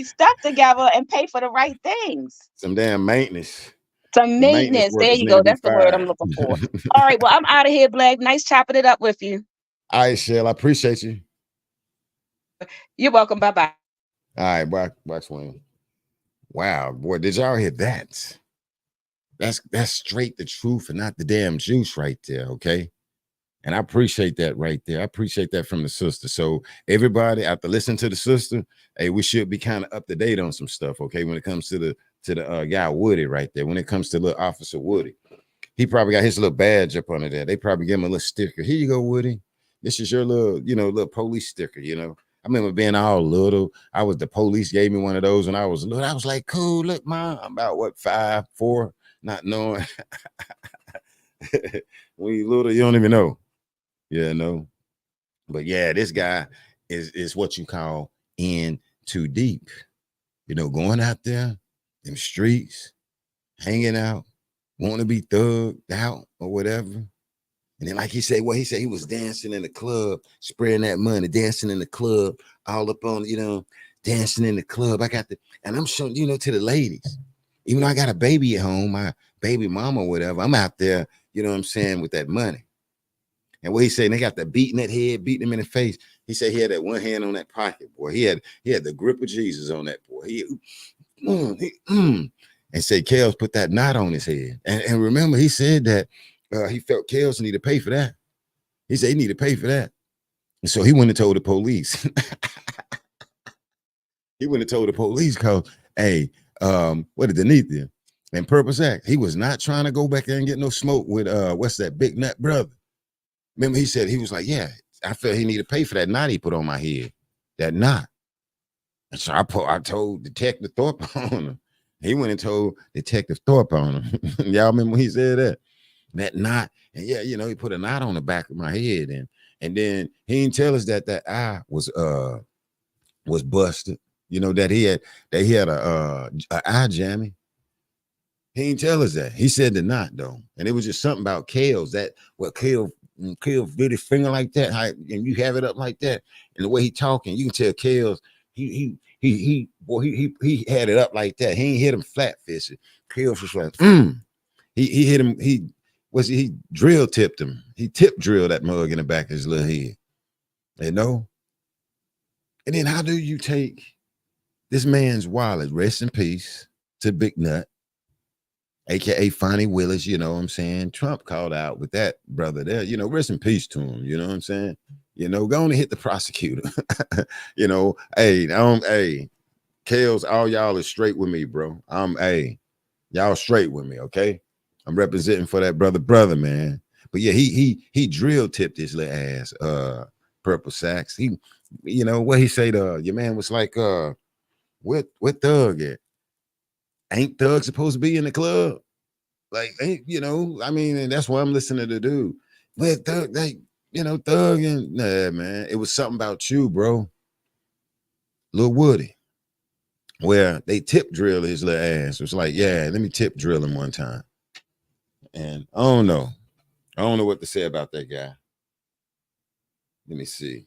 S8: stuff together and pay for the right things.
S1: Some damn maintenance.
S8: Some
S1: The maintenance
S8: maintenance. There
S1: workers
S8: you
S1: need to
S8: go.
S1: be
S8: That's the word I'm
S1: fired.
S8: looking for. All right. Well, I'm out of here, Black. Nice chopping it up with you.
S1: All right, Shell, I appreciate you.
S8: You're welcome. Bye bye.
S1: All right, bye, Swing. Wow, boy, did y'all hear that? That's straight the truth and not the damn juice right there, okay? And I appreciate that right there. I appreciate that from the sister. So everybody, after listening to the sister, hey, we should be kind of up to date on some stuff, okay? When it comes to the guy Woody right there, when it comes to little Officer Woody, he probably got his little badge up under there. They probably give him a little sticker. Here you go, Woody. This is your little, little police sticker, I remember being all little. The police gave me one of those when I was little. I was like, cool, look, Mom, I'm about what, 5, 4, not knowing. When you little, you don't even know. Yeah, no. But yeah, this guy is what you call in too deep. Going out there, them streets, hanging out, wanting to be thugged out or whatever. And then, like he said he was dancing in the club, spreading that money, dancing in the club, all up on, dancing in the club. And I'm showing, to the ladies, even though I got a baby at home, my baby mama or whatever, I'm out there, what I'm saying, with that money. And what he said, they got the beating that head, beating him in the face. He said he had that one hand on that pocket, boy. He had the grip of Jesus on that boy. And said Kels put that knot on his head. And remember, he said that he felt Kels needed to pay for that. He said he needed to pay for that. And so he went and told the police. He went and told the police, because, hey, what did Denethia and Purpose Act? He was not trying to go back there and get no smoke with what's that big nut brother. Remember, he said, he was like, yeah, I felt he needed to pay for that knot he put on my head. That knot. And so I told Detective Thorpe on him. He went and told Detective Thorpe on him. Y'all remember when he said that? That knot. And yeah, he put a knot on the back of my head. And then he didn't tell us that eye was busted. That he had a eye jamming. He didn't tell us that. He said the knot though. And it was just something about Kels, that what Kels did his finger like that, and you have it up like that. And the way he talking, you can tell Kels, he had it up like that. He ain't hit him flat fisted. Kels was like, he hit him, he drill tipped him. He tip drilled that mug in the back of his little head. And then how do you take this man's wallet, rest in peace, to Big Nut, aka Fonnie Willis, you know what I'm saying? Trump called out with that brother there, you know, rest in peace to him, you know what I'm saying? You know, go on and hit the prosecutor. You know, hey, Kales, all y'all is straight with me, bro. Y'all straight with me, okay? I'm representing for that brother, man. But yeah, he drill tipped his little ass, Purple Sacks. He, you know, what he say to your man was like, what Thug at? Ain't Thug supposed to be in the club? Like, ain't, you know, I mean, and that's why I'm listening to the dude. But Thug, like, you know, Thug and nah, man, it was something about you, bro. Lil Woody, where they tip drill his little ass. It was like, yeah, let me tip drill him one time. And I don't know what to say about that guy. Let me see.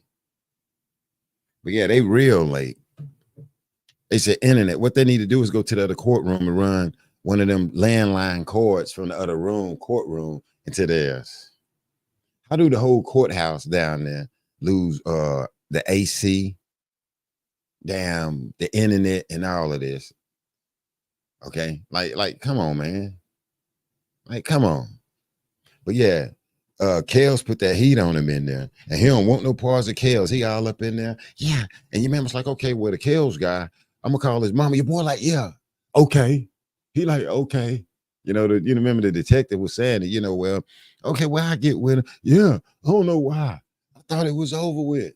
S1: But yeah, they real late. They said internet. What they need to do is go to the other courtroom and run one of them landline cords from the other courtroom into theirs. How do the whole courthouse down there lose the AC, damn, the internet and all of this? Okay, like come on, man. Like, come on. But yeah, Kales put that heat on him in there, and he don't want no parts of Kales. He all up in there. Yeah. And your man was like, okay, well, the Kales guy, I'm gonna call his mama. Your boy like, yeah, okay. He like, okay. You know, you remember the detective was saying that, you know, well, okay, well, I get with him. Yeah, I don't know why. I thought it was over with.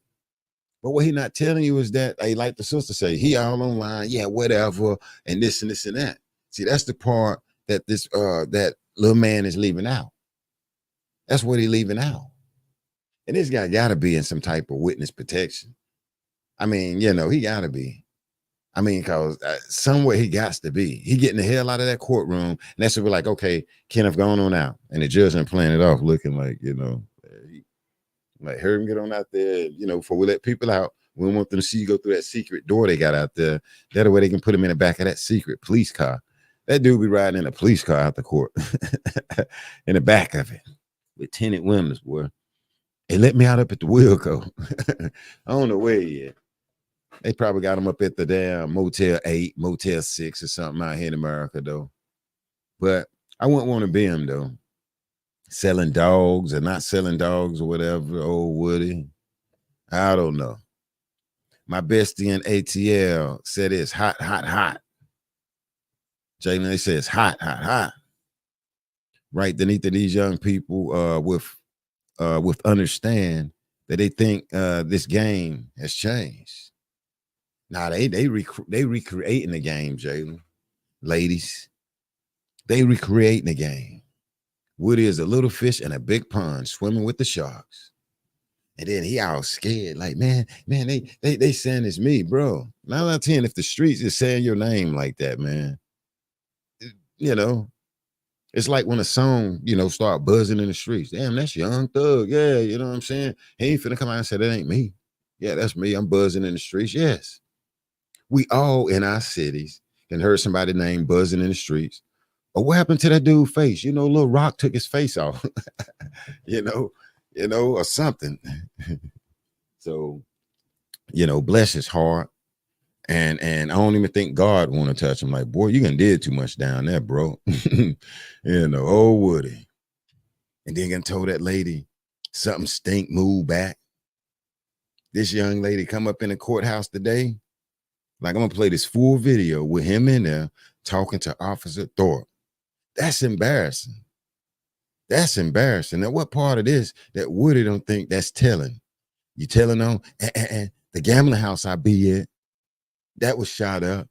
S1: But what he not telling you is that, hey, like the sister say, he all online, yeah, whatever, and this and this and that. See, that's the part that this that little man is leaving out. That's what he leaving out. And this guy gotta be in some type of witness protection. I mean, you know, he gotta be. I mean, because somewhere he got to be. He getting the hell out of that courtroom. And that's what we're like, okay, Kenneth, going on out. And the judge ain't playing it off looking like, you know, like, heard him get on out there, you know, before we let people out. We don't want them to see you go through that secret door they got out there. That way they can put him in the back of that secret police car. That dude be riding in a police car out the court. In the back of it. With tenant women's, boy. They let me out up at the Wilco. I don't know where he at. They probably got him up at the damn Motel 8, Motel 6 or something out here in America, though. But I wouldn't want to be him, though. Selling dogs or not selling dogs or whatever, old Woody. I don't know. My bestie in ATL said it's hot, hot, hot. Jalen, they say it's hot, hot, hot. Right beneath of these young people with understand that they think this game has changed. Now they recreating the game, Jalen. Ladies, they recreating the game. Woody is a little fish in a big pond swimming with the sharks. And then he all scared, like, man, they saying it's me, bro. 9 out of 10, if the streets is saying your name like that, man, you know, it's like when a song, you know, start buzzing in the streets. Damn, that's Young Thug. Yeah, you know what I'm saying? He ain't finna come out and say, that ain't me. Yeah, that's me. I'm buzzing in the streets. Yes. We all in our cities can heard somebody name buzzing in the streets. Or what happened to that dude's face? You know, Lil Rock took his face off. you know, or something. So, you know, bless his heart. And I don't even think God want to touch him. Like, boy, you done did too much down there, bro. You know, old Woody. And then gonna told that lady something stink, move back. This young lady come up in the courthouse today. Like, I'm gonna play this full video with him in there talking to Officer Thorpe. That's embarrassing. That's embarrassing. Now, what part of this that Woody don't think that's telling? You telling on the gambling house I be at, that was shot up.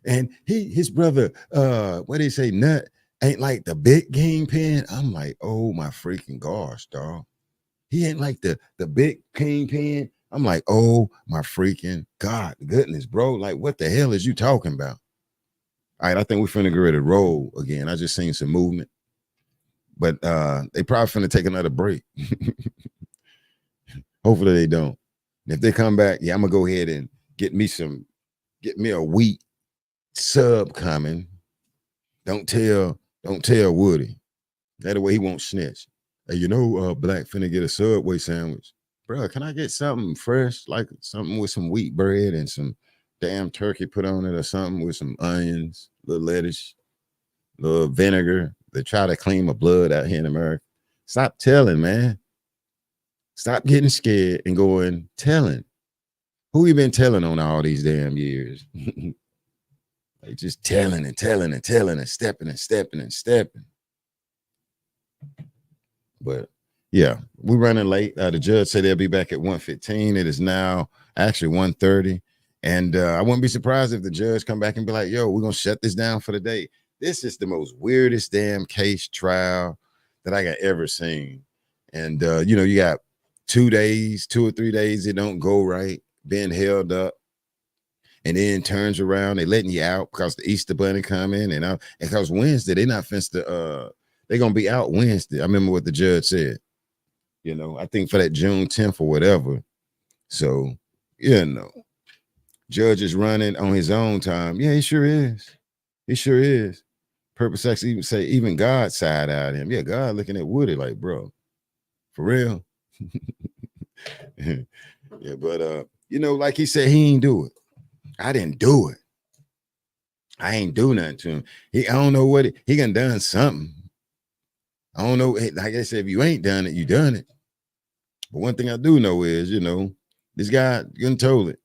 S1: And his brother, what did he say, Nut, ain't like the big kingpin. I'm like, oh my freaking gosh, dog. He ain't like the big kingpin. I'm like, oh my freaking God, goodness, bro. Like, what the hell is you talking about? All right, I think we're finna get ready to roll again. I just seen some movement. But they probably finna take another break. Hopefully they don't. And if they come back, yeah, I'm gonna go ahead and get me a wheat sub coming. Don't tell Woody. That way he won't snitch. Hey, you know, Black finna get a Subway sandwich. Bro, can I get something fresh, like something with some wheat bread and some damn turkey put on it or something with some onions? little lettuce, little vinegar. They try to clean my blood out here in America. Stop telling, man. Stop getting scared and going telling. Who you been telling on all these damn years? Like just telling and telling and telling and stepping and stepping and stepping. But yeah, we're running late. The judge said they'll be back at 1:15. It is now actually 1:30. And I wouldn't be surprised if the judge come back and be like, yo, we're going to shut this down for the day. This is the most weirdest damn case trial that I got ever seen. And, you know, you got 2 days, 2 or 3 days, it don't go right, being held up. And then turns around, they letting you out because the Easter Bunny come in and out. And because Wednesday, they not fenced to, they're going to be out Wednesday. I remember what the judge said, you know, I think for that June 10th or whatever. So, you know, judge is running on his own time. Yeah, he sure is. He sure is. Purpose X even say, even God side eyed him. Yeah, God looking at Woody like, bro, for real. Yeah, but, you know, like he said, he ain't do it. I didn't do it. I ain't do nothing to him. I don't know what he done something. I don't know. Like I said, if you ain't done it, you done it. But one thing I do know is, you know, this guy couldn't told it.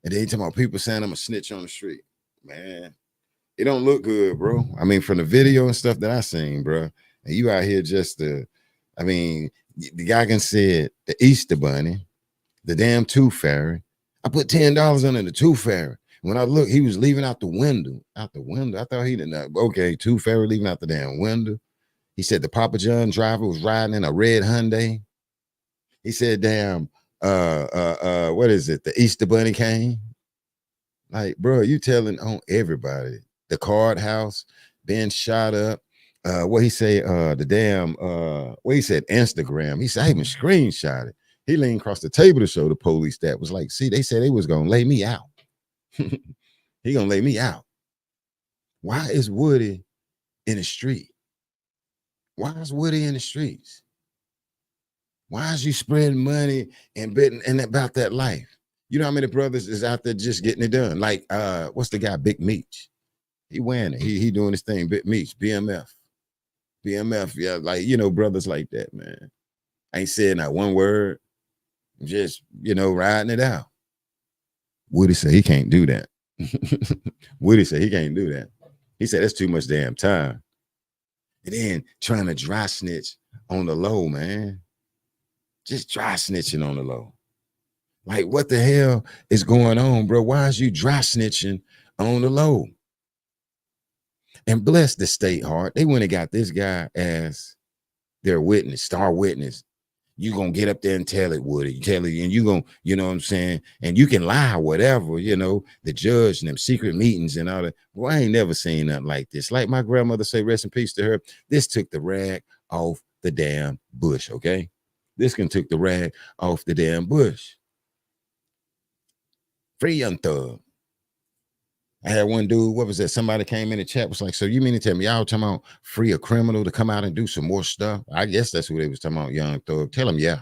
S1: And then talking about people saying I'm a snitch on the street. Man, it don't look good, bro. I mean, from the video and stuff that I seen, bro. And you out here just I mean, the guy can say the Easter Bunny, the damn Tooth Fairy. I put $10 under the Tooth Fairy. When I looked, he was leaving out the window. Out the window. I thought he didn't. Okay, Tooth Fairy leaving out the damn window. He said the Papa John driver was riding in a red Hyundai. He said, damn, what is it? The Easter Bunny came. Like, bro, you telling on everybody. The Card House being shot up. What he say? The damn, what he said, Instagram. He said, I even screenshot it. He leaned across the table to show the police that was like, see, they said they was gonna lay me out. He gonna lay me out. Why is Woody in the street? Why is Woody in the streets? Why is you spreading money and betting and about that life? You know how many brothers is out there just getting it done? Like, what's the guy, Big Meech? He wearing it. He doing his thing, Big Meech, BMF. BMF, yeah, like, you know, brothers like that, man. I ain't saying not one word. Just, you know, riding it out. Woody said he can't do that. Woody said he can't do that. He said that's too much damn time. And then trying to dry snitch on the low, man. Just dry snitching on the low. Like, what the hell is going on, bro? Why is you dry snitching on the low? And bless the state heart. They went and got this guy as their witness, star witness. You gonna get up there and tell it, Woody. Tell it, and you gonna, you know what I'm saying? And you can lie, whatever, you know, the judge and them secret meetings and all that. Well, I ain't never seen nothing like this. Like my grandmother say, rest in peace to her. This took the rag off the damn bush, okay? This can took the rag off the damn bush. Free Young Thug. I had one dude, what was that? Somebody came in the chat, was like, so you mean to tell me y'all talking about free a criminal to come out and do some more stuff? I guess that's who they was talking about, Young Thug. Tell him, yeah,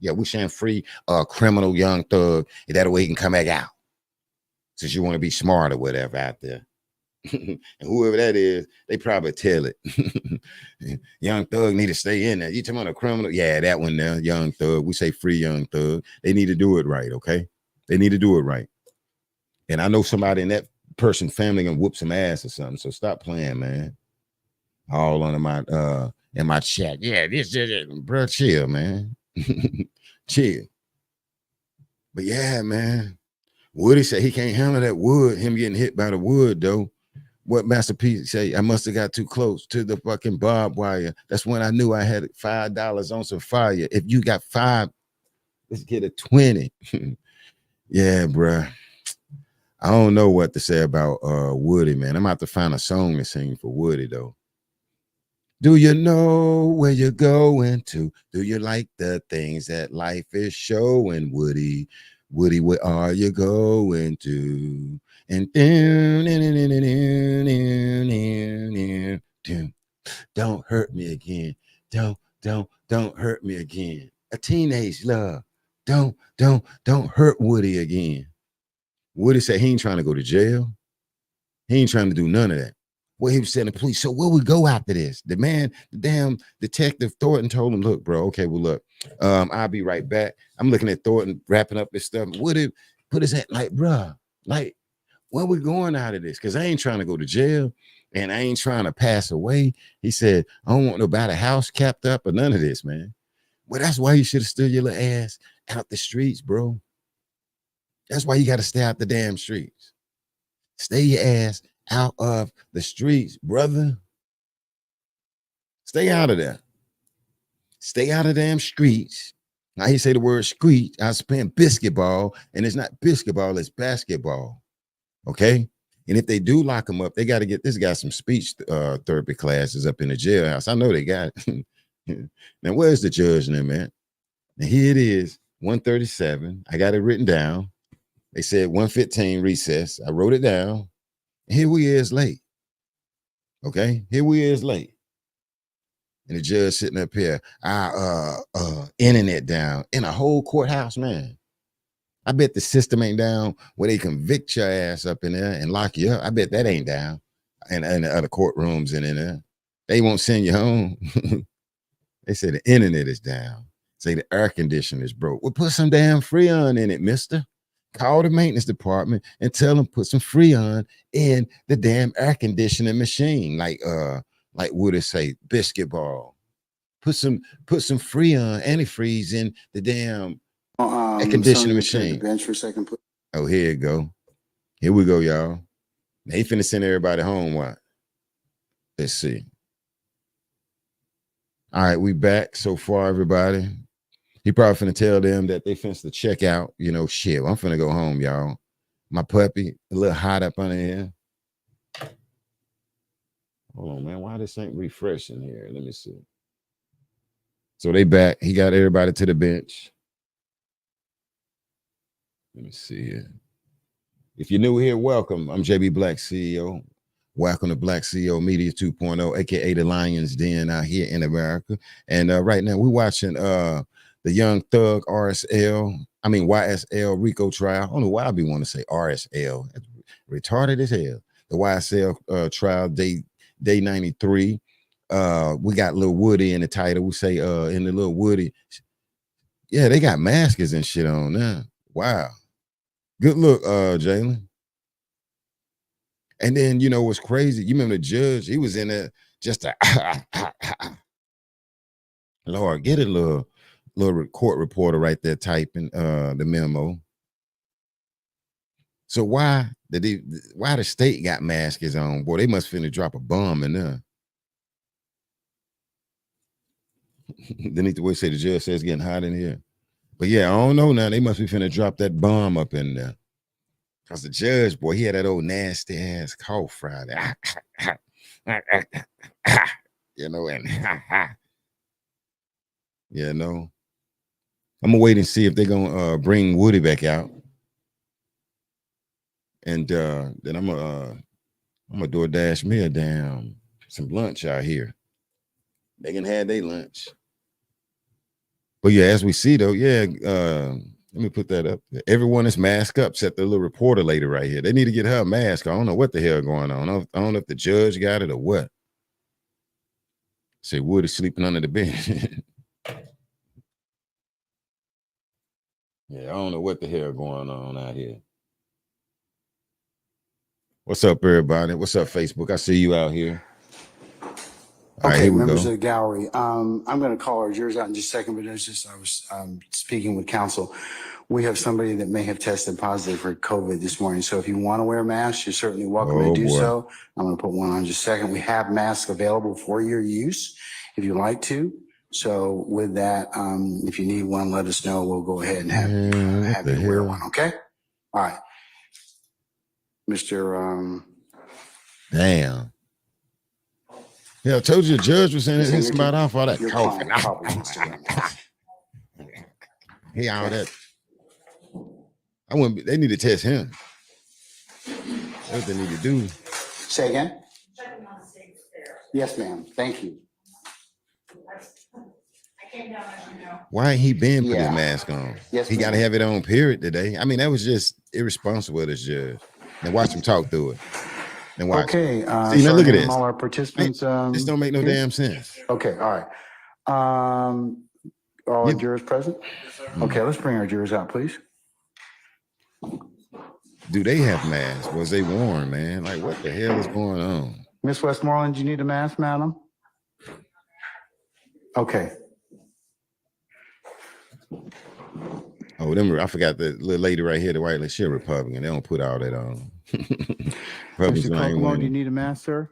S1: we saying free criminal Young Thug. That way he can come back out. Since you want to be smart or whatever out there. And whoever that is, they probably tell it. Young Thug need to stay in there. You talking about a criminal? Yeah, that one there, Young Thug. We say free Young Thug. They need to do it right, okay? They need to do it right. And I know somebody in that person's family gonna whoop some ass or something. So stop playing, man. All under my in my chat. Yeah, this bro, chill, man. Chill. But yeah, man. Woody said he can't handle that wood, him getting hit by the wood, though. What Master P say? I must have got too close to the fucking barbed wire. That's when I knew I had $5 on some fire. If you got 5, let's get a 20. Yeah, bruh. I don't know what to say about Woody, man. I'm about to find a song to sing for Woody, though. Do you know where you're going to? Do you like the things that life is showing, Woody? Woody, where are you going to? And don't hurt me again. Don't hurt me again. A teenage love. Don't hurt Woody again. Woody said he ain't trying to go to jail. He ain't trying to do none of that. Well, he was telling the police, so where we go after this? The damn detective Thornton told him, look, bro, okay, well, look, I'll be right back. I'm looking at Thornton wrapping up his stuff. Woody put his hand like, bruh, like, where we going out of this? Because I ain't trying to go to jail and I ain't trying to pass away. He said, I don't want nobody house capped up or none of this, man. Well, that's why you should have stood your little ass out the streets, bro. That's why you got to stay out the damn streets. Stay your ass out of the streets, brother. Stay out of there. Stay out of damn streets. Now he say the word street. I was playing basketball, and it's not basketball, it's basketball. Okay. And if they do lock him up, they got to get this guy some speech therapy classes up in the jailhouse. I know they got it. Now, where's the judge now, man? And here it is, 1:37. I got it written down. They said 1:15 recess. I wrote it down. Here we is late. Okay, here we is late. And the judge sitting up here, internet down in a whole courthouse, man. I bet the system ain't down where they convict your ass up in there and lock you up. I bet that ain't down. And the other courtrooms in there. They won't send you home. They say the internet is down. Say the air conditioner is broke. Well, put some damn Freon in it, mister. Call the maintenance department and tell them put some Freon in the damn air conditioning machine. Like Woody say, biscuit ball. Put some Freon, antifreeze in the damn air conditioning machine.
S2: Bench for a second, please.
S1: Oh, here you go. Here we go, y'all. They finna send everybody home. What? Let's see. All right, we back so far, everybody. He probably finna tell them that they finna check out. You know, shit, I'm finna go home, y'all. My puppy, a little hot up under here. Hold on, man. Why this ain't refreshing here? Let me see. So they back. He got everybody to the bench. Let me see here. If you're new here, welcome. I'm JB Black CEO. Welcome to Black CEO Media 2.0, aka the Lion's Den out here in America. And right now we're watching the Young Thug YSL RICO trial. I don't know why I be want to say RSL. It's retarded as hell. The YSL trial, day 93. We got Lil Woody in the title. We say in the Lil Woody. Yeah, they got maskers and shit on now. Wow. Good look, Jalen. And then, you know, what's crazy? You remember the judge? He was in there just a Lord, get a little court reporter right there typing the memo. So why the state got maskers on? Boy, they must finna drop a bomb in there. They need to wait, say the judge says it's getting hot in here. But yeah, I don't know now. They must be finna drop that bomb up in there. Because the judge, boy, he had that old nasty ass cough Friday. You know, and you know. I'm gonna wait and see if they're gonna bring Woody back out. And then I'm gonna do a dash me a damn some lunch out here. They can have their lunch. But yeah, as we see though, yeah, let me put that up there. Everyone is masked up, except the little reporter lady right here. They need to get her a mask. I don't know what the hell going on. I don't know if the judge got it or what. Say Woody sleeping under the bench. Yeah, I don't know what the hell going on out here. What's up, everybody? What's up, Facebook? I see you out here. All right, here we
S2: members
S1: go.
S2: of the gallery. I'm going to call our jurors out in just a second, but it's just I was speaking with counsel. We have somebody that may have tested positive for COVID this morning. So if you want to wear a mask, you're certainly welcome to do so. I'm going to put one on in just a second. We have masks available for your use if you like to. So with that, if you need one, let us know. We'll go ahead and have you wear one. Okay. All right. Mr.
S1: Damn. Yeah, I told you the judge was saying it's about off all that coughing. He all that. I wouldn't. They need to test him. That's what they need to do.
S2: Say again. Yes, ma'am. Thank you.
S1: Why ain't he been put his mask on?
S2: Yes,
S1: he got to have it on period today. I mean, that was just irresponsible of this judge. Now watch him talk through it. and watch.
S2: Okay.
S1: See, now
S2: so
S1: look at
S2: name
S1: this.
S2: all our participants.
S1: This don't make no
S2: here?
S1: damn sense.
S2: Okay, all right. All our jurors present? Okay, let's bring our jurors out, please.
S1: Do they have masks? Was they worn, man? Like, what the hell is going on?
S2: Miss Westmoreland, do you need a mask, madam? Okay.
S1: Oh, I forgot the little lady right here, the white lady, she a Republican. They don't put all that on.
S2: Mr. Kokomo, do you need a mask, sir?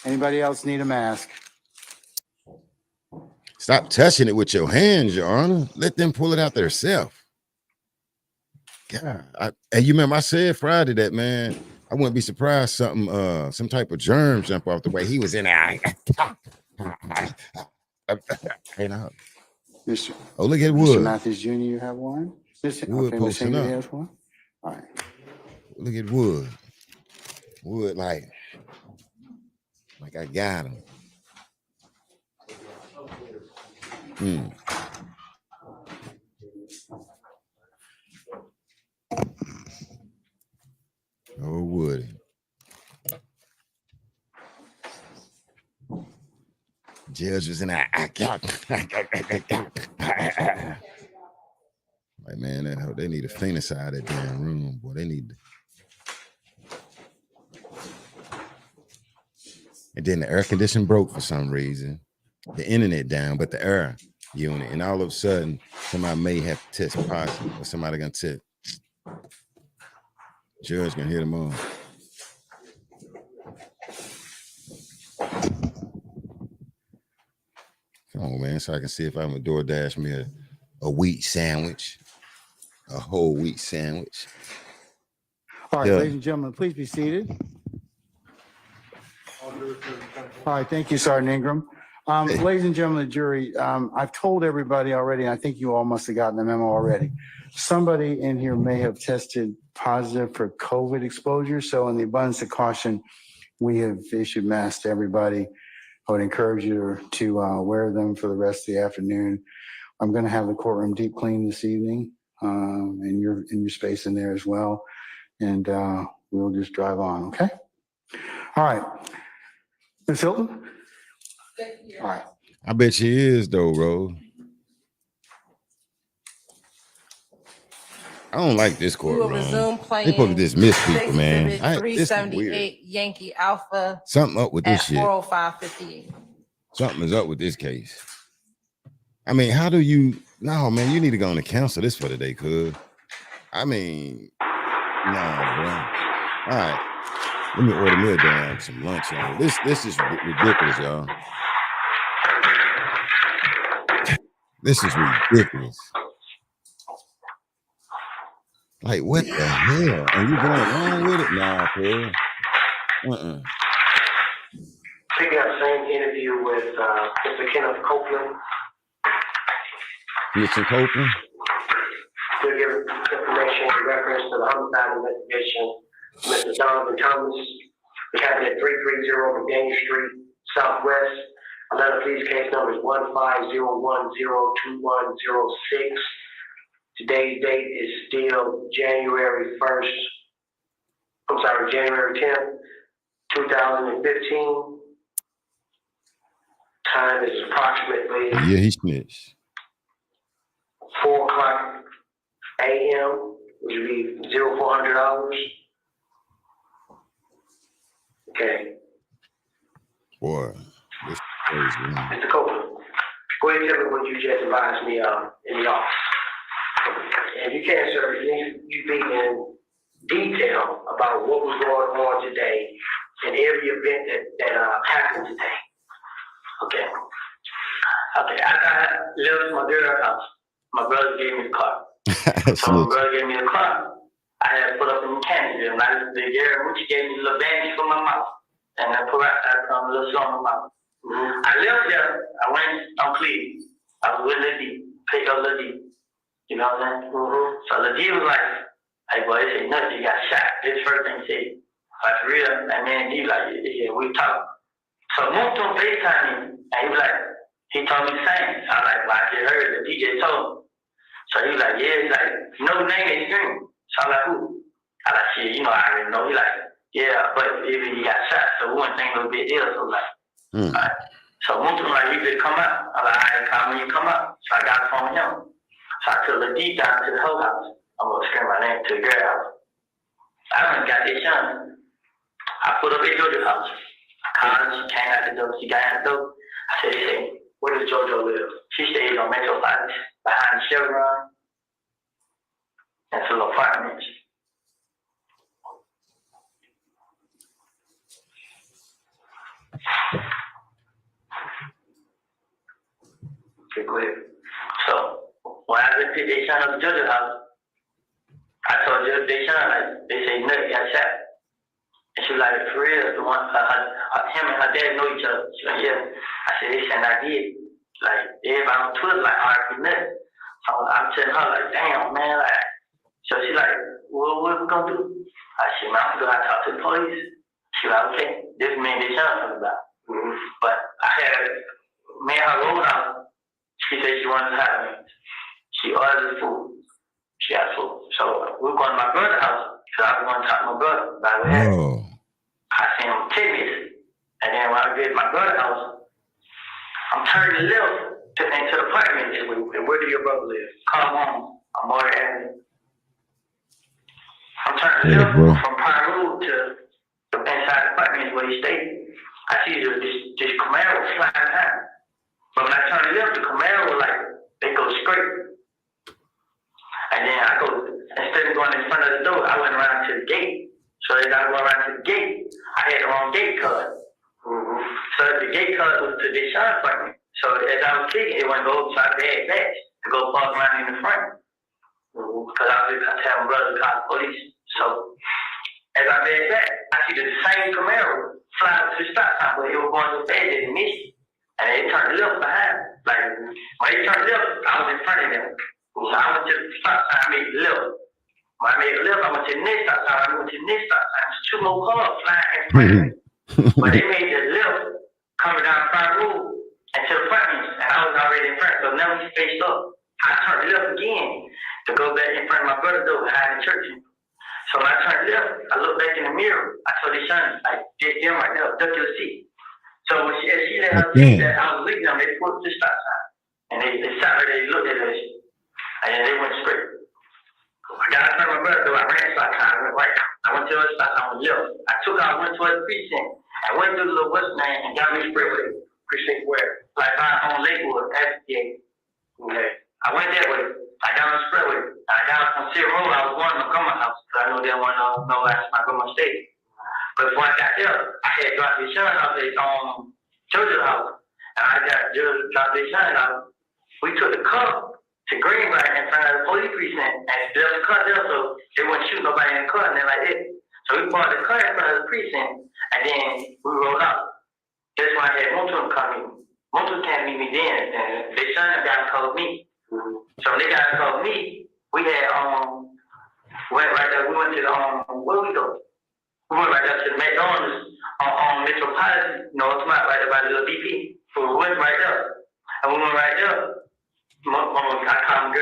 S2: Anybody else need a mask?
S1: Stop touching it with your hands, Your Honor. Let them pull it out themselves. God, and you remember I said Friday that, man, I wouldn't be surprised something, some type of germ jump off the way he was in there. You know.
S2: Mr.
S1: Oh, look at
S2: Mr.
S1: Wood.
S2: Matthews Jr., you have one?
S1: Wood posting up.
S2: Has one? All right.
S1: Look at Wood. Wood, like I got him. Oh, Woody. Judge was in that. Like, man, they need to faint inside that damn room, boy. They need to. And then the air condition broke for some reason. The internet down, but the air unit. And all of a sudden, somebody may have to test positive, or somebody gonna test. Judge gonna hit them all. Come on, man, so I can see if I'm a DoorDash me a wheat sandwich, a whole wheat sandwich.
S2: All right, ladies and gentlemen, please be seated. All right, thank you, Sergeant Ingram. Ladies and gentlemen of the jury, I've told everybody already, and I think you all must have gotten the memo already. Somebody in here may have tested positive for COVID exposure. So in the abundance of caution, we have issued masks to everybody. I would encourage you to wear them for the rest of the afternoon. I'm going to have the courtroom deep clean this evening, and your space in there as well. And we'll just drive on, okay? All right. Ms. Hilton? All right.
S1: I bet she is, though, bro. I don't like this
S3: We will
S1: courtroom.
S3: resume playing.
S1: They supposed to dismiss people, man.
S3: Exhibit
S1: This is weird.
S3: 378 Yankee Alpha
S1: Something up with this
S3: at
S1: shit.
S3: 405:58.
S1: Something is up with this case. I mean, how do you? No, man, you need to go on and cancel this for today, cuz. I mean, no, bro. All right. Let me order me a damn some lunch, y'all. This is ridiculous, y'all. This is ridiculous. Like, what the hell? Are you going along with it? Nah, cuz.
S6: Picking up same interview with Mr. Kenneth Copeland.
S1: Mr. Copeland?
S6: We'll give information in reference to the homicide investigation. Mr. Donovan Thomas, we have it at 330 McDaniel Street, Southwest. Atlanta Police case number is 150102106. Today's date is still January 10th, 2015. Time is approximately
S1: Yeah, he snitched.
S6: 4 o'clock a.m., which would be 0400 hours. Okay.
S1: Boy, this is crazy, man.
S6: Mr. Copeland, go ahead and tell me what you just advised me of in the office. And you can, sir, you be in detail about what was going on today and every event that happened today. Okay. Okay. I left my girl's house. My brother gave me the car. So my brother gave me the car. I had to put up in Kansas. And the girl, when she gave me a little bandage for my mouth. And I put out a little something in my mouth. I left there. I went on Cleveland. I was with Lil D. Pick up Lil D. You know what I'm saying? So Lil D was like, hey, boy, this ain't nothing. You got shot. This first thing he said. Like, for real. And then he was like, yeah, we talked. So I moved to FaceTime him. And he was like, he told me the same. I was like, well, I just heard the DJ told me. So he was like, yeah, he's like, no name ain't screaming.
S7: So I'm like, who? I like, shit, you know, I already know. He like, yeah, but even he got shot, so we wouldn't think it was a big deal. So like, all right. So Muntu like, you could come out. I like, all right, come when you come out. So I got the phone with him. So I took the deep down to the whole house. I'm gonna scream my name to the girl house. I done got this young. I put up at JoJo's house. I called her, she came out the door, she got out the door. I said, hey, where does JoJo live? She stays on Metro 5 behind the Chevron. That's a little apartment. Okay, go ahead. So when I went to the son of the JoJo's house, I told Judge Deshaun, like, they say Nut got shot. And she was like, for real, the one, him and her dad know each other. She was like, yeah. I said, they said I did. Like, everybody on Twitter, like, RP Nut. So I'm telling her, like, damn, man, like, so she like, well, what we gonna do? I said, man, I'm gonna talk to the police. She was like, okay, this man Deshaun talking about. But I had, me and her rolled out. She said she wanted to have me. She ordered food. She got food. So we were going to my brother's house. So I was going to talk to my brother about what happened. I seen him 10 minutes. And then when I get to my brother's house, I'm turning left into the apartment. And where do your brother live? Come on. I'm already at it. I'm turning left from Pine Road to inside the apartment where he stayed. I see this Camaro flying down. But when I turn left, the Camaro, like, they go straight. And then I go, instead of going in front of the door, I went around to the gate. So as I went around to the gate, I had the wrong gate card. So the gate card was to the shot apartment. So as I was kicking, it went over, so I backed back to go park around in the front. Because I was telling my brother to call the police. So as I backed back, I see the same Camaro fly to the stop sign, but it was going so fast that it missed. And they turned left behind. Like, when they turned left, I was in front of them. So I went to the stop sign, I made the left. When I made the left, I went to the next stop sign. I went to the next stop sign. There's 2 more cars flying in front of me. But they made the left coming down Front Road and to the front, and I was already in front. So now we spaced up. I turned left again to go back in front of my brother's door behind the church. So when I turned left, I looked back in the mirror. I told his son, like, them right now, duck your seat. So when she let her see that I was leaving them, they pulled the stop sign. And they sat there, they looked at us. And then they went straight. I got in front of my brother, I ran stop sign, I went right. I went to the stop sign, I went left. I took out, went towards the precinct. I went through the little west name and got me Sprayway, precinct where? Like on Lakewood, FTA. Okay. I went that way. I got on Sprayway. I got on City Road, I was going to my grandma's house, because I know they didn't want to know that's my grandma's state. But before I got there, I had dropped his son off at JoJo's house. And I got dropped his son off. We took the car to Greenbrier in front of the police precinct, and there's a car there, so they wouldn't shoot nobody in the car, and they're like it. So we parked the car in front of the precinct, and then we rolled out. That's when I had Muntu come meet me. Muntu can't meet me then, and their son got called me. So when they got called me, we had went right there. We went to the where we go? We went right there to the McDonald's on Metropolitan, it's not right there by the little BP. So we went right there, and we went right there. Mama called mama called me,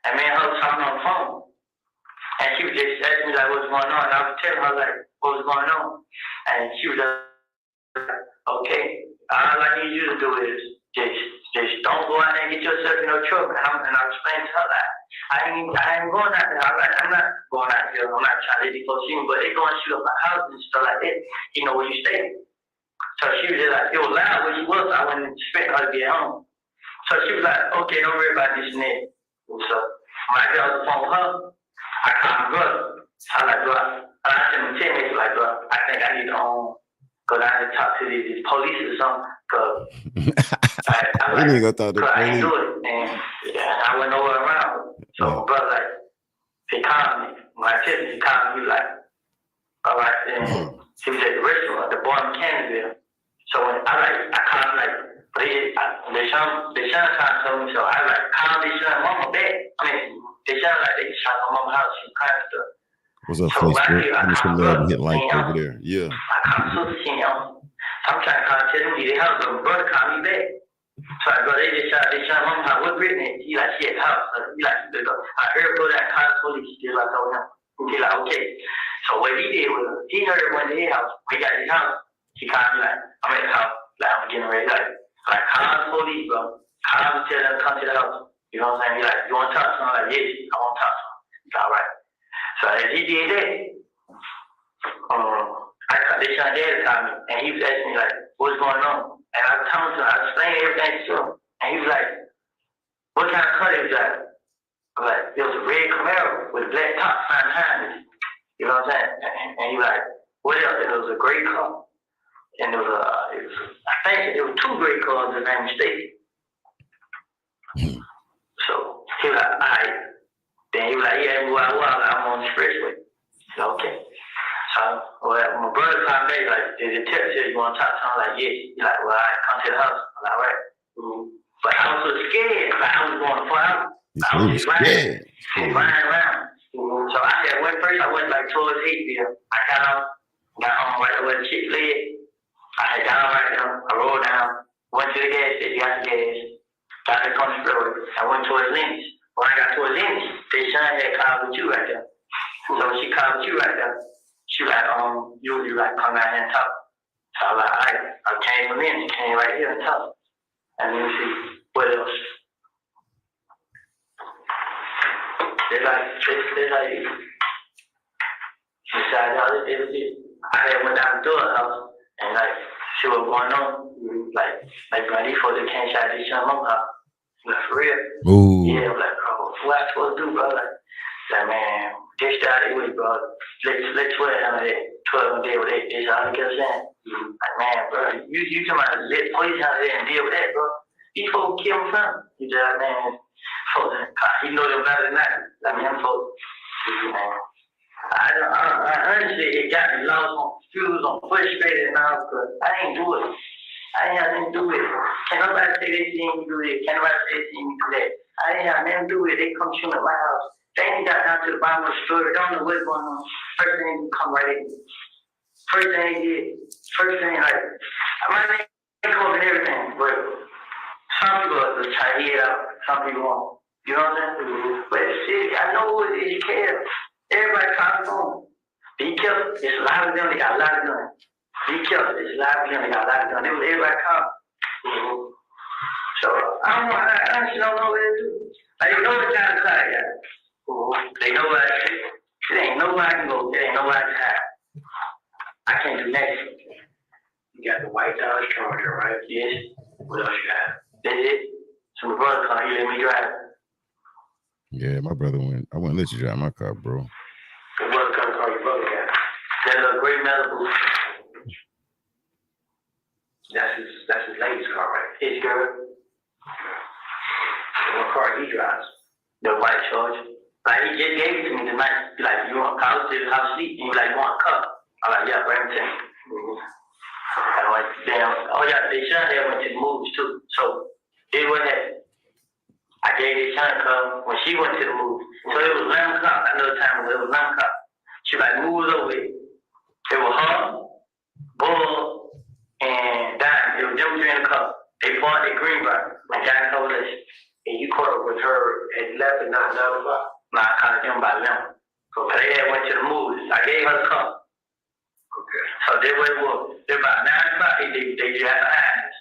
S7: and me and her was talking on the phone. And she was just asking me like what's going on, and I was telling her like what was going on. And she was like, okay, all I need you to do is just don't go out there and get yourself in no trouble. And I explained to her like, I ain't going out there. I'm not going out there. I'm not trying to let these folks see me, but they go and shoot up my house and stuff like that. You know where you stay. So she was just like, it was loud where she was, so I wouldn't expect her to be at home. So she was like, okay, don't worry about this and that. So when I got on the phone with her, I called my brother. I was like, bro, and I sent him 10 minutes, like, bro, I think I need to go down and talk to these police or something, because I ain't do it. And I went nowhere around. So my brother, like, he called me. When I texted him, he called me, like, all right, and he was at the restaurant, the bar in Canada. So when I called him, like, they shot told me, so I like called they shot mama back. I mean, they shot like they shot my mama's house, she kind of stuff.
S1: What's up, Facebook? I'm just gonna let him hit like over there. Yeah.
S7: I called Sister Kim. I'm trying to call tell him he didn't help, but my brother called me back.
S6: So I go, they shot mom house. What Brittany? He like, she at the house. He like, I heard go that car police. Just like I told him. He like, okay. So what he did was, he heard it went to his house. When he got to his house, he called me like, I'm at the house. Like, I'm getting ready. Like, call the police, bro. Call them, tell them to come to the house. You know what I'm saying? He like, you want to talk to him? I'm like, yes, I want to talk to him. He's all right. So as he did that, they shot dad called me, and he was asking me like, what's going on? And I was telling him, I explained everything to him. And he was like, what kind of car is that? I'm like, it was a red Camaro with a black top sign behind it. You know what I'm saying? And he was like, what else? And it was a gray car. And I think there were 2 gray cars in that mistake. So he was like, all right. Then he was like, yeah, I'm on the expressway. So, okay. So, my brother called me, like, did the tip said you want to talk to him? I'm like, yeah. He's like, well, all right, come to the house. I'm like, all right. But I was so scared. Like, I was going far out. I was just riding around. So I went first. I went like towards Hateville. I got out, got on right where the chick led. I had down right there. I rolled down, went to the gas station, got the gas, got the country road. I went towards Lenny's. When I got towards Lenny's, they shine had called with you right there. So when she called with you right there, she like, you like come out here and talk. So I was like, all right, I came from Lenny's, came right here and talk. And let me see what else. They like, I had went down to the house and like, see what going on. Like, bro, these folks can't shot this young mom house. Like, for real.
S1: Ooh.
S6: Yeah, I'm like, bro, what I supposed to do, bro? Like, man, this out of the way, bro. Let 12 handle that. 12 and deal with that. That's all I kept saying. Like, man, bro, you talking about let police handle that and deal with that, bro. These folks kill him from. You just like, man, folks, he know them better than that. Like, them folks, man. I honestly, it got me lost on confused, on frustrated now because I ain't do it. I ain't have nothing to do with it. Can't nobody say they seen me do it. Can't nobody say they seen me do that. I ain't have nothing to do with it. They come shoot at my house. They ain't got down to the bottom of the story. They don't know what's going on. First thing they come right in. First thing they did. First thing, like, my name comes and everything, but some people are trying to hear it out. Some people won't. You know what I'm saying? But shit, I know who it is. You care. Everybody calls on. Be careful. It's a lot of them. They got a lot of guns. Be careful. It's a lot of them. They got a lot of guns. It was everybody calling. So I don't know. I honestly don't know what to do. Like, they know what kind of car I got. They know what I say. It ain't nowhere I can go. It ain't nowhere I can hide. I can't do nothing. You got the white Dodge Charger, right? Yes. What else you got? That's it. So my brother called. He let me drive.
S1: Yeah, my brother went. I wouldn't let you drive my car, bro.
S6: Your brother come call your brother got. That little gray Malibu. That's his lady's car, right? His girl. What car he drives? The white Charger. Like, he just gave it to me tonight. He like, you want to call to the house sleep? And he like, you want a cup? I'm like, yeah, bring it to me. I went, damn, oh yeah, they shot there went to the movies too. So it was that I gave this son a cup when she went to the movies. So it was 11 o'clock. I know the time it was 11 o'clock. She like moves over it. It was her, Bull, and Diamond. It was them 3 in the cup. They fought at Greenbrier. My dad told us.
S7: And you caught up with her at 11, not 9 o'clock.
S6: No, I caught them by 11. So they had went to the movies. I gave her the cup.
S7: Okay.
S6: So they were about 9 o'clock. They just had behind us.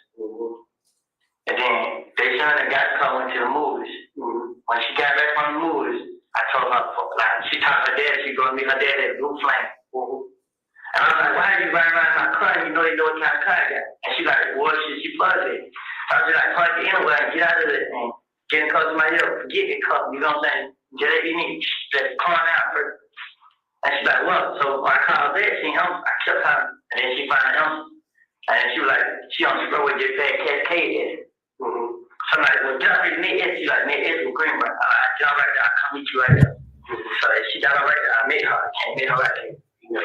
S6: And then they son that got to come into the movies. When she got back from the movies, I told her, like, she talked to her dad, she going to meet her dad at Blue Flame. And I was like, why are you riding around my car? You know what kind of car I got. And she like, well, she plugged it. So I was just like, plug it anyway and get out of it and get in close to my ear. Forget it, you know what I'm saying? Just you need to call out first. And she's like, well, so when I called that, she I kept her. And then she found him. And she was like, she on the road with your fat Cascade at it. So I'm like, well, jump in Nick S. She's like, Nick S. with Greenbrier. I jump right there. I come meet you right there. So she got her right there. I met her. I can't meet her right there.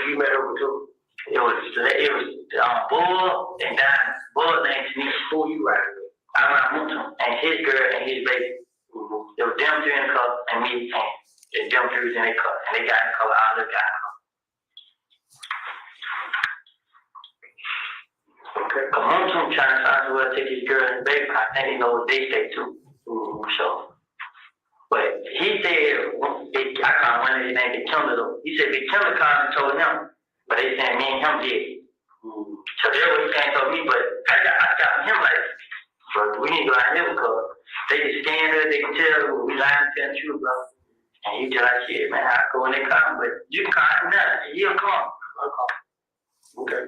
S7: You met her with who?
S6: It was Bull and Diamond. Bull named Denise.
S7: Who you riding with?
S6: I ran with him and his girl and his baby. It was them 3 in the car and me and them 3 was in their car. And they got in the car. All of them got in the car. Okay, come on, I'm trying to find where to take this girl and baby. I think he knows they stay too. So, but he said, I can't remember his name, the killer though. He said the killer called and told him, but they saying me and him did. So that's what he can't tell me, but I got him like, but we need to go out here because they can stand there, they can tell we lying to tell the truth, bro. And he just like, shit, man, I go in there, call him, but you can call him now, and he'll come. I'll call him. Okay.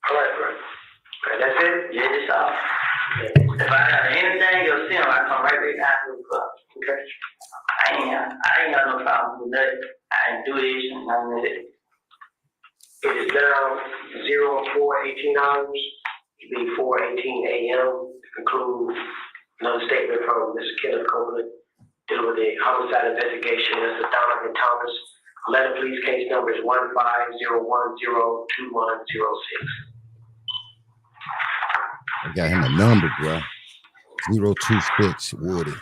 S6: All right, bro. Okay, that's it? Yeah, that's all. If I have anything you'll see him, I come right back after the club. Okay? I ain't got no problem with nothing. I ain't do this and none of it.
S7: It is now 04:18 hours. It be 4:18 a.m. to conclude another statement from Mr. Kenneth Copeland dealing with the homicide investigation. Mr. Donovan Thomas. Letter police case number is 150102106.
S1: I got him a number, bro. 026 Woody.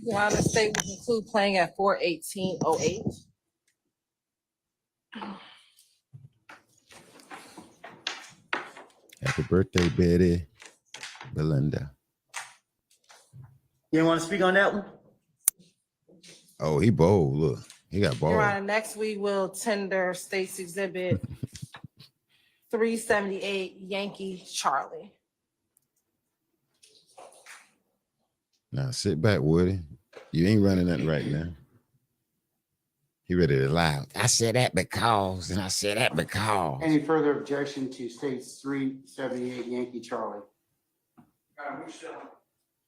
S3: Your Honor, state will conclude playing at 4:18:08.
S1: Happy birthday, Betty. Belinda.
S9: You want to speak on that one?
S1: Oh, he bold. Look, he got bold.
S3: Your Honor, next we will tender State's Exhibit 378 Yankee Charlie.
S1: Now sit back, Woody. You ain't running nothing right now. He ready to lie. I said that because, and I said that because.
S2: Any further objection to State's 378 Yankee Charlie?
S10: Which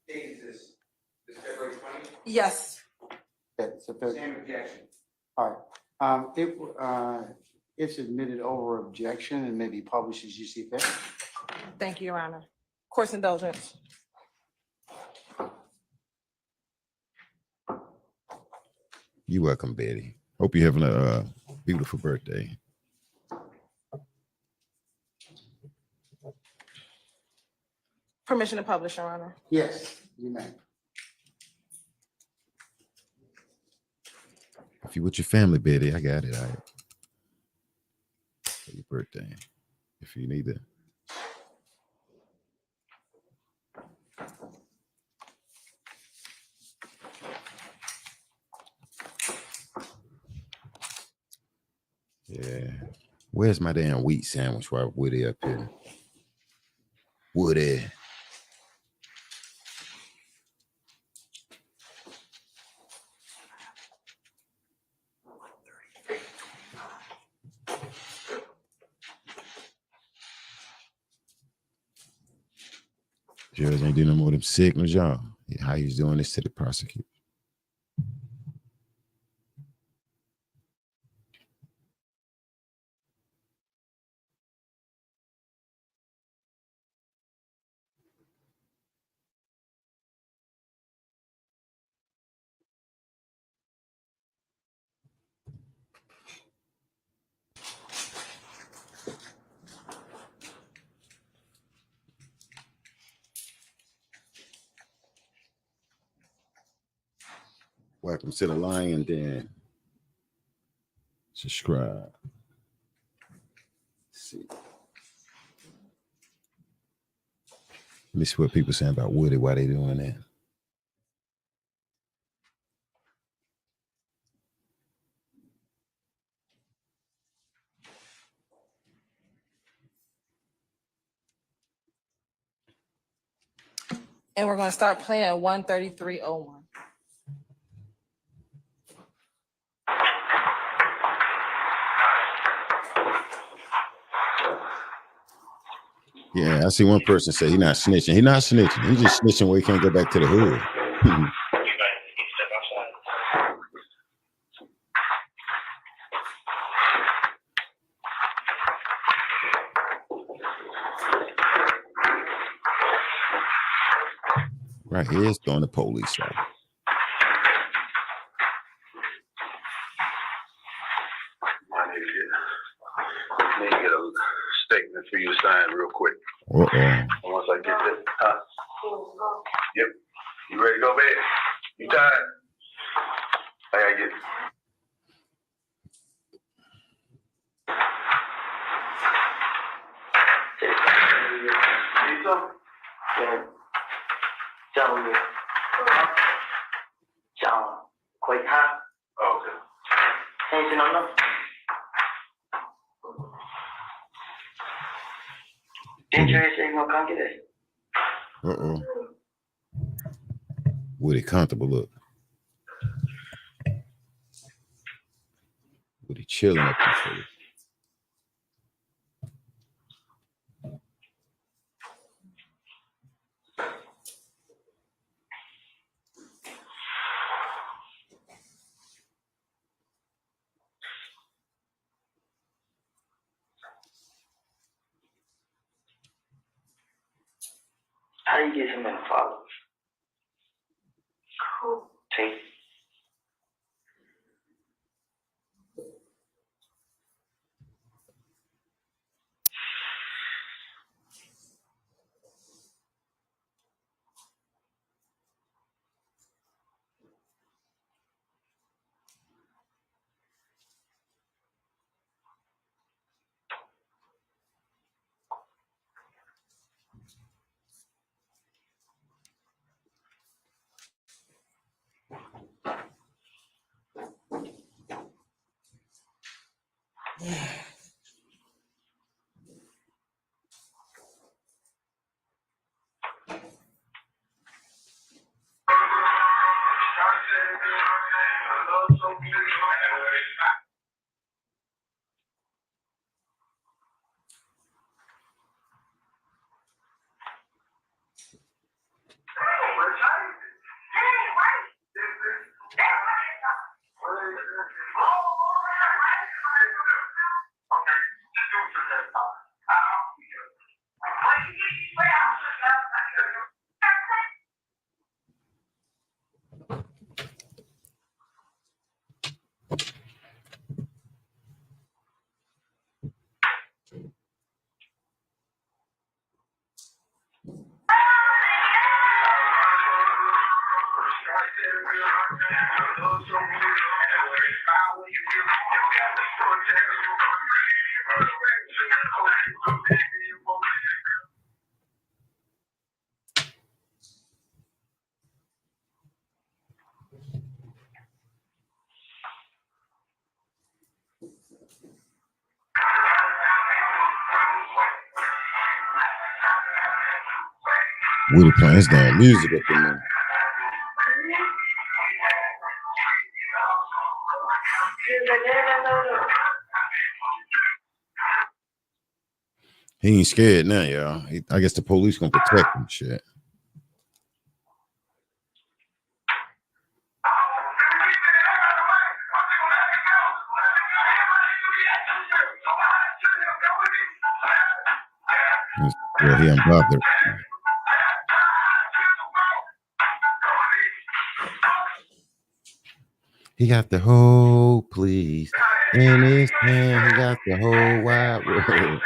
S10: date is this? This February 20th?
S3: Yes.
S2: That's a
S10: Same objection.
S2: all right. It's admitted over objection and maybe published as you see fit.
S3: Thank you, Your Honor. Court's indulgence.
S1: You welcome, Betty. Hope you're having a beautiful birthday.
S3: Permission to publish, Your Honor.
S2: Yes, you may.
S1: If you with your family, Betty, I got it. All right. For your birthday. If you need it. Yeah. Where's my damn wheat sandwich while Woody up here? Woody. Judge ain't doing no more of them signals, y'all. How he's doing this to the prosecutor. Welcome to the Lion Den. Subscribe. Let's see. Let me see what people saying about Woody. Why they doing that?
S3: And we're going to start playing at 1:33:01.
S1: Yeah, I see one person say he's not snitching. He's not snitching. He's just snitching where he can't go back to the hood. Right here is throwing the police out.
S11: I need to get a statement for you to sign real quick.
S1: Uh-oh.
S9: Once I get this, Yep. You ready to go, baby? You tired? I gotta get.
S6: Listo? Chào quay ha.
S9: Oh, okay.
S6: Hey, xin lỗi. Interesting, no can't get it.
S1: Uh-oh. Woody comfortable look. Woody chilling up there.
S6: How do you get so many followers? Cool. Take.
S1: Woody playing his damn music up in there. He ain't scared now, y'all. I guess the police gonna protect him. Shit. Yeah, he unbothered. He got the whole police in his hand. He got the whole wide world.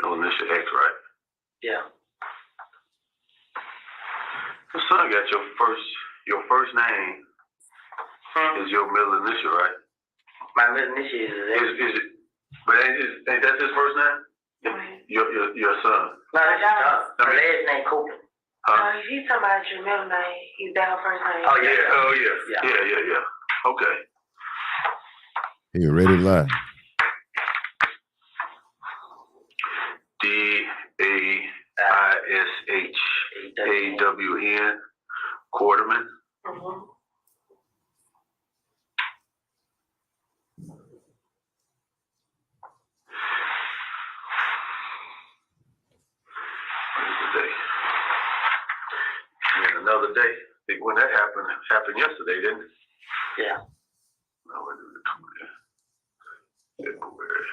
S9: No, this your ex, right?
S6: Yeah.
S9: The son got your first name is your middle initial, right?
S6: My middle initial is
S9: it? But ain't that his first name? Your son.
S6: No, that's your son. Her last name Cooper.
S11: He's talking about your middle name. Is that her first name?
S6: Oh, yeah.
S9: Oh, yeah. Yeah. Okay.
S1: He ready to lie.
S9: DAISHAWN, Quarterman.
S11: Mm-hmm.
S9: And another day. I think when that happened yesterday, didn't it?
S6: Yeah.
S9: No, when did it come in? February.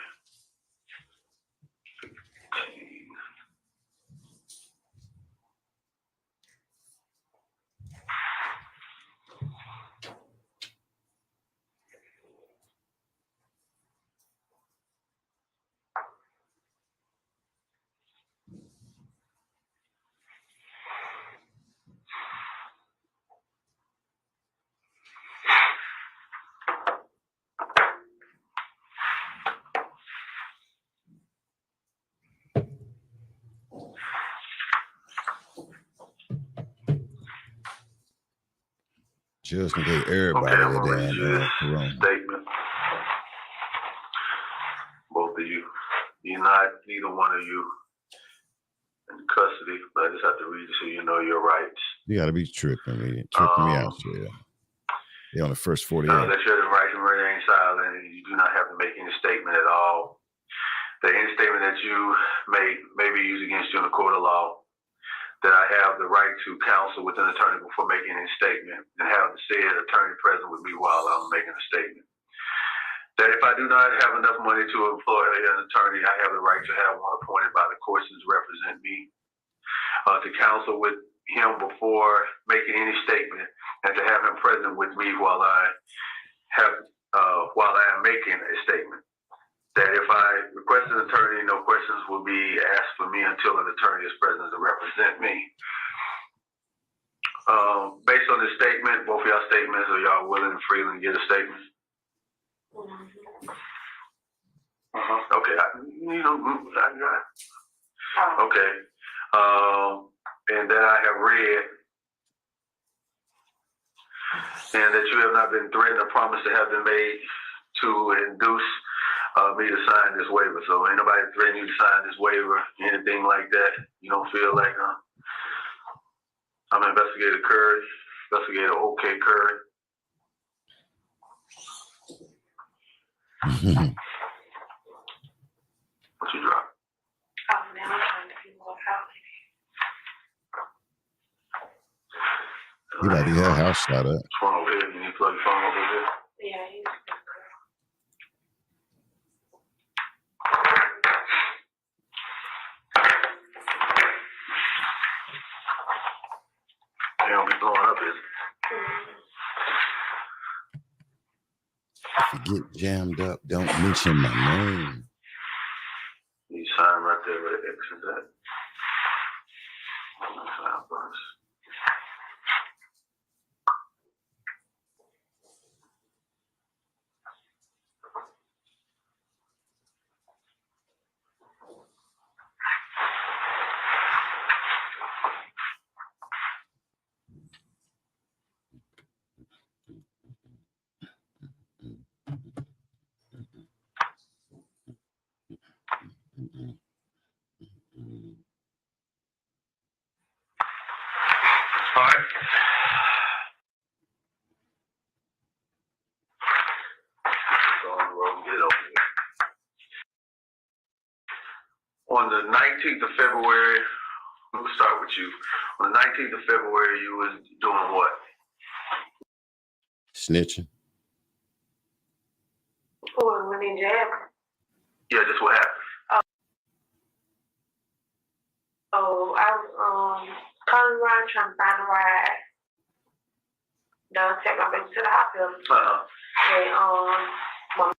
S1: Judge can get everybody
S9: Okay, I'm
S1: that
S9: gonna read
S1: damn
S9: you this
S1: corona.
S9: statement. Both of you. You're not, neither one of you in custody, but I just have to read it so you know your rights.
S1: You gotta be tripping me out, yeah. They're on the first 48.
S9: That you're the right to remain silent, and you do not have to make any statement at all. That any statement that you make may be used against you in a court of law. That I have the right to counsel with an attorney before making any statement, and have the said attorney present with me while I'm making a statement. That if I do not have enough money to employ an attorney, I have the right to have one appointed by the courts to represent me, to counsel with him before making any statement, and to have him present with me while I am making a statement. That if I request an attorney, no questions will be asked for me until an attorney is present to represent me. Based on this statement, both of y'all statements, are y'all willing and freely to get a statement? Okay, okay. And that I have read, and that you have not been threatened or promised to have been made to induce me to sign this waiver. So ain't nobody threatening you to sign this waiver, anything like that. You don't feel like I'm Investigator Curry, Investigator OK Curry. What you drop?
S11: Oh, now I'm trying to figure out how.
S1: You like to hear a house shot up.
S9: Phone over here. You need to plug your phone over here.
S11: Yeah, he's
S9: They don't be blowing up, is it?
S1: If you get jammed up, don't mention my name.
S9: You sign right there where the X is at. Sign first. All right. Go on the road and get over here. On the 19th of February, we'll start with you. On the 19th of February, you was doing what?
S1: Snitching.
S11: Oh, when in jail.
S9: Yeah, just what happened.
S11: Oh, I was calling around trying to find a ride. Done take my baby to the hospital. And my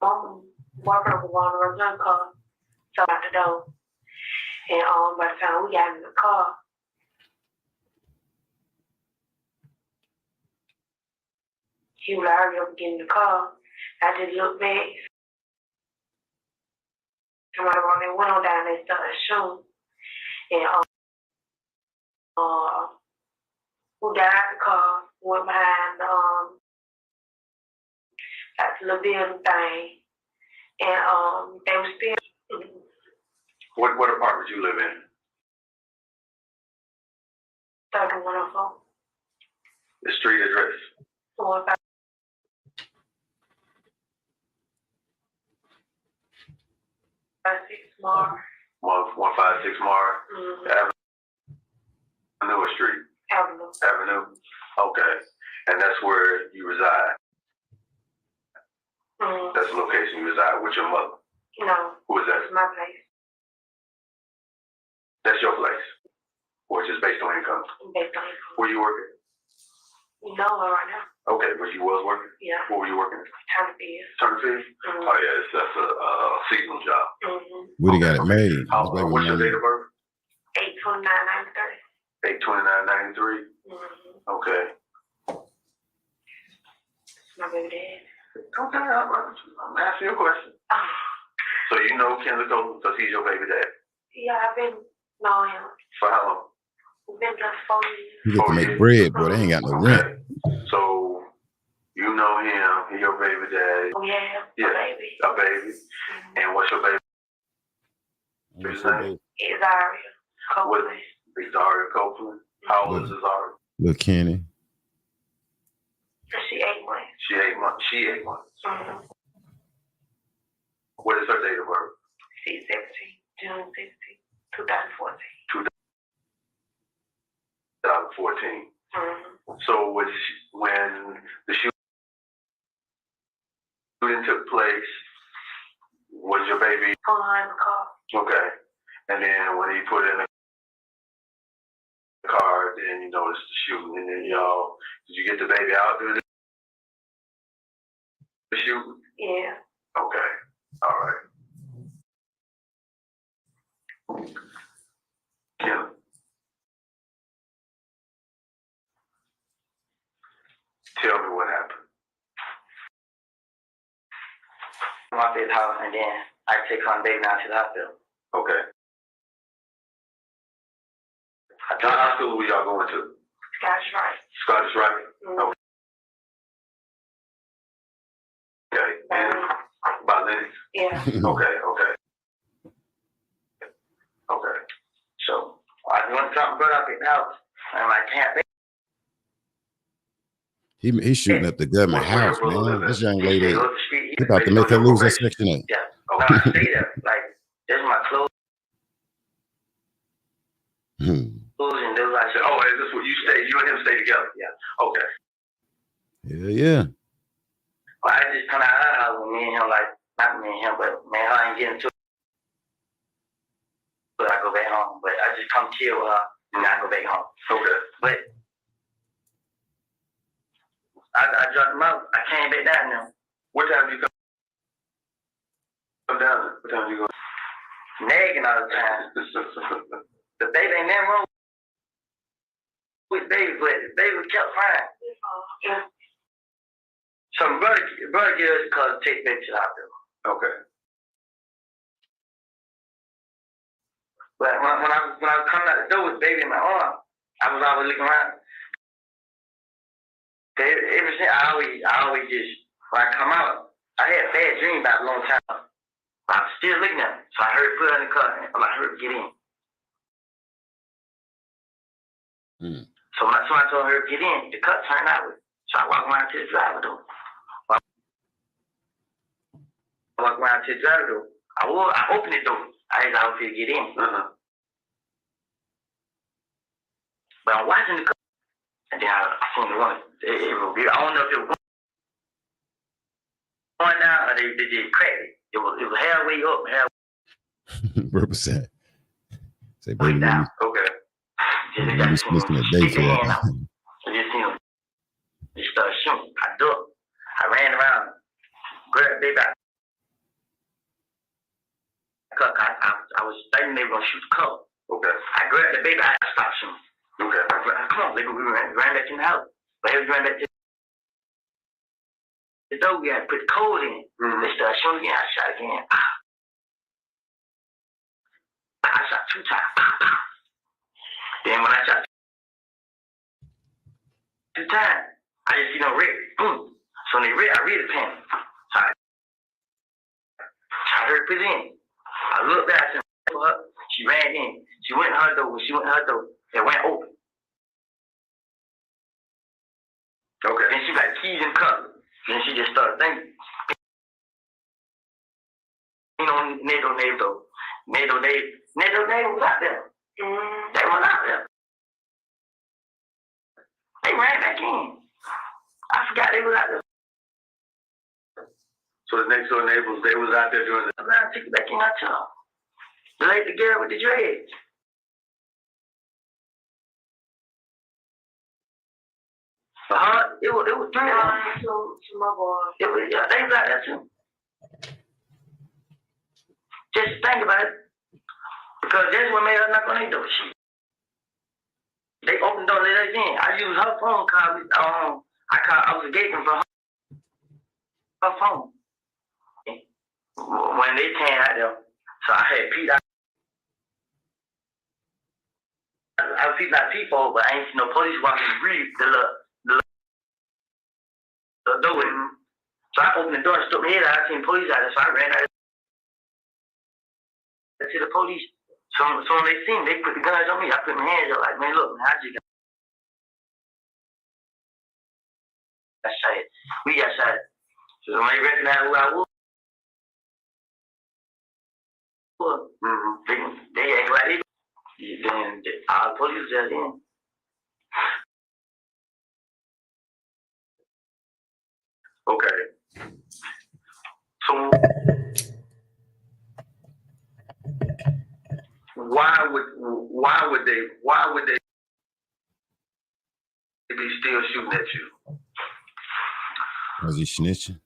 S11: mom boyfriend was on the return car, so out the door. And by the time we got in the car, he was already up getting in the car. I just looked back. Somebody went on down and started shooting. And we got out the car, went behind that little building thing. And they were still.
S9: What apartment you live in?
S11: 3104.
S9: The street address.
S11: 156 Mar.
S9: 156 Mar. Avenue or street?
S11: Avenue.
S9: Avenue. Okay. And that's where you reside. That's the location you reside with your mother.
S11: No.
S9: Who is that?
S11: That's my place.
S9: That's your place. Or just based on income?
S11: Based on income.
S9: Where you working?
S11: Nowhere right now.
S9: Okay, where you was working?
S11: Yeah.
S9: Where were you working?
S11: Turner Field.
S9: Turner Field? Oh yeah, that's a seasonal job.
S1: Woody got it made.
S9: What's your date of birth?
S11: 8/29/93.
S9: 8/29/93. Okay.
S11: My baby dad.
S9: Okay, I'm asking you a question. So you know Kendall because he's your baby dad?
S11: Yeah, I've been knowing him
S9: For how long?
S11: Been there 4 years.
S1: You get to make bread, boy. They ain't got no rent.
S9: So you know him, he your baby daddy.
S11: Oh yeah,
S9: Yeah.
S11: a baby.
S9: A baby. And what's your baby?
S1: What's your baby?
S11: It's Aria Copeland.
S9: It's Zaria Copeland. How old is Zaria?
S1: Little Kenny.
S11: She 8 months.
S9: She 8 months. She 8 months.
S11: Mm-hmm.
S9: What is her date of birth?
S11: She's 17, June 16, 2014.
S9: 2014.
S11: Mm-hmm.
S9: So when the shooting took place, was your baby
S11: Behind the car.
S9: okay? And then when he put it in the car, then you noticed the shooting, and then y'all, did you get the baby out during the shooting?
S11: Yeah.
S9: Okay, all right. Kim, tell me what happened.
S6: I'm out this house, and then I take her baby down to the hospital.
S9: Okay. What hospital were y'all going to?
S11: Scottish Rite.
S9: Scottish Rite?
S11: Mm-hmm.
S9: Okay. And by Lennox?
S11: Yeah.
S9: Okay.
S6: So I just want to talk about it out. I'm like, can't
S1: He's shooting up the government
S9: Where your
S1: house,
S9: brother
S1: man.
S9: live at?
S1: This young lady,
S6: He
S1: he about to make her lose her Section 8.
S6: Yeah. When I stay there, like, there's my clothes and those like,
S9: Oh, is this what you stay? You and him stay together? Yeah. Okay.
S1: Yeah.
S6: well, I just come out of the house with me and him, like, not me and him, but man, I ain't getting to it. But I go back home. But I just come chill with her and I go back home.
S9: Okay.
S6: But I dropped him out. I came back down now.
S9: What time do you come down? What time do you go?
S6: Nagging all the time. The baby ain't never wrong with baby, but the baby kept crying. So my brother gave us a call to take baby to the hospital.
S9: Okay.
S6: But when I was coming out the door with the baby in my arm, I was always looking around. Ever since I always just, when I come out, I had a bad dream about a long time. But I was still looking at him. So I heard put her in the car and I heard her get in. So when I told her to get in, the cut turned out. So I walked around to the driver door. I walked around to the driver door. I opened the door. I was to get in. But I'm watching the car. And then I seen the one. I don't know if it was going down or they did crack it. It was halfway up, halfway
S1: Represent. Say, baby,
S6: down.
S9: Okay.
S1: let me listen to daycare.
S6: I just seen him. He started shooting. I ducked. I ran around, grabbed the baby out. I was thinking they were going to shoot the cup.
S9: Okay.
S6: I grabbed the baby. I stopped shooting.
S9: Okay.
S6: Come on, baby. We ran back in the house. But as we ran back to the door, we had to put the code in. They started shooting again. I shot again. I shot 2 times. Then when I shot 2 times, I just see no red. Boom. So when they red, I read the pen. So I heard it put it in. I looked back and for her. She ran in. She went in her door. When she went in her door, it went open.
S9: Okay.
S6: Then she got keys and cups. Then she just started thinking. You know, NATO was out there. They was out there. They ran back in. I forgot they was out there.
S9: So the next door neighbors, they was out there during the.
S6: I took it back in her tub. The lady girl with the dreads. It was 3 of them. To my boy. They was out there too. Just think about it. Because that's what made her knock on their door. They opened the door, let us in. I used her phone call. I was engaging for her phone. When they came out there, so I had Pete out. I was peep like people, but I ain't seen no police walking the breeze. The door with him. So I opened the door and stuck my head out. I seen police out there, so I ran out to the police. So when they seen me, they put the guns on me. I put my hands up like, man, look, man, I just got shot. We got shot. So when they recognized who I was, they act like they. Then our police just in.
S9: Okay. So why would they be still shooting at you?
S1: Was he snitching?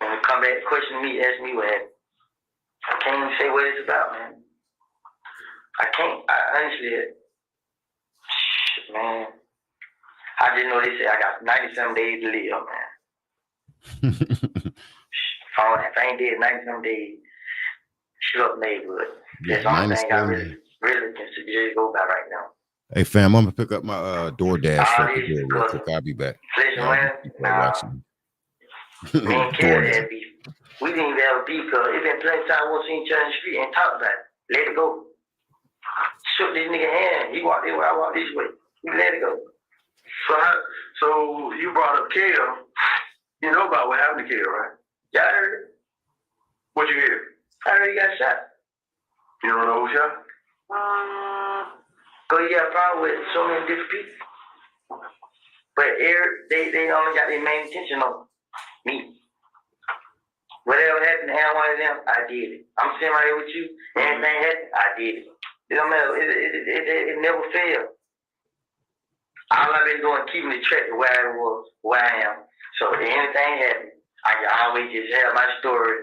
S6: And come back, question me, ask me what happened. I can't even say what it's about, man. I can't. I honestly, shit, man. I didn't know they said I got 97 days to live, man. If I ain't dead 97 days, shoot up neighborhood. That's the only thing I really can suggest go by right now.
S1: Hey fam, I'm gonna pick up my DoorDash for the
S6: This
S1: real quick. I'll be back.
S6: People
S1: watching.
S6: Me and Kelly had beef. We didn't even have a beef because it been plenty of time we'll see each other in the street and talk about it. Let it go. Shook this nigga hand. He walked this way, I walked this way. We let it go.
S9: So you brought up Kale. You know about what happened to Kale, right?
S6: Yeah, I heard it.
S9: What'd you hear?
S6: I heard he got shot.
S9: You don't know who shot?
S6: Cause he got a problem with so many different people. But they only got their main attention on me. Whatever happened to one of them, I did it. I'm sitting right here with you. Anything happened, I did it. It don't matter. It never failed. All I've been doing, keeping the track of where I was, where I am. So if anything happened, I can always just have my story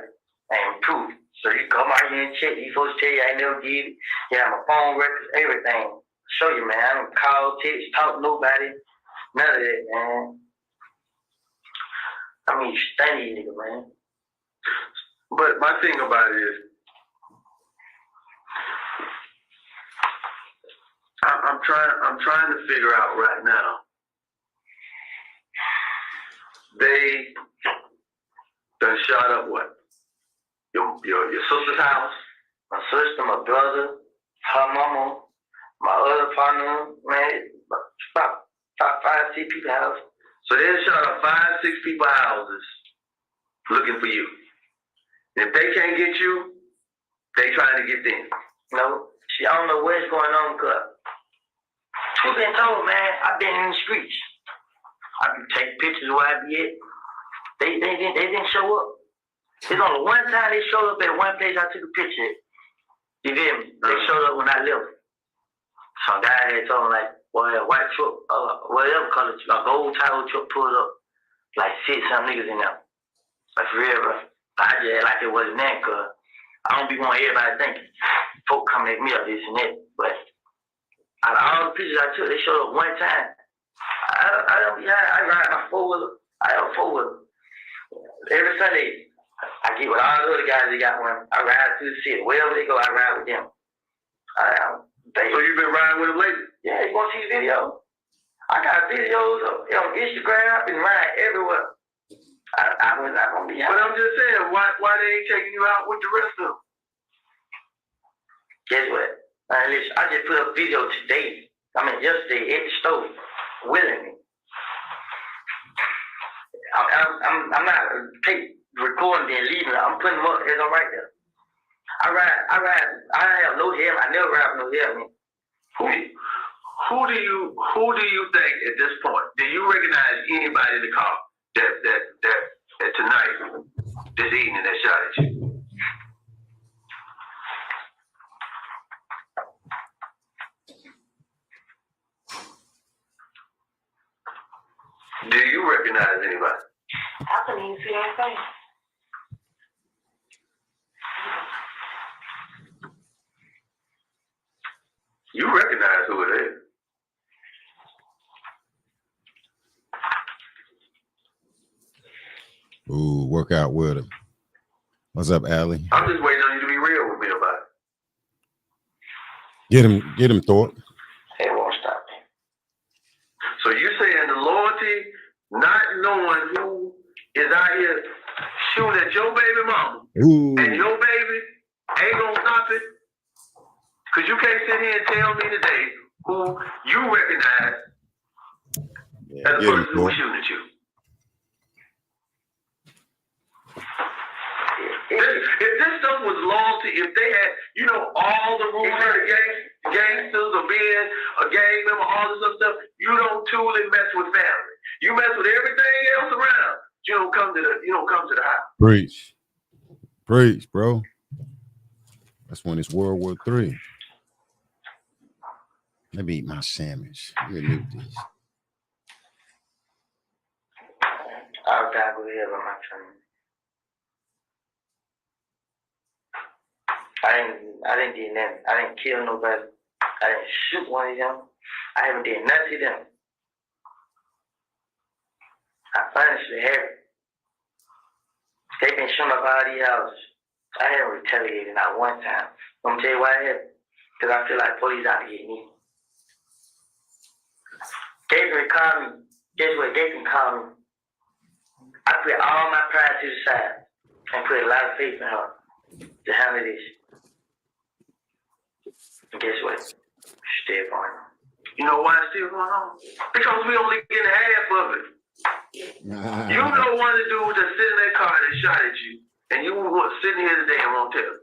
S6: and proof. So you come out here and check. You supposed to tell you I never did it. Yeah, my phone records, everything. Show you, man. I don't call, text, talk to nobody. None of that, man. I mean, you stunning nigga, man.
S9: But my thing about it is, I'm trying to figure out right now. They done shot up what? Your sister's house?
S6: My sister, my brother, her mama, my other partner, man, about 5, 6 people's house.
S9: So they shot up 5, 6 people's houses looking for you. And if they can't get you, they trying to get them.
S6: No, I don't know what's going on, cause truth been told, man, I've been in the streets. I can take pictures where I be at. They didn't show up. There's only one time they showed up at one place I took a picture at. You feel me? They showed up when I left. Some guy had told me like, well, a white truck, whatever color, a gold title truck pulled up, like 6 some niggas in there. Like for real, bro. I just act like it wasn't that, cause I don't be wanting everybody thinking folk coming at me or this and that. But out of all the pictures I took, they showed up one time. I ride my 4-wheeler. I have a 4-wheeler. Every Sunday, I get with all the other guys that got one. I ride through the city. Wherever they go, I ride with them.
S9: So you've been riding with them lately?
S6: Yeah, you want to see videos? I got videos on Instagram. I've been riding everywhere. I was not gonna be out.
S9: But I'm just saying, why they ain't taking you out with the rest of them?
S6: Guess what? Listen, I just put up a video today. Yesterday at the store, willingly. I'm not recording and leaving. I'm putting them up as I'm right there. I ride. I have no helmet. I never ride with no helmet.
S9: Who do you think at this point? Do you recognize anybody in the car that tonight, this evening, that shot at you? Do you recognize anybody?
S11: I couldn't even see that face.
S9: You recognize who it is.
S1: Ooh, work out with him. What's up, Allie?
S9: I'm just waiting on you to be real with me about it.
S1: Get him, Thorpe.
S6: It won't stop me.
S9: So you saying the loyalty, not knowing who is out here shooting at your baby mama
S1: Ooh.
S9: and your baby ain't gonna stop it? Because you can't sit here and tell me today who you recognize
S1: Yeah,
S9: as the
S1: get him,
S9: person who was
S1: Thorpe.
S9: shooting at you. If this stuff was loyalty, if they had, you know, all the rules of the gangsters or being a gang member, all this other stuff, you don't truly mess with family. You mess with everything else around. You don't come to the house.
S1: Preach. Preach, bro. That's when it's World War III. Let me eat my sandwich. Let me move this.
S6: I'll die with here by my family. I didn't do nothing. I didn't kill nobody. I didn't shoot one of them. I haven't did nothing to them. I honestly haven't. They've been shooting up all these houses. I haven't retaliated not one time. I'm gonna tell you why I haven't. Because I feel like police out to get me. Gabriel called me. Guess what? Gabriel called me. I put all my pride to the side and put a lot of faith in her to handle this. And guess what? Still going on.
S9: You know why it's still going on? Because we only getting half of it. You know one of the dudes that sit in that car that shot at you, and you were sitting here today and won't tell.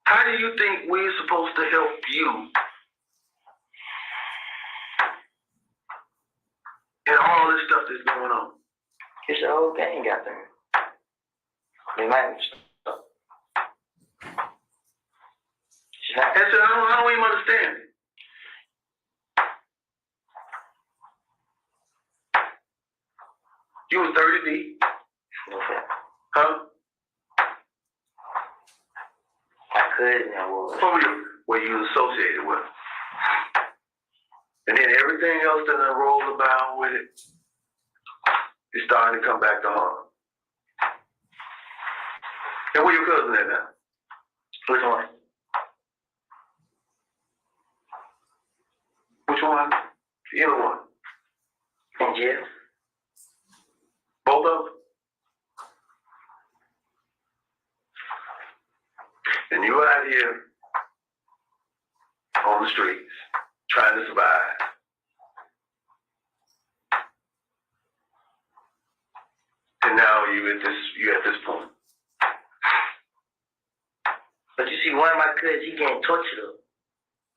S9: How do you think we're supposed to help you in all this stuff that's going on?
S6: It's the whole gang out there. They might stop.
S9: And so I don't even understand it. You was 30 deep.
S6: Okay.
S9: Huh?
S6: I could and was.
S9: Who were you associated with? And then everything else that then rolls about with it is starting to come back to harm. And where your cousin at now?
S6: Which one?
S9: Which one? Either one.
S6: In jail.
S9: Both of them? And you out here on the streets trying to survive. And now you at this point.
S6: But you see, one of my cousins, he getting tortured.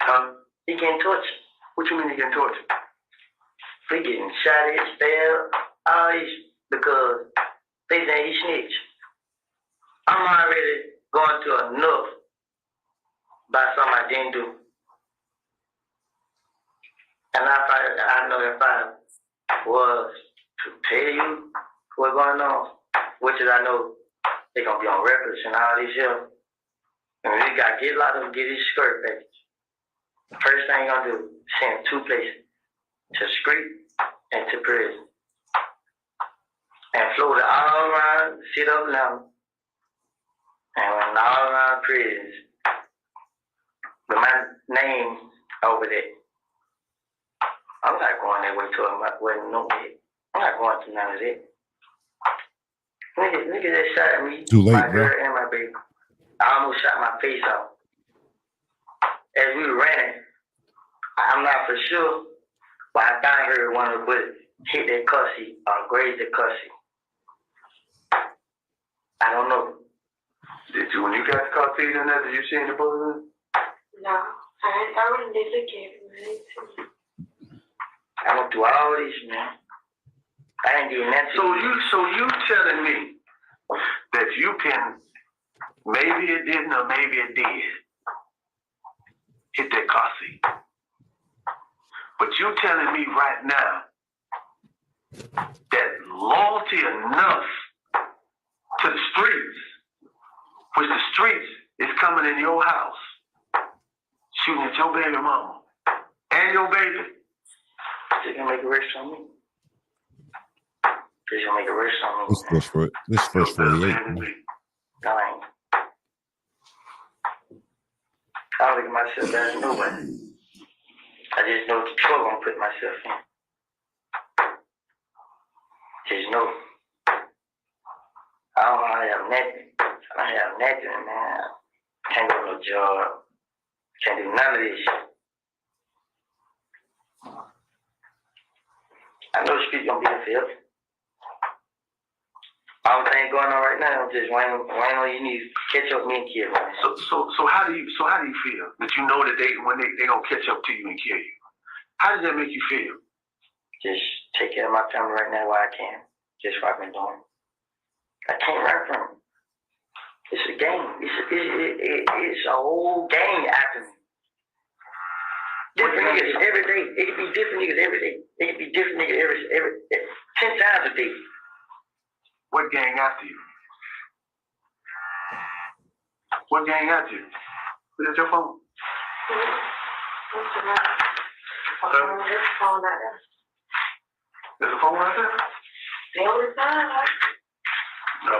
S9: Huh?
S6: He getting tortured.
S9: What you mean he getting tortured?
S6: He getting shot at, stabbed, all this, because they think he snitched. I'm already going to enough by something I didn't do. And I know if I was to tell you what's going on, which is I know they're going to be on records and all this here, and we got to get a lot of them get his skirt back. The first thing I'm going to do is send 2 places, to street and to prison. And float it all around, sit up now, and went all around prisons with my name over there. I'm not going that way to wasn't no way. I'm not going to none of that. Nigga that shot at me,
S1: Too late,
S6: my
S1: bro.
S6: girl and my baby. I almost shot my face off. As we were running, I'm not for sure, but I thought I heard one of the bullets hit that car seat or graze the car seat. I don't know.
S9: Did you, when you got the car seat in there, did you see any bullets?
S11: No, I wouldn't be looking at it.
S6: I went through all this, man. I ain't doing nothing.
S9: So you telling me that you can, maybe it didn't or maybe it did, hit that car seat. But you telling me right now that loyalty enough to the streets, which the streets is coming in your house, shooting at your baby mama and your baby.
S6: They can make a rest on me. Just gonna make a rush on me.
S1: This first 48.
S6: No, I ain't. I don't look at myself as nobody. I just know the trouble I'm putting myself in. Just know. I don't have nothing. I don't have nothing, man. Can't get no job. Can't do none of this shit. I know the street gonna be a field. All the thing going on right now, I'm just waiting on you need to catch up with me and kill me.
S9: So how do you feel that you know that they gonna catch up to you and kill you? How does that make you feel?
S6: Just take care of my family right now while I can. Just what I've been doing. I can't run from it. It's a game. It's a whole gang after me. Different niggas every day. It could be different niggas every day. It could be different niggas every 10 times a day.
S9: What gang after you? What gang after you? Look at your phone. There's a phone right there?
S11: The only time.
S9: No.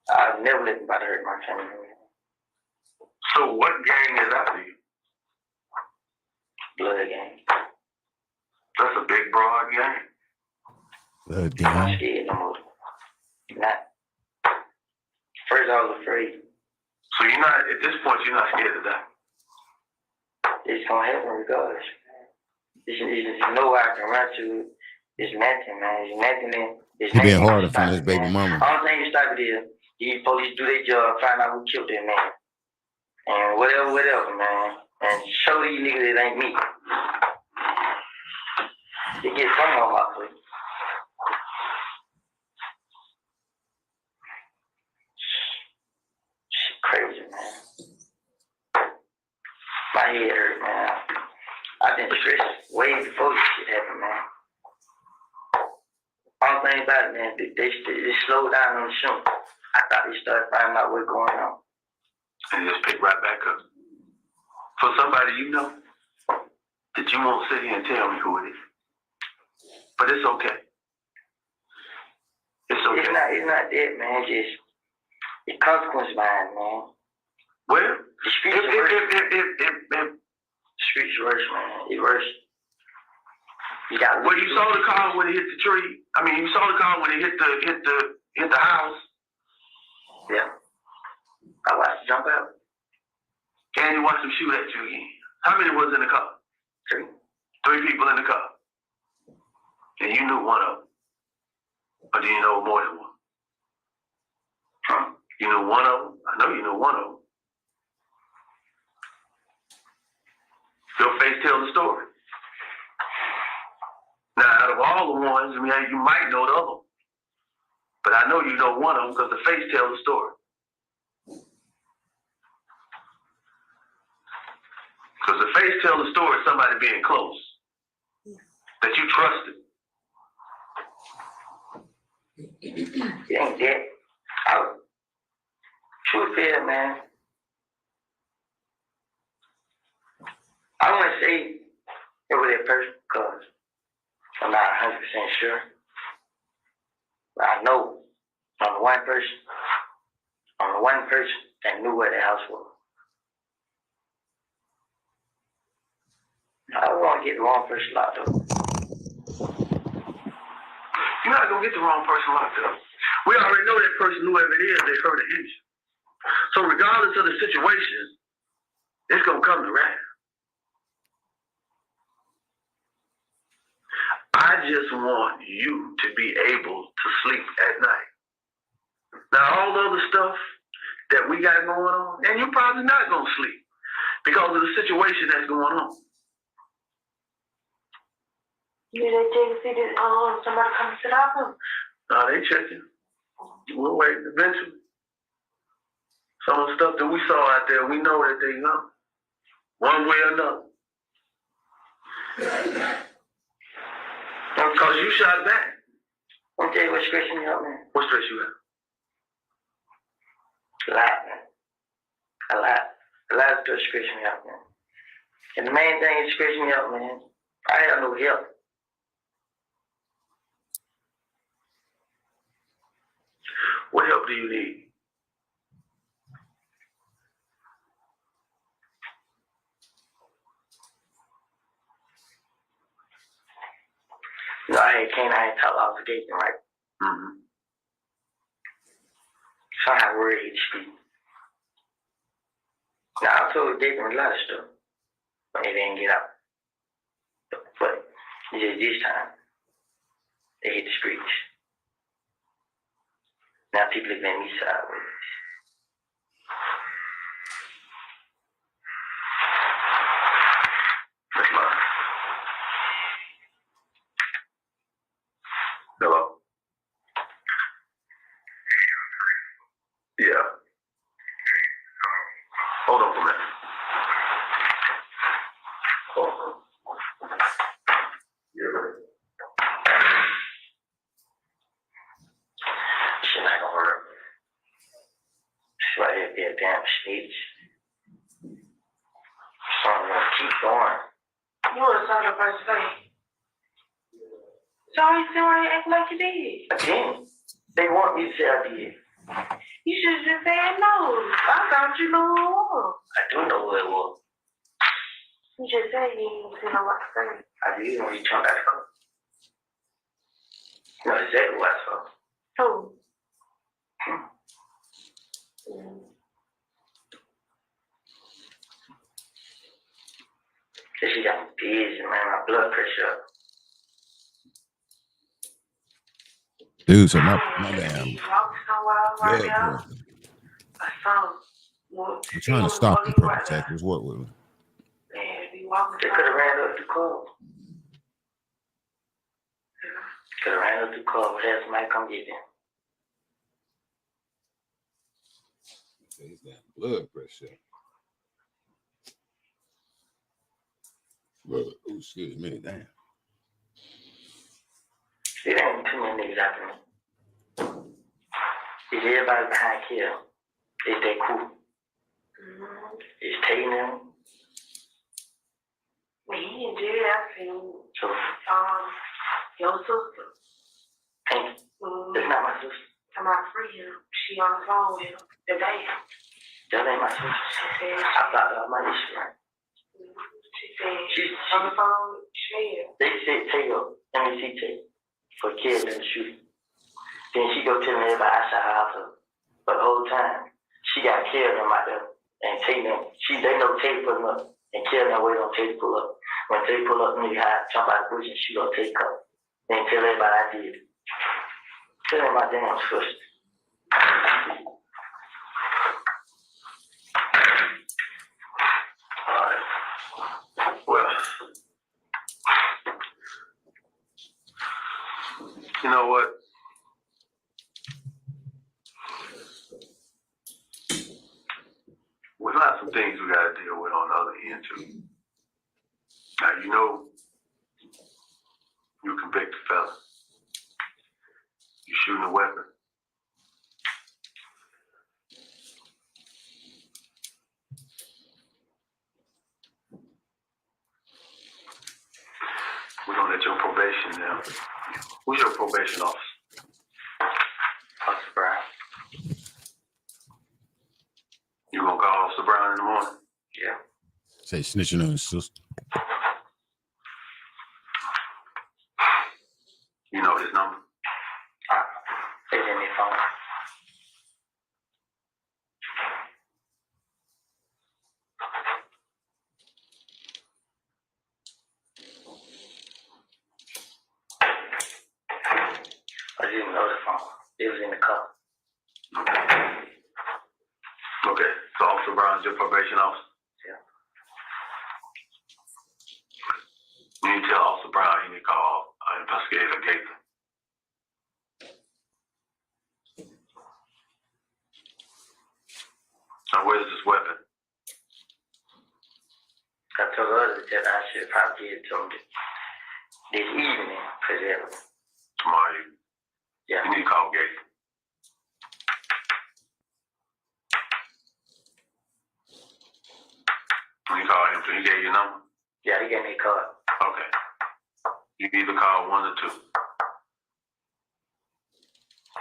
S6: I've never let anybody hurt my family.
S9: So what gang is after you?
S6: Blood gang.
S9: That's a big broad gang.
S6: I'm not scared no more. Not. First I was afraid.
S9: So you're not, at this point, you're not scared of that?
S6: It's gonna happen regardless. There's nowhere I can run to. It's nothing, man. It's nothing. It's
S1: He been
S6: nothing
S1: harder
S6: to
S1: from
S6: stop
S1: his
S6: it,
S1: baby
S6: man.
S1: mama.
S6: All thing to stop it is these police do their job, find out who killed that man. And whatever, man. And show these niggas it ain't me. They get something on my foot. Shit crazy, man. My head hurt, man. I've been stressed way before this shit happened, man. All thing about it, man, they slowed down on the show. I thought they started finding out what's going on.
S9: And just pick right back up. For somebody you know, that you won't sit here and tell me who it is. But it's okay. It's okay.
S6: It's not that, man. Just the consequence behind it, man.
S9: Well,
S6: the streets are worse. The streets are worse, man. It's worse. You got.
S9: Well, you saw the car when it hit the tree. I mean, you saw the car when it hit the house.
S6: Yeah. I watched it jump out.
S9: And you watched him shoot at you again. How many was in the car?
S6: 3.
S9: 3 people in the car. And you knew one of them. Or do you know more than one?
S6: Huh?
S9: You knew one of them? I know you knew one of them. Your face tells the story. Now, out of all the ones, I mean, you might know the other one. But I know you know one of them because the face tells the story. Because the face tells the story of somebody being close. That you trusted.
S6: It ain't that. Truth is, man. I want to say it was that person because I'm not 100% sure. But I know I'm the one person that knew where the house was. I don't want to get the wrong person locked up.
S9: You're not going to get the wrong person locked up. We already know that person, whoever it is, they hurt or injured. So regardless of the situation, it's going to come to rap. I just want you to be able to sleep at night. Now, all the other stuff that we got going on, and you're probably not going to sleep because of the situation that's going on.
S11: Did they check to see that somebody coming to the office?
S9: No, they checking. We'll wait eventually. Some of the stuff that we saw out there, we know that they know. One way or another. Because you shot back.
S6: I'll tell you what's stressing me out, man.
S9: What stress you out?
S6: A lot, man. A lot. A lot of stuff scratch me out, man. And the main thing that scratched me out, man, I have no help.
S9: What help do you need?
S6: No, I ain't taught obligation, right?
S9: Mm-hmm.
S6: So I have word hit the street. Now I told Gaten a lot of stuff, but they didn't get out. But just this time, they hit the streets. Now people looking at me sideways.
S9: That's mine. Hello? Yeah. Hold on for a minute. Yeah.
S6: Shit not gonna work. It's right here be a damn snitch. So I'm gonna keep going.
S11: You would have saw the first day. So you still ain't act like you did.
S6: Again, they want me to say I did.
S11: You should have just said no. I thought you knew who it was.
S6: I do know who it was.
S11: You just said you didn't know what to say.
S6: I did when you jumped out of the car. You know exactly what I saw.
S11: Who?
S6: This shit got me busy, man. My blood pressure up.
S1: Dude, so my damn
S11: You walked somewhere right
S1: blood
S11: now.
S1: pressure.
S11: I saw him.
S1: I'm trying to stop the perpetrators. What with it?
S11: Man, be walking
S6: They could have ran up the club. Could have ran up the club. Would have somebody come get them.
S1: It's that blood pressure. Blood. Oh, excuse me, damn.
S6: It ain't too many niggas after me. It's everybody behind kill. It's that crew. It's taking them.
S11: When he in jail, I seen
S6: So,
S11: your sister.
S6: Pink, that's not my sister.
S11: I'm not free him. She on the phone with him today.
S6: That ain't my sister.
S11: She said
S6: I thought that was my issue, right?
S11: she said
S6: She-
S11: on the phone with Shell.
S6: They said Taylor, MEC Taylor, for killing and shooting. Then she go telling everybody I shot her out her. But the whole time, she got killed them out there and Taylor, they know Taylor put them up and kill them waiting on Taylor to pull up. When Taylor pull up, nigga hide, jump out the bush and shoot on Taylor up. Then tell everybody I did it. Tell them my damn sister.
S9: Well, you know what? We got some things we got to deal with on the other end too. Now you know you're a convicted felon. You're shooting a weapon. We're gonna let your probation now. Who's your probation officer?
S6: Officer Brown.
S9: You gonna call Officer Brown in the morning?
S6: Yeah.
S1: Say snitching on his sister.
S9: You know his number?
S6: It's in their phone. I didn't know the phone. It was in the car.
S9: Okay. So Officer Brown's your probation officer?
S6: Yeah.
S9: You need to tell Officer Brown he need to call Investigator Gaten. Now where's this weapon?
S6: I told others that I should probably give it to them this evening, because
S9: Tomorrow
S6: yeah.
S9: you need to call Gaten. When you called him, so he gave you a number?
S6: Yeah, he gave me a card.
S9: Okay. You can either call 1 or 2.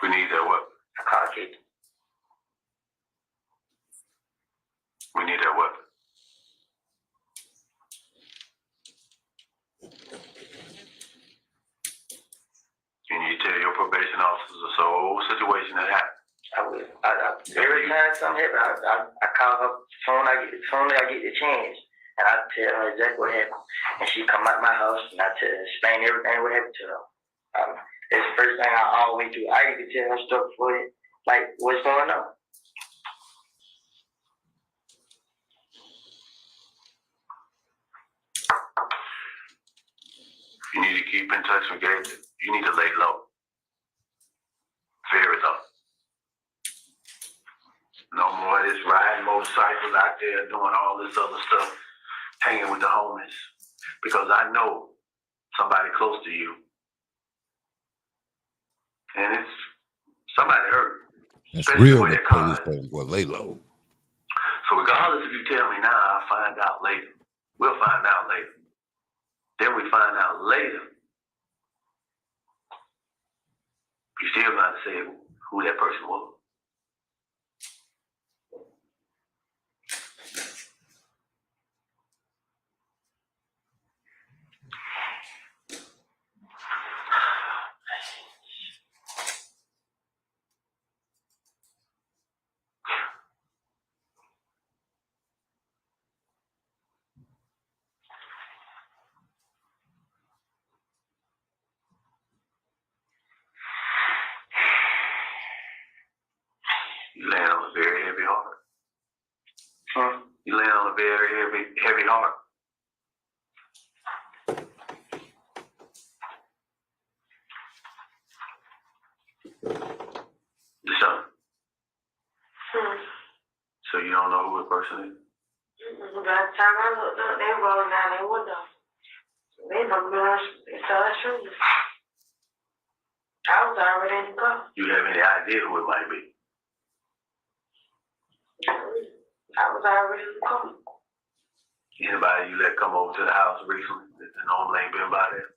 S9: We need that what?
S6: A car key.
S9: We need that what? Can you tell your probation officers the whole situation that happened?
S6: I will. Every time something happens, I call her soon as I get the chance, and I tell her exactly what happened. And she come out my house, and I explain everything what happened to her. It's the first thing I always do. I need to tell her stuff for it, like what's going on.
S9: You need to keep in touch with Gabe. You need to lay low. Very low. No more of this riding motorcycles out there doing all this other stuff, hanging with the homies. Because I know somebody close to you. And it's somebody hurt.
S1: It's real that police tell them, well, lay low.
S9: So regardless if you tell me now, I'll find out later. We'll find out later. Then we find out later. You still got to say who that person was. You land on a very heavy heart.
S6: Huh?
S9: You land on a very heavy heart. Deshaun. So you don't know who the person is?
S11: By the time I looked up, they rolling down their window. They know me. So I showed you. I was already in the car.
S9: You have any idea who it might be?
S11: I was already in the car.
S9: Anybody you let come over to the house recently that normally ain't been by there?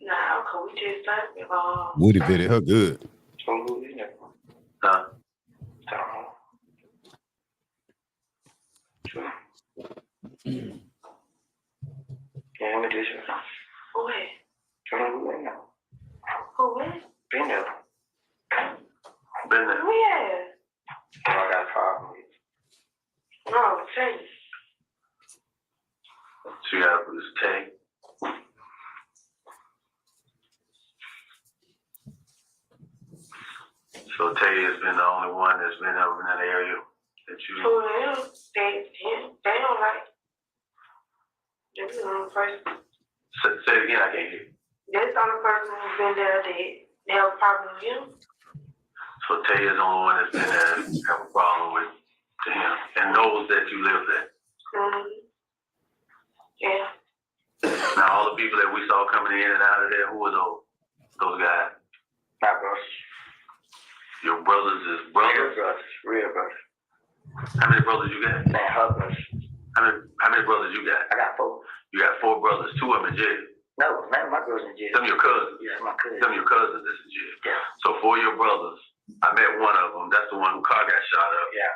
S11: Nah, cause we just started.
S1: Woody fitted her good.
S9: Huh?
S6: Yeah, let me do some.
S11: Who is?
S6: Come on, who now?
S11: Who is?
S6: Been there.
S9: Been there.
S11: Who is?
S6: I got a problem with it.
S11: No, say.
S9: So you gotta put this tag. So Tay has been the only one that's been over in that area that you.
S11: Who is? They don't like. This is the only person.
S9: Say it again, I can't hear you.
S11: This the only person who's been there that they have a problem with him.
S9: So Tay is the only one that's been there that have a problem with to him and knows that you live there.
S11: Yeah.
S9: Now all the people that we saw coming in and out of there, who are those guys?
S6: My brothers.
S9: Your brothers is brothers?
S6: Real brothers.
S9: How many brothers you got?
S6: Man, her brothers.
S9: How many brothers you got?
S6: I got 4.
S9: You got 4 brothers, 2 of them in jail.
S6: No, none of my brothers in jail.
S9: Some of your cousins.
S6: Yeah, my cousin.
S9: Some of your cousins that's in jail.
S6: Yeah.
S9: So 4 of your brothers, I met one of them. That's the one who car got shot up.
S6: Yeah.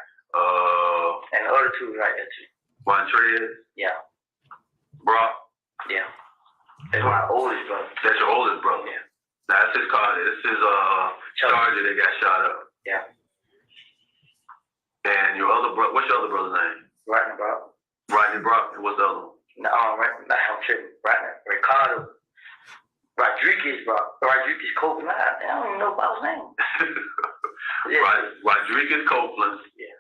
S6: And the other 2 right there too.
S9: Montrez?
S6: Yeah.
S9: Brock?
S6: Yeah. That's my oldest brother.
S9: That's your oldest brother?
S6: Yeah.
S9: Now that's his car. This is Charger that got shot up.
S6: Yeah.
S9: And your other brother, what's your other brother's name?
S6: Rodney Brock.
S9: Rodney Brock. And what's the other one?
S6: No, I'm tripping. Ricardo. Rodriguez Brock. Rodriguez Copeland. I don't even know about his name.
S9: Yeah. Rodriguez Copeland.
S6: Yeah.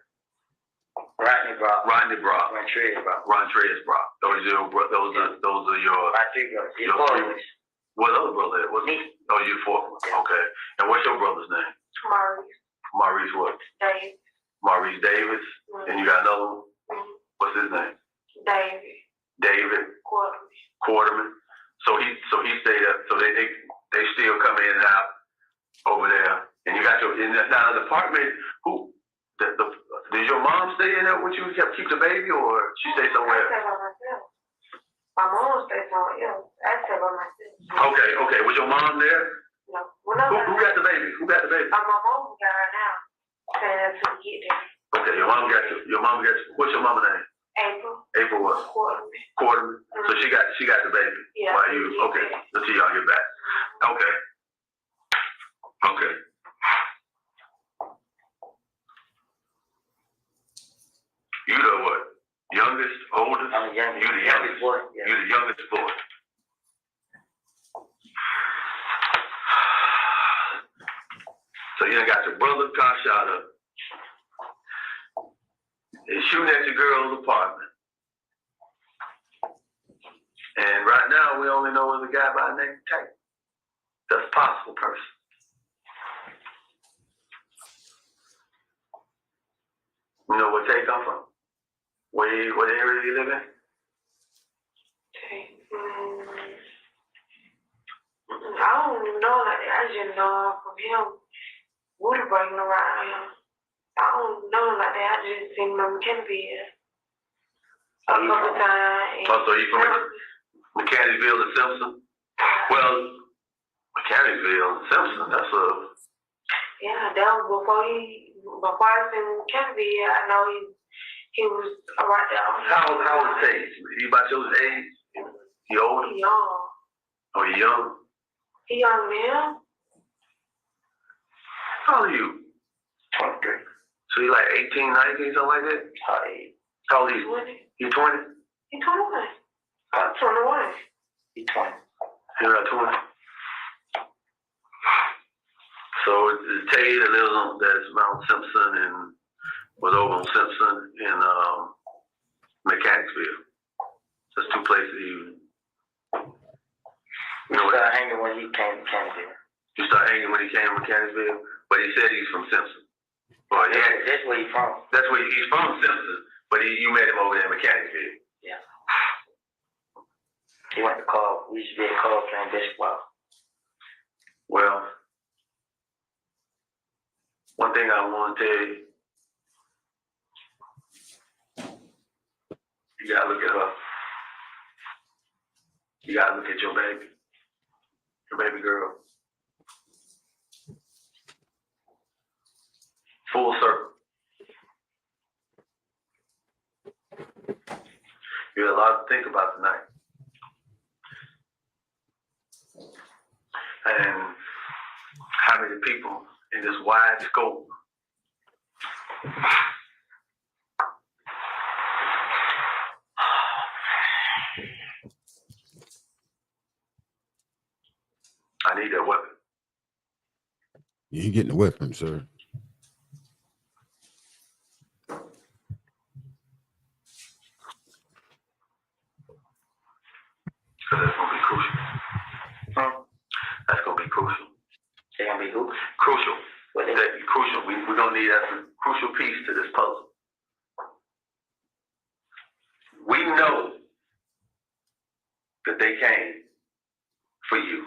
S6: Rodney Brock.
S9: Montrez Brock. Those are your
S6: my 3 brothers. His boys.
S9: What other brother? What's
S6: Me.
S9: Oh, you 4th one.
S6: Yeah.
S9: Okay. And what's your brother's name?
S11: Maurice.
S9: Maurice what?
S11: Dave.
S9: Maurice Davis. And you got another one? What's his name? David. Quarterman. So he stayed up. So they still come in and out over there. And you got now the apartment. Who the Did your mom stay in there with you? Keep the baby, or she stay somewhere?
S11: I stay by myself. My mom stays somewhere else. I stay by myself.
S9: Okay. Was your mom there?
S11: No.
S9: Who got the baby? Who got the baby?
S11: My mom got her now. Saying to get there.
S9: Okay, your mom got you. What's your mama's name?
S11: April.
S9: April what? Courtroom. So she got the baby.
S11: Yeah.
S9: While you until y'all get back. Okay. You the what? Youngest, oldest?
S6: I'm the youngest.
S9: You the youngest
S6: boy. Yeah.
S9: You the youngest boy. So you done got your brother got shot up. He's shooting at your girl's apartment. And right now we only know there's a guy by the name of Tate. That's a possible person. You know where Tate come from? What area you live in?
S11: I don't know. Like, I just know from him, Woody breaking around him. I don't know like that. I just seen him in Mechanicsville a couple times.
S9: Oh, so you from Mechanicsville to Simpson? Well, Mechanicsville and Simpson, that's a...
S11: Yeah, that was before I was in Mechanicsville. I know he was right there.
S9: How old is Tate? He about your age? He older?
S11: He young.
S9: Oh, he young?
S11: He young man.
S9: How old are you?
S6: 23.
S9: So you like 18, 19, something like that? How old are you?
S11: 20.
S9: You 20?
S11: He 21. I'm 21.
S6: He 20.
S9: You're at 20. So it's Tay that lives on that's Mount Simpson and was over on Simpson in Mechanicsville. That's two places you know.
S6: Started hanging when he came to Mechanicsville.
S9: You started hanging when he came to Mechanicsville, but he said he's from Simpson. Well, yeah,
S6: That's where he's from.
S9: that's where he's from, Simpson. But you met him over there in Mechanicsville.
S6: Yeah. He went to call. We used to be at call playing basketball.
S9: Well, one thing I want to tell you, you gotta look at her. You gotta look at your baby girl. Full circle. You had a lot to think about tonight. And how many people in this wide scope I need that weapon.
S1: You ain't getting the weapon, sir.
S9: Because that's going to be crucial. That's going to be crucial.
S6: They're gonna be who?
S9: Crucial.
S6: What they?
S9: That crucial. We're going to need that's a crucial piece to this puzzle. We know that they came for you.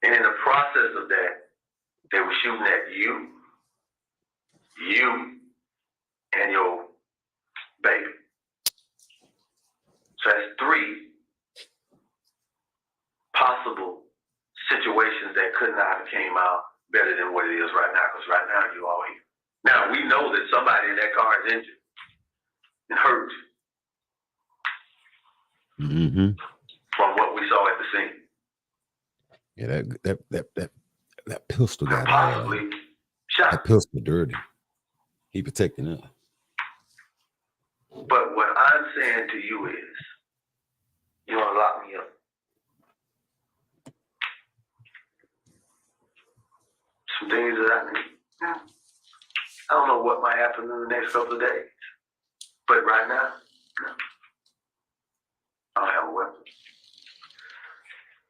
S9: And in the process of that, they were shooting at you and your baby. So that's three possible situations that could not have came out better than what it is right now, because right now you all here. Now we know that somebody in that car is injured and hurt from what we saw at the scene.
S1: Yeah, that pistol got
S9: Possibly shot.
S1: that pistol dirty. He protecting it.
S9: But what I'm saying to you is,
S6: You wanna lock me up?
S9: some things that I don't know what might happen in the next couple of days. But right now, no. I don't have a weapon.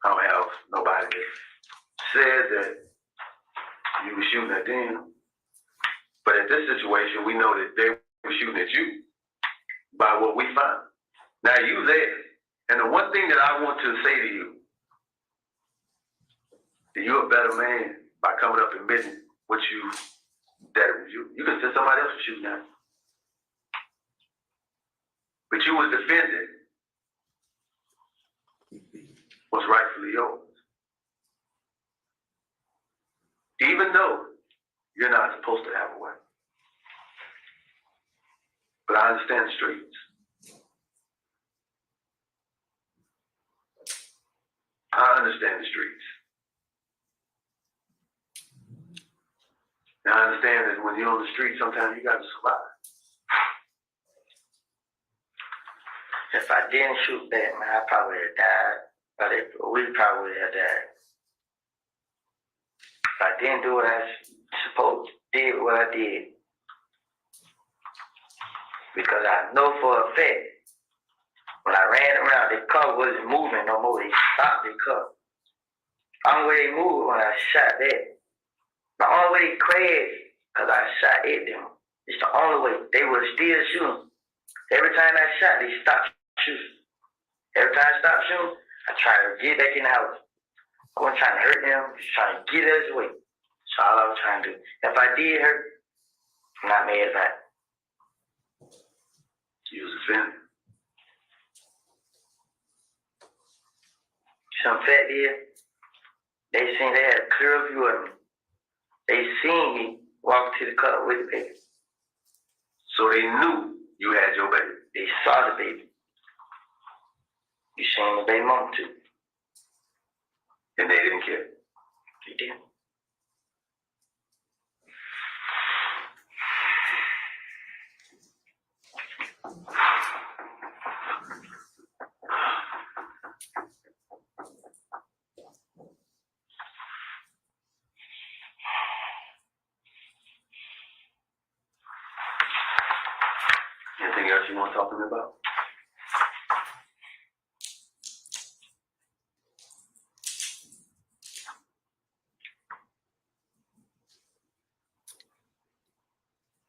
S9: I don't have nobody that said that you were shooting at them. But in this situation, we know that they were shooting at you by what we found. Now you there. And the one thing that I want to say to you, that you're a better man by coming up and admitting what you that you can send somebody else to shoot now. But you was defending what's rightfully yours. Even though you're not supposed to have a weapon. But I understand the streets. I understand the streets. And I understand that when you're on the street, sometimes you got to survive.
S6: If I didn't shoot back, man, I probably would have died. But we probably would have died. If I didn't do what I did what I did. Because I know for a fact, when I ran around, the car wasn't moving no more. They stopped the car. Only way they moved when I shot that. The only way they crashed, because I shot at them. It's the only way. They were still shooting. Every time I shot, they stopped shooting. Every time I stopped shooting, I tried to get back in the house. I wasn't trying to hurt them, just trying to get us away. That's all I was trying to do. If I did hurt, I'm not mad about it.
S9: You was offended.
S6: Some fact is, they seen they had a clear view of me. They seen me walk to the car with the baby.
S9: So they knew you had your baby.
S6: They saw the baby. You seen the baby mom too.
S9: And they didn't care.
S6: They did.
S9: Anything else you want to talk to me about?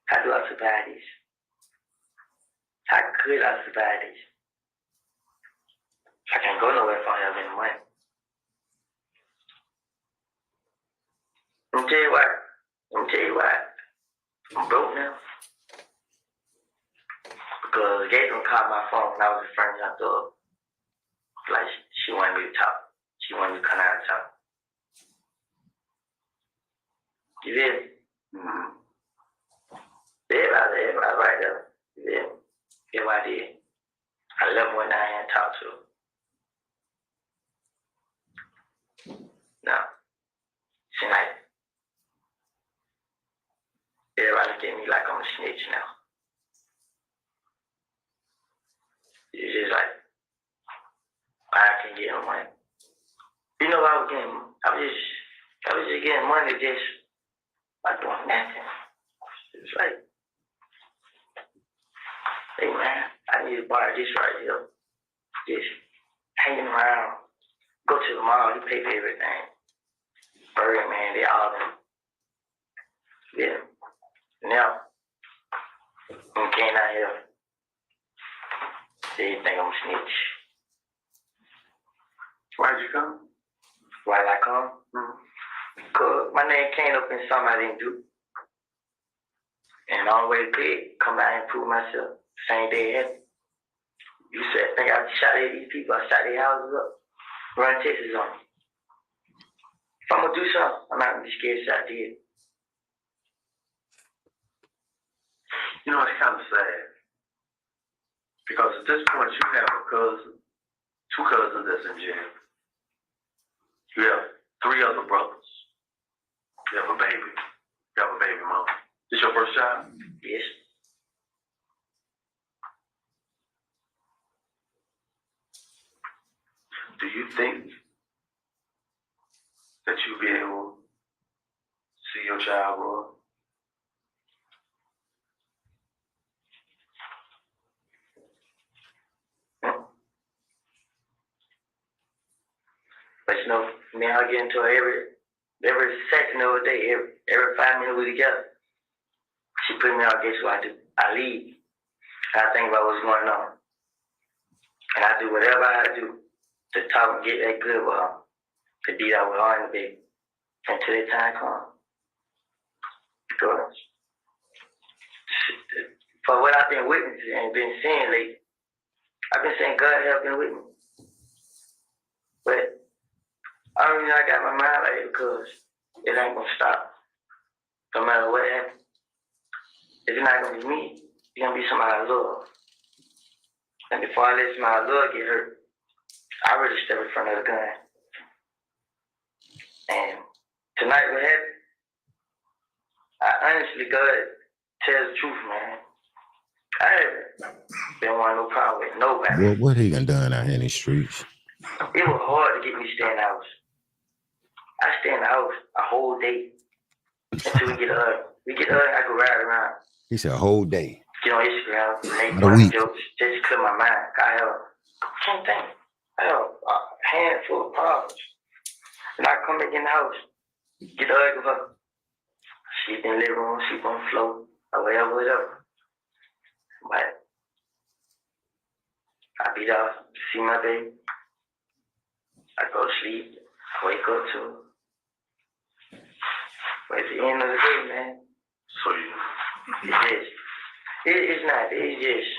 S6: How do I survive this? How could I survive this? I can't go nowhere if I have any money. Let me tell you what. I'm broke now. Because Gabriel called my phone when I was in front of the door. Like, she wanted me to talk. She wanted me to come out and talk. You feel me?
S9: Mm-hmm.
S6: Everybody right there. You feel me? Everybody did. I left one down here and talked to her. No. She like, everybody look at me like I'm a snitch now. It's just like, I can get no money. You know, I was just getting money just by doing nothing. It's like, hey man, I need to borrow this right here. Just hanging around. Go to the mall, you pay for everything. Burger man, they all them. Yeah. Now, when I came out here, they think I'm a snitch.
S9: Why'd you come?
S6: Why'd I come?
S9: Mm-hmm.
S6: Because my name came up in something I didn't do. And the only way to play, come out and prove myself. Same day it happened. You said, think I shot at these people, I shot their houses up, run Texas on me. If I'm going to do something, I'm not going to be scared shot dead.
S9: You know, it's kind of sad. Because at this point, you have a cousin, two cousins that's in jail. You have three other brothers. You have a baby. You have a baby mama. This your first child?
S6: Yes.
S9: Do you think that you'll be able to see your child grow up?
S6: But you know, me and her get into it every second of the day, every 5 minutes we together. She put me out, guess what I do? I leave. And I think about what's going on. And I do whatever I do to talk and get that good with her. To be that with her and the baby. Until that time comes. Because for what I've been witnessing and been seeing lately, I've been saying God have been with me. But I don't know I got my mind like it because it ain't gonna stop. No matter what happens. It's not gonna be me, it's gonna be somebody I love. And before I let somebody I love get hurt, I really step in front of the gun. And tonight what happened, I honestly, God tells the truth, man. I haven't been wanting no problem with nobody.
S1: Well, what he done out here in these streets?
S6: It was hard to get me to stay in the house. I stay in the house a whole day until we get up. We get up, I can ride around.
S1: He said a whole day.
S6: Get on Instagram, make
S1: Not a week.
S6: jokes, just clear my mind. I can't think. I have a handful of problems. And I come back in the house, get the ugly her. Sleep in the living room, sleep on the floor, or whatever. But I beat off, see my baby. I go to sleep, I wake up too. But at the end of the day, man,
S9: So you.
S6: it's not, it's just,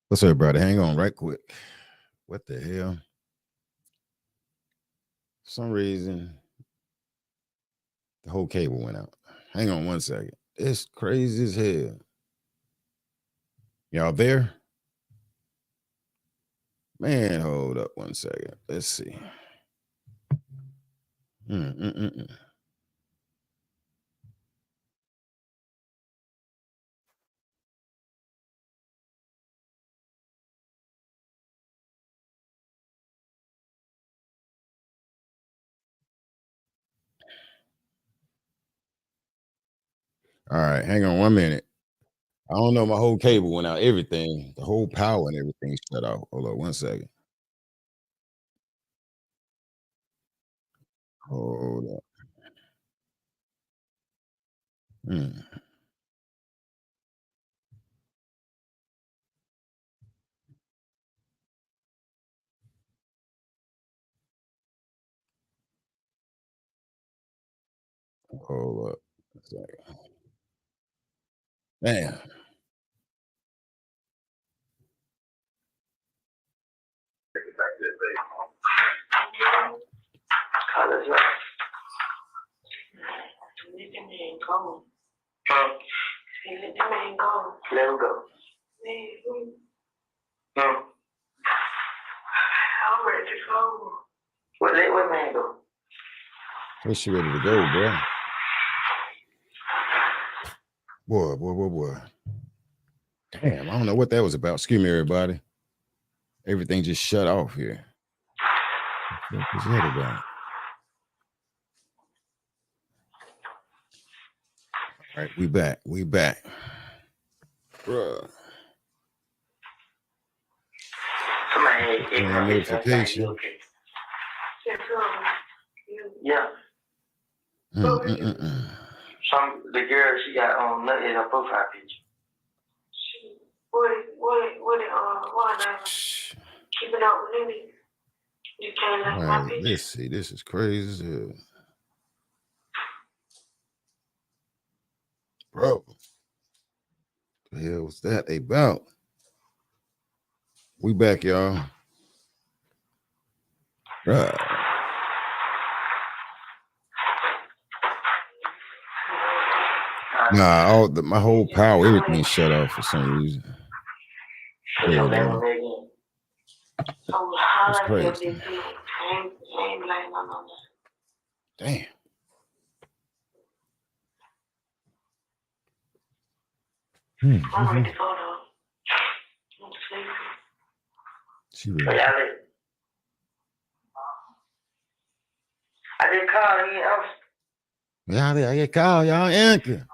S1: What's up, brother? Hang on right quick. What the hell? For some reason, the whole cable went out. Hang on one second. It's crazy as hell. Y'all there? Man, hold up one second. Let's see. All right, hang on 1 minute. I don't know. My whole cable went out. Everything, the whole power and everything shut off. Hold on 1 second. Hold up. Hold up. 1 second. Damn.
S6: Colors up.
S11: Let them man go.
S6: Huh?
S11: Let them man go.
S6: Let him go.
S11: Man,
S6: Huh?
S11: I'm ready to go.
S6: Let what man go?
S1: What's she ready to go, bro? Boy. Damn, I don't know what that was about. Excuse me, everybody. Everything just shut off here. What was that about? All right, we back. Bruh.
S6: Somebody
S1: Notification.
S6: okay.
S11: Yeah.
S6: The girl, she got nothing in her profile picture.
S11: What keeping up with me? You can't like my
S1: Right,
S11: picture.
S1: let's see. This is crazy as hell. Bro. What the hell was that about? We back, y'all. Bruh. Nah, my whole power, everything shut off for some reason. Yeah, man. It's crazy. Damn.
S11: I'm ready to go though. I'm sleeping.
S1: She ready.
S6: I didn't call you else.
S1: Yeah, I get called, y'all answer.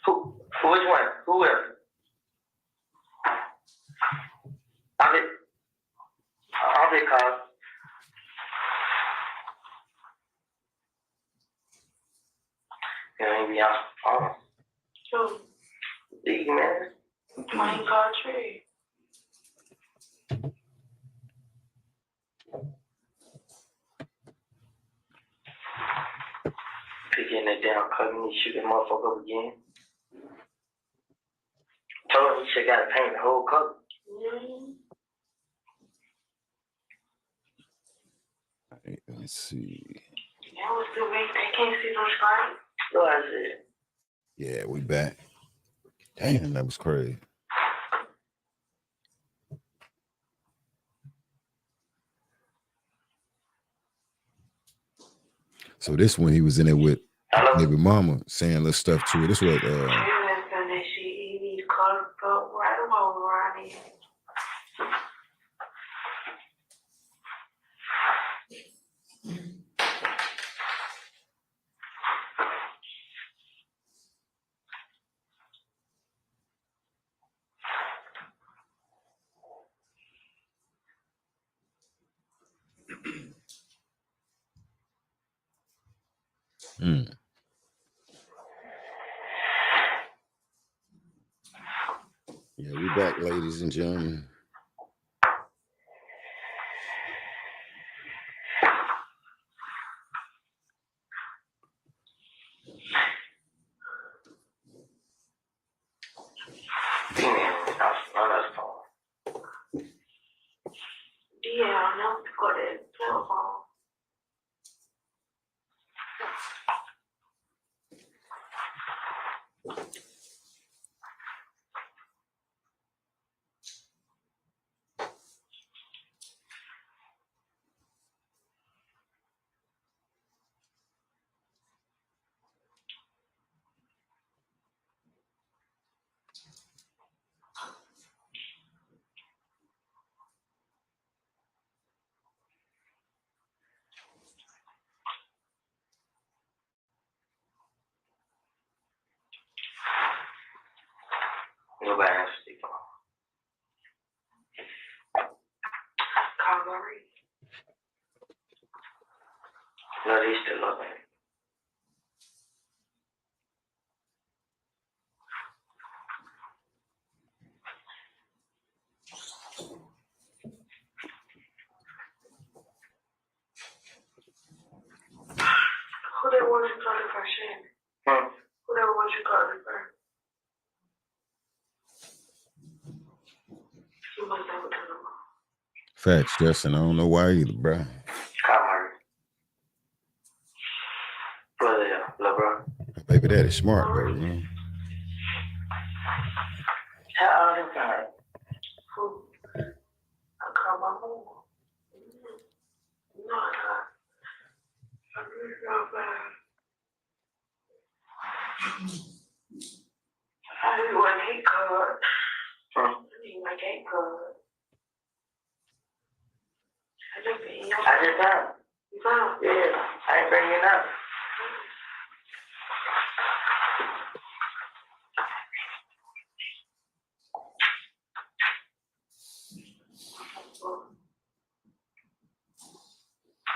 S6: Who? Which one? Who else? I'll be called. Yeah, maybe I'll.
S11: Who?
S6: Big man.
S11: Mine called Trey.
S6: Picking it down, cutting me, shooting motherfucker up again. Told him he should got to paint the whole color.
S1: Right, let me see.
S11: That was the way they can't see no screen.
S6: So I said.
S1: Yeah, we back. Damn, that was crazy. So this one he was in it with baby mama saying little stuff to it. This was Yeah, we back, ladies and gentlemen.
S6: Nobody answers the phone.
S11: Call Marie.
S6: No, they still up there.
S11: Who that was you calling for, Shannon? Who that was you calling for? You must have done them.
S1: Facts, Justin. I don't know why either, bro.
S6: Call Marie. Brother, LeBron.
S1: Baby daddy smart, though. You know?
S6: How old is that?
S11: Who? I call my mom. No, I really feel bad. I need my gate card. I need my gate card. I just found.
S6: You found? Yeah, I ain't bringing it up.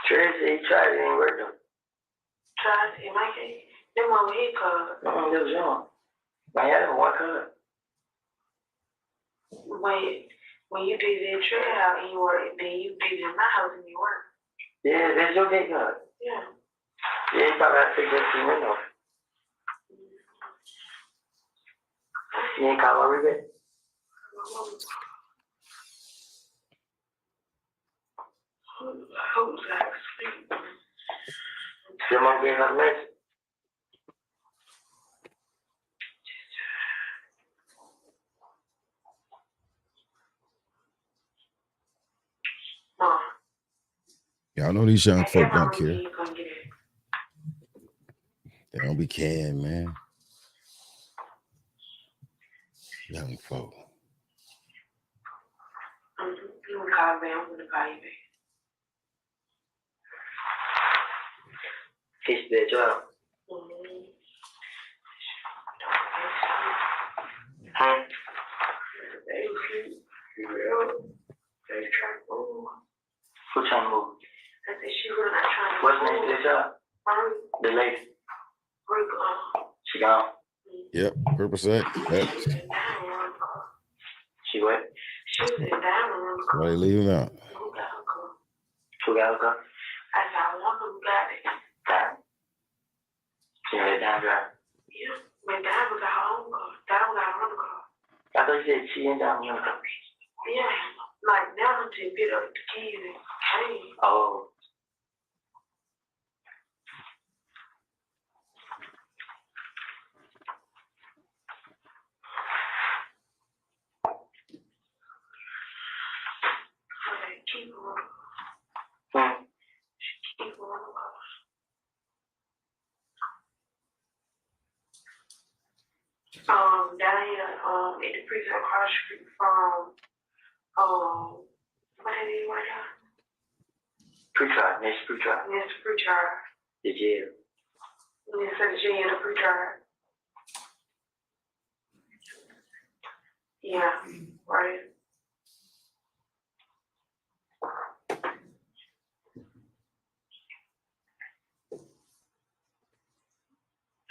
S6: Tracy, he tried it, ain't working.
S11: Tried to see my gate. Them on my gate card.
S6: It was young. I had him one card.
S11: When you did it at your house and you work, then you did it in my house and you work.
S6: Yeah, that's your gate card.
S11: Yeah.
S6: Yeah, you probably have to take that to the window. You ain't call Marie yet?
S11: Who's asleep?
S6: Your mom gave her a message.
S11: No.
S1: Y'all know these young folk don't care.
S11: You gonna get it.
S1: They don't be caring, man. Young folk.
S11: You can call me. I'm gonna call you back.
S6: Kiss that job. Huh?
S11: They sleep. Real. They trying to move.
S6: Who trying to move?
S11: I said she really not trying to
S6: What's
S11: move.
S6: next to that job? The lady. She gone.
S1: Yep, percent.
S6: She what?
S11: She was in Diamond.
S1: Why they leave him out?
S11: Who got her car?
S6: Who got her car?
S11: I said, I wonder who got it.
S6: Diamond. She let Diamond drive.
S11: Yeah, but Diamond got her own car. Diamond got her own car.
S6: I thought you said she and Diamond on the car.
S11: Yeah, like Diamond just picked up the keys and came.
S6: Oh.
S11: Keep her. She keep her on the car. Down here, at the prison across the street from, what is it right now?
S6: Pre-trial, next pre-trial.
S11: Next pre-trial.
S6: The jail.
S11: Next to the jail, the pre-trial. Yeah, right.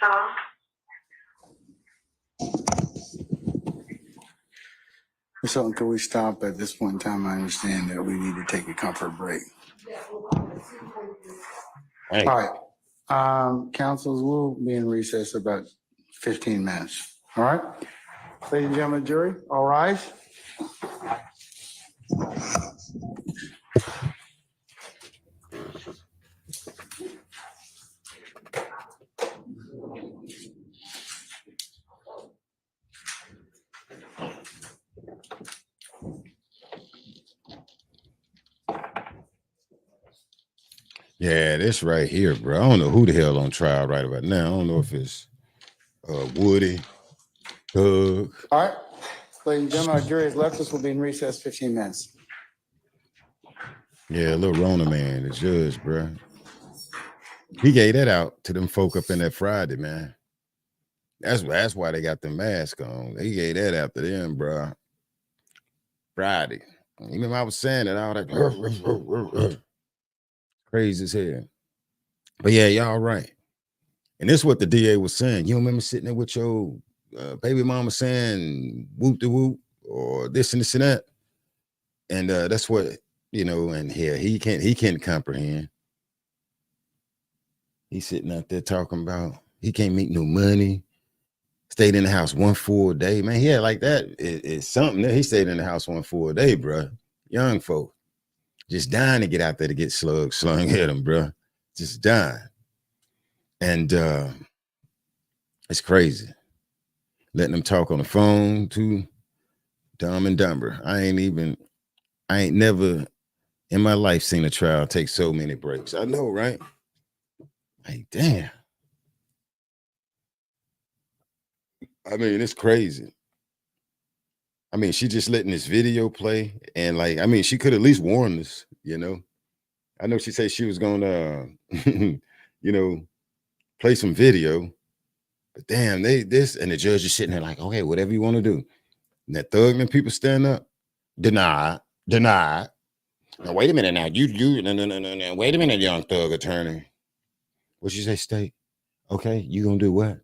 S11: Huh?
S2: So until we stop at this point in time, I understand that we need to take a comfort break.
S1: Hey.
S2: All right. Councils will be in recess about 15 minutes. All right. Ladies and gentlemen, jury, all rise.
S1: Yeah, this right here, bro. I don't know who the hell on trial right about now. I don't know if it's Woody, Doug.
S2: All right. Ladies and gentlemen, our jury has left us. We'll be in recess 15 minutes.
S1: Yeah, little Rona man, the judge, bro. He gave that out to them folk up in that Friday, man. That's why they got the mask on. They gave that after them, bro. Friday. Even I was saying it, all that crazy as hell. But yeah, y'all right. And this is what the DA was saying. You remember sitting there with your baby mama saying whoop de whoop or this and this and that. And that's what, you know, and here he can't comprehend. He's sitting out there talking about he can't make no money. Stayed in the house 1 full day, man. Yeah, like that is something that he stayed in the house 1 full day, bro. Young folk just dying to get out there to get slung at him, bro. Just dying. And it's crazy. Letting them talk on the phone too. Dumb and dumber. I ain't never in my life seen a trial take so many breaks. I know, right? Like, damn. I mean, it's crazy. I mean, she just letting this video play. And like, I mean, she could at least warn us, you know. I know she said she was gonna you know, play some video. But damn, this and the judge is sitting there like, okay, whatever you want to do. And that thug and people stand up, deny. Now wait a minute now. You no. Wait a minute, young thug attorney. What you say, State? Okay, you gonna do what?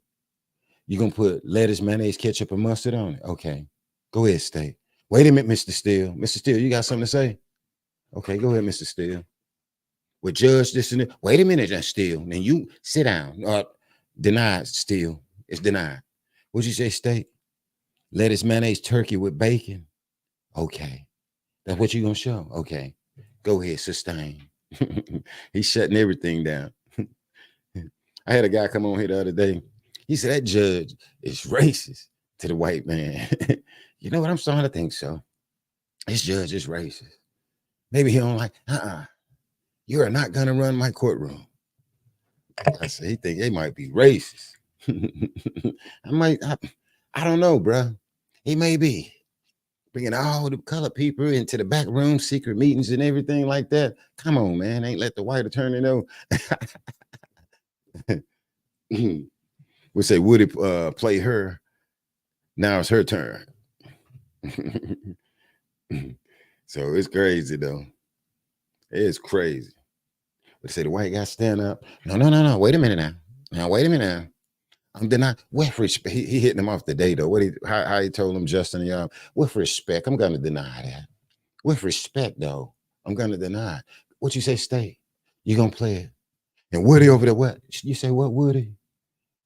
S1: You gonna put lettuce, mayonnaise, ketchup, and mustard on it? Okay. Go ahead, State. Wait a minute, Mr. Steele. Mr. Steele, you got something to say? Okay, go ahead, Mr. Steele. With judge this and that. Wait a minute, Judge Steele. Then you sit down. Denied, Steele. It's denied. What'd you say, State? Lettuce, mayonnaise, turkey with bacon. Okay. That's what you gonna show? Okay. Go ahead, sustain. He's shutting everything down. I had a guy come on here the other day. He said that judge is racist to the white man. You know what? I'm starting to think so. This judge is racist. Maybe he don't like, you are not gonna run my courtroom. I said, he think they might be racist. I don't know, bro. He may be bringing all the colored people into the back room, secret meetings and everything like that. Come on, man. Ain't let the white attorney know. We say Woody play her. Now it's her turn. So it's crazy though. It's crazy. But say the white guy stand up. No. Wait a minute now. Wait a minute now. I'm denying with respect. He hitting him off the day though. How he told him, Justin, y'all, with respect, I'm gonna deny that. With respect, though, I'm gonna deny. What you say, State? You gonna play it? And Woody over there, what? You say what, Woody?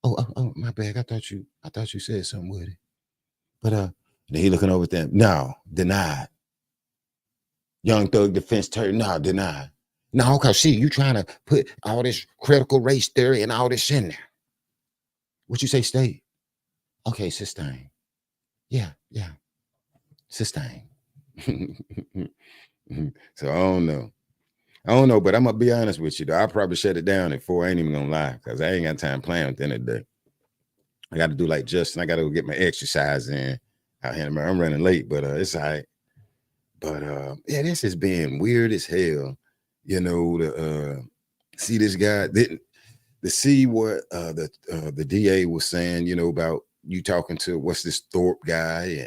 S1: Oh, my bad. I thought you said something, Woody. But then he looking over at them. No, denied. Young thug defense attorney. No, denied. No, cause see, you trying to put all this critical race theory and all this in there. What you say, State? Okay, sustain. Yeah. Sustain. So I don't know, but I'm gonna be honest with you though. I'll probably shut it down at 4. I ain't even gonna lie, because I ain't got time playing at the end of the day. I got to do like Justin. I got to go get my exercise in out here. I'm running late, but it's all right. But yeah, this is being weird as hell. You know, to see this guy, to see what the DA was saying, you know, about you talking to what's this Thorpe guy,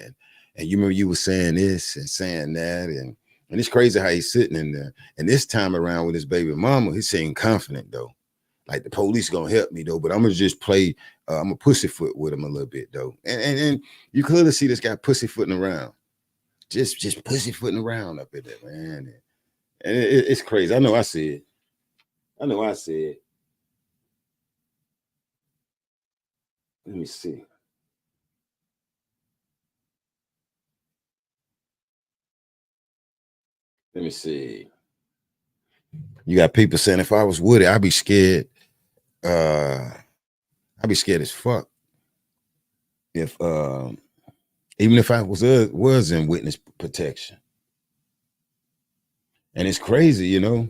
S1: and you remember you were saying this and saying that, and it's crazy how he's sitting in there. And this time around with his baby mama, he seemed confident though. Like the police gonna help me though, but I'm gonna just play. I'm a pussyfoot with him a little bit though, and you clearly see this guy pussyfooting around, just pussyfooting around up in there, man. And it's crazy. I know I see it. Let me see. Let me see. You got people saying if I was Woody, I'd be scared. I'd be scared as fuck. If even if I was in witness protection. And it's crazy, you know.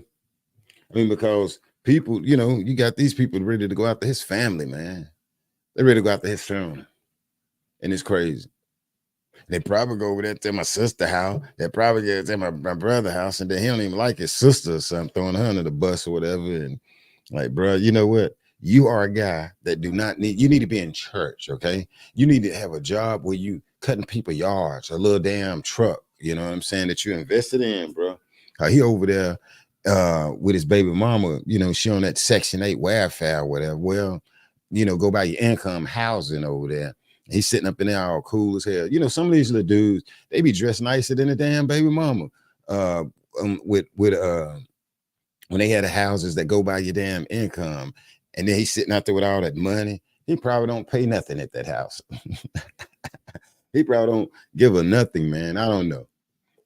S1: I mean, because people, you know, you got these people ready to go after his family, man. They're ready to go after his family. And it's crazy. They probably go over there to my sister's house. They probably get to my brother's his and then he don't even like his sister or something, throwing her under the bus or whatever. And like, bro, you know what? You are a guy that do not need, you need to be in church, okay? You need to have a job where you cutting people yards, a little damn truck, you know what I'm saying, that you invested in, bro. He over there with his baby mama, you know, she on that Section 8 welfare or whatever. Well, you know, go by your income housing over there. He's sitting up in there all cool as hell. You know, some of these little dudes, they be dressed nicer than a damn baby mama. With when they had the houses that go by your damn income, and then he's sitting out there with all that money. He probably don't pay nothing at that house. He probably don't give a nothing, man. I don't know.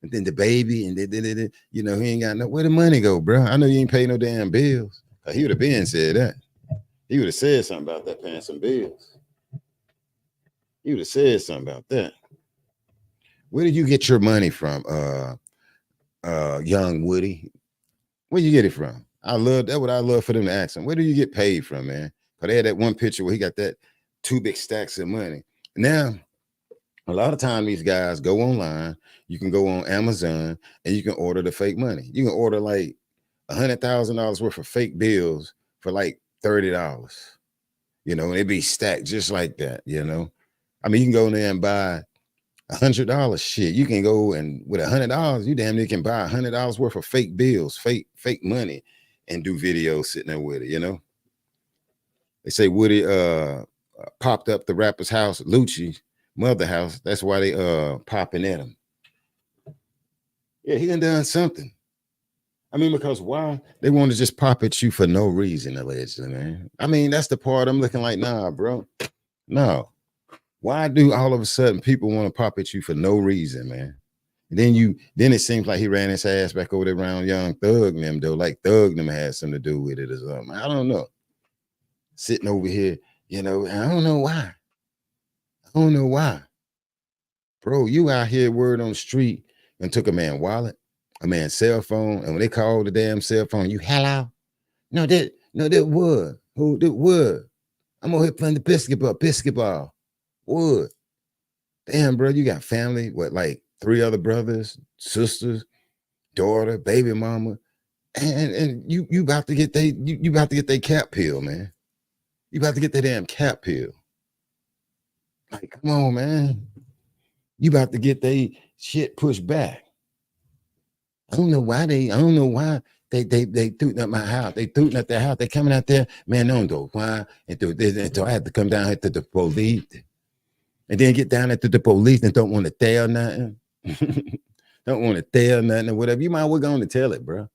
S1: And then the baby, and then, you know, he ain't got no, where the money go, bro? I know you ain't pay no damn bills. He would have been said that. He would have said something about that, paying some bills. He would have said something about that. Where did you get your money from, young Woody? Where you get it from? I love that. What I love for them to ask him. Where do you get paid from, man? But they had that one picture where he got that 2 big stacks of money. Now, a lot of time these guys go online. You can go on Amazon and you can order the fake money. You can order like $100,000 worth of fake bills for like $30. You know, and it be stacked just like that. You know, I mean, you can go in there and buy $100 shit. You can go and with $100, you damn near can buy $100 worth of fake bills, fake money, and do videos sitting there with it. You know, they say Woody popped up the rapper's house, Lucci's mother house. That's why they popping at him. Yeah, he done something. I mean, because why? They want to just pop at you for no reason, allegedly, man. I mean, that's the part I'm looking like, nah, bro. No. Why do all of a sudden people want to pop at you for no reason, man? And then it seems like he ran his ass back over there around Young Thug and them, though, like Thug and them had something to do with it or something. I don't know. Sitting over here, you know, I don't know why. I don't know why. Bro, you out here word on the street and took a man's wallet, a man's cell phone, and when they called the damn cell phone, you hello? No, that Wood. Who that Wood? I'm over here playing the basketball. Wood. Damn, bro, you got family, what, like 3 other brothers, sisters, daughter, baby mama, and you about to get you about to get their cap pill, man. You about to get that damn cap pill. Like, come on, man. You about to get they shit pushed back. I don't know why they tooting up my house. They tooting up their house. They coming out there, man, don't know why. And so I have to come down here to the police. And then get down there to the police and don't want to tell nothing. Don't want to tell nothing or whatever. You might well go on to tell it, bro.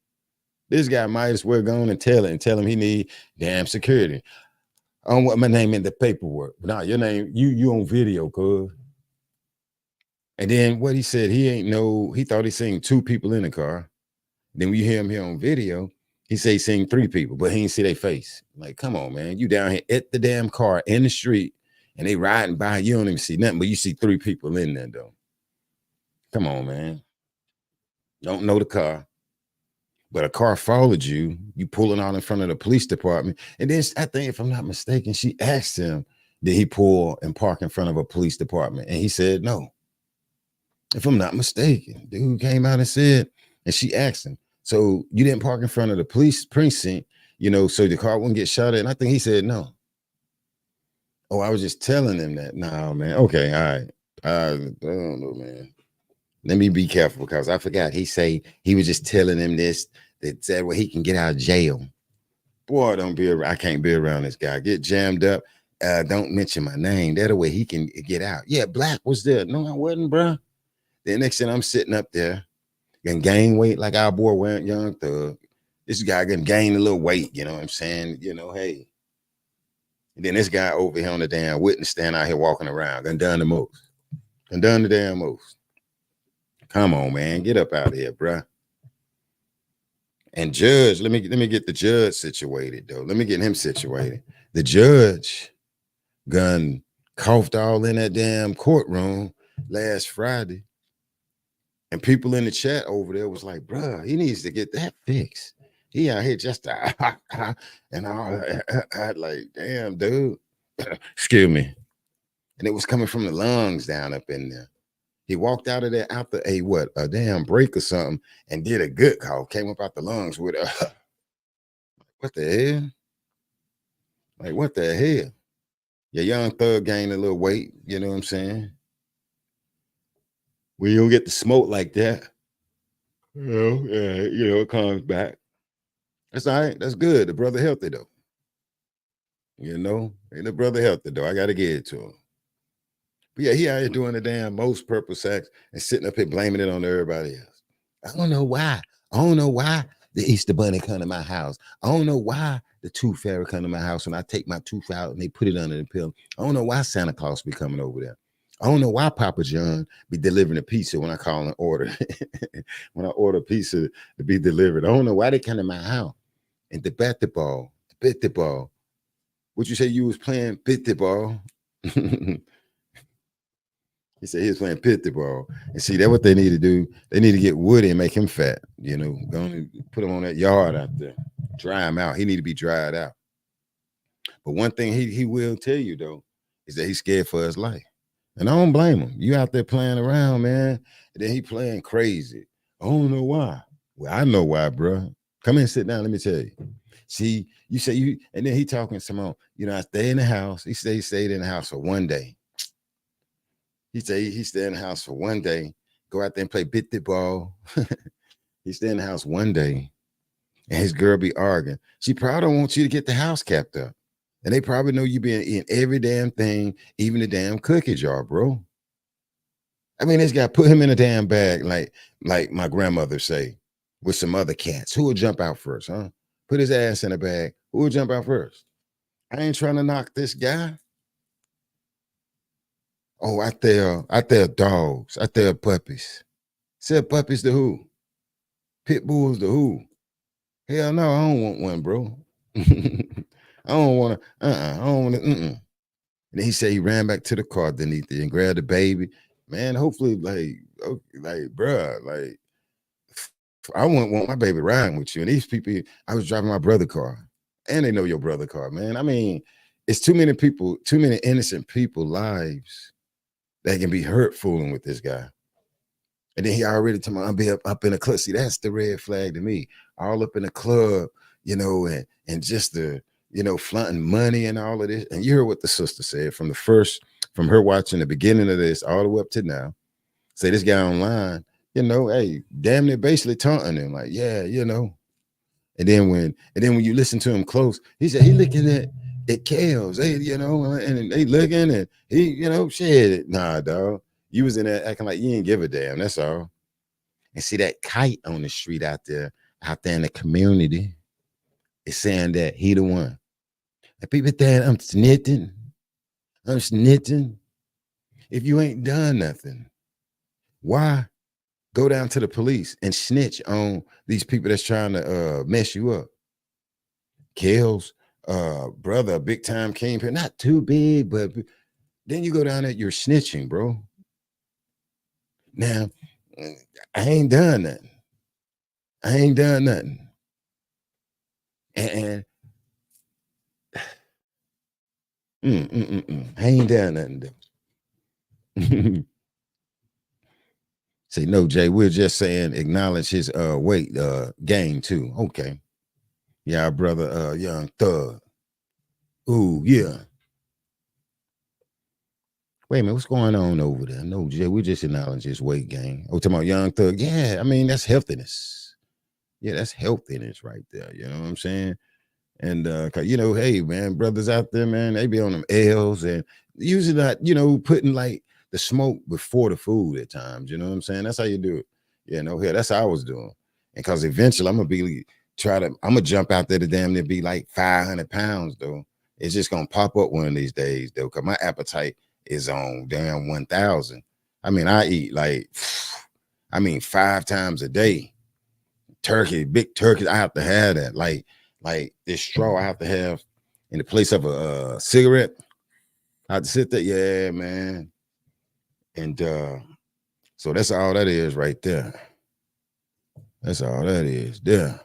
S1: This guy might as well go on and tell it and tell him he need damn security. I don't want my name in the paperwork. Nah, your name, you on video, cuz. And then what he said, he thought he seen 2 people in the car. Then when you hear him here on video, he say he seen 3 people, but he ain't see their face. Like, come on, man. You down here at the damn car in the street and they riding by. You don't even see nothing, but you see 3 people in there, though. Come on, man. Don't know the car, but a car followed you. You pulling out in front of the police department. And then I think, if I'm not mistaken, she asked him, did he pull and park in front of a police department? And he said no. If I'm not mistaken, dude came out and said, and she asked him, so you didn't park in front of the police precinct, you know, so the car wouldn't get shot at? And I think he said no. Oh, I was just telling them that. No, man. Okay, all right. I don't know, man. Let me be careful because I forgot. He was just telling him this, that said, well, he can get out of jail. Boy, I can't be around this guy. Get jammed up. Don't mention my name. That way he can get out. Yeah, Black was there. No, I wasn't, bro. The next thing I'm sitting up there and gain weight like our boy wearing Young Thug. This guy gonna gain a little weight, you know what I'm saying? You know, hey. And then this guy over here on the damn witness stand out here walking around, done the most. Done the damn most. Come on, man. Get up out of here, bro. And judge, let me get the judge situated, though. Let me get him situated. The judge coughed all in that damn courtroom last Friday. And people in the chat over there was like, bro, he needs to get that fixed. He out here just and all like, damn, dude. Excuse me. And it was coming from the lungs down up in there. He walked out of there after a damn break or something and did a good call. Came up out the lungs with a what the hell? Like, what the hell? Your Young Thug gained a little weight, you know what I'm saying? When you don't get the smoke like that, it comes back. That's all right. That's good. The brother healthy though. You know, the brother healthy though. I gotta get it to him. But yeah, he out here doing the damn most purpose acts and sitting up here blaming it on everybody else. I don't know why. I don't know why the Easter Bunny come to my house. I don't know why the Tooth Fairy come to my house when I take my tooth out and they put it under the pillow. I don't know why Santa Claus be coming over there. I don't know why Papa John be delivering a pizza when I call and order. When I order pizza to be delivered. I don't know why they come to my house and the ball. What you say you was playing ball? He said he was playing ball. And see, that's what they need to do. They need to get Woody and make him fat. You know, go and put him on that yard out there. Dry him out. He need to be dried out. But one thing he will tell you, though, is that he's scared for his life. And I don't blame him. You out there playing around, man. And then he playing crazy. I don't know why. Well, I know why, bro. Come in and sit down. Let me tell you. See, you say you, and then he talking some more. You know, I stay in the house. He stayed in the house for one day. He say he stayed in the house for one day. Go out there and play ball. He stay in the house one day, and his girl be arguing. She probably don't want you to get the house capped up. And they probably know you been eating every damn thing, even the damn cookie jar, bro. I mean, this guy put him in a damn bag, like my grandmother say, with some other cats. Who would jump out first, huh? Put his ass in a bag. Who would jump out first? I ain't trying to knock this guy. Oh, out there dogs, out there puppies. Said puppies to who? Pit bulls to who? Hell no, I don't want one, bro. I don't want to, I don't want to, And then he said he ran back to the car underneath it and grabbed the baby. Man, hopefully, bruh, I wouldn't want my baby riding with you. And these people, I was driving my brother's car. And they know your brother's car, man. I mean, it's too many people, too many innocent people lives that can be hurt fooling with this guy. And then he already told me I'll be up in the club. See, that's the red flag to me. All up in the club, you know, and just the, you know, flaunting money and all of this. And you heard what the sister said from her watching the beginning of this all the way up to now. Say this guy online, you know, hey, damn near basically taunting him, like, yeah, you know. And then when you listen to him close, he said he looking at Kales, hey, you know, and they looking and he, you know, shit. Nah, dog. You was in there acting like you didn't give a damn. That's all. And see that kite on the street out there in the community is saying that he the one. And people think I'm snitching. If you ain't done nothing, why go down to the police and snitch on these people that's trying to mess you up? Kale's brother, big time kingpin, not too big, but then you go down there, you're snitching, bro. Now, I ain't done nothing. And I ain't done nothing though. Say, no, Jay, we're just saying acknowledge his weight gain too. Okay. Yeah, our brother Young Thug. Ooh, yeah. Wait a minute, what's going on over there? No, Jay, we just acknowledge his weight gain. Oh, talking about Young Thug. Yeah, I mean, that's healthiness. Yeah, that's healthiness right there. You know what I'm saying? And you know, hey man, brothers out there, man, they be on them L's and usually not, you know, putting like the smoke before the food at times. You know what I'm saying? That's how you do it. You know, yeah, that's how I was doing. And because eventually I'm gonna jump out there to damn near be like 500 pounds though. It's just gonna pop up one of these days though, because my appetite is on damn 1,000. I mean, I eat like 5 times a day. Turkey, big turkey. I have to have that. Like this straw I have to have in the place of a cigarette. I have to sit there. Yeah, man. And so that's all that is right there. That's all that is there.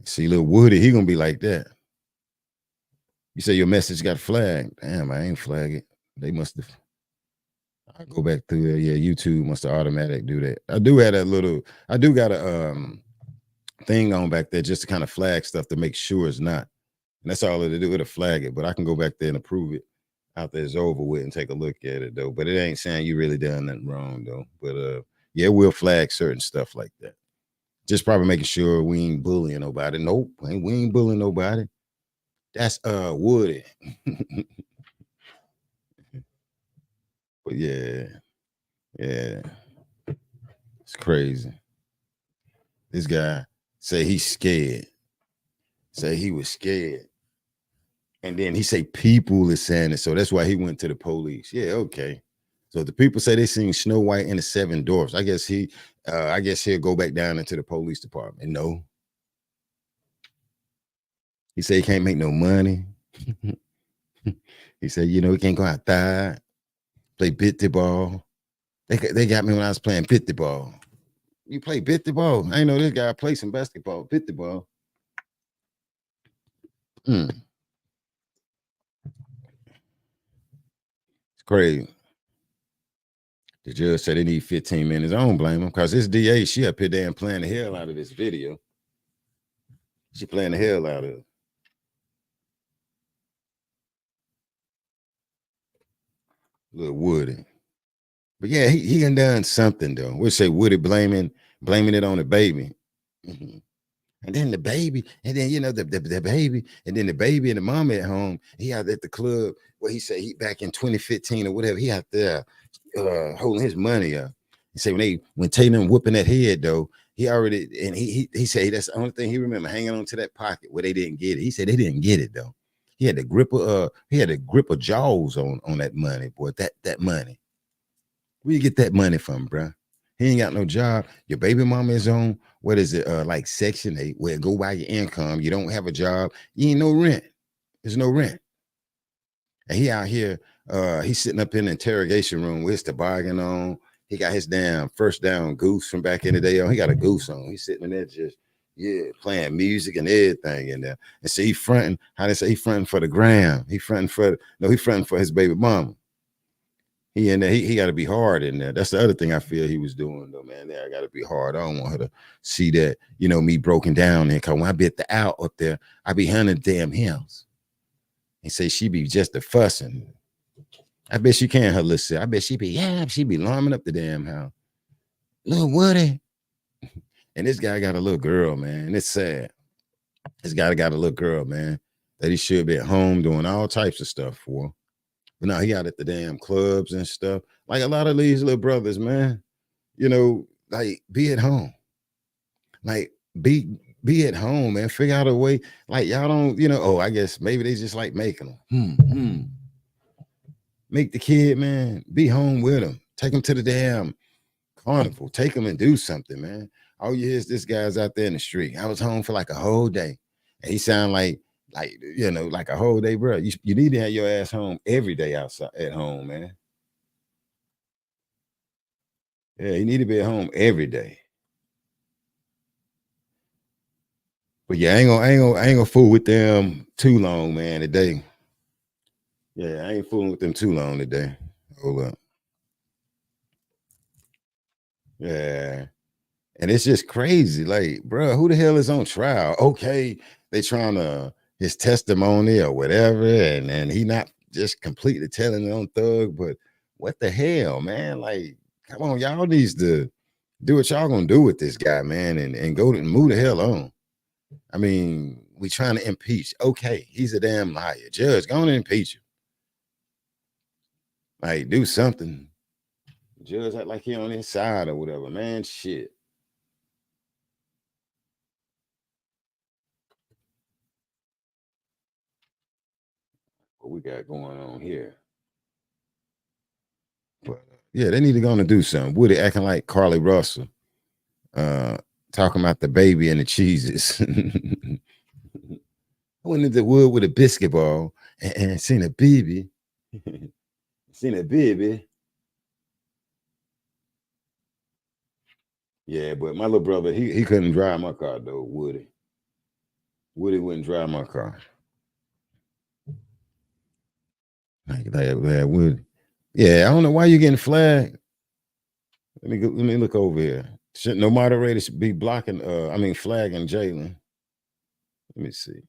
S1: See, Lil Woody, he gonna be like that. You say your message got flagged. Damn, I ain't flag it. They must have. I go back through there. Yeah, YouTube must have automatic do that. I do got a thing on back there just to kind of flag stuff to make sure it's not. And that's all it'll do. It'll flag it. But I can go back there and approve it after it's over with and take a look at it though. But it ain't saying you really done nothing wrong though. But yeah, we'll flag certain stuff like that. Just probably making sure we ain't bullying nobody. Nope, we ain't bullying nobody. That's Woody. But yeah, it's crazy. This guy say he's scared. Say he was scared. And then he say people is saying it. So that's why he went to the police. Yeah, okay. So the people say they seen Snow White and the Seven Dwarfs. I guess he'll go back down into the police department. No. He said he can't make no money. He said, he can't go outside, play bitty ball. They got me when I was playing bitty ball. You play bitty ball? I ain't know this guy play some basketball, bitty ball. It's crazy. The judge said they need 15 minutes. I don't blame him because this DA, she up here damn playing the hell out of this video. She playing the hell out of it. Lil Woody. But yeah, he done something though. We'll say Woody blaming it on the baby. And then the baby, and then the baby, and then the baby and the mama at home. He out at the club where he said he back in 2015 or whatever. He out there holding his money up. He said when Tatum whooping that head though, he already and he said that's the only thing he remember hanging on to that pocket where they didn't get it. He said they didn't get it though. He had the grip of jaws on that money, boy. That money. Where you get that money from, bruh? He ain't got no job. Your baby mama is on, what is it, like Section 8, where it go by your income. You don't have a job. You ain't no rent. There's no rent. And he out here, he's sitting up in the interrogation room with his toboggan on. He got his damn first down goose from back in the day on. He got a goose on. He's sitting in there just, playing music and everything in there. And so he fronting, how they say, he fronting for the gram. He fronting for his baby mama. He in there, he got to be hard in there. That's the other thing I feel he was doing though, man. I got to be hard. I don't want her to see that, me broken down there. Cause when I be at the out up there, I be hunting damn hymns. And say she be just a fussing. I bet she can, her listen. I bet she be larming up the damn house. Lil Woody. And this guy got a little girl, man. And it's sad. This guy got a little girl, man, that he should be at home doing all types of stuff for. But now he out at the damn clubs and stuff. Like a lot of these little brothers, man, like be at home. Like be at home, man. Figure out a way. Like y'all don't, I guess maybe they just like making them. Make the kid, man, be home with him. Take him to the damn carnival. Take him and do something, man. All you hear is this guy's out there in the street. I was home for like a whole day. And he sound like a whole day, bro. You need to have your ass home every day outside at home, man. Yeah, you need to be at home every day. But yeah, I ain't gonna fool with them too long, man, today. Yeah, I ain't fooling with them too long today. Hold up. Yeah. And it's just crazy. Like, bro, who the hell is on trial? Okay, they trying to his testimony or whatever, and he not just completely telling it on Thug, but what the hell, man? Like, come on, y'all needs to do what y'all gonna do with this guy, man, and go and move the hell on. I mean, we trying to impeach. Okay, he's a damn liar. Judge, go on and impeach him. Like, do something. Judge act like he on his side or whatever, man. Shit. What we got going on here? But yeah, they need to go on and do something. Woody acting like Carly Russell, talking about the baby and the cheeses. I went into the wood with a biscuit ball and seen a baby. Seen a baby. Yeah, but my little brother, he couldn't drive my car though, Woody. Woody wouldn't drive my car. Like Woody. Yeah, I don't know why you getting flagged. Let me look over here. Should no moderator should be blocking, flagging Jalen. Let me see.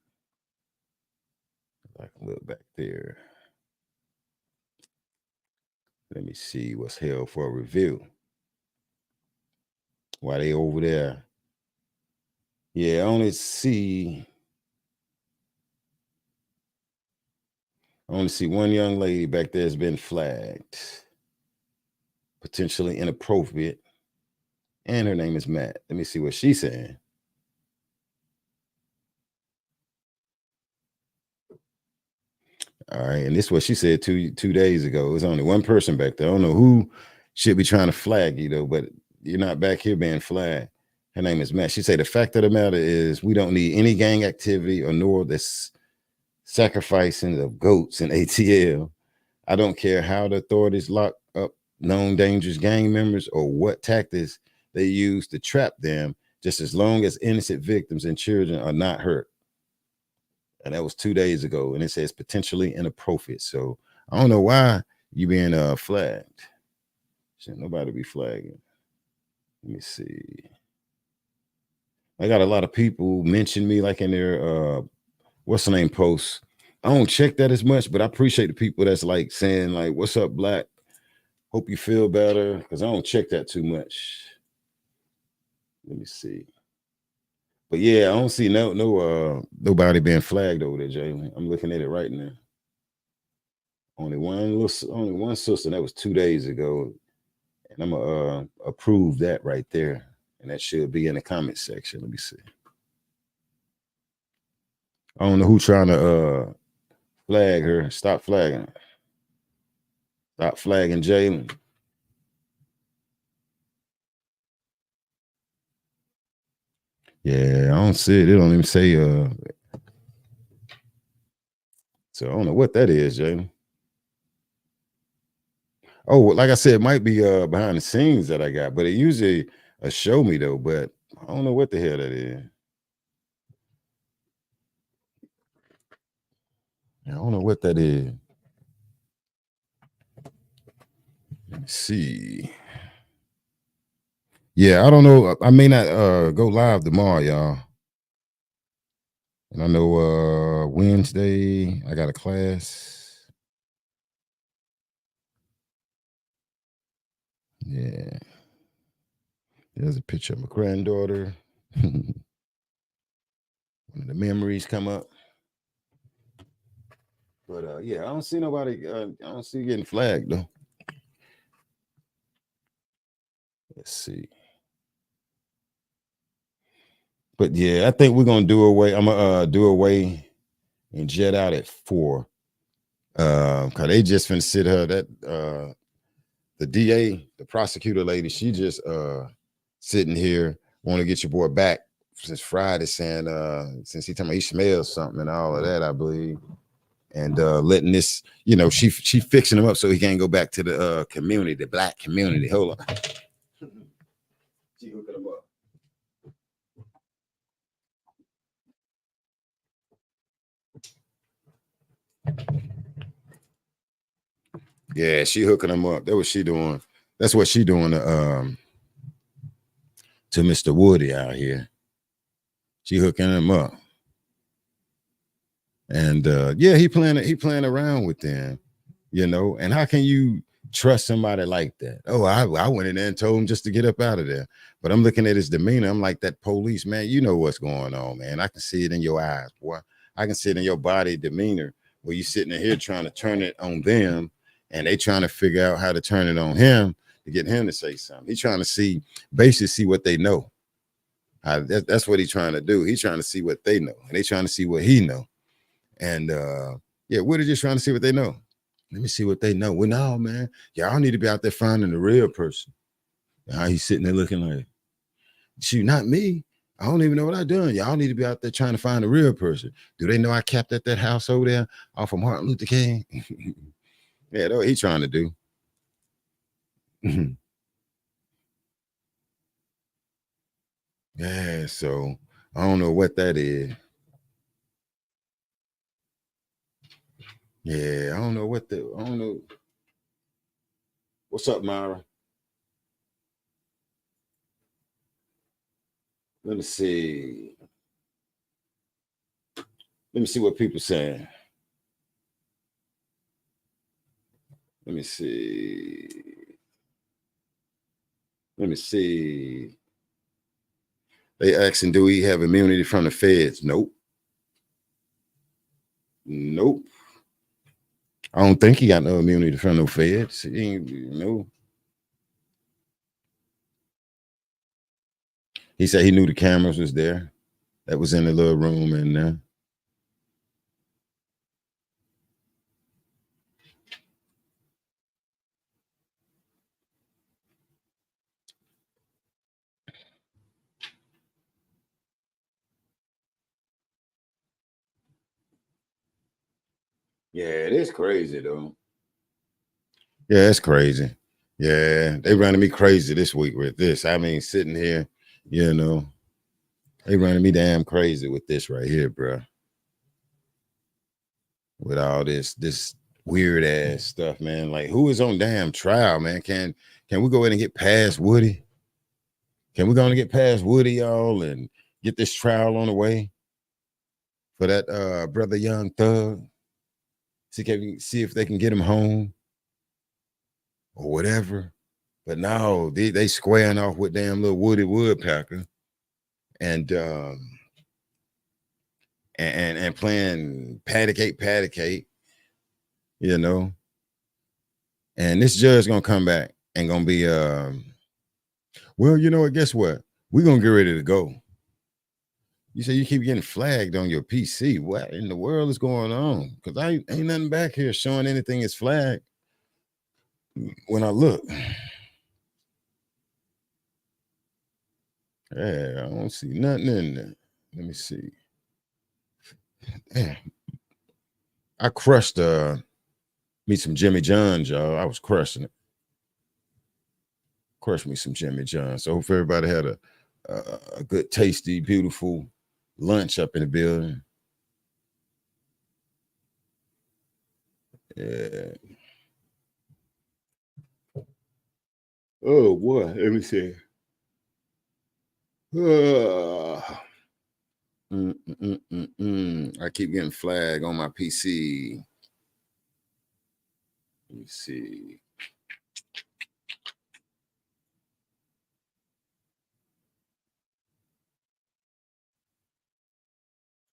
S1: I can look back there. Let me see what's held for review. While they over there. Yeah, I only see one young lady back there has been flagged. Potentially inappropriate. And her name is Matt. Let me see what she's saying. All right, and this is what she said two days ago. It was only one person back there. I don't know who should be trying to flag you though, but you're not back here being flagged. Her name is Matt. She said the fact of the matter is we don't need any gang activity or nor this sacrificing of goats in ATL. I don't care how the authorities lock up known dangerous gang members or what tactics they use to trap them, just as long as innocent victims and children are not hurt. And that was 2 days ago. And it says potentially inappropriate. So I don't know why you being flagged. Should nobody be flagging. Let me see. I got a lot of people mention me like in their what's the name posts. I don't check that as much, but I appreciate the people that's like saying like, what's up, Black? Hope you feel better. Because I don't check that too much. Let me see. But yeah, I don't see nobody being flagged over there, Jalen. I'm looking at it right now. Only one sister, and that was 2 days ago. And I'm gonna approve that right there. And that should be in the comment section. Let me see. I don't know who trying to flag her. Stop flagging her. Stop flagging Jalen. Yeah, I don't see it. It don't even say so I don't know what that is, Jalen. Oh, like I said, it might be behind the scenes that I got, but it usually show me though, but I don't know what the hell that is. I don't know what that is. Let me see. Yeah, I don't know. I may not go live tomorrow, y'all. And I know Wednesday I got a class. Yeah. There's a picture of my granddaughter. One of the memories come up. But yeah, I don't see nobody. I don't see getting flagged though. Let's see. But yeah, I think we're gonna do away. I'm gonna do away and jet out at 4. Cause they just finna sit her that the DA, the prosecutor lady, she just sitting here, want to get your boy back since Friday, saying since he told me he smells something and all of that, I believe. And letting this, she fixing him up so he can't go back to the community, the Black community. Hold on. She hooking him up. Yeah, she hooking him up. That's what she doing. That's what she doing to Mr. Woody out here. She hooking him up. And yeah, he playing around with them, and how can you trust somebody like that? Oh, I went in there and told him just to get up out of there. But I'm looking at his demeanor. I'm like, that police, man, you know what's going on, man. I can see it in your eyes, boy. I can see it in your body demeanor where you sitting in here trying to turn it on them and they trying to figure out how to turn it on him to get him to say something. He's trying to basically see what they know. That's what he's trying to do. He's trying to see what they know. And they trying to see what he know. And yeah, we're just trying to see what they know. Let me see what they know. Well, no, man, y'all need to be out there finding the real person. How he's sitting there looking like, shoot, not me. I don't even know what I done. Y'all need to be out there trying to find the real person. Do they know I capped at that house over there off of Martin Luther King? Yeah, that's what he's trying to do. Yeah, so I don't know what that is. Yeah, I don't know. What's up, Myra? Let me see. Let me see what people saying. Let me see. Let me see. They asking, do he have immunity from the feds? Nope. Nope. I don't think he got no immunity from no feds. He ain't, no. He said he knew the cameras was there. That was in the little room in there. Yeah, it is crazy though. Yeah, it's crazy. Yeah, they running me crazy this week with this. I mean, sitting here, you know, they running me damn crazy with this right here, bro. With all this weird ass stuff, man. Like, who is on damn trial, man? Can we go ahead and get past Woody? Can we go and get past Woody, y'all, and get this trial on the way for that brother Young Thug? See if they can get him home or whatever. But no, they squaring off with damn little Woody Woodpecker and playing patty cake, you know. And this judge gonna come back and gonna be well, you know what? Guess what? We're gonna get ready to go. You say you keep getting flagged on your PC. What in the world is going on? Because I ain't nothing back here showing anything is flagged. When I look, yeah, I don't see nothing in there. Let me see. Yeah. I crushed me some Jimmy John's, y'all. I was crushing it. Crushed me some Jimmy John's. So hope everybody had a good, tasty, beautiful lunch up in the building. Yeah. Oh boy, let me see. I keep getting flagged on my PC. Let me see.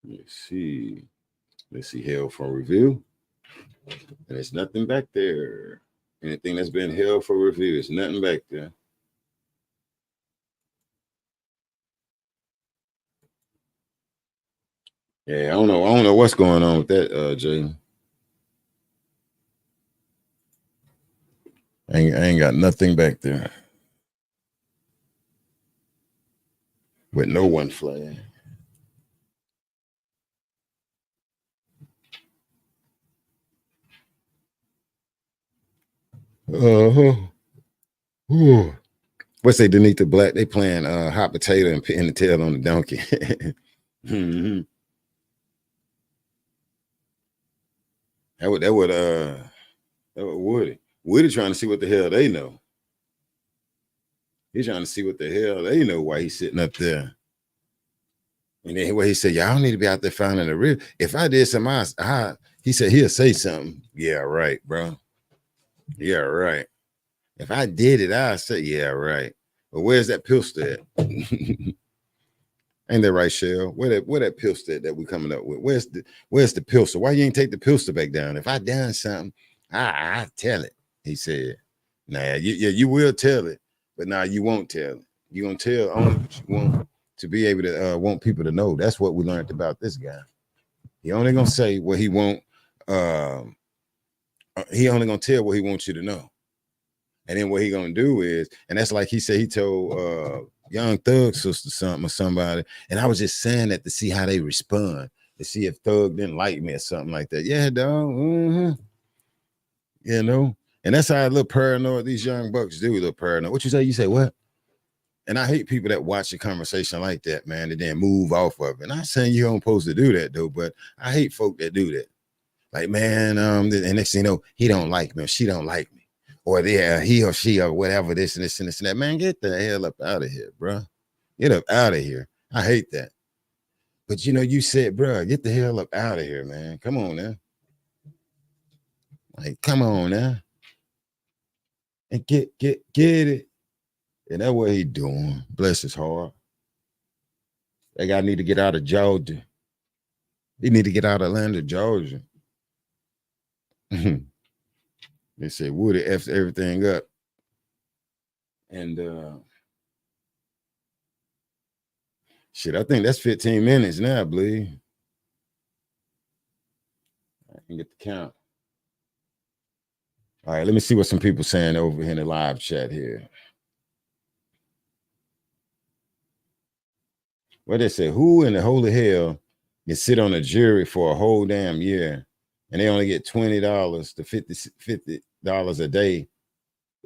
S1: Let's see. Held for review. And there's nothing back there. Anything that's been held for review, there's nothing back there. Yeah, I don't know what's going on with that, Jay. I ain't got nothing back there. With no one flag. What's they Denise the Black? They playing hot potato and pinning the tail on the donkey. Mm-hmm. That would Woody. Woody trying to see what the hell they know. He's trying to see what the hell they know why he's sitting up there. And then what he said, y'all need to be out there finding the real. If I did something, he said he'll say something. Yeah, right, bro. Yeah, right. If I did it, I'll say, yeah, right. But where's that pistol at? Ain't that right, Shell? Where that pistol that we coming up with? Where's the pistol? Why you ain't take the pistol back down? If I done something, I tell it. He said, nah, you will tell it, but nah, you won't tell it. You gonna tell only what you want to be able to want people to know. That's what we learned about this guy. He only gonna say what he want. He only gonna tell what he wants you to know. And then what he gonna do is, and that's like he said, he told Young Thug sister something or somebody, and I was just saying that to see how they respond, to see if Thug didn't like me or something like that. Yeah, dog. Mm-hmm. You know, and that's how a little paranoid these young bucks do. A little paranoid. What you say? You say what? And I hate people that watch a conversation like that, man, and then move off of it. And I'm saying you don't supposed to do that though, but I hate folk that do that. Like, man, and next thing you know, he don't like me or she don't like me. Or he or she or whatever, this and this and this and that. Man, get the hell up out of here, bro. Get up out of here. I hate that. But you know, you said, bro, get the hell up out of here, man. Come on now. Like, come on now. and get it. And that's what he doing. Bless his heart. That guy need to get out of Georgia. He need to get out of Atlanta, Georgia. They said Woody F's everything up. And shit, I think that's 15 minutes now, I believe. I can get the count. All right, let me see what some people saying over here in the live chat here. What they say, who in the holy hell can sit on a jury for a whole damn year and they only get $20 to $50 a day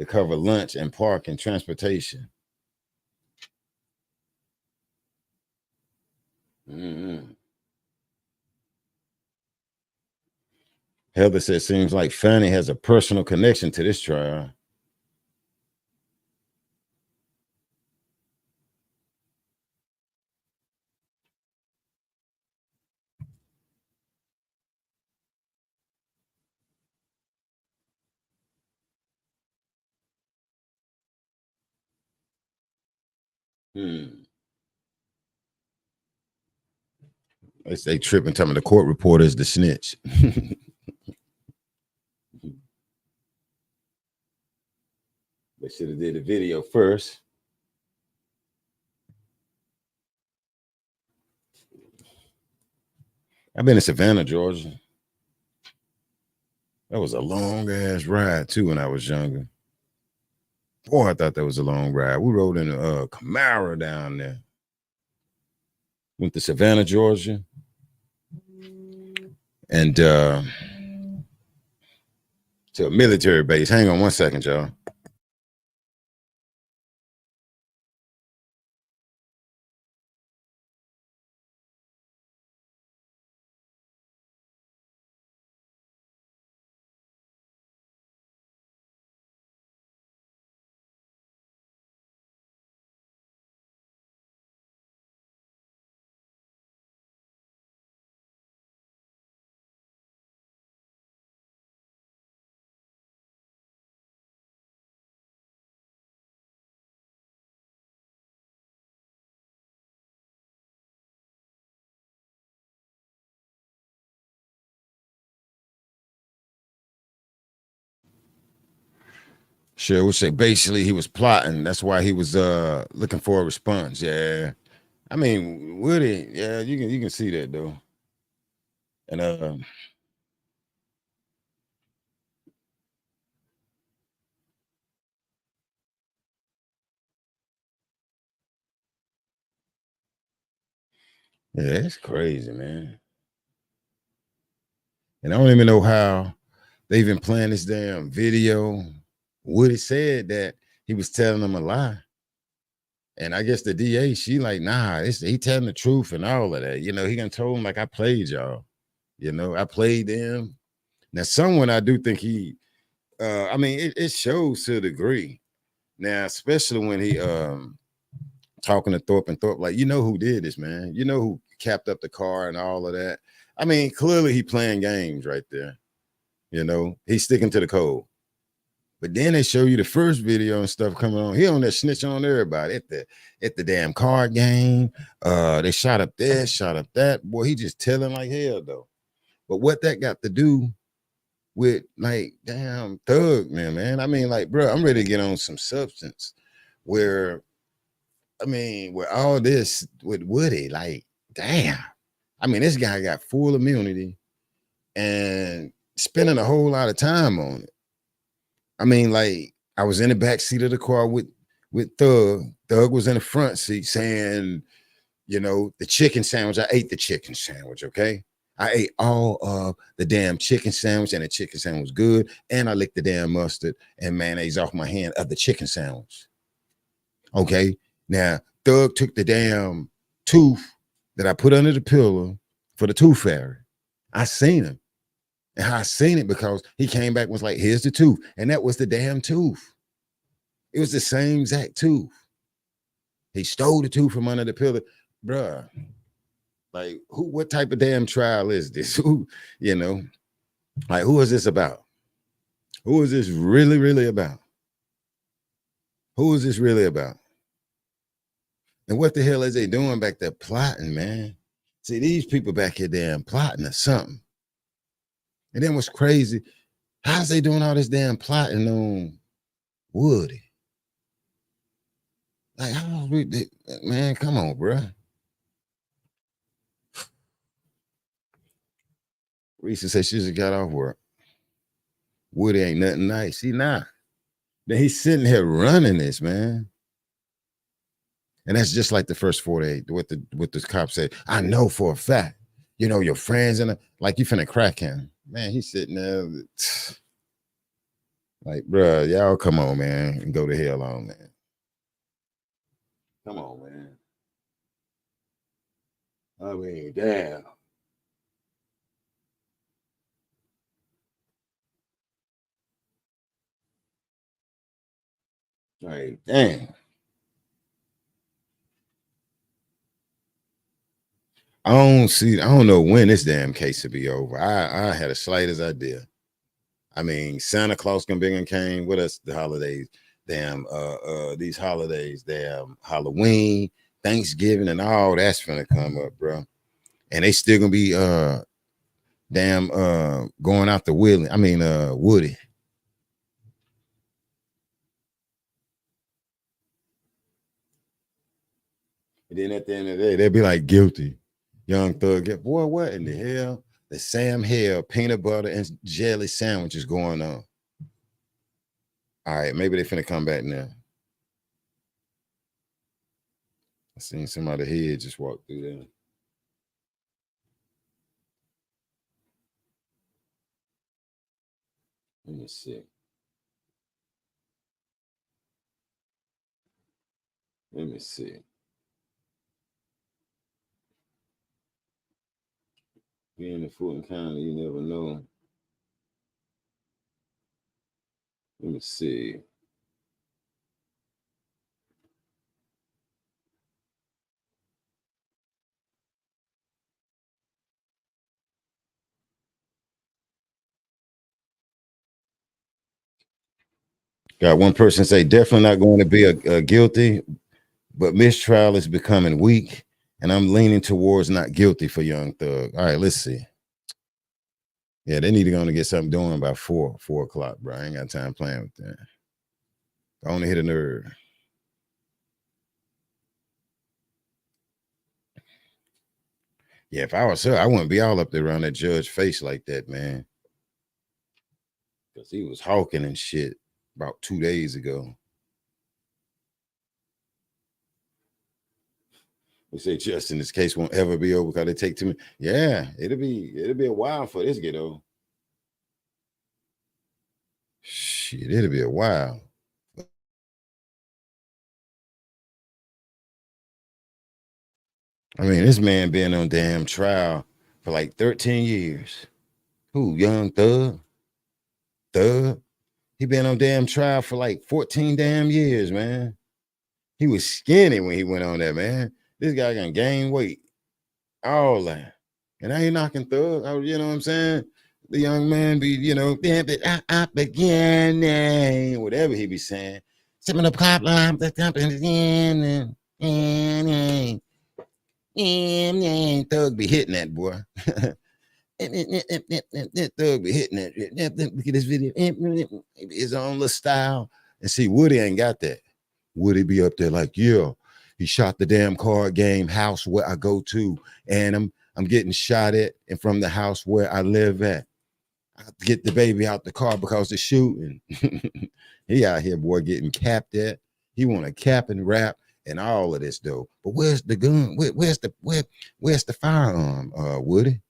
S1: to cover lunch and park and transportation? Heather said, seems like Fannie has a personal connection to this trial. They tripping, telling me the court reporter is the snitch. They should have did the video first. I've been in Savannah, Georgia. That was a long ass ride too when I was younger. Boy, I thought that was a long ride. We rode in a Camaro down there. Went to Savannah, Georgia. And to a military base. Hang on one second, y'all. Sure, would say basically he was plotting. That's why he was looking for a response. Yeah. I mean, Woody, yeah, you can see that though. And yeah, it's crazy, man. And I don't even know how they even planned this damn video. Woody said that he was telling them a lie. And I guess the DA, she like, nah, he telling the truth and all of that. You know, he done told him like, I played y'all. You know, I played them. Now, someone I do think he, I mean, it shows to a degree. Now, especially when he talking to Thorpe and Thorpe, like, you know who did this, man. You know who capped up the car and all of that. I mean, clearly he playing games right there. You know, he's sticking to the code. But then they show you the first video and stuff coming on. He on there snitching on everybody at the damn card game. They shot up this, shot up that. Boy, he just telling like hell though. But what that got to do with like damn Thug, man. I mean, like, bro, I'm ready to get on some substance where, I mean, with all this with Woody, like, damn. I mean, this guy got full immunity and spending a whole lot of time on it. I mean, like, I was in the back seat of the car with Thug. Thug was in the front seat saying, you know, the chicken sandwich. I ate the chicken sandwich, okay? I ate all of the damn chicken sandwich, and the chicken sandwich was good. And I licked the damn mustard and mayonnaise off my hand of the chicken sandwich. Okay? Now, Thug took the damn tooth that I put under the pillow for the tooth fairy. I seen him. And I seen it because he came back and was like, here's the tooth. And that was the damn tooth. It was the same exact tooth. He stole the tooth from under the pillow. Bruh, like, what type of damn trial is this? Who, you know, like, who is this about? Who is this really, really about? Who is this really about? And what the hell is they doing back there plotting, man? See, these people back here damn plotting or something. And then what's crazy, how's they doing all this damn plotting on Woody? Like, man, come on, bro. Risa said she just got off work. Woody ain't nothing nice. He not. Then he's sitting here running this, man. And that's just like the first 48, what the cop said. I know for a fact, you know, your friends and like you finna crack him. Man, he's sitting there like, bro, y'all come on, man, and go to hell on, man. Come on, man. I mean, damn. Like, damn. I don't know when this damn case will be over. I had the slightest idea. I mean, Santa Claus gonna be came with us the holidays. Damn, these holidays, damn Halloween, Thanksgiving, and all that's gonna come up, bro. And they still gonna be going out the Woody. And then at the end of the day, they'll be like guilty. Young Thug, boy, what in the hell? The Sam Hill peanut butter and jelly sandwich is going on. All right, maybe they finna come back now. I seen somebody head just walk through there. Let me see. Let me see. Being in Fulton County, you never know. Let me see. Got one person say definitely not going to be a guilty, but mistrial is becoming weak, and I'm leaning towards not guilty for Young Thug. All right, let's see. Yeah, they need to go and get something doing by 4 o'clock, bro. I ain't got time playing with that. I only hit a nerve. Yeah, if I was her, I wouldn't be all up there around that judge face like that, man. Because he was hawking and shit about 2 days ago. We say Justin, this case won't ever be over because they take too many. Yeah, it'll be a while for this to get over. Shit, it'll be a while. I mean, this man been on damn trial for like 13 years. Who, Young Thug? Thug? He been on damn trial for like 14 damn years, man. He was skinny when he went on there, man. This guy gonna gain weight. All that. And I ain't knocking Thug. You know what I'm saying? The young man be, you know, beginning, whatever he be saying. Sipping the pop line, the company, Thug be hitting that, boy. Thug be hitting that. Look at this video. His own little style. And see, Woody ain't got that. Woody be up there like, yeah, he shot the damn card game house where I go to, and I'm getting shot at, and from the house where I live at. I get the baby out the car because of shooting. He out here, boy, getting capped at. He want to cap and rap and all of this, though. But where's the gun? Where's the firearm, Woody?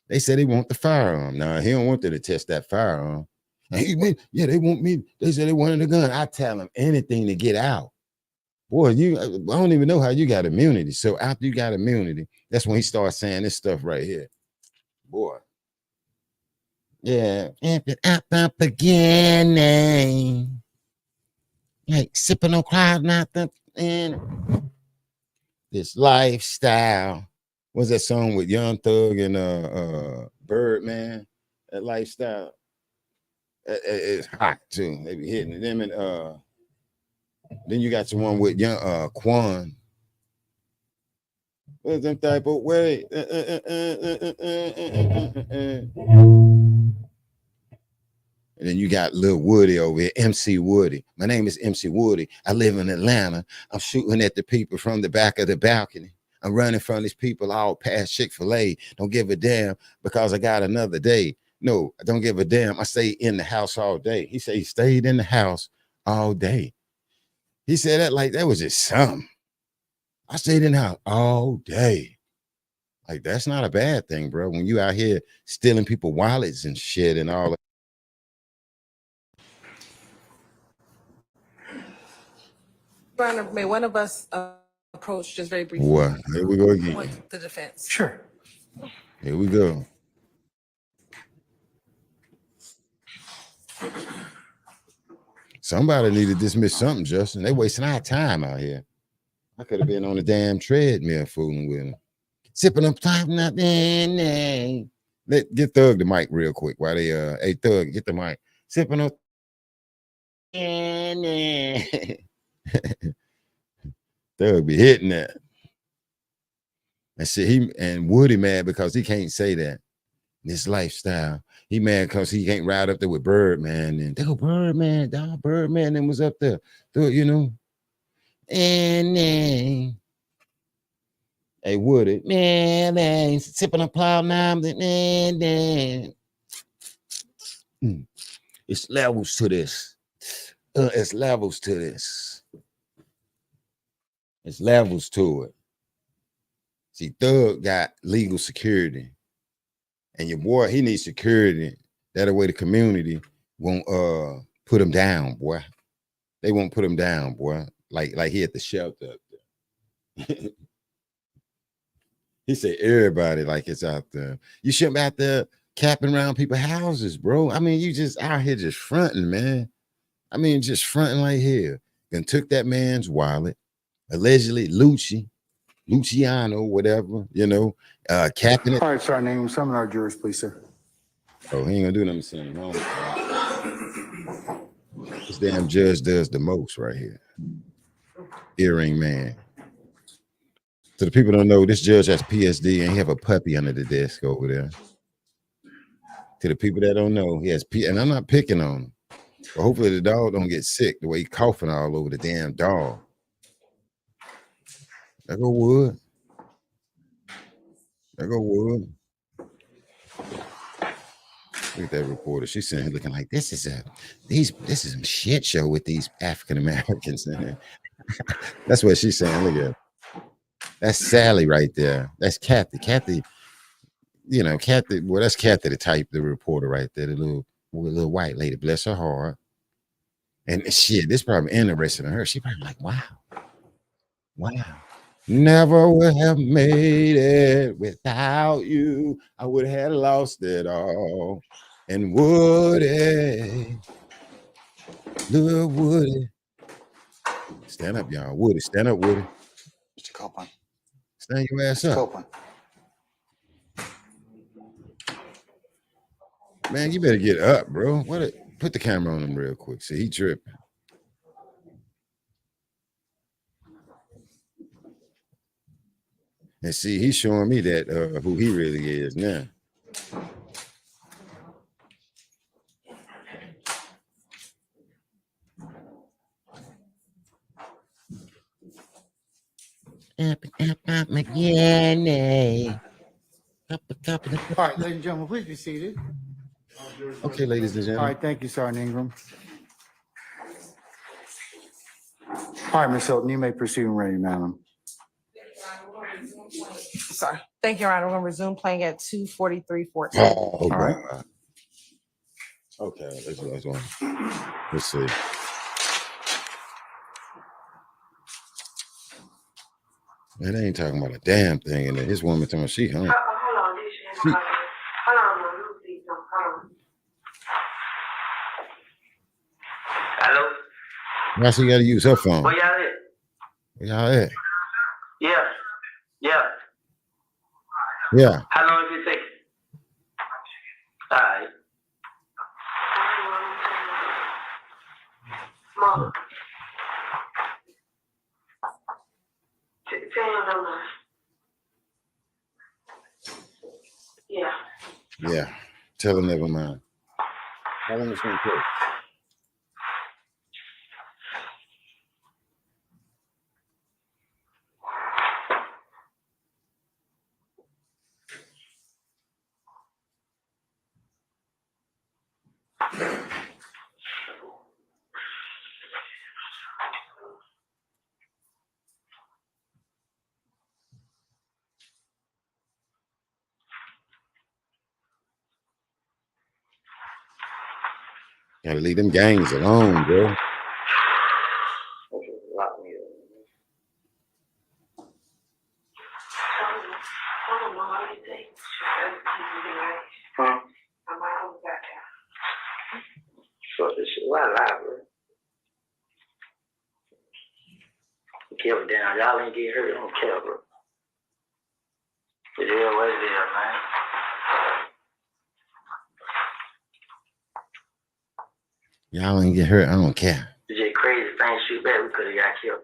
S1: They said they want the firearm. Nah, he don't want them to test that firearm. And they want me. They said they wanted the gun. I tell them anything to get out. Boy, I don't even know how you got immunity. So after you got immunity, that's when he starts saying this stuff right here. Boy. Yeah. Up beginning. Like sipping on cloud, nothing. And this lifestyle. What's that song with Young Thug and Birdman? That lifestyle. It's hot too. They be hitting them and Then you got the one with young Quan. What's them type of way? And then you got Lil Woody over here, MC Woody. My name is MC Woody. I live in Atlanta. I'm shooting at the people from the back of the balcony. I'm running from these people all past Chick-fil-A. Don't give a damn because I got another day. No, I don't give a damn. I stay in the house all day. He said he stayed in the house all day. He said that like that was just something. I stayed in the house all day. Like, that's not a bad thing, bro. When you out here stealing people wallets and shit and all that.
S3: Your Honor, may one of us approach just very briefly?
S1: What? Here we go again.
S3: With the defense.
S4: Sure.
S1: Here we go. Somebody need to dismiss something, Justin. They wasting our time out here. I could have been on the damn treadmill fooling with them. Sipping up time, nothing. Get Thug the mic real quick while they hey Thug, get the mic. Sipping up. Thug be hitting that. And see, and Woody mad because he can't say that. This lifestyle. He mad because he can't ride up there with Birdman. And they go, Birdman, dog, Birdman, and was up there. You know. And then, hey, Woody, man, sipping a plow now, man. It's levels to this. It's levels to this. It's levels to it. See, Thug got legal security. And your boy, he needs security. That way the community won't put him down, boy. They won't put him down, boy. Like he at the shelter up there. He said everybody like it's out there. You shouldn't be out there capping around people's houses, bro. I mean, you just out here just fronting, man. I mean, just fronting like hell. And took that man's wallet, allegedly Luciano, whatever, you know, capping it.
S2: All right, sir, name some of our jurors, please, sir.
S1: Oh, he ain't gonna do nothing saying no. This damn judge does the most right here. Earring man. So the people don't know, this judge has PSD and he have a puppy under the desk over there. To the people that don't know, he has and I'm not picking on him. But hopefully the dog don't get sick the way he coughing all over the damn dog. There go Wood. There go Wood. Look at that reporter. She's sitting here looking like this is some shit show with these African Americans in here. That's what she's saying. Look at it. That's Sally right there. That's Kathy. Kathy, you know, Kathy. Well, that's Kathy, the type, the reporter right there, the little white lady. Bless her heart. And shit, this probably interested in her. She probably like, wow. Never would have made it without you. I would have lost it all. And Woody, little Woody. Stand up, y'all. Woody, stand up, Woody.
S2: Mr. Copeland.
S1: Stand your ass up.
S2: Copeland.
S1: Man, you better get up, bro. Put the camera on him real quick. See, he tripping. And see, he's showing me that who he really is now.
S2: All right, ladies and gentlemen, please be seated.
S1: Okay, ladies and
S2: All
S1: gentlemen.
S2: right, thank you, Sergeant Ingram. All right, Ms. Hilton, you may proceed when ready, madam.
S3: Sorry. Thank you, Your Honor. We're gonna resume playing at 2:43:14.
S1: Oh,
S2: All right.
S1: God. Okay, let's see. Man, they ain't talking about a damn thing in there. His woman talking about she hung.
S11: Hold on, this shit. Hold on, let me see something. Hold on.
S6: Hello?
S1: Why she gotta use her phone?
S6: Where y'all at?
S1: Where y'all at?
S6: Yeah.
S1: Yeah.
S6: How long does it take? All right.
S11: Mom.
S1: Yeah. Tell her never mind. How long is it going to take? Gotta leave them gangs alone, bro.
S11: I don't know how you think. I'm out of that.
S6: So this shit, why lie, bro? Give it down. Y'all ain't get hurt. I don't care, bro. It is what it is, man.
S1: Y'all ain't get hurt. I don't care.
S6: It's just crazy things shoot back. We could have got killed.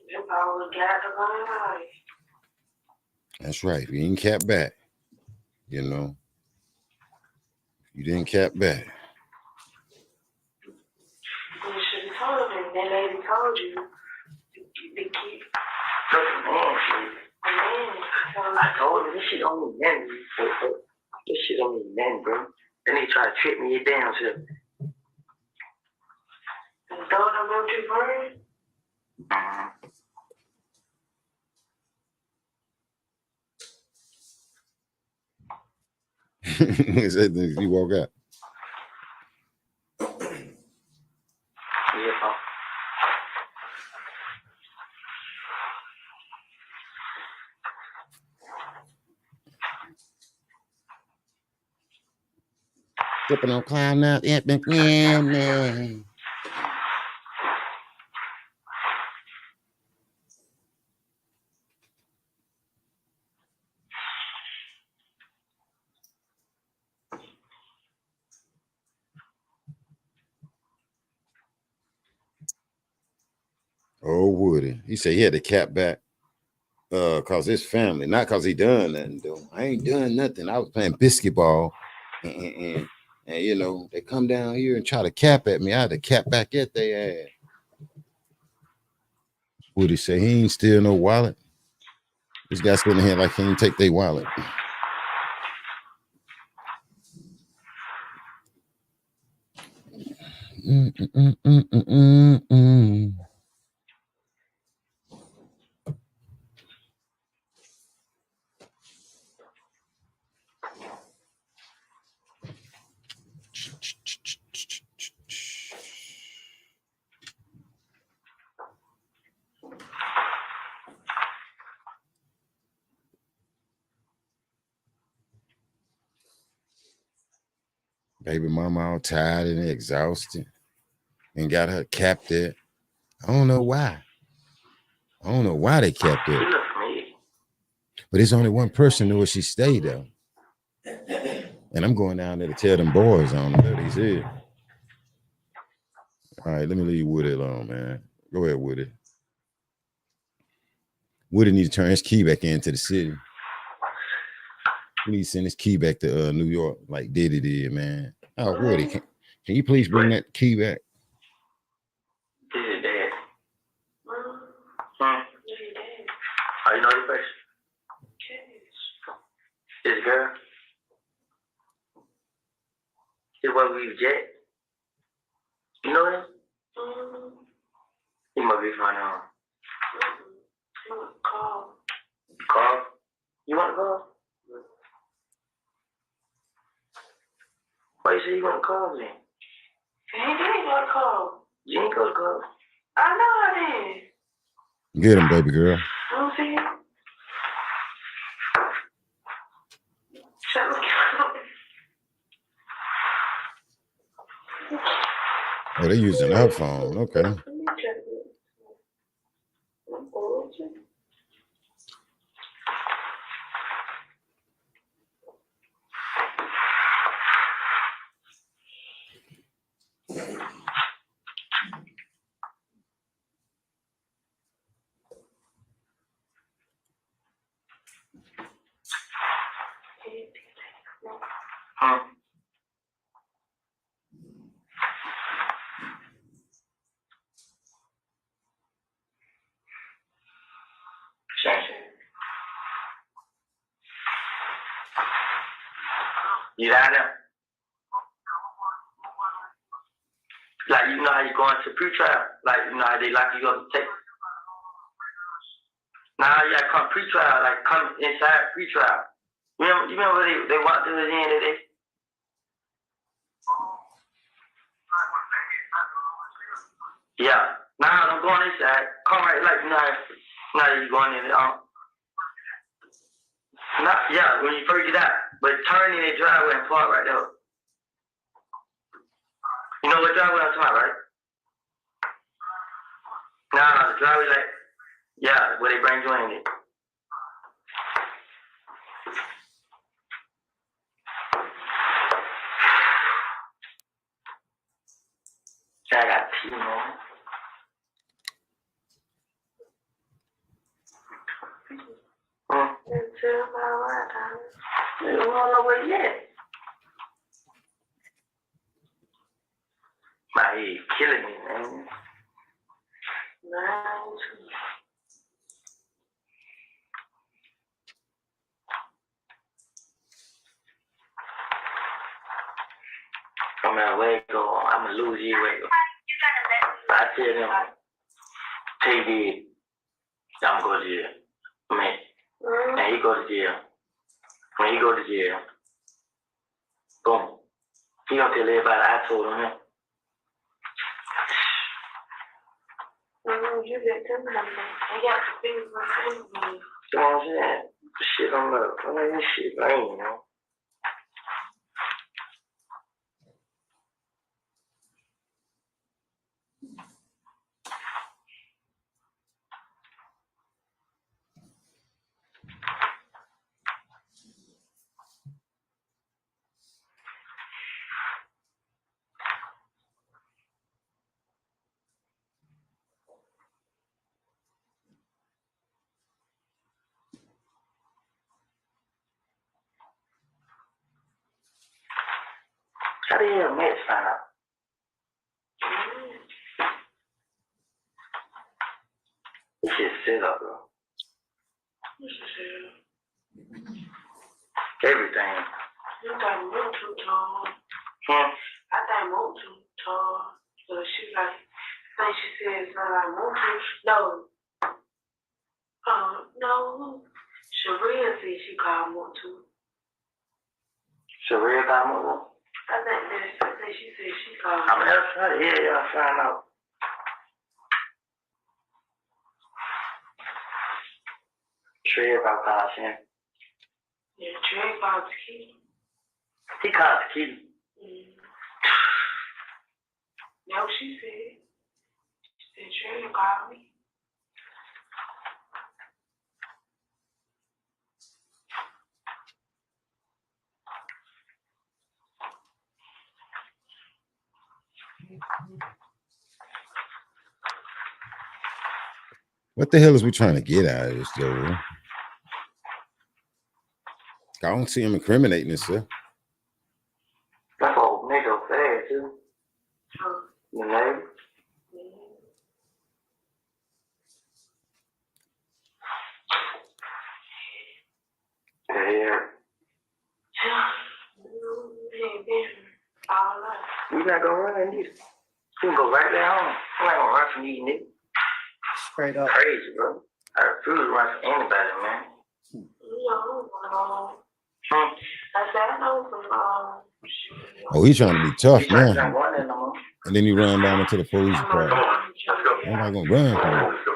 S11: If I would have got the money,
S1: That's right. If you didn't cap back, you know. You didn't cap back.
S11: you should have told him. That lady told you. The kid.
S6: I told him this shit don't mean nothing. This shit don't mean nothing, bro. Then he try to trick me down to.
S11: And throw them up to bird.
S1: Is that if you walk out?
S6: Yeah.
S1: Flipping on cloud now. Yeah, man. Oh, Woody. He said he had to cap back cause his family, not cause he done nothing though. I ain't done nothing. I was playing biscuit ball and you know, they come down here and try to cap at me. I had to cap back at their ass. Woody say he ain't steal no wallet. This guy sitting here like he ain't take their wallet. Baby mama all tired and exhausted and got her capped there. I don't know why. I don't know why they kept it. But it's only one person knew where she stayed though. And I'm going down there to tell them boys on them. He said. All right, let me leave Woody alone, man. Go ahead, Woody. Woody needs to turn his key back into the city. He needs to send his key back to New York like Diddy did, man. Oh, Woody, can you please bring that key back?
S6: This is Dad. How you know your face? This girl? This what we jet? You know him? He must be from
S11: Call.
S6: Call? You want to call? Why you say you want to call me?
S11: He didn't go to call.
S6: You ain't go to call.
S11: I know I did.
S1: Get him, baby girl.
S11: I don't see him. Shut up.
S1: Oh, they're using her phone. Okay.
S6: You down there? Like, you know how you go into pre-trial? Like, you know how they lock you up and take. Now you gotta come pre-trial, like come inside pre-trial. You remember they walked through the end today? Yeah. Now I'm going inside. Come right, like, you know you going in. Yeah, when you first get out. But turn in the driveway and park right there. You know what driveway I'm talking about, right? Nah, the driveway, like, yeah, where they bring you in it. I got tea, man. You don't know where yet. My head killing me, man. No matter where it go, I'm gonna lose you where it go. I tell them, take it, I'm gonna go to jail. And he go to jail. When he go to jail, boom. He don't tell everybody I told him. You got them numbers. I got the things on me. You know what I'm saying? Shit on the, I mean, this shit lame, you know. How the hell Mets find out? This shit set up, bro. Everything.
S11: You got moved too tall.
S6: Huh?
S11: I think moved too tall. So she like, I think she said something like moved too. No. Sharia said she called moved too.
S6: Sharia got moved?
S11: I think she said she called.
S6: I mean, that's how the hell y'all find out. Trey about calling him.
S11: Yeah, Trey called Tequila.
S6: He called Tequila.
S11: No, she said. She said Trey called me.
S1: What the hell is we trying to get out of this, Joe? I don't see him incriminating himself.
S6: That's what nigga said, too. You know? Yeah. You not gonna run either. You can go right there home. I'm not gonna run from these niggas.
S2: Straight up.
S6: Crazy, bro. I refuse to run from anybody, man.
S11: I said, I know from
S1: Oh, he's trying to be tough
S6: You trying to
S1: now.
S6: run there no more?
S1: And then he run down into the police department.
S6: Let's go.
S1: I'm not gonna run from him.
S6: Let's go.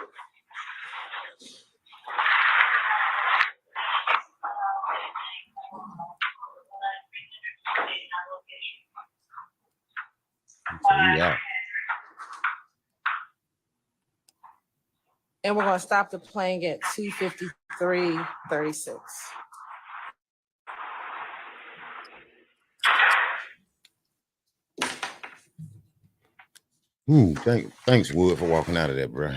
S1: So he out.
S3: And we're gonna stop the playing at 2:53:36.
S1: Thanks, Wood, for walking out of that, bro.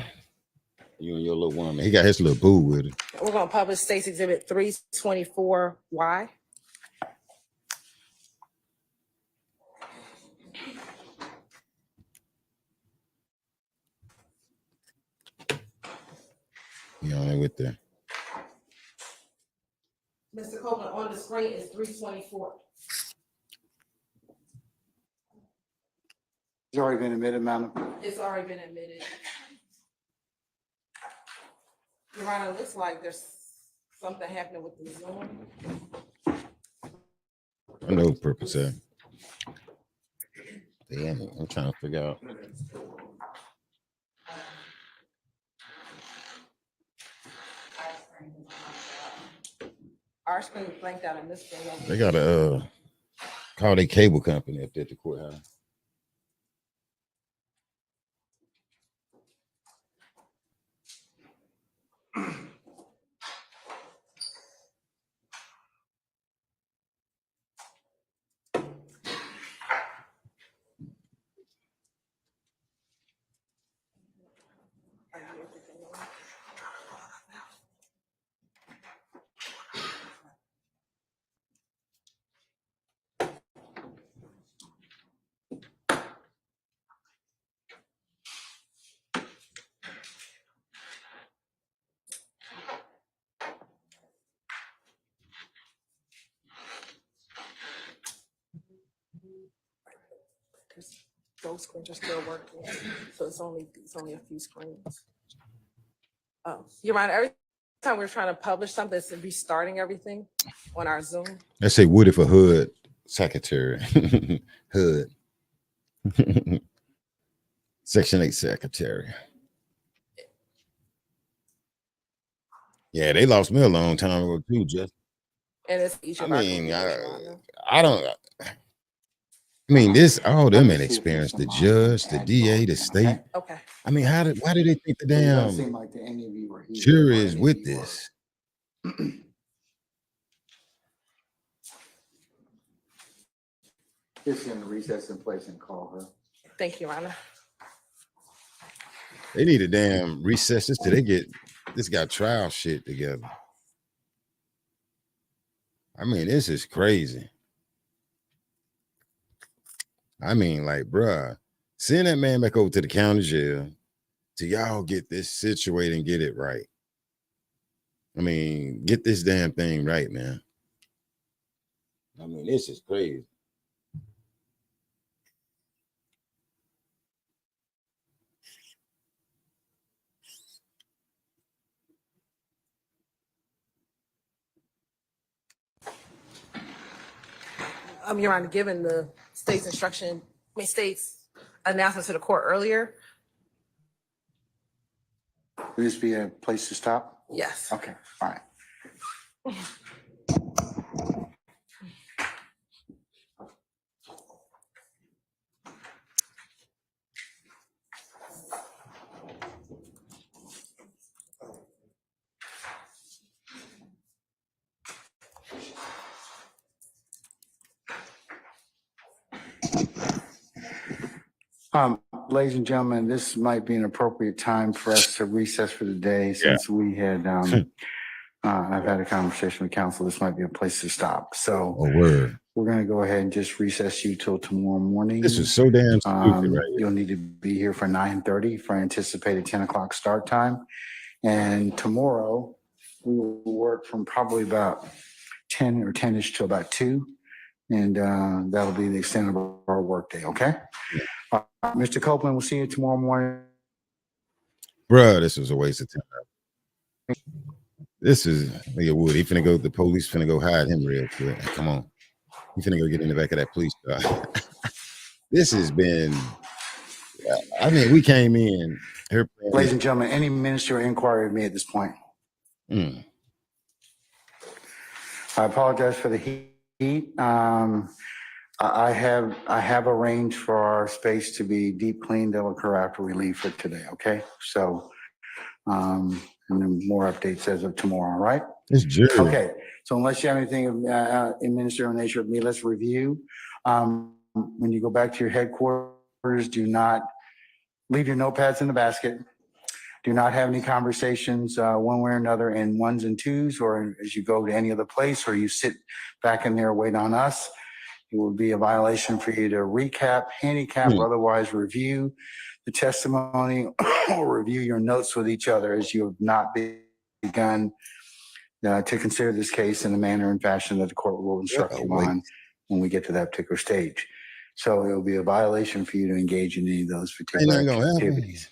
S1: You and your little woman. He got his little boo with it.
S3: We're gonna publish State's Exhibit 324Y.
S1: You know, with the
S3: Mr. Copeland, on the screen is 324.
S2: It's already been admitted, madam.
S3: It's already been admitted. Your Honor, it looks like there's something happening with the Zoom.
S1: I know purpose. Damn it, I'm trying to figure out.
S3: Our screen is blanked out in this screen.
S1: They got a call their cable company up there at the courthouse.
S3: Those screens are still working, so it's only a few screens. Oh, Your Honor, every time we're trying to publish something, it's restarting everything on our Zoom.
S1: Let's say Woody for Hood Secretary. Hood. Section 8 Secretary. Yeah, they lost me a long time ago too, Jeff.
S3: And it's each
S1: I
S3: of our
S1: mean,
S3: computers,
S1: I don't. I mean, this all them inexperienced. The judge, the DA, the state.
S3: Okay.
S1: I mean, why did they think the
S2: It doesn't
S1: damn
S2: seem like that any of you were here.
S1: jury
S2: or
S1: is
S2: any of
S1: with
S2: you were.
S1: this?
S2: Just gonna recess in place and call her.
S3: Thank you, Your Honor.
S1: They need a damn recess this till they get this got trial shit together. I mean, this is crazy. I mean, like, bruh, send that man back over to the county jail till y'all get this situated and get it right. I mean, get this damn thing right, man. I mean, this is crazy.
S3: Your Honor, given the state's state's announcement to the court earlier.
S2: Would this be a place to stop?
S3: Yes.
S2: Okay, all right. Ladies and gentlemen, this might be an appropriate time for us to recess for the day since we had, I've had a conversation with counsel. This might be a place to stop. So we're going to go ahead and just recess you till tomorrow morning.
S1: This is so damn stupid, right?
S2: You'll need to be here for 9:30 for anticipated 10 o'clock start time. And tomorrow we will work from probably about 10 or 10-ish to about 2. And that'll be the extent of our workday, okay? Mr. Copeland, we'll see you tomorrow morning.
S1: Bruh, this was a waste of time. This is Lil Woody. He finna go, the police finna go hide him real quick. Come on. He finna go get in the back of that police car. This has been, I mean, we came in.
S2: Ladies and gentlemen, any minister or inquiry of me at this point? I apologize for the heat. I have arranged for our space to be deep cleaned. That will occur after we leave for today. Okay. So, and then more updates as of tomorrow. All right.
S1: It's jury.
S2: Okay. So unless you have anything in ministerial nature of me, let's review. When you go back to your headquarters, do not leave your notepads in the basket. Do not have any conversations one way or another in ones and twos, or as you go to any other place, or you sit back in there wait on us. It would be a violation for you to recap, handicap, or otherwise review the testimony or review your notes with each other as you have not begun to consider this case in the manner and fashion that the court will instruct you on when we get to that particular stage. So it will be a violation for you to engage in any of those
S1: Ain't
S2: particular
S1: nothing gonna happen.
S2: activities.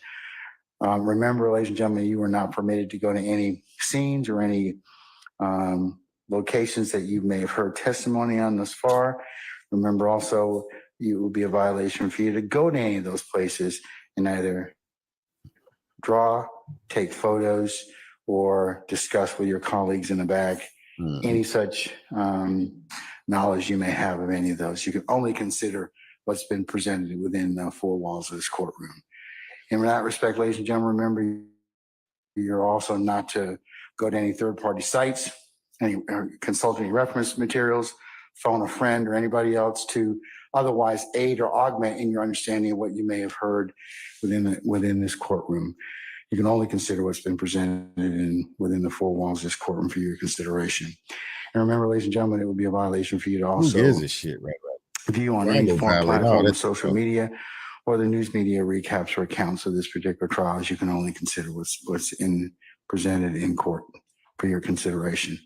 S2: Remember, ladies and gentlemen, you are not permitted to go to any scenes or any locations that you may have heard testimony on thus far. Remember also, it will be a violation for you to go to any of those places and either draw, take photos, or discuss with your colleagues in the back any such knowledge you may have of any of those. You can only consider what's been presented within the four walls of this courtroom. In that respect, ladies and gentlemen, remember, you're also not to go to any third-party sites, any consult any reference materials, phone a friend or anybody else to otherwise aid or augment in your understanding of what you may have heard within this courtroom. You can only consider what's been presented within the four walls of this courtroom for your consideration. And remember, ladies and gentlemen, it would be a violation for you to also
S1: Who gives a shit, right?
S2: view on
S1: I ain't
S2: any
S1: gonna
S2: form
S1: violate all
S2: platform
S1: that
S2: of social
S1: stuff.
S2: media or the news media recaps or accounts of this particular trial, as you can only consider what's presented in court for your consideration.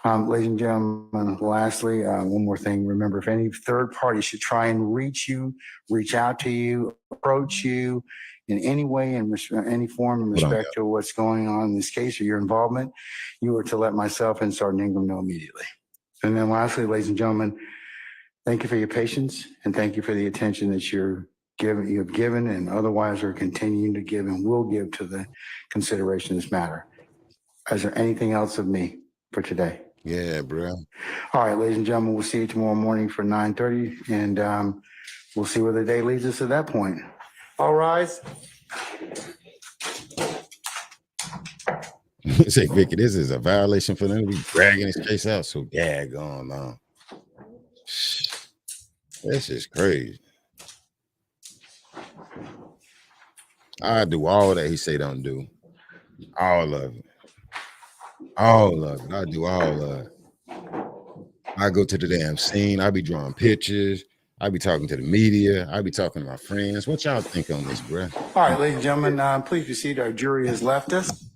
S2: Ladies and gentlemen, lastly, one more thing. Remember, if any third party should try and reach out to you, approach you in any way, in any form, in respect to what's going on in this case or your involvement, you are to let myself and Sergeant Ingram know immediately. And then lastly, ladies and gentlemen, thank you for your patience and thank you for the attention that you have given and otherwise are continuing to give and will give to the consideration of this matter. Is there anything else of me for today?
S1: Yeah, bro.
S2: All right, ladies and gentlemen, we'll see you tomorrow morning for 9:30, and we'll see where the day leads us at that point. All rise.
S1: Say, Vicky, this is a violation for them to be dragging this case out so daggone long. This is crazy. I do all that he say don't do. All of it. All of it. I do all of it. I go to the damn scene. I be drawing pictures. I be talking to the media. I be talking to my friends. What y'all think on this, bro?
S2: All right, ladies and gentlemen, please proceed. Our jury has left us.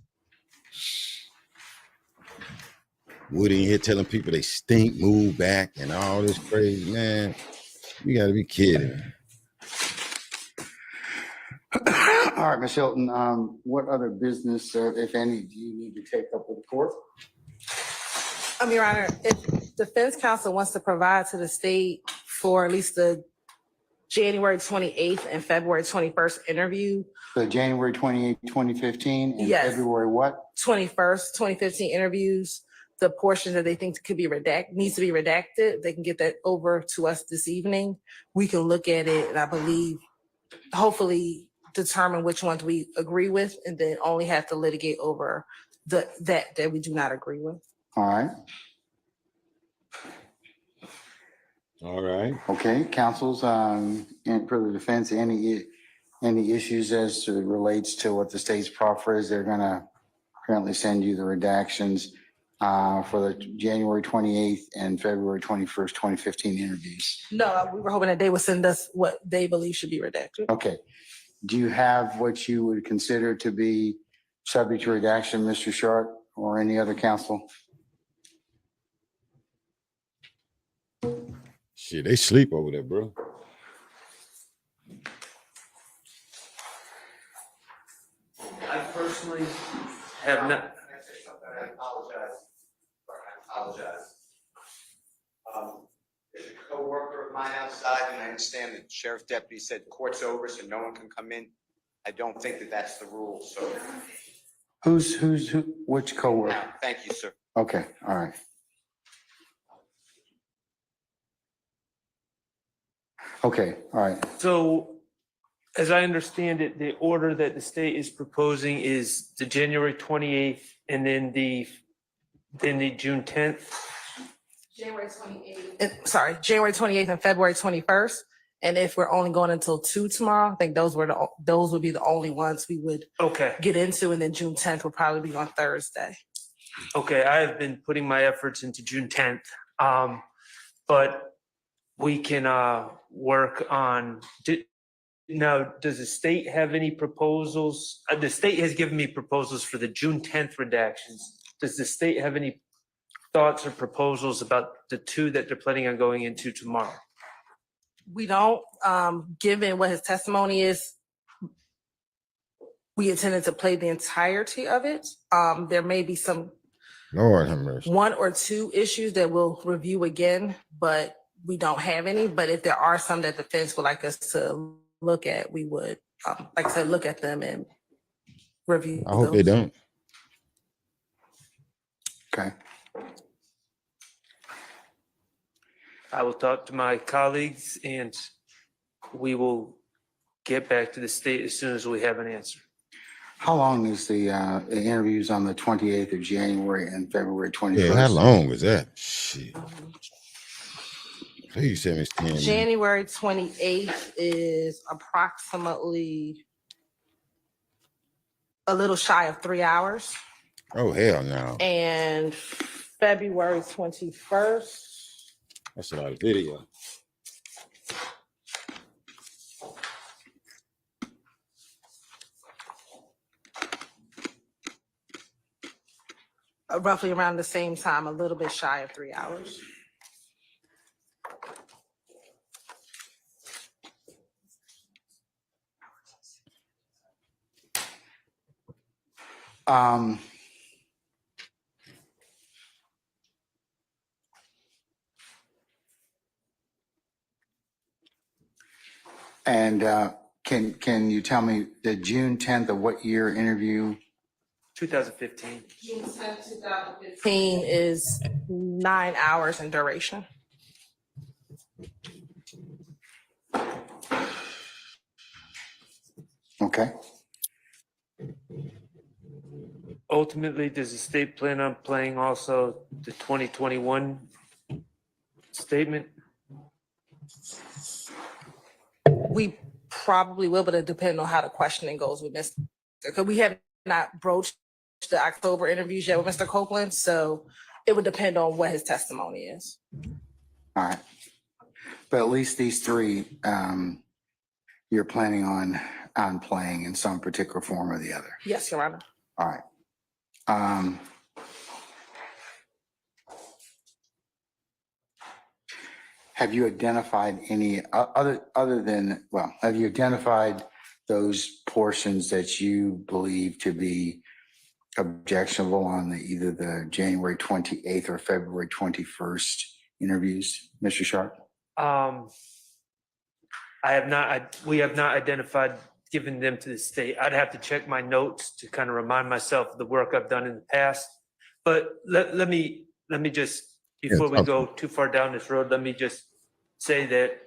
S1: Woody in here telling people they stink, move back, and all this crazy, man. You got to be kidding me.
S2: All right, Ms. Hilton, what other business, if any, do you need to take up with the court?
S3: Your Honor, if defense counsel wants to provide to the state for at least the January 28th and February 21st interview.
S2: The January 28th, 2015 and
S3: Yes.
S2: February what?
S3: 21st, 2015 interviews, the portion that they think could be needs to be redacted, they can get that over to us this evening. We can look at it and I believe, hopefully determine which ones we agree with and then only have to litigate over that we do not agree with.
S2: All right.
S1: All right.
S2: Okay, counsels, and for the defense, any issues as to relates to what the state's proffer is, they're gonna currently send you the redactions for the January 28th and February 21st, 2015 interviews.
S3: No, we were hoping that they would send us what they believe should be redacted.
S2: Okay. Do you have what you would consider to be subject to redaction, Mr. Sharp, or any other counsel?
S1: Shit, they sleep over there, bro.
S4: I personally have not.
S10: I apologize. There's a coworker of mine outside, and I understand the sheriff's deputy said court's over, so no one can come in. I don't think that that's the rule, so.
S2: Which coworker?
S10: Now, thank you, sir.
S2: Okay, all right. Okay, all right.
S4: So, as I understand it, the order that the state is proposing is the January 28th and then the June 10th.
S3: January 28th and February 21st. And if we're only going until 2 tomorrow, I think those would be the only ones we would get into. And then June 10th will probably be on Thursday.
S4: Okay, I have been putting my efforts into June 10th. But we can work on, now, does the state have any proposals? The state has given me proposals for the June 10th redactions. Does the state have any thoughts or proposals about the 2 that they're planning on going into tomorrow?
S3: We don't, given what his testimony is, we intended to play the entirety of it. There may be some
S1: Lord have mercy.
S3: 1 or 2 issues that we'll review again, but we don't have any. But if there are some that the defense would like us to look at, we would, like I said, look at them and review.
S1: I hope they don't.
S2: Okay.
S4: I will talk to my colleagues and we will get back to the state as soon as we have an answer.
S2: How long is the interviews on the 28th of January and February 21st?
S1: Yeah, how long was that? Shit. Please tell me it's 10 minutes.
S3: January 28th is approximately a little shy of 3 hours.
S1: Oh, hell no.
S3: And February 21st.
S1: That's a lot of video.
S3: Roughly around the same time, a little bit shy of 3 hours.
S2: And can you tell me the June 10th of what year interview?
S4: 2015.
S3: June 10th, 2015 is 9 hours in duration.
S2: Okay.
S4: Ultimately, does the state plan on playing also the 2021 statement?
S3: We probably will, but it depends on how the questioning goes with Mr. Because we have not broached the October interviews yet with Mr. Copeland, so it would depend on what his testimony is.
S2: All right. But at least these 3, you're planning on playing in some particular form or the other.
S3: Yes, Your Honor.
S2: All right. Have you identified any other than, well, have you identified those portions that you believe to be objectionable on either the January 28th or February 21st interviews, Mr. Sharp?
S4: We have not identified giving them to the state. I'd have to check my notes to kind of remind myself of the work I've done in the past. But let me just, before we go too far down this road, let me just say that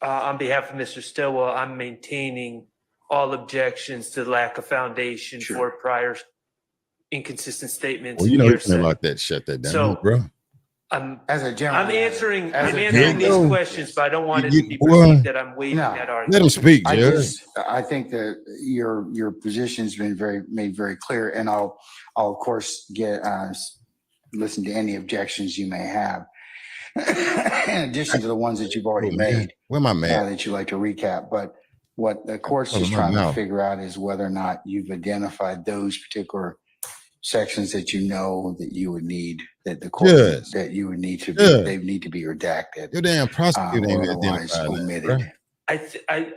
S4: on behalf of Mr. Stillwell, I'm maintaining all objections to the lack of foundation for prior inconsistent statements.
S1: Well, you know, it's like that. Shut that down,
S4: So,
S1: bro.
S4: I'm
S2: general
S4: answering
S1: general-
S4: these questions, but I don't want it to be
S1: Boy.
S4: perceived that I'm waiving
S2: No.
S4: that
S1: Let
S4: argument.
S1: him speak, Judge.
S2: I think that your position's been made very clear, and I'll of course listen to any objections you may have, in addition to the ones that you've already made.
S1: Where am I mad?
S2: That you'd like to recap, but what the court's
S1: Oh,
S2: just
S1: my
S2: trying to
S1: mouth.
S2: figure out is whether or not you've identified those particular sections that you know that you would need, that the court,
S1: Yes.
S2: that you would need to
S1: Yes.
S2: be, they need to be redacted,
S1: Your damn prosecutor ain't
S2: or otherwise
S1: identified that,
S2: omitted.
S1: bro.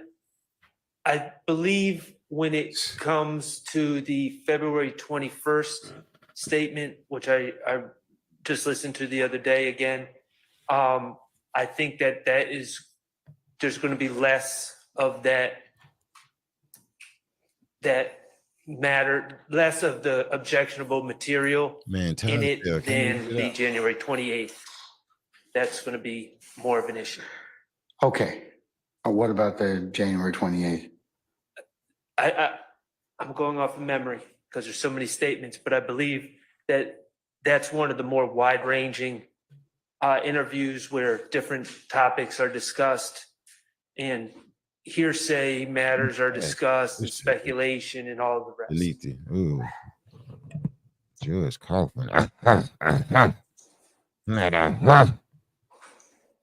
S4: I believe when it comes to the February 21st statement, which I just listened to the other day again, I think there's going to be less of that matter, less of the objectionable material
S1: Man,
S4: in it
S1: Tyler, can you
S4: than
S1: look it
S4: the
S1: up?
S4: January 28th. That's going to be more of an issue.
S2: Okay. What about the January 28th?
S4: I'm going off of memory because there's so many statements, but I believe that that's one of the more wide-ranging interviews where different topics are discussed and hearsay matters are discussed and speculation and all of the rest.
S1: Delete it. Ooh. Judge coughing.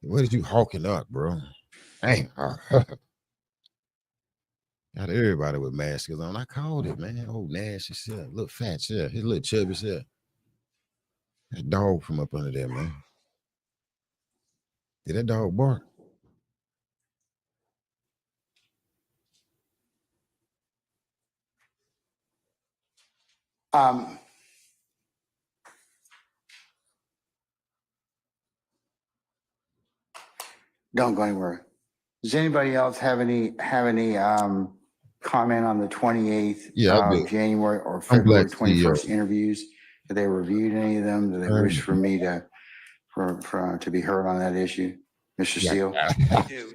S1: What is you hawking up, bro? Dang. Got everybody with masks on. I called it, man. Old nasty shit. Little fat shit. His little chubby shit. That dog from up under there, man. Did that dog bark?
S2: Don't go anywhere. Does anybody else have any comment on the 28th
S1: Yeah, I
S2: of
S1: do.
S2: January or
S1: I'm Black
S2: February 21st
S1: CEO.
S2: interviews? Have they reviewed any of them? Do they wish for me to be heard on that issue? Mr. Seal?
S10: I do.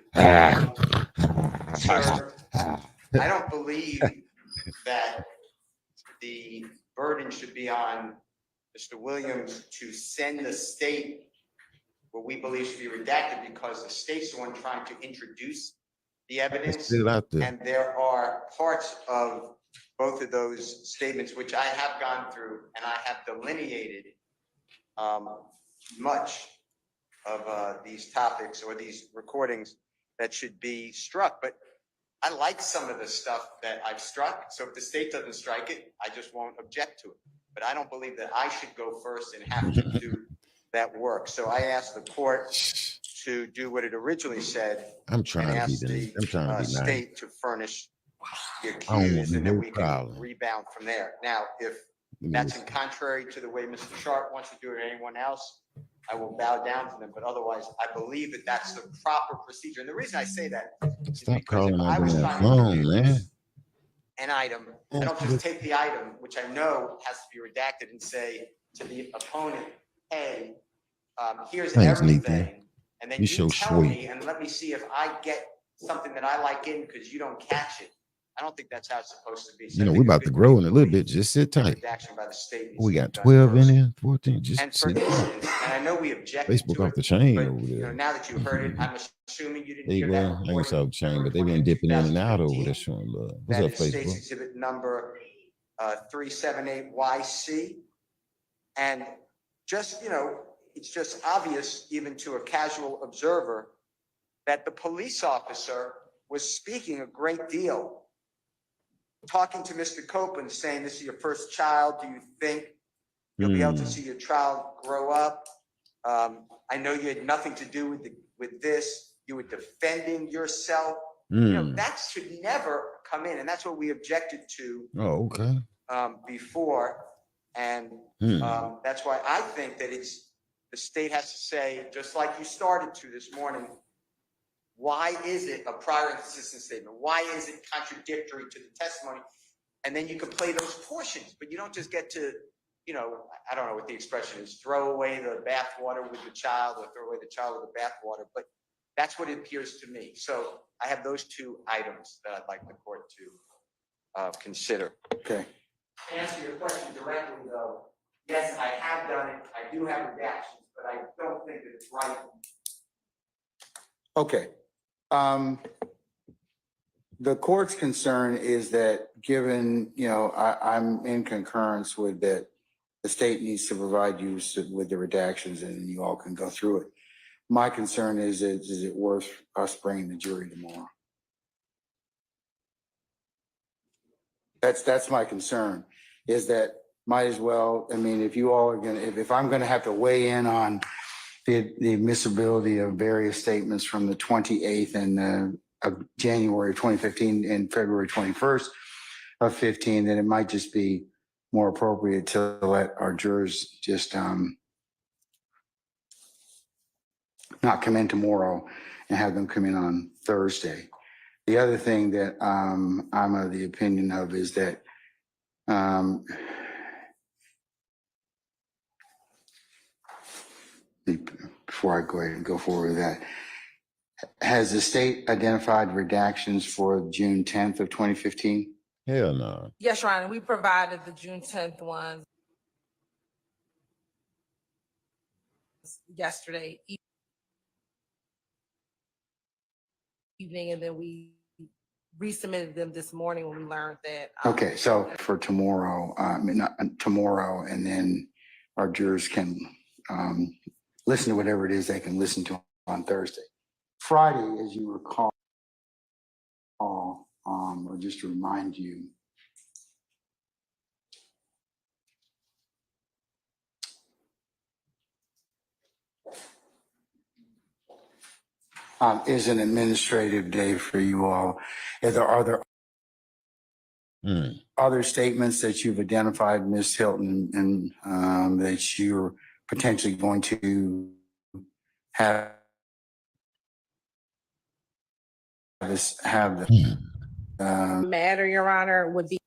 S10: Sir, I don't believe that the burden should be on Mr. Williams to send the state what we believe should be redacted because the state's the one trying to introduce the evidence.
S1: Get it out there.
S10: And there are parts of both of those statements which I have gone through and I have delineated much of these topics or these recordings that should be struck. But I like some of the stuff that I've struck. So if the state doesn't strike it, I just won't object to it. But I don't believe that I should go first and have to do that work. So I asked the court to do what it originally said.
S1: I'm trying
S10: and
S1: to be
S10: ask
S1: nice. I'm trying to be nice.
S10: State to furnish the
S1: I don't want
S10: accused and then
S1: no
S10: we
S1: problem.
S10: can rebound from there. Now, if
S1: Let me
S10: that's
S1: listen.
S10: in contrary to the way Mr. Sharp wants to do it or anyone else, I will bow down to them. But otherwise, I believe that that's the proper procedure. And the reason I say that is
S1: Stop
S10: because
S1: calling
S10: if
S1: that
S10: I was
S1: damn
S10: trying to
S1: phone,
S10: introduce
S1: man.
S10: an item, I don't just take the item, which I know has to be redacted, and say to the opponent, hey, here's
S1: Thanks,
S10: everything.
S1: Nathan.
S10: And then
S1: You
S10: you
S1: so
S10: tell
S1: sweet.
S10: me and let me see if I get something that I like in because you don't catch it. I don't think that's how it's supposed to be. So
S1: You
S10: I
S1: know,
S10: think
S1: we're
S10: a
S1: about to
S10: good
S1: grow in a little
S10: brief
S1: bit. Just sit tight.
S10: redaction by the state needs
S1: We
S10: to be
S1: got
S10: done
S1: 12 in
S10: first.
S1: there, 14. Just
S10: And for
S1: sit tight.
S10: instance, and I know we objected
S1: Facebook
S10: to
S1: off
S10: it,
S1: the chain
S10: but
S1: over
S10: you know,
S1: there.
S10: now that you heard it, I'm assuming you didn't
S1: Hey,
S10: hear
S1: well,
S10: that
S1: I ain't
S10: recording.
S1: off the chain, but they've been dipping in and out over there
S10: 2015.
S1: showing love. What's
S10: That
S1: up,
S10: is State's
S1: Facebook?
S10: Exhibit number 378YC. And just, you know, it's just obvious even to a casual observer that the police officer was speaking a great deal, talking to Mr. Copeland, saying, this is your first child. Do you think you'll be able to see your child grow up? I know you had nothing to do with this. You were defending yourself. You know, that should never come in. And that's what we objected to
S1: Oh, okay.
S10: before. And that's why I think that the state has to say, just like you started to this morning, why is it a prior and consistent statement? Why is it contradictory to the testimony? And then you can play those portions, but you don't just get to, you know, I don't know what the expression is, throw away the bathwater with the child or throw away the child with the bathwater, but that's what it appears to me. So I have those two items that I'd like the court to consider.
S2: Okay.
S10: To answer your question directly, though, yes, I have done it. I do have redactions, but I don't think that it's right.
S2: Okay. The court's concern is that given, you know, I'm in concurrence with that the state needs to provide you with the redactions and you all can go through it. My concern is it worth us bringing the jury tomorrow? That's my concern, is that might as well, I mean, if you all are gonna, if I'm gonna have to weigh in on the admissibility of various statements from the 28th and of January 2015 and February 21st of 15, then it might just be more appropriate to let our jurors just not come in tomorrow and have them come in on Thursday. The other thing that I'm of the opinion of is that before I go ahead and go forward with that, has the state identified redactions for June 10th of 2015?
S1: Hell no.
S3: Yes, Your Honor, we provided the June 10th ones yesterday evening, and then we resubmitted them this morning when we learned that.
S2: Okay, so for tomorrow, not tomorrow, and then our jurors can listen to whatever it is they can listen to on Thursday. Friday, as you recall, or just to remind you, is an administrative day for you all. Are there other statements that you've identified, Ms. Hilton, and that you're potentially going to have the
S3: Matter, Your Honor, would be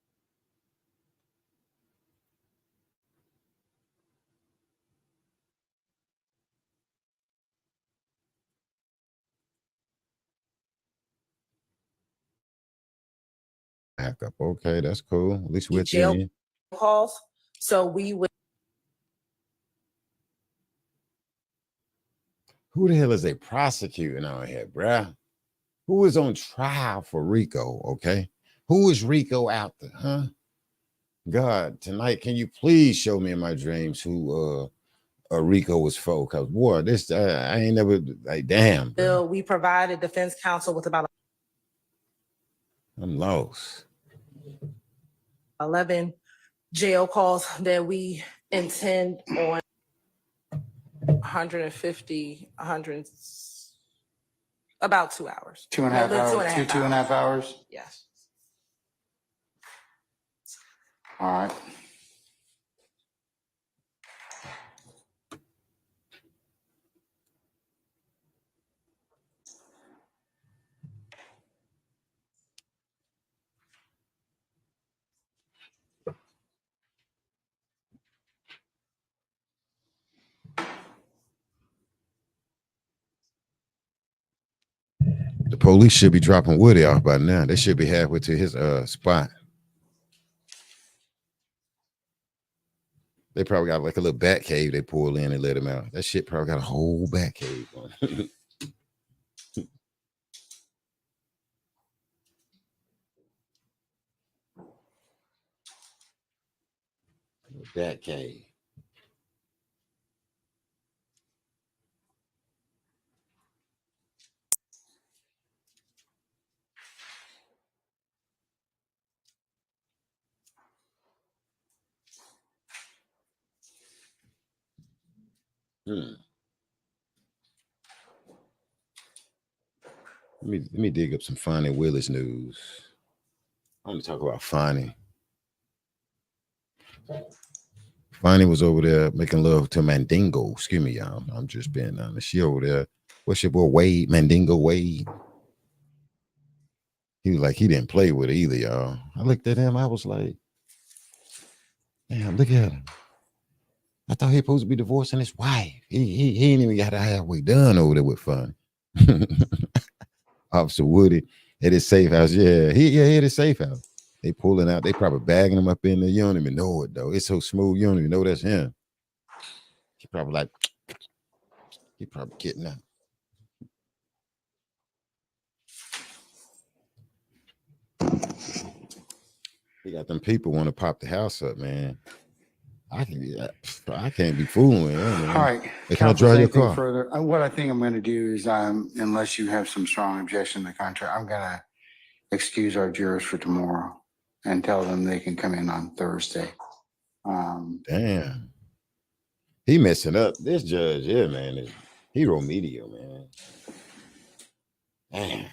S1: back up. Okay, that's cool. At least we're
S3: jail
S1: tuning in.
S3: calls. So we would.
S1: Who the hell is they prosecuting out here, bruh? Who is on trial for RICO? Okay, who is RICO out there, huh? God, tonight, can you please show me in my dreams who RICO was for? Cause boy, this I ain't never like damn. Bro.
S3: We provided defense counsel with about
S1: I'm lost.
S3: 11 jail calls that we intend on 150, 100, about 2 hours.
S2: 2.5 hours. 2.5 hours.
S3: Yes.
S2: All right.
S1: The police should be dropping Woody off by now. They should be halfway to his spot. They probably got like a little bat cave they pull in and let him out. That shit probably got a whole bat cave on it. Bat cave. Let me dig up some Fonnie Willis news. I want to talk about Fonnie. Fonnie was over there making love to Mandingo. Excuse me, y'all. I'm just being honest. She over there. What's your boy Wade? Mandingo Wade. He was like, he didn't play with it either, y'all. I looked at him. I was like, damn, look at him. I thought he was supposed to be divorcing his wife. He ain't even got halfway done over there with Fonnie. Officer Woody at his safe house. Yeah, he at his safe house. They pulling out. They probably bagging him up in there. You don't even know it though. It's so smooth. You don't even know that's him. He probably like, he probably getting out. He got them people want to pop the house up, man. I can't be fooling.
S2: All right.
S1: Hey, can I drive your car?
S2: Further? What I think I'm going to do is, unless you have some strong objection to the contract, I'm going to excuse our jurors for tomorrow and tell them they can come in on Thursday.
S1: Damn. He messing up. This judge, yeah, man, is hero media, man. Damn.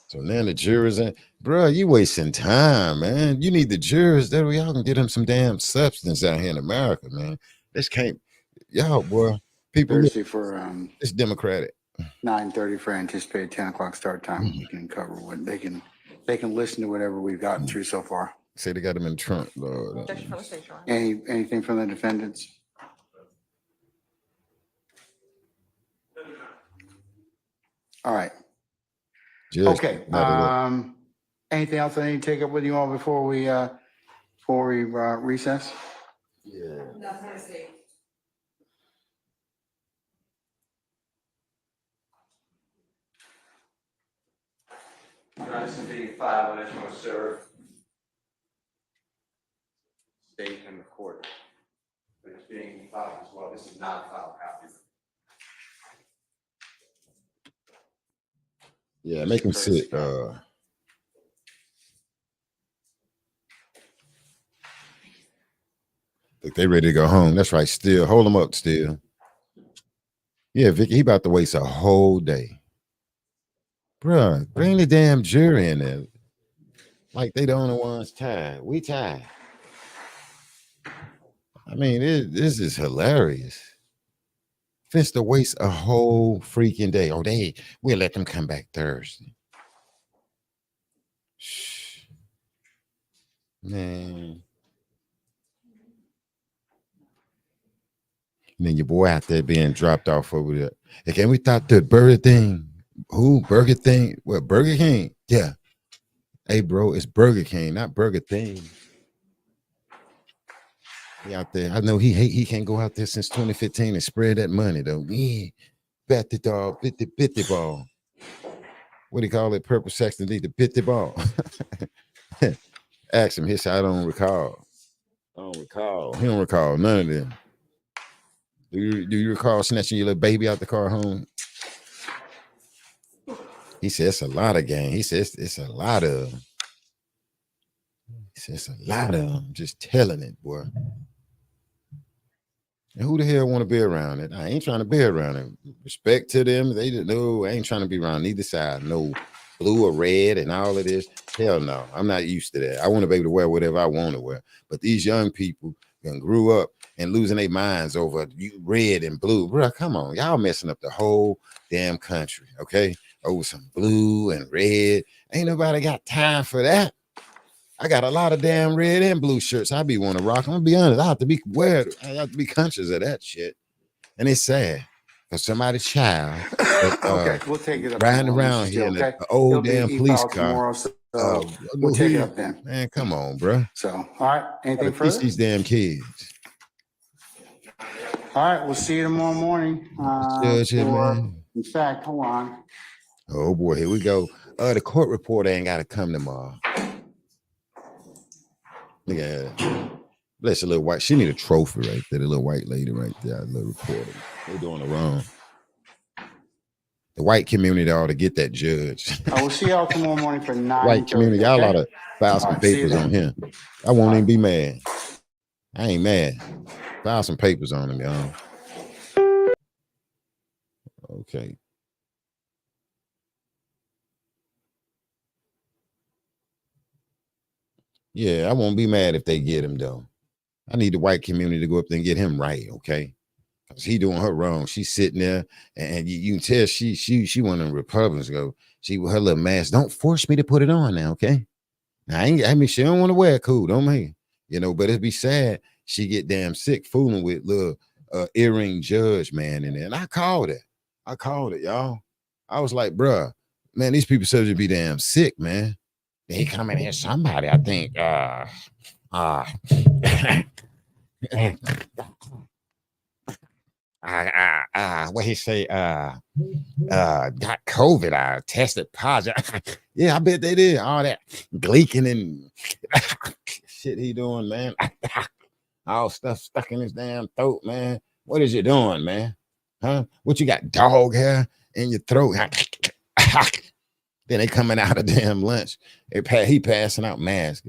S1: So now the jurors, bro, you wasting time, man. You need the jurors that we all can get them some damn substance out here in America, man. This can't, y'all, boy. People,
S2: Thursday for
S1: it's Democratic.
S2: 9:30 for anticipated 10 o'clock start time. We can cover what they can listen to whatever we've gotten through so far.
S1: Say they got them in Trump, Lord.
S2: Anything from the defendants? All right.
S1: Judge,
S2: okay. Anything else I need to take up with you all before we recess?
S1: Yeah.
S10: Johnson being filed, I just want to serve state and the court. But it's being filed as well. This is not a file copy.
S1: Yeah, make him sit. Look, they ready to go home. That's right. Still, hold them up. Still. Yeah, Vicky, he about to waste a whole day. Bruh, bring the damn jury in there. Like they the only ones tired. We tired. I mean, this is hilarious. Fist to waste a whole freaking day. Oh, we'll let them come back Thursday. Shh. Man. And then your boy out there being dropped off over there. Again, we thought the Burger thing. Who? Burger thing? What, Burger King? Yeah. Hey, bro, it's Burger King, not Burger Thing. He out there. I know he can't go out there since 2015 and spread that money, though. Yeah. Bet the dog, bit the ball. What do you call it? Purple section need to bit the ball. Ask him. He said, I don't recall. I don't recall. He don't recall none of them. Do you recall snatching your little baby out the car home? He said it's a lot of gang. He says it's a lot of them. He says it's a lot of them. Just telling it, boy. And who the hell want to be around it? I ain't trying to be around it. Respect to them. They didn't know. I ain't trying to be around neither side. No blue or red and all of this. Hell no. I'm not used to that. I want to be able to wear whatever I want to wear. But these young people grew up and losing their minds over red and blue. Bro, come on. Y'all messing up the whole damn country, okay? Over some blue and red. Ain't nobody got time for that. I got a lot of damn red and blue shirts I be want to rock. I'm gonna be honest. I have to be conscious of that shit. And it's sad because somebody's child
S2: Okay, we'll take it up
S1: riding
S2: tomorrow,
S1: around
S2: Mr.
S1: here in
S2: Steele,
S1: an
S2: okay?
S1: old
S2: It'll
S1: damn
S2: be
S1: police
S2: e-filed
S1: car.
S2: tomorrow, so we'll take it up then.
S1: Man, come on, bro.
S2: So, all right, anything
S1: Teach
S2: further?
S1: these damn kids.
S2: All right, we'll see you tomorrow morning.
S1: Judge here, man.
S2: In fact, hold on.
S1: Oh boy, here we go. The court reporter ain't got to come tomorrow. Look at her. Bless a little white. She need a trophy right there. The little white lady right there. The little reporter. They're doing it wrong. The white community ought to get that judge.
S2: I will see y'all tomorrow morning for 9:30.
S1: White community, y'all ought to file some papers on him. I won't even be mad. I ain't mad. File some papers on him, y'all. Okay. Yeah, I won't be mad if they get him, though. I need the white community to go up there and get him right, okay? Because he doing her wrong. She's sitting there, and you can tell she one of the Republicans go, she with her little mask. Don't force me to put it on now, okay? Now, I mean, she don't want to wear it, cool, don't make it. But it'd be sad she get damn sick fooling with little earring judge man in there. And I called it. Y'all. I was like, bruh, man, these people supposed to be damn sick, man. They come in here, somebody, I think, what he say, got COVID, I tested positive. Yeah, I bet they did. All that gleeking and shit he doing, man. All stuff stuck in his damn throat, man. What is you doing, man? Huh? What you got, dog hair in your throat? Then they coming out of damn lunch. He passing out masks.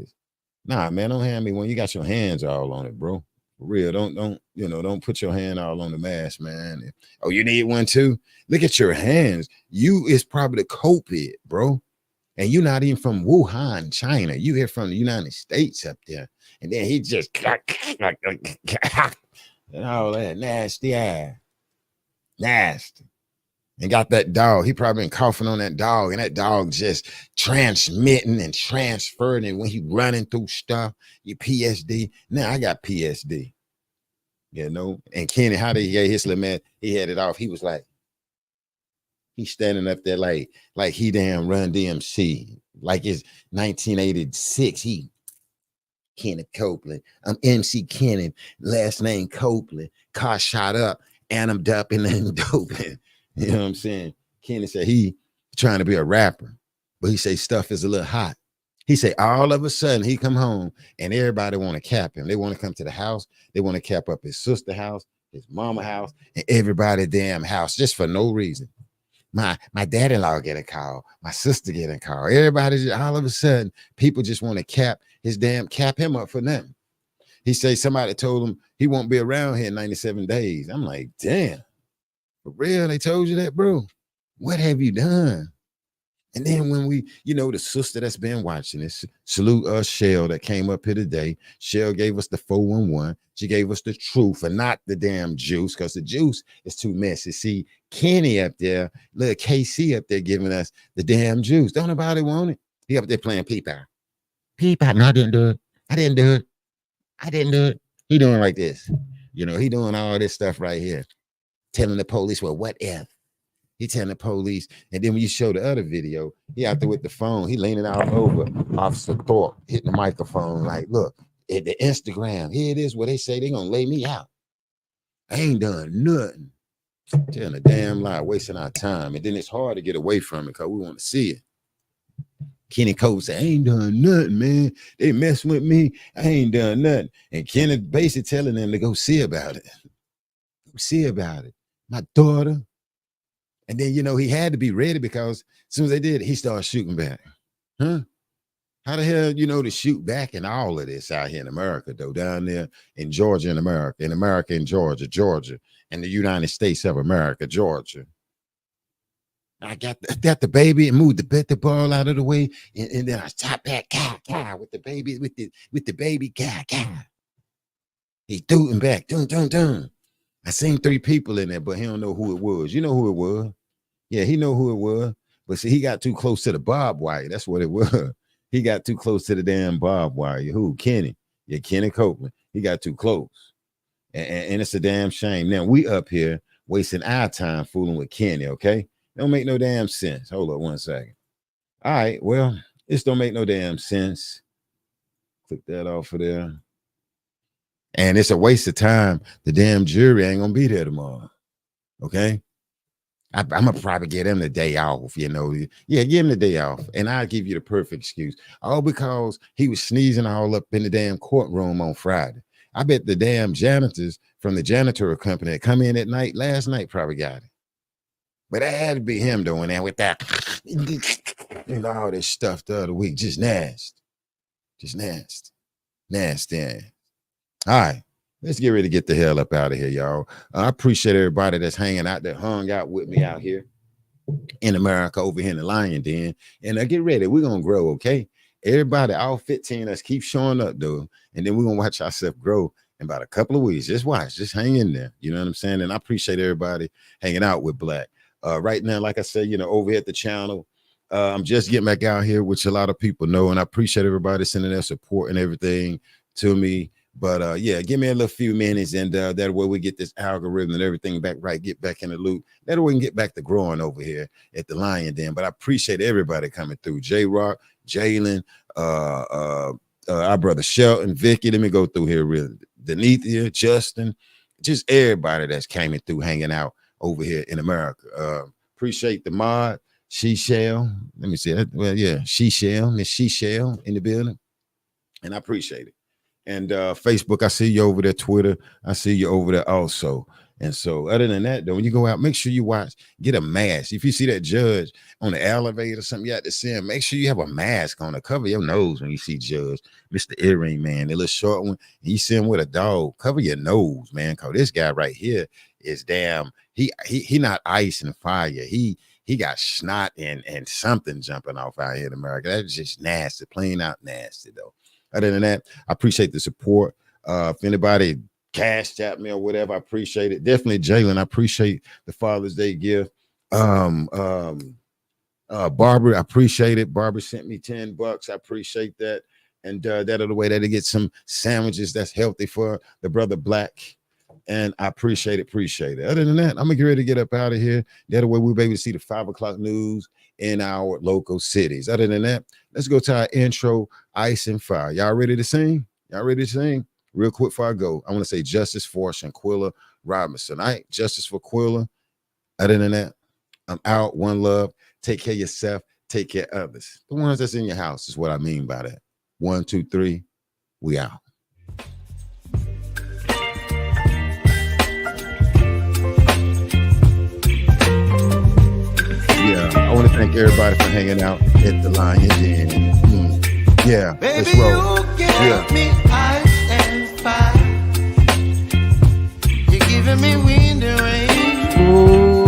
S1: Nah, man, don't hand me one. You got your hands all on it, bro. For real, don't put your hand all on the mask, man. Oh, you need one too? Look at your hands. You is probably the culprit, bro. And you're not even from Wuhan, China. You here from the United States up there. And then he just and all that nasty ass. Nasty. And got that dog. He probably been coughing on that dog, and that dog just transmitting and transferring. And when he running through stuff, you PSD. Now I got PSD. And Kenny, how did he get his little man? He had it off. He was like, he's standing up there like he damn Run DMC. Like it's 1986. Kenneth Copeland. I'm MC Kenneth. Last name Copeland. Car shot up, and I'm dumping and doping. You know what I'm saying? Kenny said he trying to be a rapper, but he say stuff is a little hot. He say all of a sudden he come home and everybody want to cap him. They want to come to the house. They want to cap up his sister house, his mama house, and everybody damn house just for no reason. My dad-in-law get a call. My sister get a call. Everybody just, all of a sudden people just want to cap him up for nothing. He say somebody told him he won't be around here in 97 days. I'm like, damn. For real, they told you that, bro. What have you done? And then when we, the sister that's been watching this, salute us, Shell, that came up here today. Shell gave us the 411. She gave us the truth and not the damn juice, because the juice is too messy. See, Kenny up there, little KC up there giving us the damn juice. Don't nobody want it. He up there playing peep-out. Peep-out. No, I didn't do it. I didn't do it. I didn't do it. He doing like this. He doing all this stuff right here. Telling the police, well, what if? He telling the police, and then when you show the other video, he out there with the phone, he leaning out over Officer Thorpe, hitting the microphone like, look, at the Instagram, here it is where they say they gonna lay me out. I ain't done nothing. Telling a damn lie, wasting our time. And then it's hard to get away from it because we want to see it. Kenny Cole said, I ain't done nothing, man. They mess with me. I ain't done nothing. And Kenny basically telling them to go see about it. Go see about it. My daughter. And then, he had to be ready because as soon as they did, he started shooting back. Huh? How the hell, to shoot back in all of this out here in America, though, down there in Georgia in America in Georgia, and the United States of America, Georgia. I got the baby and moved the ball out of the way, and then I shot back, with the baby, with the baby, He threw him back, dun. I seen 3 people in there, but he don't know who it was. You know who it was? Yeah, he know who it was. But see, he got too close to the barbed wire. That's what it was. He got too close to the damn barbed wire. Who? Kenny. Yeah, Kenny Copeland. He got too close. And it's a damn shame. Now, we up here wasting our time fooling with Kenny, okay? Don't make no damn sense. Hold up 1 second. All right, well, this don't make no damn sense. Click that off of there. And it's a waste of time. The damn jury ain't gonna be there tomorrow. Okay. I'm gonna probably get him the day off, Yeah, give him the day off. And I'll give you the perfect excuse. All because he was sneezing all up in the damn courtroom on Friday. I bet the damn janitors from the janitor company that come in at night last night probably got it. But that had to be him doing that with that and all this stuff the other week. Just nasty. Just nasty. Nasty. All right, let's get ready to get the hell up out of here, y'all. I appreciate everybody that's hanging out, that hung out with me out here in America over here in the Lion Den. And get ready, we're going to grow, okay? Everybody, all 15 of us, keep showing up, though. And then we're going to watch ourselves grow in about a couple of weeks. Just watch, just hang in there. You know what I'm saying? And I appreciate everybody hanging out with Black. Right now, like I said, over here at the channel, I'm just getting back out here, which a lot of people know. And I appreciate everybody sending their support and everything to me. But yeah, give me a little few minutes, and that way we get this algorithm and everything back right, get back in the loop. That way we can get back to growing over here at the Lion Den. But I appreciate everybody coming through. J-Rock, Jalen, our brother Shelton, Vicky. Let me go through here really. Denethia, Justin, just everybody that's came through hanging out over here in America. Appreciate the mod, She-Shell. Let me see that. Well, yeah, She-Shell, Miss She-Shell in the building. And I appreciate it. And Facebook, I see you over there. Twitter, I see you over there also. And so other than that, though, when you go out, make sure you get a mask. If you see that judge on the elevator or something, you have to see him, make sure you have a mask on to cover your nose when you see Judge, Mr. Earring Man, the little short one. And you see him with a dog, cover your nose, man, because this guy right here is damn, he not ice and fire. He got snot and something jumping off out here in America. That's just nasty, plain out nasty, though. Other than that, I appreciate the support. If anybody cash tap me or whatever, I appreciate it. Definitely Jalen, I appreciate the Father's Day gift. Barbara, I appreciate it. Barbara sent me $10. I appreciate that. And that other way that they get some sandwiches that's healthy for the brother Black. And I appreciate it. Other than that, I'm gonna get ready to get up out of here. That way we'll be able to see the 5 o'clock news in our local cities. Other than that, let's go to our intro, Ice and Fire. Y'all ready to sing? Real quick before I go, I want to say justice for Shanquilla Robinson. All right, justice for Quilla. Other than that, I'm out. One love. Take care of yourself. Take care of others. The ones that's in your house is what I mean by that. 1, 2, 3. We out. Yeah, I want to thank everybody for hanging out at the Lion Den. Yeah, baby, let's roll. Yeah. Me ice and fire. You're giving me wind and rain. Ooh.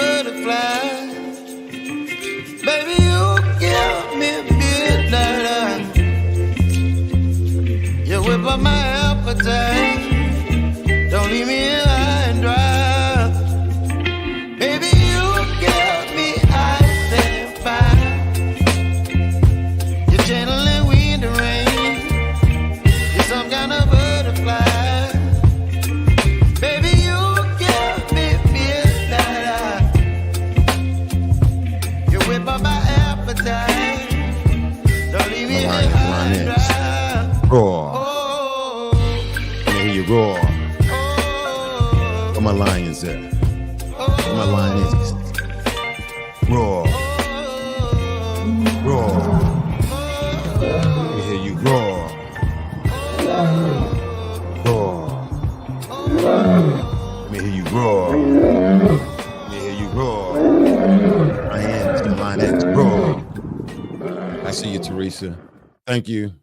S12: butterfly. Baby, you give me midnight. You whip up my appetite. Don't leave me here high and dry. Baby, you give me ice and fire. You're channeling wind and rain. You're some kind of butterfly. Baby, you give me midnight. You whip up my appetite. Don't leave me here high and dry.
S1: Roar. Let me hear you roar. Where my lions at? Where my lion is? Roar. Roar. Let me hear you roar. Roar. Let me hear you roar. Let me hear you roar. Lions, the lioness, roar. I see you, Teresa. Thank you.